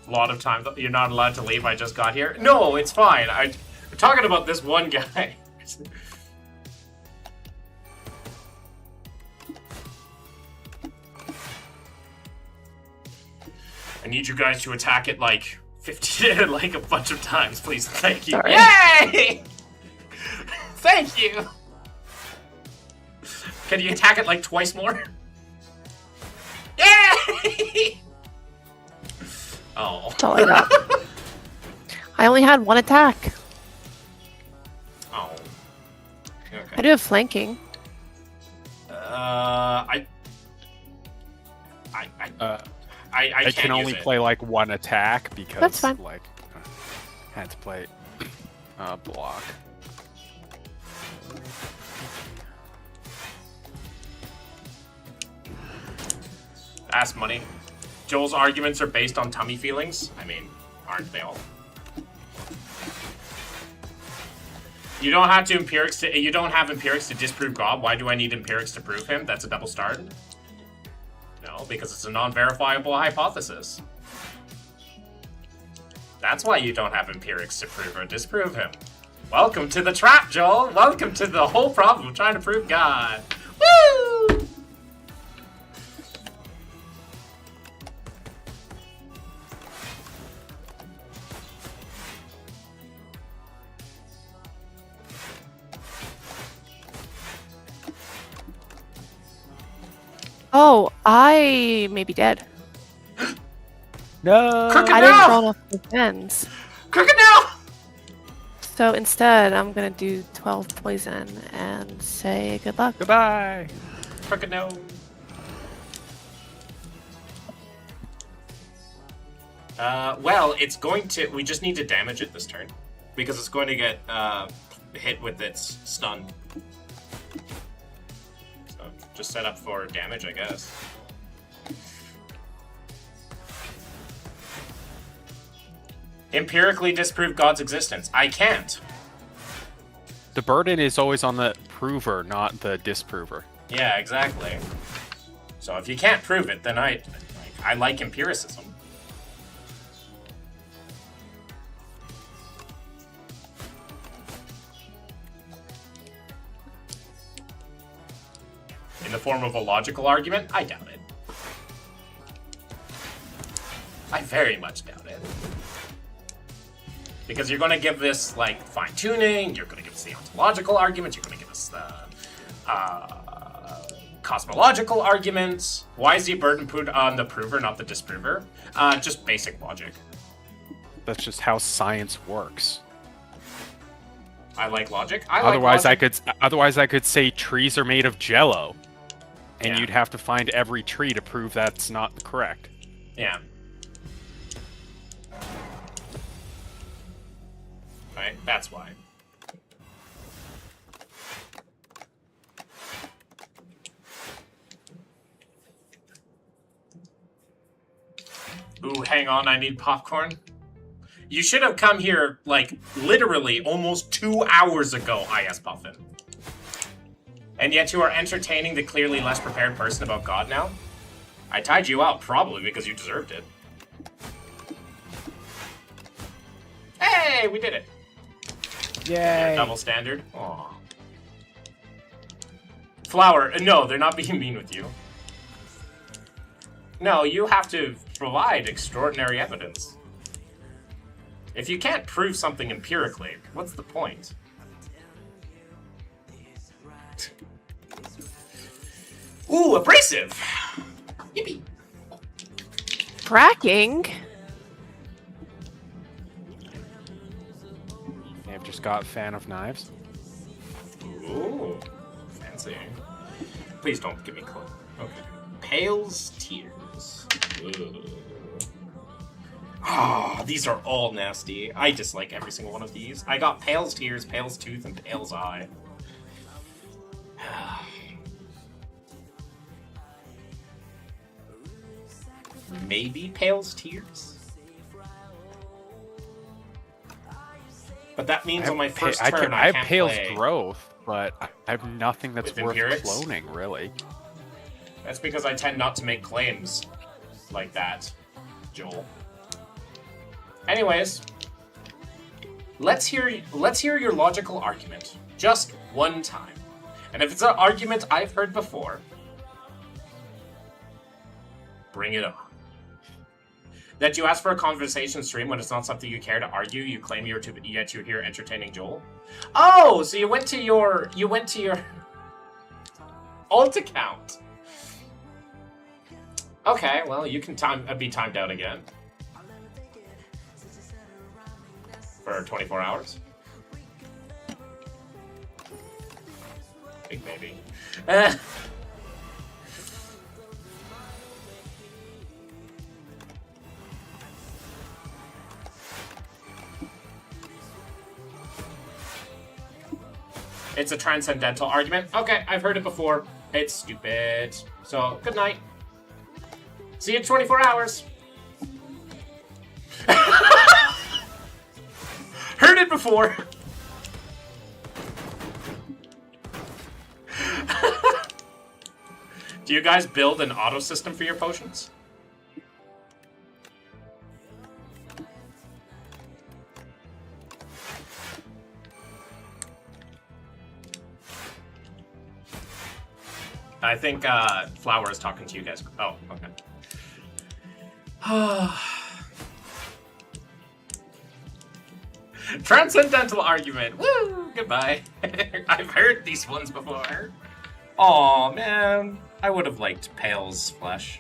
A lot of time. You're not allowed to leave. I just got here. No, it's fine. I'm talking about this one guy. I need you guys to attack it like 50, like a bunch of times, please. Thank you. Sorry. Yay! Thank you. Can you attack it like twice more? Yay! Oh. That's all I got. I only had one attack. Oh. Okay. I do have flanking. I I can't can only use it. play like one attack because That's fine. like had to play block. Ask money. Joel's arguments are based on tummy feelings. I mean, aren't they all? You don't have to empirics to. You don't have empirics to disprove God. Why do I need empirics to prove him? That's a double start. No, because it's a non-verifiable hypothesis. That's why you don't have empirics to prove or disprove him. Welcome to the trap, Joel. Welcome to the whole problem of trying to prove God. Woo! Oh, I may be dead. No. Cook it I didn't now! draw enough defense. Cook it now! So instead, I'm gonna do 12 poison and say good luck. Goodbye. Cook it now. Well, it's going to. We just need to damage it this turn because it's going to get hit with its stun. So just set up for damage, I guess. Empirically disprove God's existence. I can't. The burden is always on the prover, not the disprover. Yeah, exactly. So if you can't prove it, then I like empiricism. In the form of a logical argument? I doubt it. I very much doubt it. Because you're going to give this, like, fine-tuning, you're going to give us the ontological argument, you're going to give us the cosmological arguments. Why is the burden put on the prover, not the disprover? Just basic logic. That's just how science works. I like logic. I Otherwise, like logic. Otherwise, I could say trees are made of Jello, and Yeah. you'd have to find every tree to prove that's not correct. Yeah. Right? That's why. Ooh, hang on, I need popcorn. You should have come here, like, literally almost 2 hours ago, I.S. Puffin. And yet you are entertaining the clearly less prepared person about God now? I tied you out probably because you deserved it. Hey, we did it. Yay! Double standard. Aw. Flower. No, they're not being mean with you. No, you have to provide extraordinary evidence. If you can't prove something empirically, what's the point? Ooh, abrasive! Yippee! Cracking? I've just got fan of knives. Ooh, fancy. Please don't give me clothes. Okay. Pale's Tears. Ooh. Ah, these are all nasty. I dislike every single one of these. I got Pale's Tears, Pale's Tooth, and Pale's Eye. Maybe Pale's Tears? But that means on my first turn I have can't Pale's play. Growth, but I have nothing that's With worth Empirics? cloning, really. That's because I tend not to make claims like that, Joel. Anyways, let's hear your logical argument just one time. And if it's an argument I've heard before, bring it on. That you ask for a conversation stream when it's not something you care to argue, you claim you're yet you're here entertaining Joel. Oh, so you went to your alt account. Okay, well, you can be timed out again. For 24 hours? Big maybe. It's a transcendental argument. Okay, I've heard it before. It's stupid. So, good night. See you in 24 hours. Heard it before. Do you guys build an auto system for your potions? I think Flower is talking to you guys. Oh, okay. Transcendental argument. Woo! Goodbye. I've heard these ones before. Aw, man. I would have liked Pale's Flesh.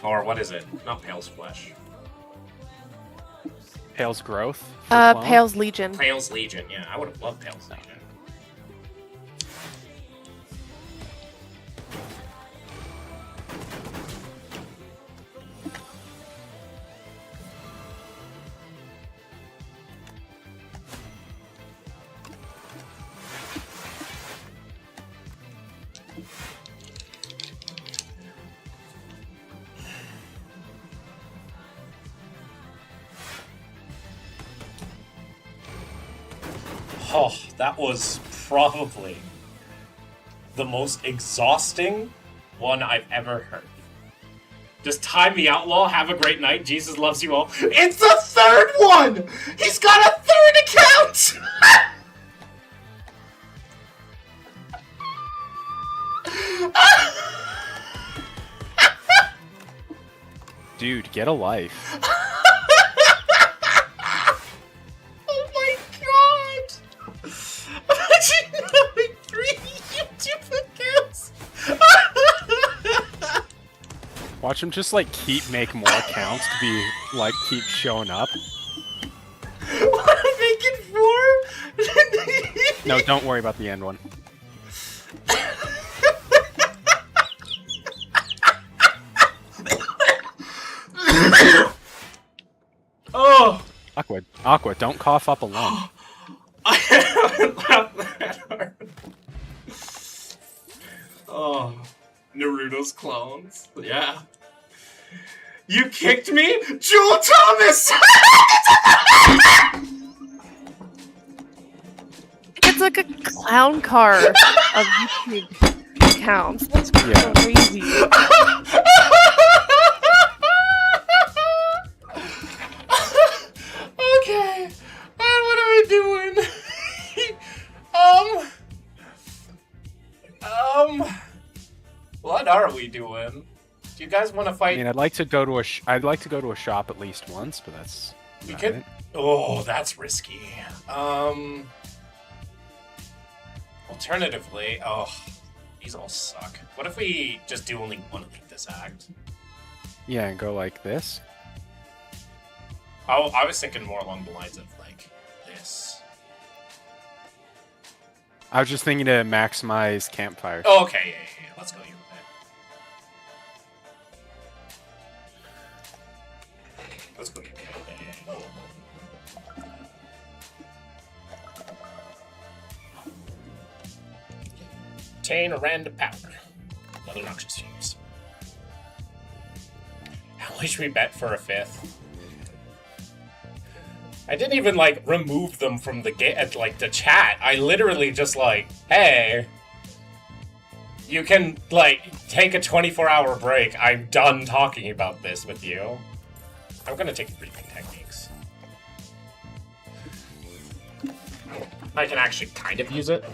Or what is it? Not Pale's Flesh. Pale's Growth? for clone? Pale's Legion. Pale's Legion, yeah. I would have loved Pale's Legion. Oh, that was probably the most exhausting one I've ever heard. Just time the outlaw, have a great night, Jesus loves you all. It's the third one! He's got a third account! Dude, get a life. Oh my god! Imagine having 3 YouTube accounts! Watch him just like make more accounts to be like keep showing up. What am I making 4? No, don't worry about the end one. Oh! Aqua, don't cough up a lung. I haven't laughed that hard. Oh, Naruto's clones. Yeah. You kicked me? Jewel Thomas! It's like a clown car of YouTube accounts. That's Yeah. crazy. Okay. Man, what are we doing? What are we doing? Do you guys want to I fight? mean, I'd like to go to a shop at least once, but that's We not could. it. Oh, that's risky. Alternatively, These all suck. What if we just do only one of this act? Yeah, and go like this. Oh, I was thinking more along the lines of like this. I was just thinking to maximize campfires. Oh, okay, yeah. Let's go here with that. Let's go here. Yeah. Obtain a random power. Another noxious fumes. How much we bet for a 5th? I didn't even like remove them from the like the chat. I literally just like, hey, you can like take a 24-hour break. I'm done talking about this with you. I'm gonna take breathing techniques. I can actually kind of use it.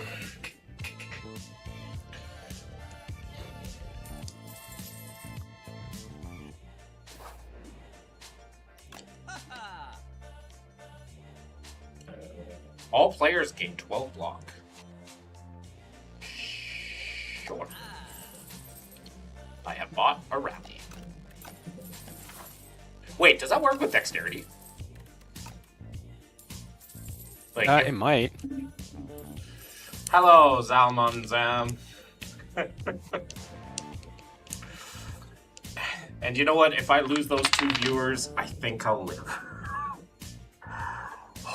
All players gain 12 block. Sure. I have bought a rally. Wait, does that work with dexterity? Like, It might. hello, Zalman Zam. And you know what? If I lose those 2 viewers, I think I'll live.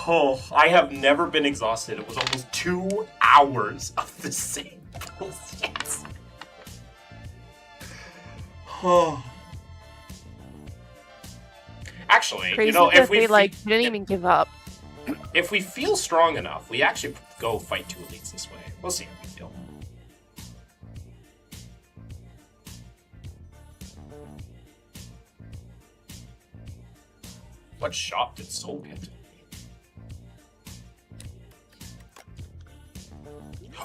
Oh, I have never been exhausted. It was almost 2 hours of the same bullshit. Oh. Actually, Crazy you know, if that they like didn't if- even give up. if we feel strong enough, we actually go fight 2 elites this way. We'll see how we feel. What shop did Soul get?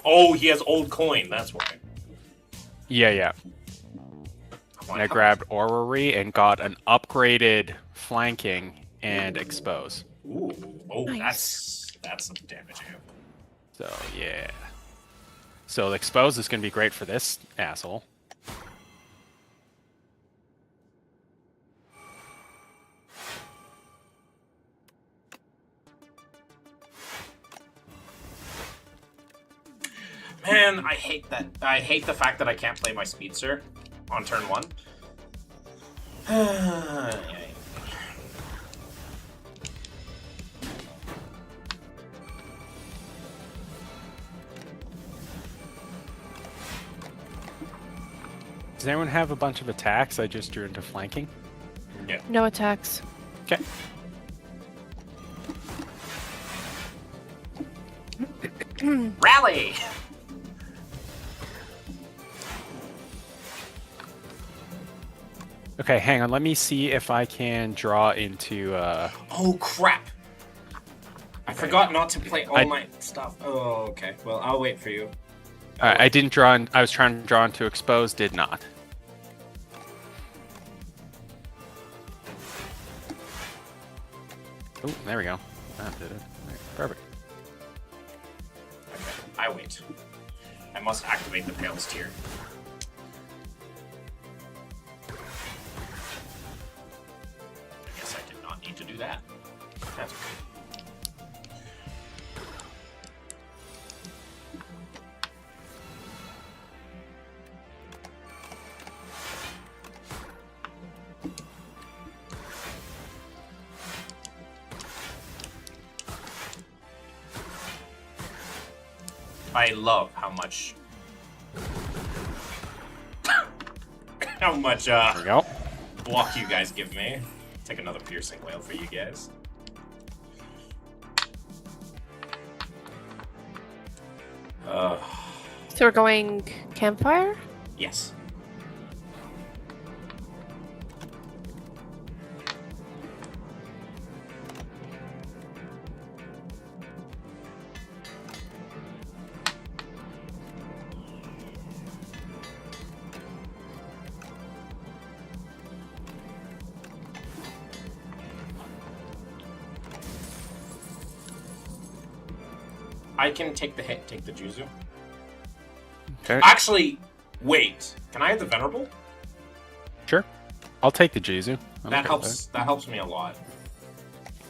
Oh, he has old coin. That's why. Yeah. And I grabbed Orrery and got an upgraded flanking and expose. Ooh. Oh, Nice. that's some damage. So yeah. So the expose is gonna be great for this asshole. Man, I hate that. I hate the fact that I can't play my speedster on turn 1. Does anyone have a bunch of attacks I just drew into flanking? Yeah. No attacks. Okay. Rally! Okay, hang on. Let me see if I can draw into. Oh crap! I forgot not to play all my stuff. Oh, okay. Well, I'll wait for you. I didn't draw. I was trying to draw into expose. Did not. Oh, there we go. That did it. Right, perfect. Okay, I wait. I must activate the Pale's Tier. I guess I did not need to do that. That's okay. I love how much There we go. block you guys give me. Take another piercing whale for you guys. So we're going campfire? Yes. I can take the hit, take the Juzu. Okay. Actually, wait. Can I have the Venerable? Sure. I'll take the Jizu. I'm That okay with helps. That helps me a lot. that.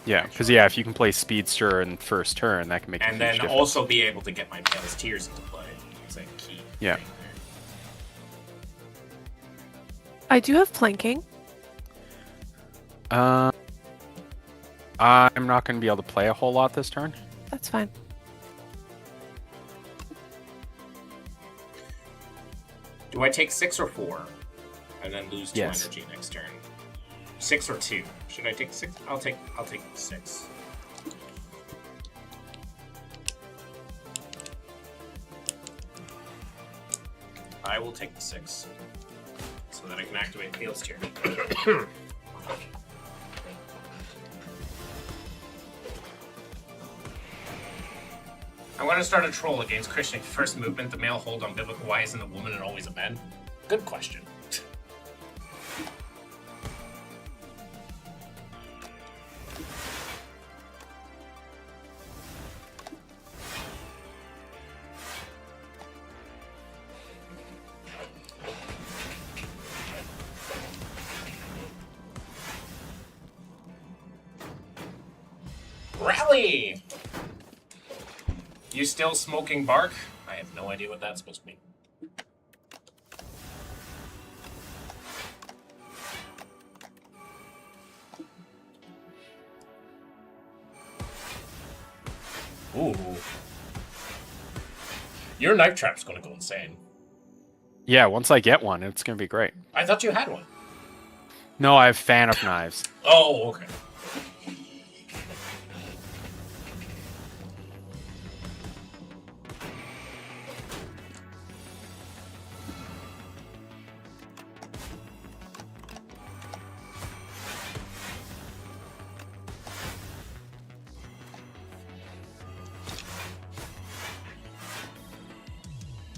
Yeah, because if you can play Speedster in first turn, that can make a And huge then difference. also be able to get my Pale's Tears into play. It's a key. Yeah. thing there. I do have flanking. I'm not going to be able to play a whole lot this turn. That's fine. Do I take 6 or 4? And then lose 2 Yes. energy next turn? 6 or 2? Should I take 6? I'll take 6. I will take the 6. So that I can activate Pale's Tear. I want to start a troll against Christian first movement. The male hold on biblical why isn't a woman and always a man? Good question. Rally! You still smoking bark? I have no idea what that's supposed to mean. Ooh. Your knife trap's gonna go insane. Yeah, once I get one, it's going to be great. I thought you had one. No, I have Fan of Knives. Oh, okay.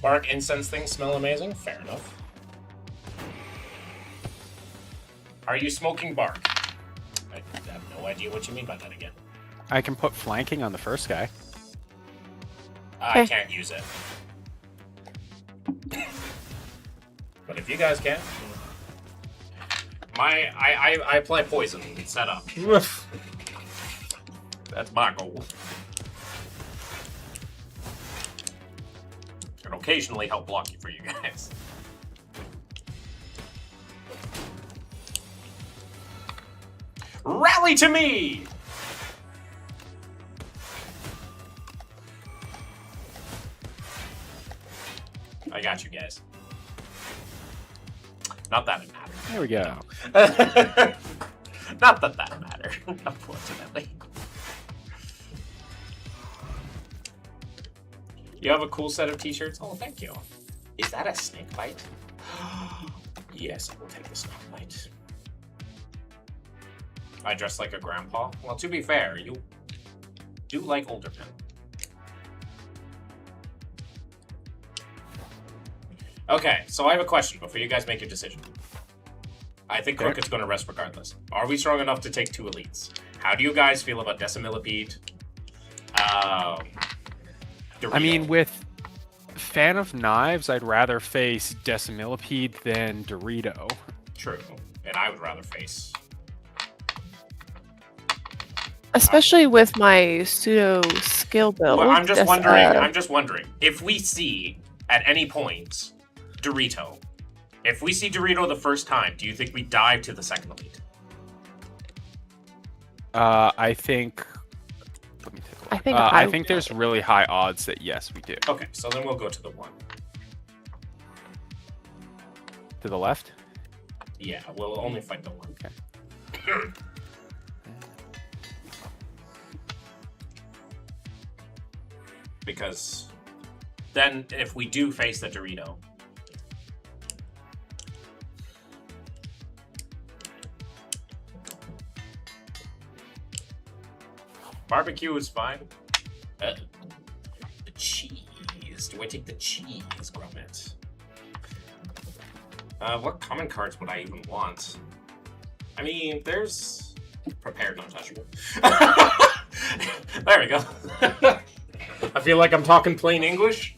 Bark incense things smell amazing? Fair enough. Are you smoking bark? I have no idea what you mean by that again. I can put flanking on the first guy. I Okay. can't use it. But if you guys can. I apply poison set up. That's my goal. And occasionally help block you for you guys. Rally to me! I got you guys. Not that it matters. There we go. Not that that mattered, unfortunately. You have a cool set of t-shirts? Oh, thank you. Is that a snake bite? Yes, I will take the snake bite. I dress like a grandpa? Well, to be fair, you do like older men. Okay, so I have a question before you guys make your decision. I think Okay. Crooked's going to rest regardless. Are we strong enough to take 2 elites? How do you guys feel about Decimillipede? I mean, with Fan of Knives, I'd rather face Decimillipede than Dorito. True, and I would rather face. Especially with my pseudo skill build. Well, I'm just that's, wondering. I'm just wondering if we see at any point Dorito. If we see Dorito the first time, do you think we dive to the second elite? I think. Let me take a look. I think I think there's really high odds that yes, we do. Okay, so then we'll go to the 1. To the left. Yeah, we'll only fight the 1. Okay. Because then if we do face the Dorito, barbecue is fine. The cheese. Do I take the cheese, Grummet? What common cards would I even want? I mean, there's prepared, not touchable. There we go. I feel like I'm talking plain English.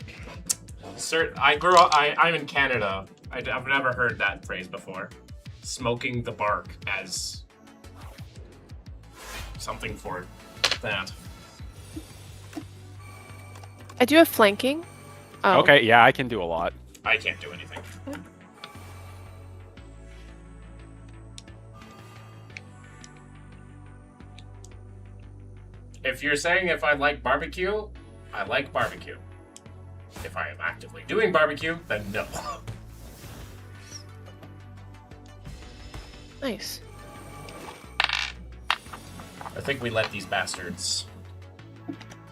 Sir, I grew up. I'm in Canada. I've never heard that phrase before. Smoking the bark as something for that. I do have flanking. Oh. Okay, yeah, I can do a lot. I can't do anything. If you're saying if I like barbecue, I like barbecue. If I am actively doing barbecue, then no. Nice. I think we let these bastards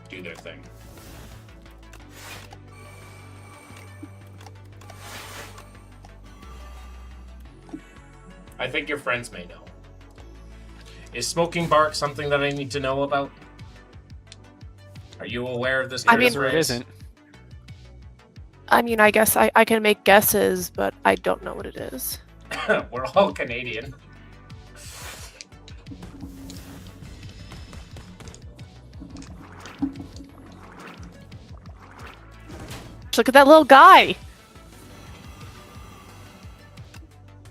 do their thing. I think your friends may know. Is smoking bark something that I need to know about? Are you aware of this? I mean, It isn't. I mean, I guess I can make guesses, but I don't know what it is. We're all Canadian. Look at that little guy.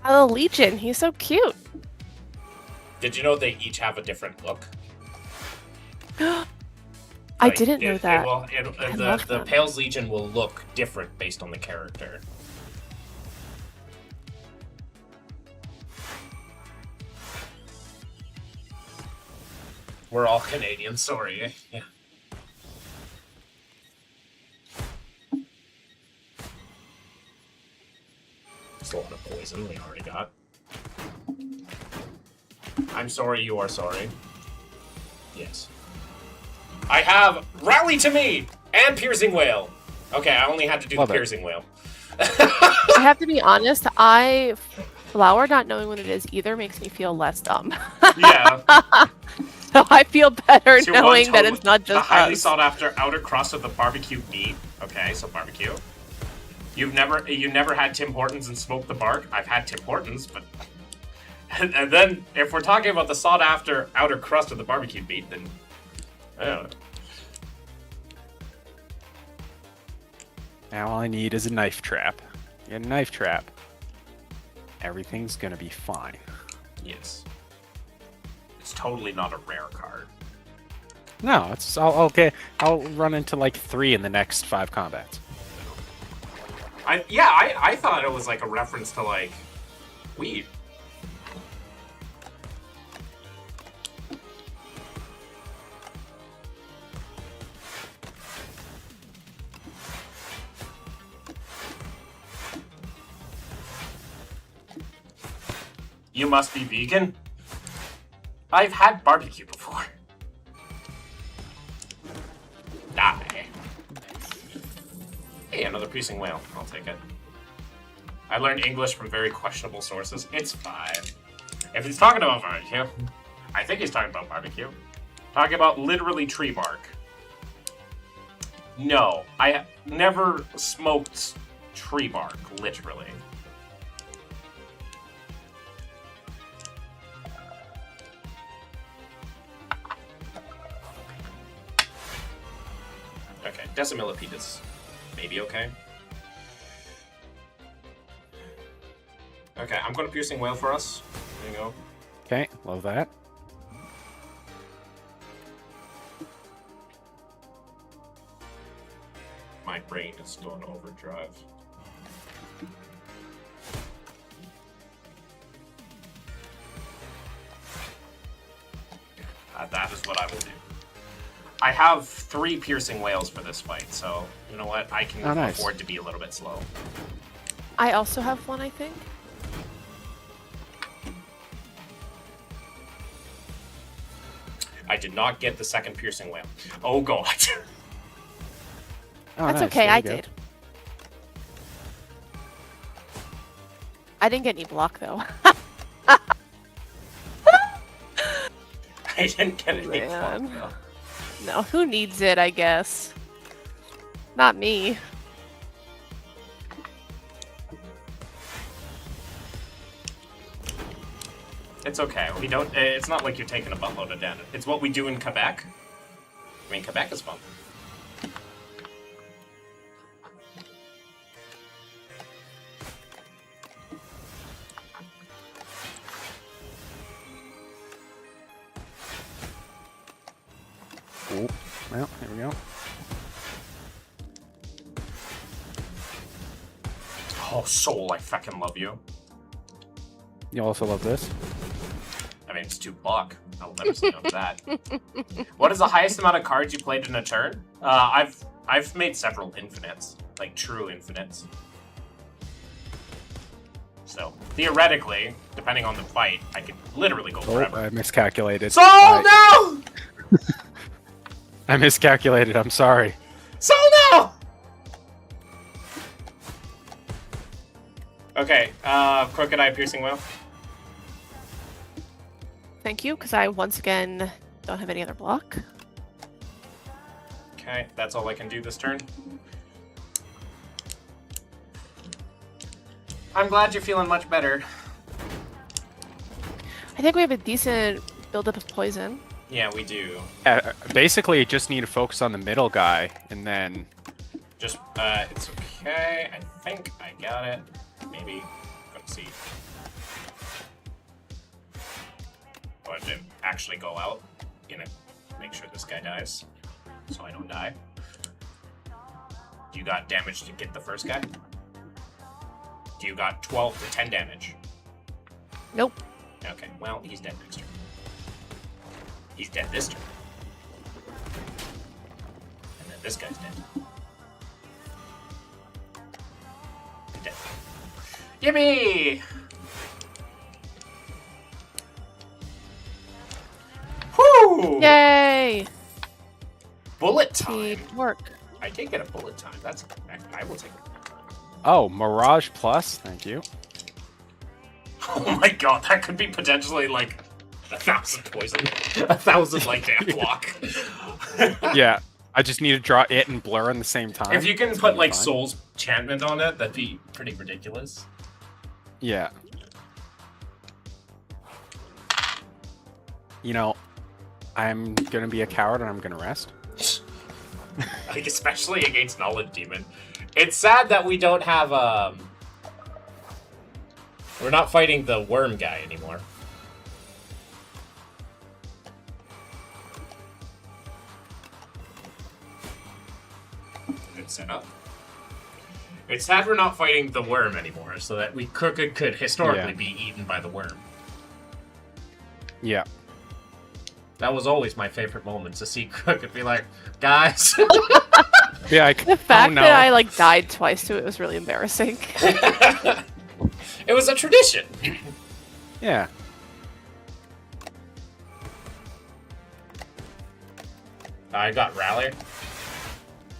A little Legion. He's so cute. Did you know they each have a different look? I didn't know that. The Pale's Legion will look different based on the character. We're all Canadian, sorry. Yeah. There's a lot of poison we already got. I'm sorry, you are sorry. Yes. I have Rally to Me and Piercing Whale. Okay, I only had to do Love the it. Piercing Whale. I have to be honest. Flower not knowing what it is either makes me feel less dumb. Yeah. So I feel better To knowing one that total- it's not the just highly us. sought after outer crust of the barbecue meat. Okay, so barbecue. You never had Tim Hortons and smoked the bark. I've had Tim Hortons, but and then if we're talking about the sought after outer crust of the barbecue meat, then I don't know. Now all I need is a knife trap. Get a knife trap. Everything's gonna be fine. Yes. It's totally not a rare card. No, I'll run into like 3 in the next 5 combats. I thought it was like a reference to like weed. You must be vegan? I've had barbecue before. Die. Hey, another piercing whale. I'll take it. I learned English from very questionable sources. It's fine. If he's talking about barbecue, I think he's talking about barbecue. Talking about literally tree bark. No, I never smoked tree bark, literally. Okay, Decimillipede is maybe okay. Okay, I'm going to Piercing Whale for us. There you go. Okay, love that. My brain is going overdrive. That is what I will do. I have 3 Piercing Whales for this fight, so you know what? I can nice. afford to be a little bit slow. I also have one, I think. I did not get the second Piercing Whale. Oh god. Oh, That's nice, okay, there I you go. did. I didn't get any block though. I didn't get any Man. fun, though. No, who needs it, I guess. Not me. It's okay. We don't. It's not like you're taking a buttload of damage. It's what we do in Quebec. I mean, Quebec is fun. Ooh. Well, here we go. Oh, Soul, I fucking love you. You also love this? I mean, it's 2 block. I'll never say no to that. What is the highest amount of cards you played in a turn? I've made several infinites, like true infinites. So theoretically, depending on the fight, I could literally go Oh, forever. I miscalculated. Soul, no! I miscalculated. I'm sorry. Soul, no! Okay, Crooked Eye Piercing Whale. Thank you, because I once again don't have any other block. Okay, that's all I can do this turn. I'm glad you're feeling much better. I think we have a decent buildup of poison. Yeah, we do. Basically, you just need to focus on the middle guy, and then... Just, it's okay. I think I got it. Maybe. Let's see. But to actually go out, make sure this guy dies, so I don't die. You got damage to get the first guy? You got 12 to 10 damage. Nope. Okay, well, he's dead next turn. He's dead this turn. And then this guy's dead. He's dead. Yippee! Woo! Yay! Bullet time. Need work. I did get a bullet time. I will take it. Oh, Mirage Plus. Thank you. Oh my god, that could be potentially like 1,000 poison. 1,000 like damn block. Yeah, I just need to draw it and blur in the same time. If you can It's put gonna be like fine. Soul's enchantment on it, that'd be pretty ridiculous. Yeah. You know, I'm gonna be a coward and I'm gonna rest. Like especially against Knowledge Demon. It's sad that we don't have we're not fighting the worm guy anymore. Good setup. It's sad we're not fighting the worm anymore, so that Crooked could historically be eaten by the worm. Yeah. That was always my favorite moment, to see Crooked be like, guys. Yeah, The fact oh, no. that I like died twice to it was really embarrassing. It was a tradition. Yeah. I got Rally.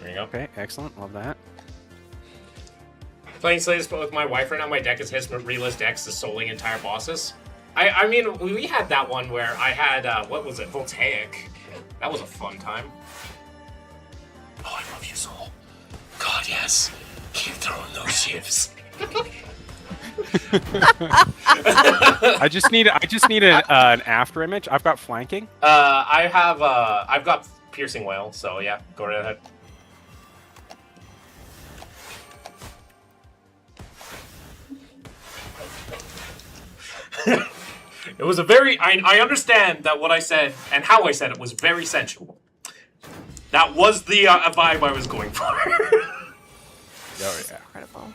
There you go. Okay, excellent. Love that. Playing Slays, but with my wife right now, my deck is his relist decks is souling entire bosses. I mean, we had that one where I had, what was it, Voltaic. That was a fun time. Oh, I love you, Soul. God, yes. Keep throwing those shifts. I just need an after image. I've got flanking. I've got Piercing Whale, so yeah, go right ahead. It was a very, I understand that what I said and how I said it was very sensual. That was the vibe I was going for. Oh yeah. Incredible.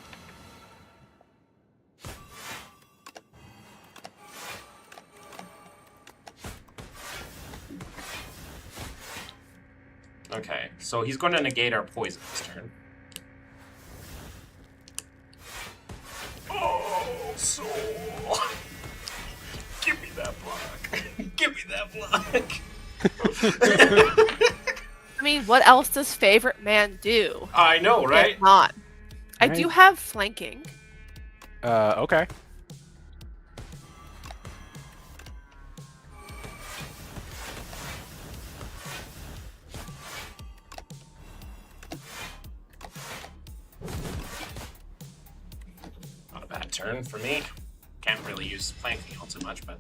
Okay, so he's going to negate our poison this turn. Oh, Soul. Give me that block. Give me that block. I mean, what else does favorite man do? I know, right? If not. I Right. do have flanking. Okay. Not a bad turn for me. Can't really use flanking all too much, but...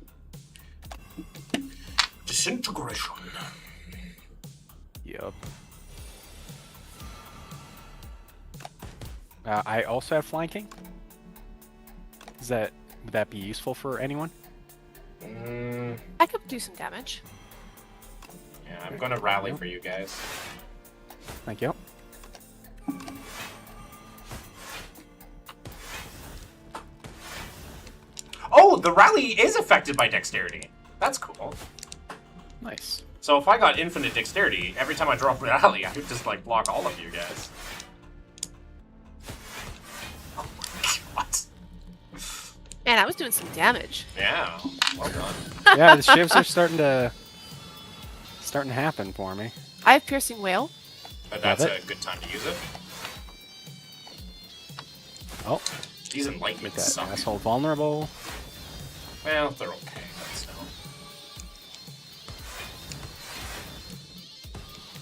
Disintegration. Yep. I also have flanking. Would that be useful for anyone? Mm, I could do some damage. yeah. I'm gonna rally for you guys. Thank you. Oh, the rally is affected by dexterity. That's cool. Nice. So if I got infinite dexterity, every time I drop a rally, I would just like block all of you guys. Oh my god. Man, I was doing some damage. Yeah, well done. Yeah, the shivs are starting to happen for me. I have piercing whale. But that's Love a it. good time to use it. Oh, These make enlightenments that suck. asshole vulnerable. Well, they're okay, but still.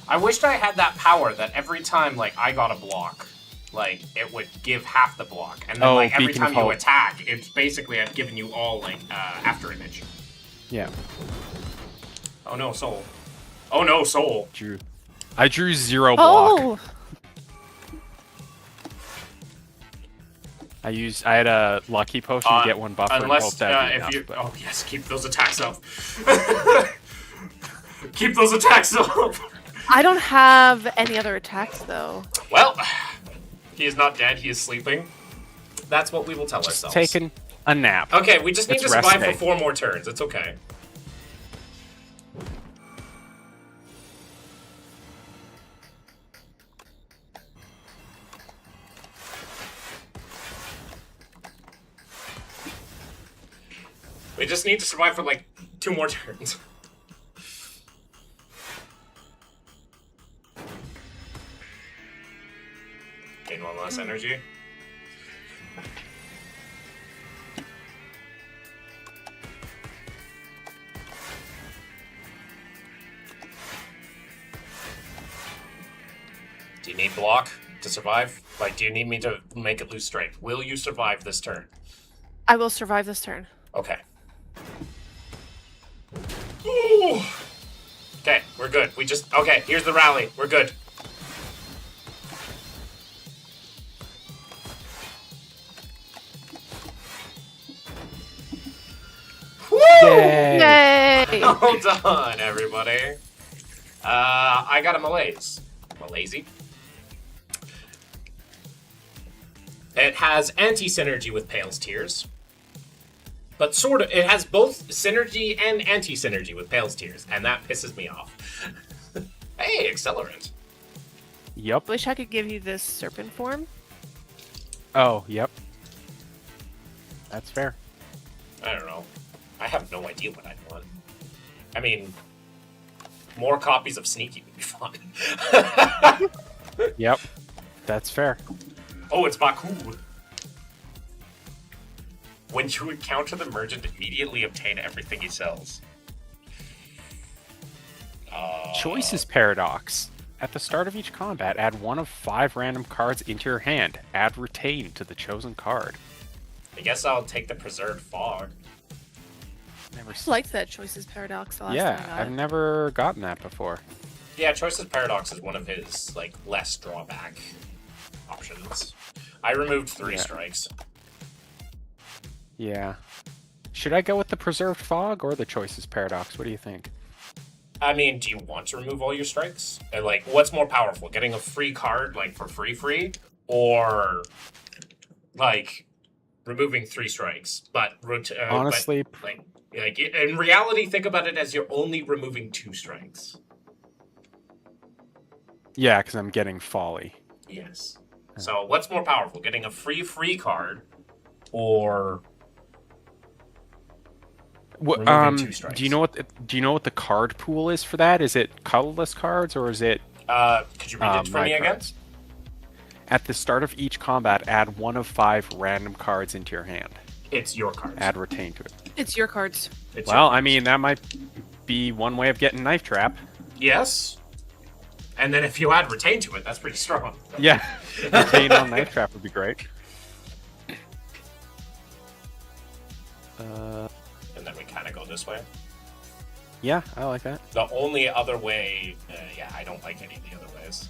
I wished I had that power that every time, like, I got a block, like, it would give half the block. And then, Oh, like, every Beacon of time you Hope. attack, it's basically I've given you all, like, after image. Yeah. Oh no, soul. Oh no, soul. I drew 0 block. Oh! I had a lucky potion to get 1 buffer. and Unless, both that'd be if enough, you... but- Oh, yes, keep those attacks up. Keep those attacks up. I don't have any other attacks, though. Well, he is not dead, he is sleeping. That's what we will tell Just ourselves. taking a nap. Okay, we just need It's to rest survive day. for 4 more turns. It's okay. We just need to survive for like 2 more turns. Gain 1 less energy. Do you need block to survive? Like, do you need me to make it lose strength? Will you survive this turn? I will survive this turn. Okay. Ooh. Okay, we're good. Okay, here's the rally. We're good. Woo! Yay! Yay! Well done, everybody. I got a malaise. Malaise. It has anti-synergy with Pale's Tears. But sort of, it has both synergy and anti-synergy with Pale's Tears, and that pisses me off. Hey, accelerant. Yep. Wish I could give you this serpent form. Oh, yep. That's fair. I don't know. I have no idea what I'd want. I mean, more copies of Sneaky would be fun. Yep. That's fair. Oh, it's Baku. When you encounter the merchant, immediately obtain everything he sells. Choices paradox. At the start of each combat, add 1 of 5 random cards into your hand. Add retain to the chosen card. I guess I'll take the preserved fog. Never. I liked that choices paradox the last Yeah, time I got I've it. never gotten that before. Yeah, Choices Paradox is one of his, like, less drawback options. I removed 3 Yeah. strikes. Yeah. Should I go with the preserved fog or the choices paradox? What do you think? I mean, do you want to remove all your strikes? And, like, what's more powerful? Getting a free card, like, for free? Or, like, removing 3 strikes? But, Honestly, like, in reality, think about it as you're only removing 2 strikes. yeah, because I'm getting folly. Yes. So, what's more powerful? Getting a free card, or removing 2 strikes? Do you know what the card pool is for that? Is it colorless cards or is it could you read it for my me again? cards? At the start of each combat, add 1 of 5 random cards into your hand. It's your cards. Add retain to it. It's your cards. It's Well, your I mean, that might be one way of getting knife trap. Yes. And then if you add retain to it, that's pretty strong. Yeah, retain on knife trap would be great. And then we kind of go this way. Yeah, I like that. The only other way, yeah, I don't like any of the other ways.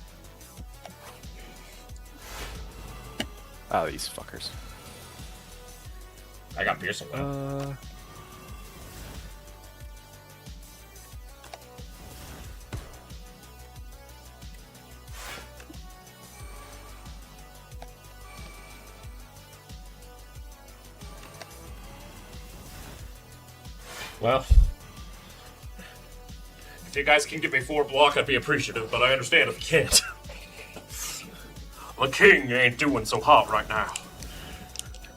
Oh, these fuckers. I got piercing though. Well, if you guys can give me 4 block, I'd be appreciative, but I understand if you can't. The king ain't doing so hot right now.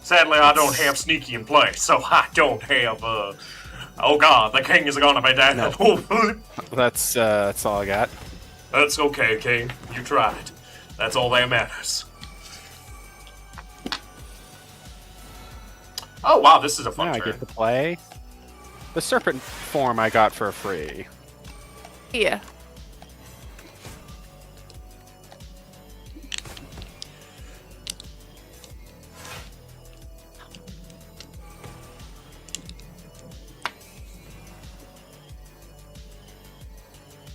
Sadly, I don't have sneaky in play, so I don't have, oh god, the king is gonna be dead. No. That's all I got. That's okay, king. You tried. That's all that matters. Oh wow, this is a fun Now I turn. get to play. The serpent form I got for free. Yeah.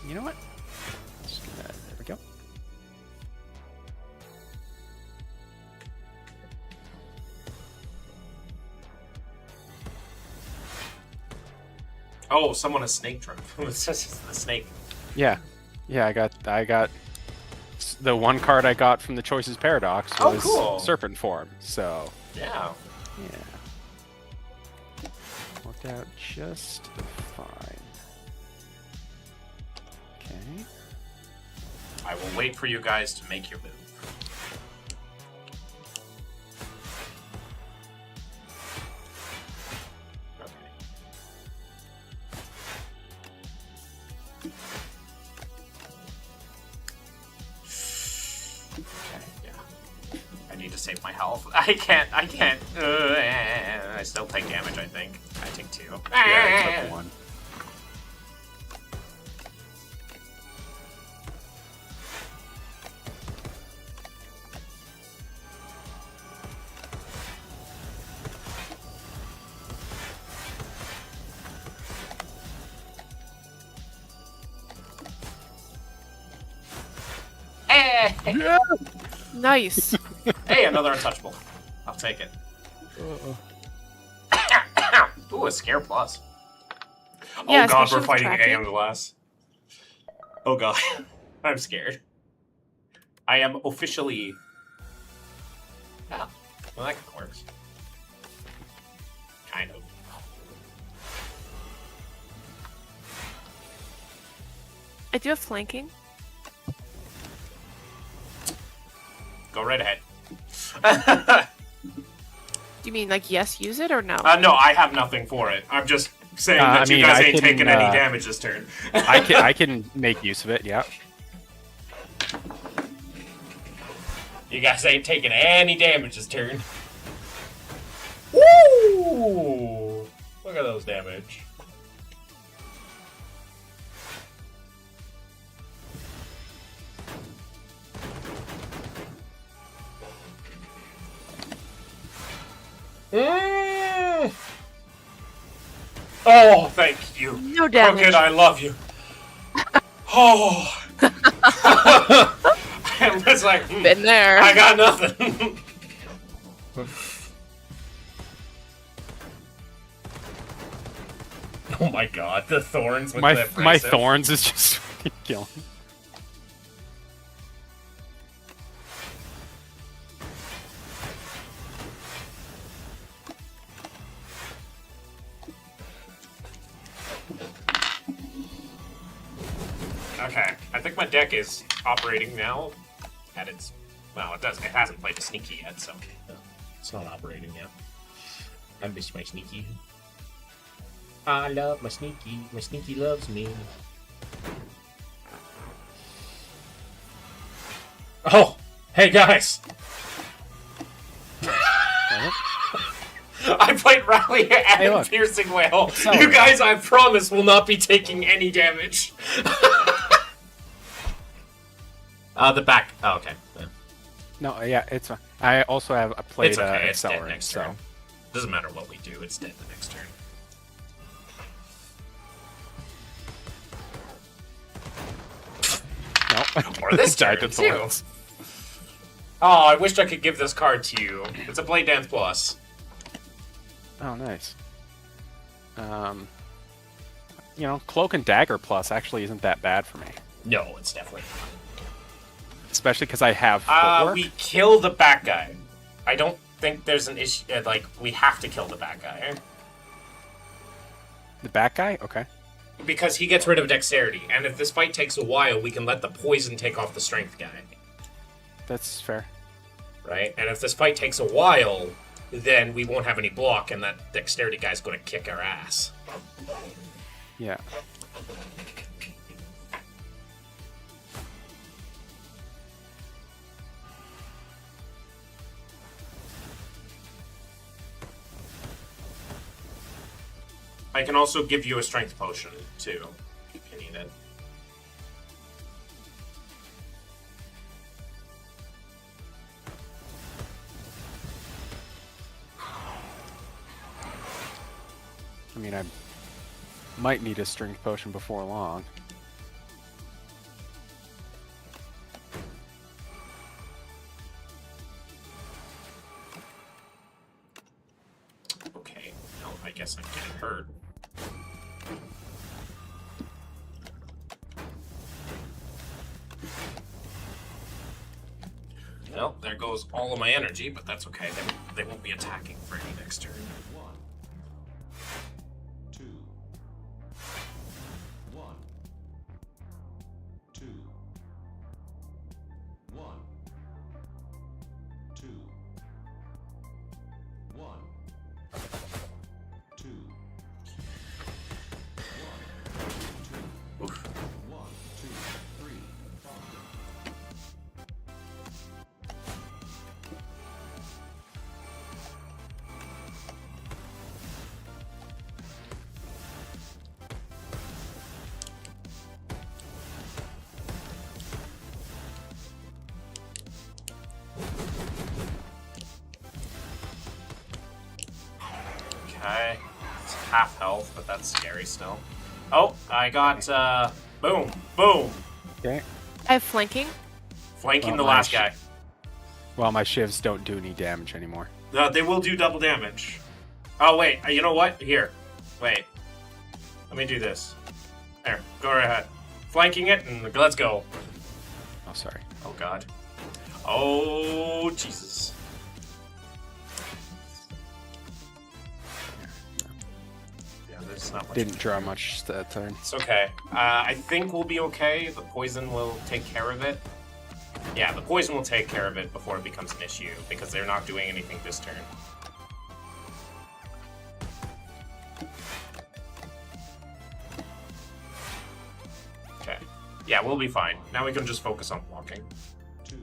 You know what? There we go. Oh, someone a snake trap. It's just the snake. Yeah, yeah. I got the one card I got from the Choices Paradox Oh, was cool. serpent form. So Yeah. yeah, worked out just fine. Okay. I will wait for you guys to make your move. Okay. Okay, yeah. I need to save my health. I can't. I still take damage, I think. I take 2. Yeah, I took 1. Nice. Hey, another untouchable. I'll take it. Ooh, a scare plus. Yeah, Oh god, especially we're with fighting tracking. AM glass. Oh god, I'm scared. I am officially. Oh, well, that kind of works. Kind of. I do have flanking. Go right ahead. Do you mean like yes, use it or no? No, I have nothing for it. I'm just saying that I you mean, guys I ain't can, taking any damage this turn. I can make use of it. Yeah. You guys ain't taking any damage this turn. Woo! Look at those damage. Oh, thank you. No damage. Crooked, I love you. Oh. I was like, Been there. I got nothing. Oh my god, the thorns with the My abrasive. thorns is just killing. Okay, I think my deck is operating now. At its, well, it hasn't played a sneaky yet, so it's not operating yet. I miss my sneaky. I love my sneaky. My sneaky loves me. Oh, hey guys! I played Rally and look. Piercing Whale. Accelerate. You guys, I promise, will not be taking any damage. The back. Oh, okay. Yeah. No, yeah, it's fine. I also have played It's okay. It's dead Accelerant, next so turn. Doesn't matter what we do. It's dead the next turn. no. Or this Died turn, to too. thorns. Oh, I wish I could give this card to you. It's a Blade Dance Plus. Oh, nice. You know, Cloak and Dagger Plus actually isn't that bad for me, No, it's definitely especially because I have not. footwork. We kill the bad guy. I don't think there's an issue. Like, we have to kill the bad guy. The bat guy? Okay. Because he gets rid of dexterity, and if this fight takes a while, we can let the poison take off the strength guy. That's fair. Right? And if this fight takes a while, then we won't have any block, and that dexterity guy's going to kick our ass. Yeah. I can also give you a strength potion, too, if you need it. I mean, I might need a strength potion before long. Okay, well, I guess I'm getting hurt. Well, there goes all of my energy, but that's okay. They won't be attacking for any next turn. 1, 2, 1, 2, 1, 2, 1, 2, 1, 2, 1, 2, 3, 5. Okay. It's half health, but that's scary still. Oh, I got, boom, boom. Okay. I have flanking. Flanking Oh, the last nice. guy. Well, my shivs don't do any damage anymore. They will do double damage. Oh, wait, you know what? Here. Wait. Let me do this. There, go right ahead. Flanking it, and let's go. Oh, sorry. Oh, God. Oh, Jesus. Yeah, there's not much. Didn't draw much that turn. It's okay. I think we'll be okay. The poison will take care of it. Yeah, the poison will take care of it before it becomes an issue, because they're not doing anything this turn. Okay. Yeah, we'll be fine. Now we can just focus on blocking. 2,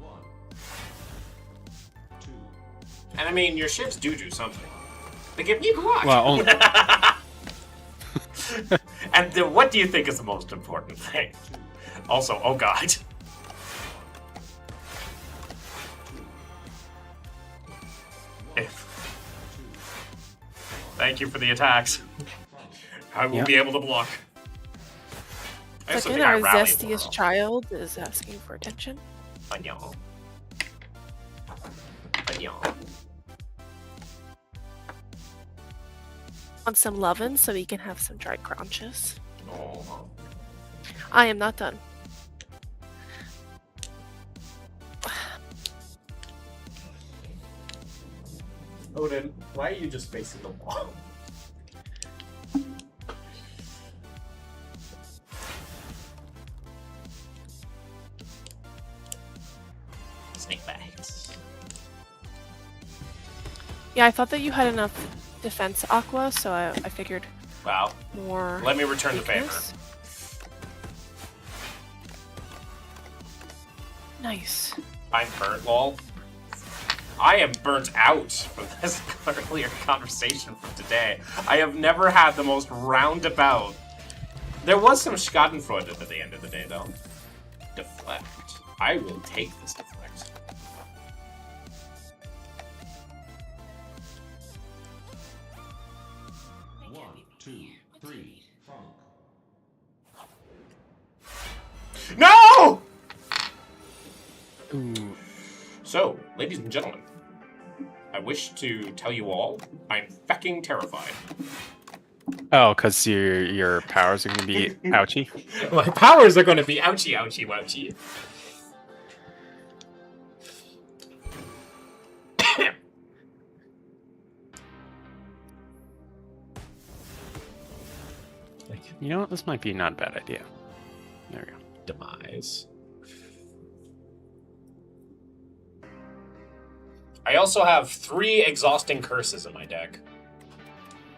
one, 2, And I mean, your shivs do something. They give me block. Well, only, And what do you think is the most important thing? Also, oh God. Thank you for the attacks. I will Yep. be able to block. I also Second, think I our rally zestiest well. child is asking for attention. I know. I know. Want some lovin' so we can have some dry crunches. Oh. I am not done. Odin, why are you just facing the wall? Snake bites. Yeah, I thought that you had enough defense, Aqua, so I figured Wow. more. Let me return the favor. weakness. Nice. I'm burnt, lol. I am burnt out from this earlier conversation from today. I have never had the most roundabout. There was some Schadenfreude at the end of the day, though. Deflect. I will take this deflect. one, 2, 3, funk. No! ooh, So, ladies and gentlemen, I wish to tell you all I'm fucking terrified. Oh, because your powers are going to be ouchy. My powers are going to be ouchie, ouchie, ouchie. You know what? This might be not a bad idea. There we go. Demise. I also have 3 exhausting curses in my deck.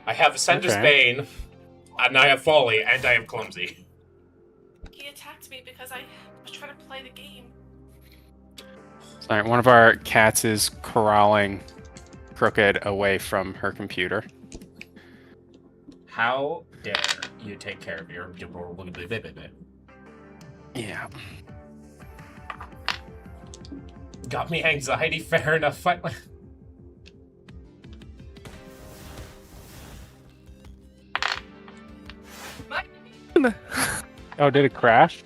I have Sender's Okay. Bane, and I have Folly, and I have Clumsy. He attacked me because I was trying to play the game. Sorry, one of our cats is corralling Crooked away from her computer. How dare you take care of your... Yeah. Got me anxiety, fair enough. Fight. Oh, did it crash?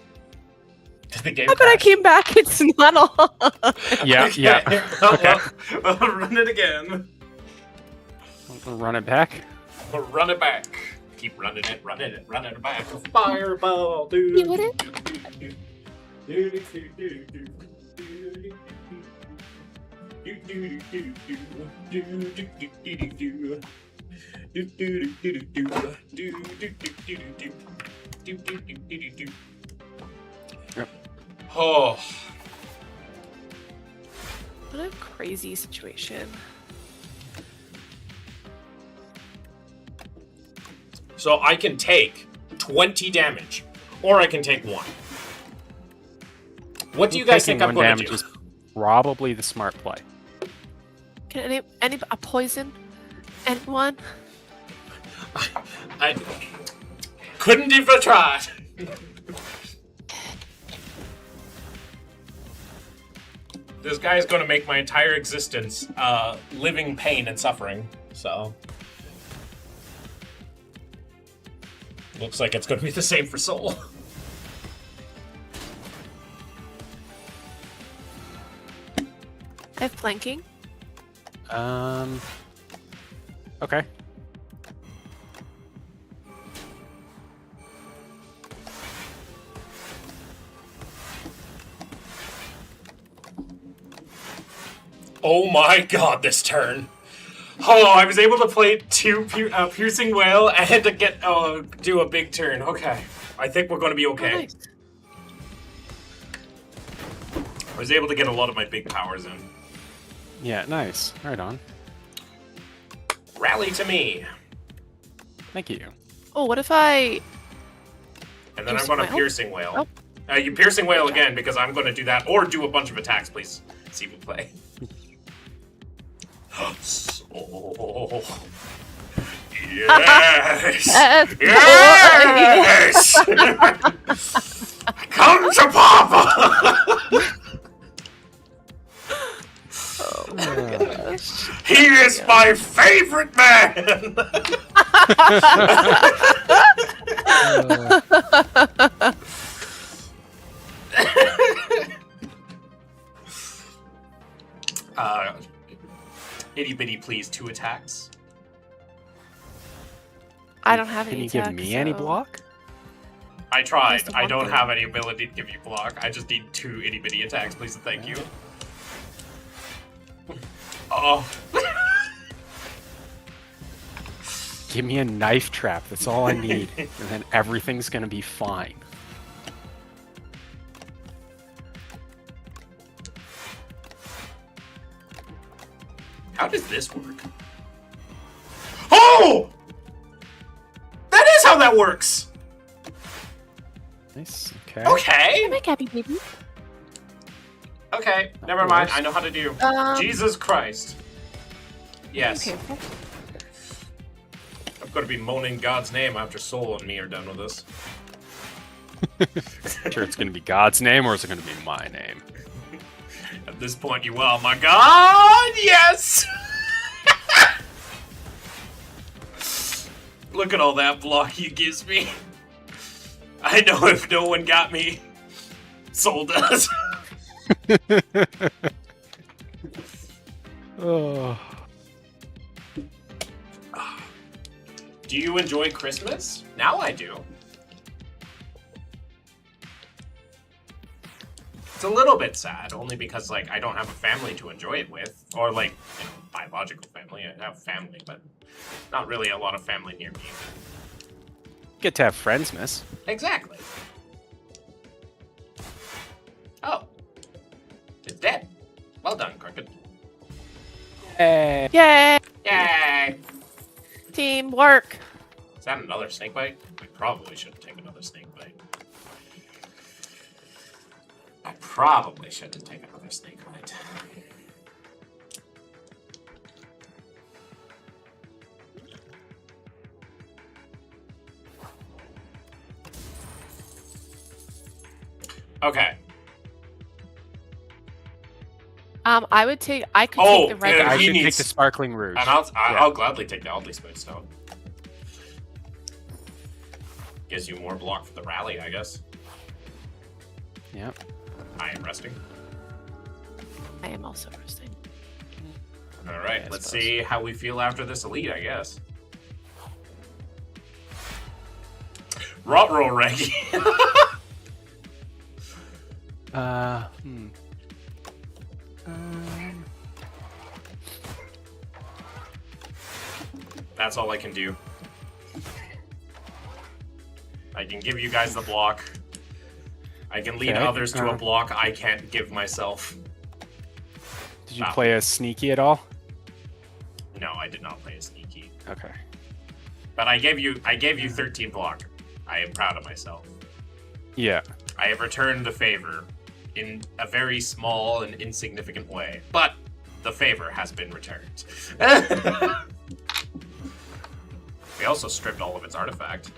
Did the game But I crash? came back. It's not on. Yeah, yeah. Okay. Well, run it again. Run it back. Run it back. Keep running it back. Fireball, dude. You wouldn't? Yep. Oh. What a crazy situation. So I can take 20 damage, or I can take 1. What do you guys think Taking I'm one going to damage do? is probably the smart play. Can any a poison? Anyone? I couldn't even try. This guy is going to make my entire existence living pain and suffering. So looks like it's going to be the same for Soul. I have flanking. Okay. Oh my god, this turn. Oh, I was able to play 2 Piercing Whale and to get do a big turn. Okay. I think we're going to be okay. Oh, nice. I was able to get a lot of my big powers in. Yeah, nice. Right on. Rally to me. Thank you. Oh, what if I? And then I'm Piercing going to Whale? Piercing Whale. You Piercing Whale again because I'm going to do that. Or do a bunch of attacks, please. See who play. So... Yes! Yes! Come to Papa! He is my favorite man! Itty bitty, please, 2 attacks. I don't have Can any you give attack, me any so- block? I tried. Just I one don't thing. have any ability to give you block. I just need 2 itty bitty attacks, please and thank you. Oh. Give me a knife trap. That's all I need. And then everything's gonna be fine. How does this work? Oh! That is how that works! Nice. Okay. Okay. My happy baby. Okay, never mind. I know how to do. Jesus Christ. Yes. Okay. I'm gonna be moaning God's name after Soul and me are done with this. Sure, it's gonna be God's name or is it gonna be my name? At this point, you will. My God, yes! Look at all that block he gives me. I know if no one got me, Soul does. Oh. Do you enjoy Christmas? Now I do. It's a little bit sad, only because, like, I don't have a family to enjoy it with. Or, like, you know, biological family. I have family, but not really a lot of family near me. Get to have friends, miss. Exactly. Oh. It's dead. Well done, Crooked. Hey. Yay! Yay! Teamwork. Is that another snake bite? I probably shouldn't take another snake bite. I probably shouldn't take another snake bite. Okay. I would take. I could Oh, take the red. yeah, I he should take needs- the sparkling rouge. And I'll Yeah. gladly take the Aldi Spade Stone. Gives you more block for the rally, I guess. Yep. I am resting. I am also resting. All right, Yeah, I let's suppose. see how we feel after this elite, I guess. Rot roll, Reggie. Hmm. That's all I can do. I can give you guys the block. I can lead Okay, others to a block I can't give myself. Did you Wow. play a sneaky at all? No, I did not play a sneaky. Okay. But I gave you 13 block. I am proud of myself. Yeah. I have returned the favor in a very small and insignificant way, but the favor has been returned. We also stripped all of its artifact.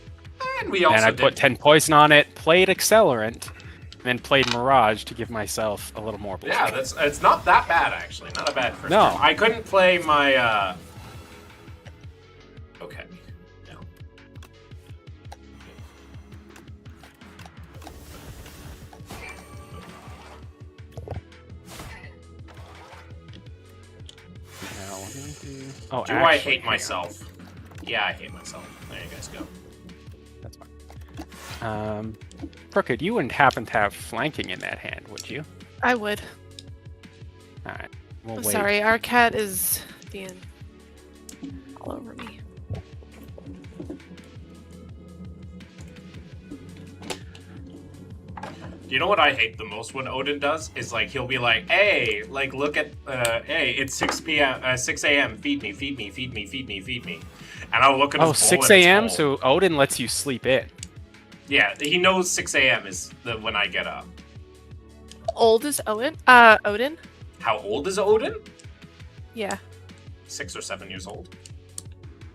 And we also And I did... put 10 poison on it, played Accelerant, and then played Mirage to give myself a little more block. Yeah, it's not that bad, actually. Not a bad first No. turn. I couldn't play my, Okay. No. Now, we're gonna do... Oh, Do I actually, hate hang on. myself? Yeah, I hate myself. There you guys go. That's fine. Crooked, you wouldn't happen to have flanking in that hand, would you? I would. Alright. We'll I'm wait. sorry, our cat is being all over me. You know what I hate the most when Odin does? Is like, he'll be like, hey, like, look at, hey, it's 6 p.m., 6 a.m., feed me, feed me, feed me, feed me, feed me. And I'll look at his Oh, bowl 6 and it's a.m.? full. So Odin lets you sleep in. Yeah, he knows 6 a.m. is when I get up. Old is Owen? Odin? How old is Odin? Yeah. 6 or 7 years old.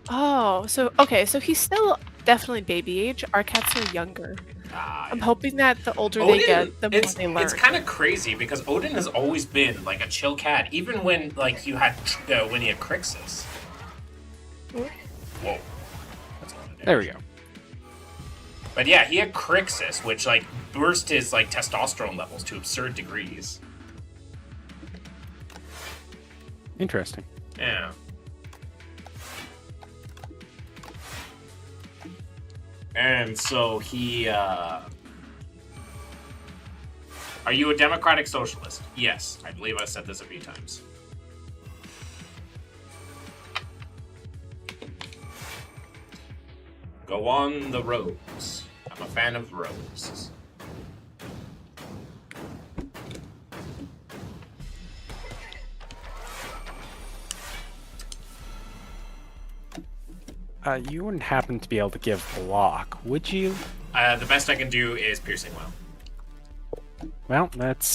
Oh, so okay, so he's still definitely baby age. Our cats are younger. I'm hoping that the older they get, the more they learn. It's kind of crazy because Odin has always been like a chill cat, even when like you had when he had Crixus. Whoa. That's a lot of There we damage. go. But yeah, he had Crixus, which like burst his like testosterone levels to absurd degrees. Interesting. Yeah. And so he, Are you a democratic socialist? Yes, I believe I said this a few times. Go on the roads. I'm a fan of roads. You wouldn't happen to be able to give block, would you? The best I can do is piercing well. Well, that's,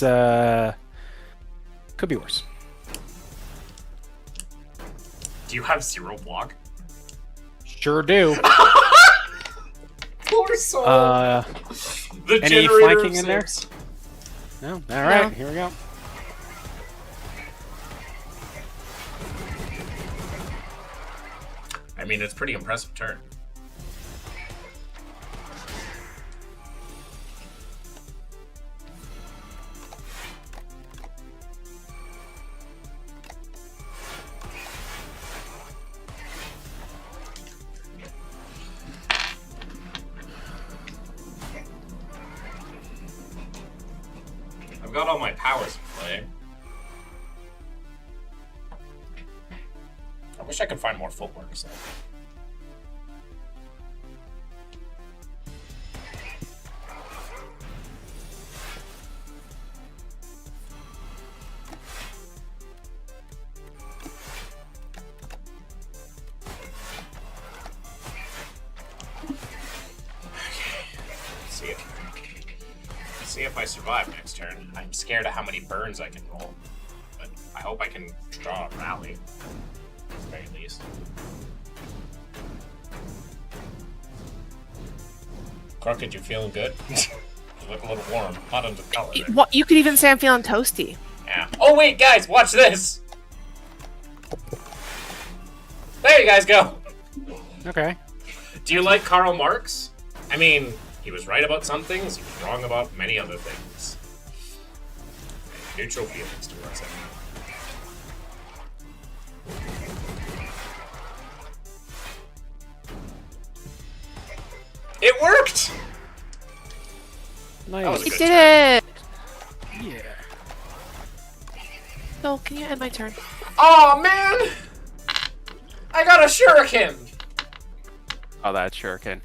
could be worse. Do you have 0 block? Sure do. Poor soul. Uh, The any generator flanking of in there? six. no? Alright, No. here we go. I mean, it's a pretty impressive turn. got all my powers in play. I wish I could find more footwork. So. See if I survive next turn. I'm scared of how many burns I can roll, but I hope I can draw a rally, at the very least. Crooked, you feeling good? You look a little warm, hot under the collar. There. What, you could even say I'm feeling toasty. Yeah. Oh wait, guys, watch this! There you guys go! Okay. Do you like Karl Marx? I mean, he was right about some things, he was wrong about many other things. Neutral feelings towards him. It worked! Nice. That was a It good did turn. it! Yeah. So, can you end my turn? Oh man! I got a shuriken! Oh, that shuriken.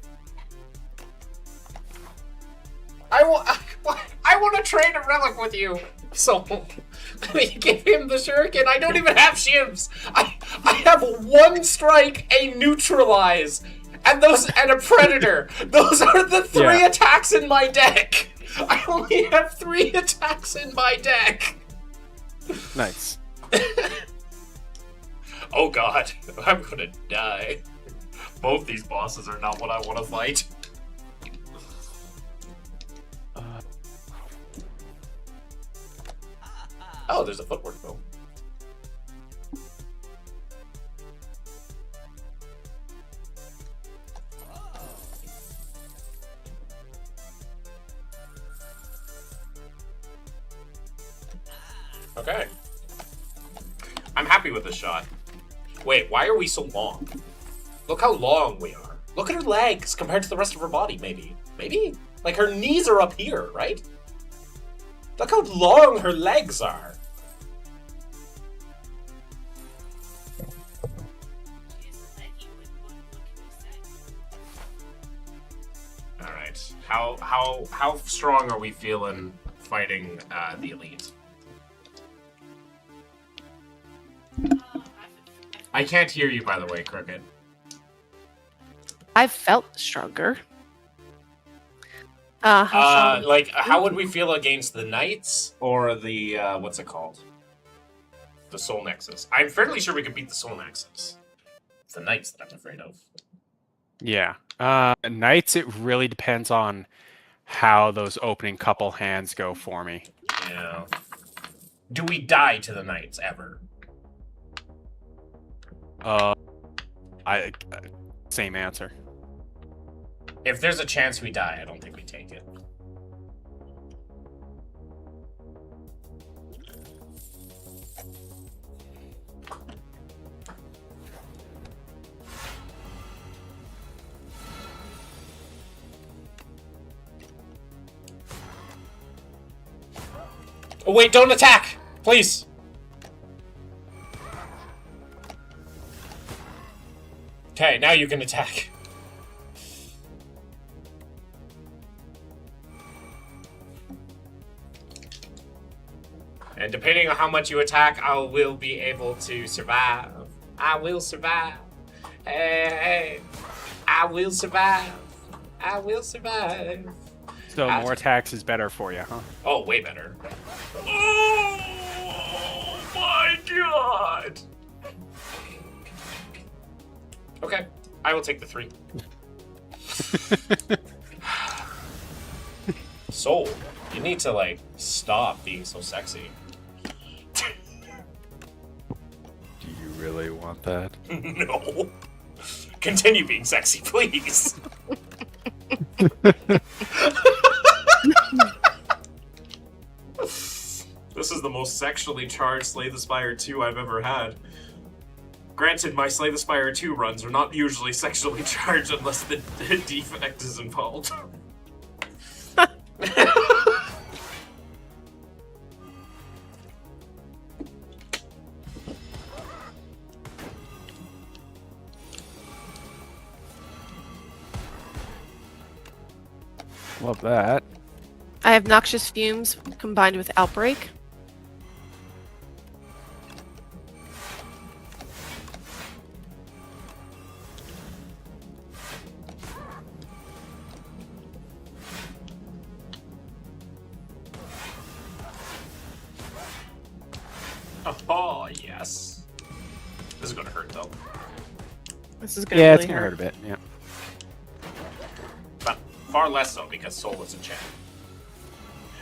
I want to trade a relic with you. So, let me give him the shuriken. I don't even have shivs. I have one strike, a neutralize, and a predator. Those are the three Yeah. attacks in my deck. I only have 3 attacks in my deck. Nice. Oh god, I'm gonna die. Both these bosses are not what I want to fight. Oh, there's a footwork bow. Okay. I'm happy with this shot. Wait, why are we so long? Look how long we are. Look at her legs compared to the rest of her body, maybe. Maybe? Like, her knees are up here, right? Look how long her legs are. Alright. How strong are we feeling fighting the elite? I can't hear you, by the way, Crooked. I've felt stronger. How strong? Like, how would we feel against the Knights or the, what's it called? The Soul Nexus. I'm fairly sure we could beat the Soul Nexus. It's the Knights that I'm afraid of. Yeah. Knights, it really depends on how those opening couple hands go for me. Yeah. Do we die to the Knights ever? Same answer. If there's a chance we die, I don't think we take it. Oh wait, don't attack! Please! Okay, now you can attack. And depending on how much you attack, I will be able to survive. I will survive. Hey, hey. I will survive. I will survive. So more attacks is better for you, huh? Oh, way better. Oh my god! Okay, I will take the 3. Soul, you need to, like, stop being so sexy. Do you really want that? No. Continue being sexy, please. This is the most sexually charged Slay the Spire 2 I've ever had. Granted, my Slay the Spire 2 runs are not usually sexually charged unless the defect is involved. Love that. I have Noxious Fumes combined with Outbreak. Oh, yes. This is gonna hurt, though. This is gonna Yeah, really it's gonna hurt a bit. Yeah. But far less so, because Soul is a champ.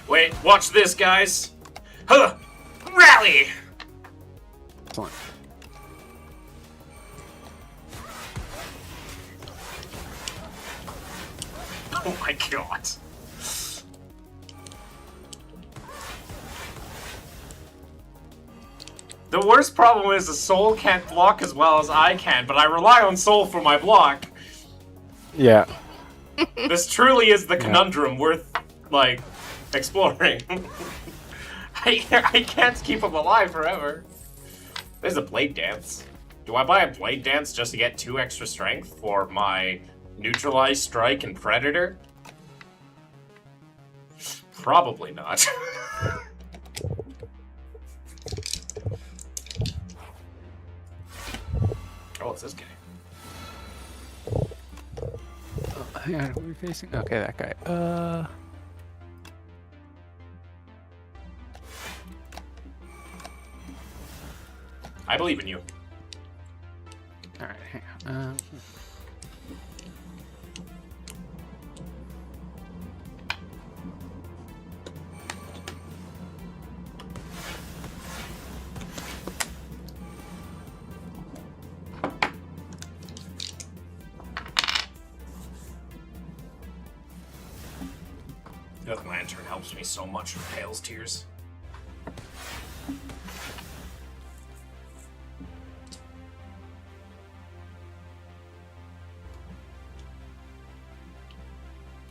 Wait, watch this, guys! Huh! Rally! Excellent. Oh my god. The worst problem is the Soul can't block as well as I can, but I rely on Soul for my block. Yeah. This truly is the conundrum worth, like, exploring. I can't keep him alive forever. There's a Blade Dance. Do I buy a Blade Dance just to get 2 extra strength for my Neutralize, Strike, and Predator? Probably not. Oh, it's this guy. Hang on, who are we facing? Okay, that guy. I believe in you. Alright, hang on. The lantern helps me so much with Pale's Tears.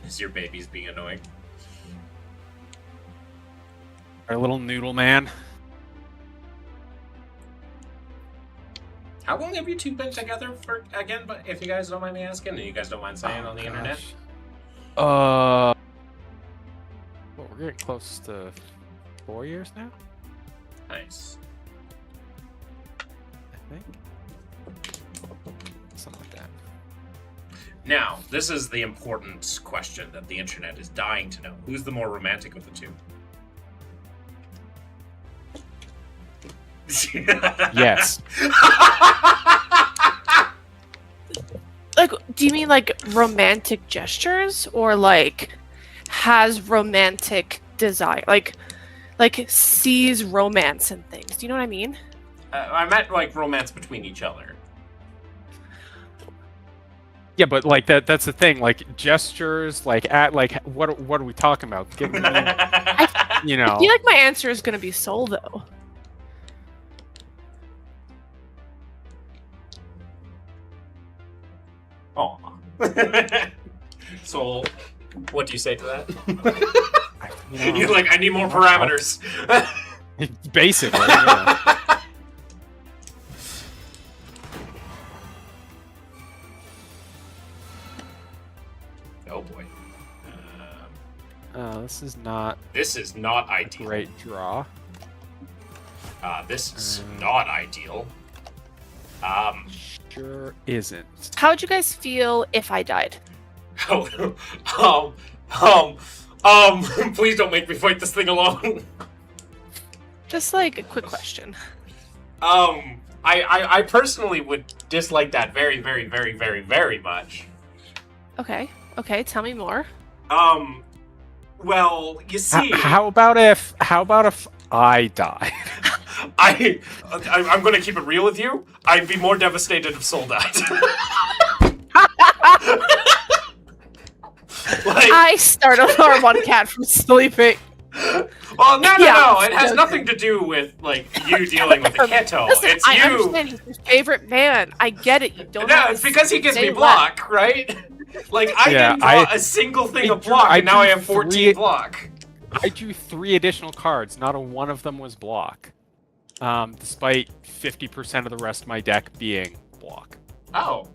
Is your baby's being annoying? Our little noodle man. How long have you two been together for again? But if you guys don't mind me asking, and you guys don't mind saying on the internet. Well, we're getting close to 4 years now, Nice. I think. Something like that. Now, this is the important question that the internet is dying to know. Who's the more romantic of the two? Yes. Like, do you mean like romantic gestures or like has romantic desire? Like sees romance in things. Do you know what I mean? I meant like romance between each other. Yeah, but like that's the thing. Like gestures, like what are we talking about? Give me, you know. I feel like my answer is gonna be soul though. Aw. So, what do you say to that? You know, You're like, I need more parameters. basically. Yeah. Oh boy. This is not This is not a ideal. great draw. This is not ideal. Sure isn't. How would you guys feel if I died? Please don't make me fight this thing alone. Just like a quick question. I personally would dislike that very, very, very, very, very much. Okay. Okay. Tell me more. Well, you see, How about if I died? I'm going to keep it real with you. I'd be more devastated if Soul died. Like, I startled our one cat from sleeping. well, no. Yeah. It has nothing to do with like you dealing with the keto. Listen, It's I you. understand he's your favorite man. I get it. You don't. No, have it's to because he gives say me what. block, right? Like I Yeah, didn't draw a single thing of block, and now I have 14 block. I drew 3 additional cards. Not a one of them was block. Despite 50% of the rest of my deck being block. Oh,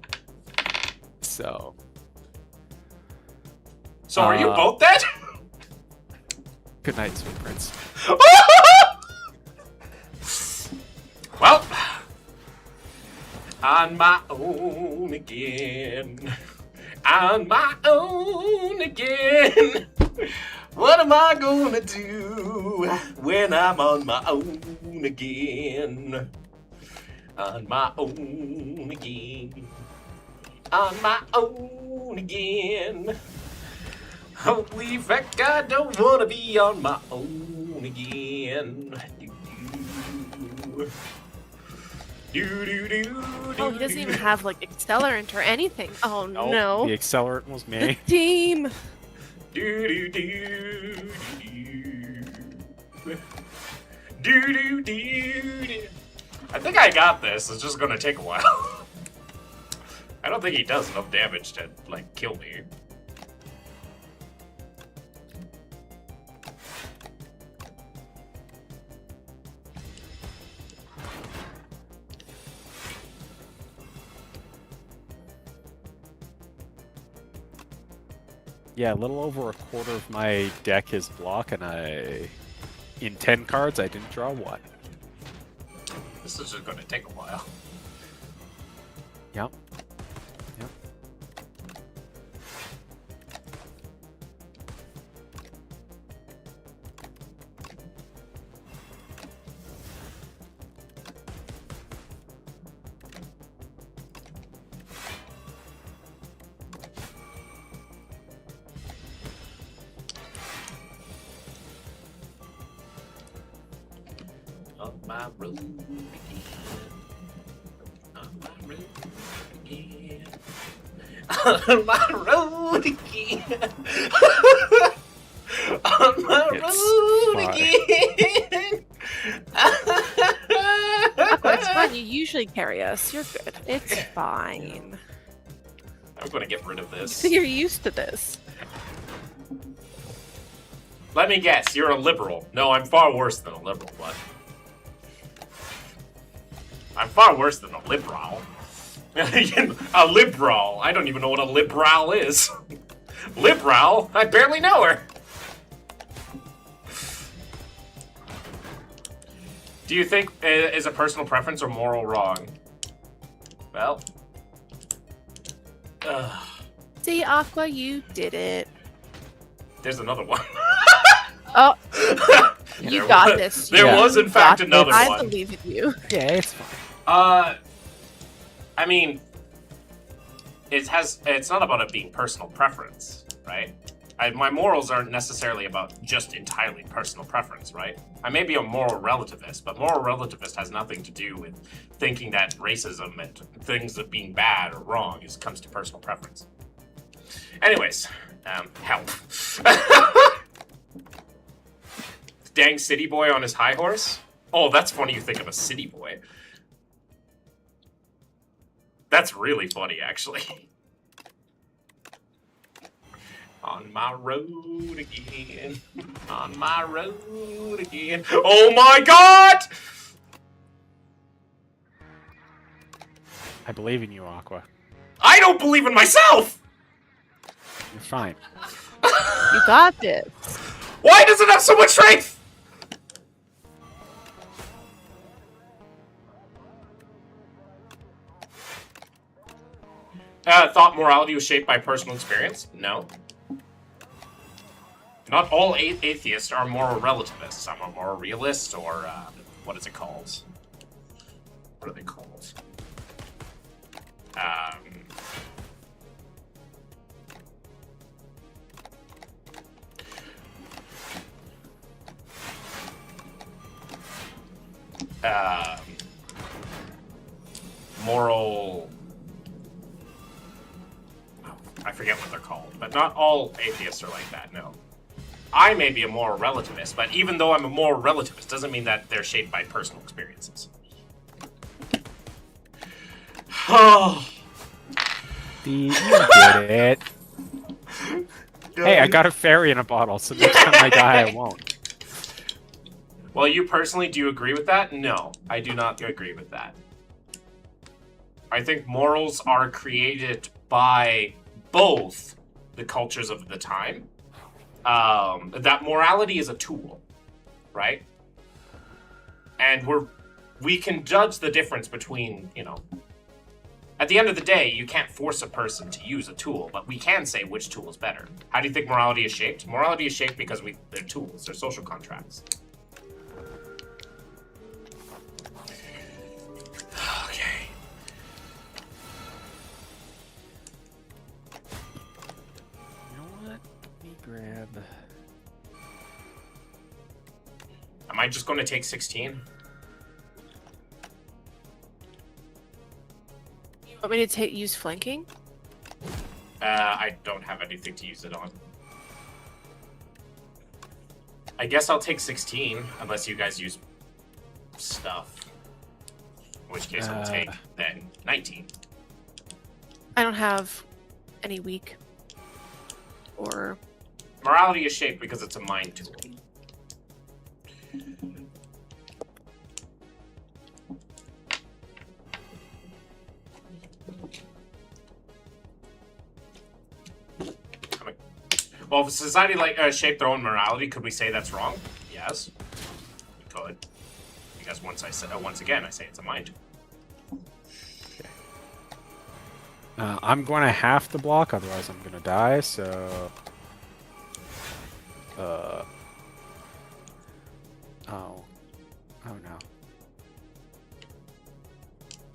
So So are you both dead? Good night, sweet prince. Well, on my own again. On my own again. What am I gonna do when I'm on my own again? On my own again. On my own again. Holy feck, I don't wanna be on my own again. Oh, he doesn't even have like accelerant or anything. Oh no. The accelerant was The me. team. I think I got this. It's just gonna take a while. I don't think he does enough damage to, like, kill me. Yeah, a little over a quarter of my deck is block, and in 10 cards, I didn't draw one. This is just gonna take a while. Yep. Yep. On my road again. On my road again. On my road again. On my It's road fine. again. Aqua, it's fine. You usually carry us. You're good. It's fine. I'm gonna get rid of this. You're used to this. Let me guess, you're a liberal. No, I'm far worse than a liberal, but I'm far worse than a liberal. A liberal. I don't even know what a liberal is. Liberal? I barely know her. Do you think is a personal preference or moral wrong? Well, See, Aqua, you did it. there's another one. Oh, you There got was- this. There You was, in fact, got another this. I one. believe in you. Yeah, it's fine. I mean, it's not about it being personal preference, right? My morals aren't necessarily about just entirely personal preference, right? I may be a moral relativist, but moral relativist has nothing to do with thinking that racism and things of being bad or wrong comes to personal preference. Anyways, help. Dang city boy on his high horse? Oh, that's funny you think of a city boy. That's really funny, actually. On my road again. On my road again. Oh my god! I believe in you, Aqua. I don't believe in myself! You're fine. You got this. Why does it have so much strength? Thought morality was shaped by personal experience? No. Not all atheists are moral relativists. Some are moral realists, or what is it called? What are they called? Moral. I forget what they're called, but not all atheists are like that, no. I may be a moral relativist, but even though I'm a moral relativist, doesn't mean that they're shaped by personal experiences. Oh. You did it. Hey, I got a fairy in a bottle, so next time I die, I won't. Well, you personally, do you agree with that? No, I do not agree with that. I think morals are created by both the cultures of the time, that morality is a tool, right? And we can judge the difference between, you know, at the end of the day, you can't force a person to use a tool, but we can say which tool is better. How do you think morality is shaped? Morality is shaped because they're tools, they're social contracts. Okay. You know what? Let me grab. Am I just going to take 16? Want me to use flanking? I don't have anything to use it on. I guess I'll take 16, unless you guys use stuff. In which case I'll take, then, 19. I don't have any weak or... Morality is shaped because it's a mind tool. Well, if society shaped their own morality, could we say that's wrong? Yes, we could. Because once again, I say it's a mind. I'm going to have to block, otherwise I'm going to die. So, oh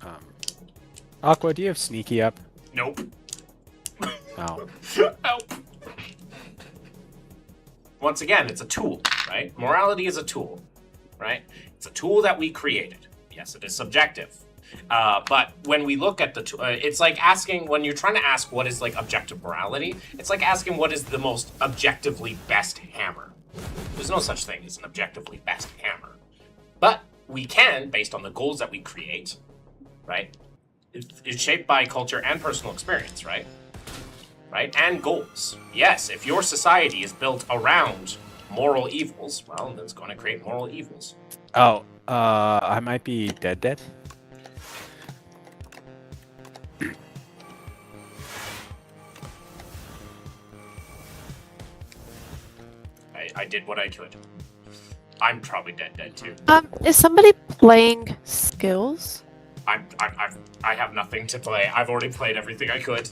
no. Aqua, do you have sneaky up? Nope. No. Nope. Once again, it's a tool, right? Morality is a tool, right? It's a tool that we created. Yes, it is subjective. But when we look at the it's like asking, when you're trying to ask what is like objective morality, it's like asking what is the most objectively best hammer. There's no such thing as an objectively best hammer. But we can, based on the goals that we create, right? It's shaped by culture and personal experience, right? Right? And goals. Yes, if your society is built around moral evils, well, then it's going to create moral evils. Oh, I might be dead. I did what I could. I'm probably dead too. Is somebody playing skills? I have nothing to play. I've already played everything I could.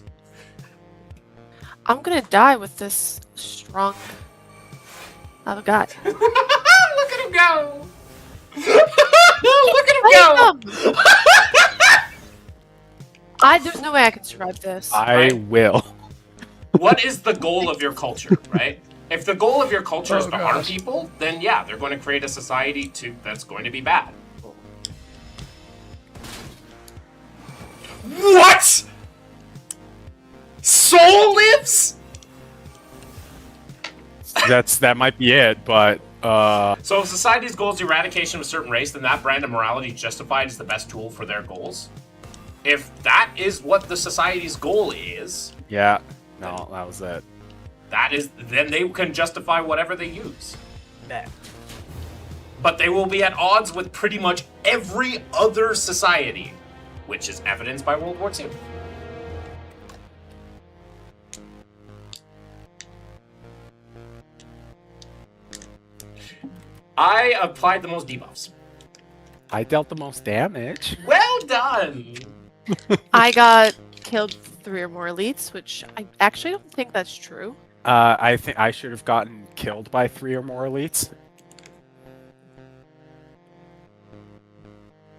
I'm gonna die with this strong... Oh god. Look at him go! Look at him go! There's no way I can survive this. I will. What is the goal of your culture, right? If the goal of your culture is to harm people, then yeah, they're going to create a society that's going to be bad. What? Soul lives? That might be it, but So if society's goal is eradication of a certain race, then that brand of morality is justified as the best tool for their goals. If that is what the society's goal is, yeah, no, that was it. then they can justify whatever they use. But they will be at odds with pretty much every other society, which is evidenced by World War II. I applied the most debuffs. I dealt the most damage. Well done! I got killed 3 or more elites, which I actually don't think that's true. I think I should have gotten killed by 3 or more elites.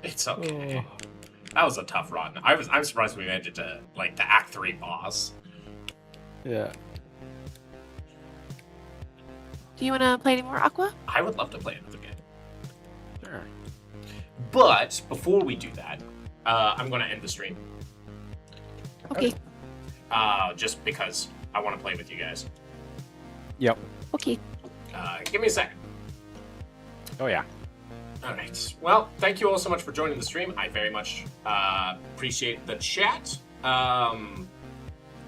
It's okay. That was a tough run. I'm surprised we made it to like the Act 3 boss. Yeah. Do you want to play any more Aqua? I would love to play another game. Sure. But before we do that, I'm going to end the stream. Okay. Just because I want to play with you guys. Yep. Okay. Give me a second. Oh yeah. All right. Well, thank you all so much for joining the stream. I very much appreciate the chat. I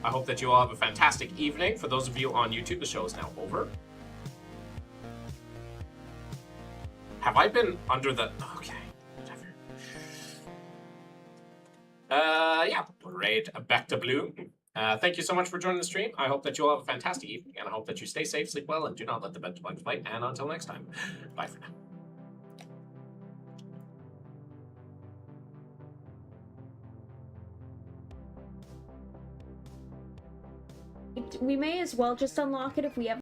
hope that you all have a fantastic evening. For those of you on YouTube, the show is now over. Have I been under the... Okay, whatever. Yeah, right, back to blue. Thank you so much for joining the stream. I hope that you'll have a fantastic evening, and I hope that you stay safe, sleep well, and do not let the bed bugs bite. And until next time, bye for now. We may as well just unlock it if we have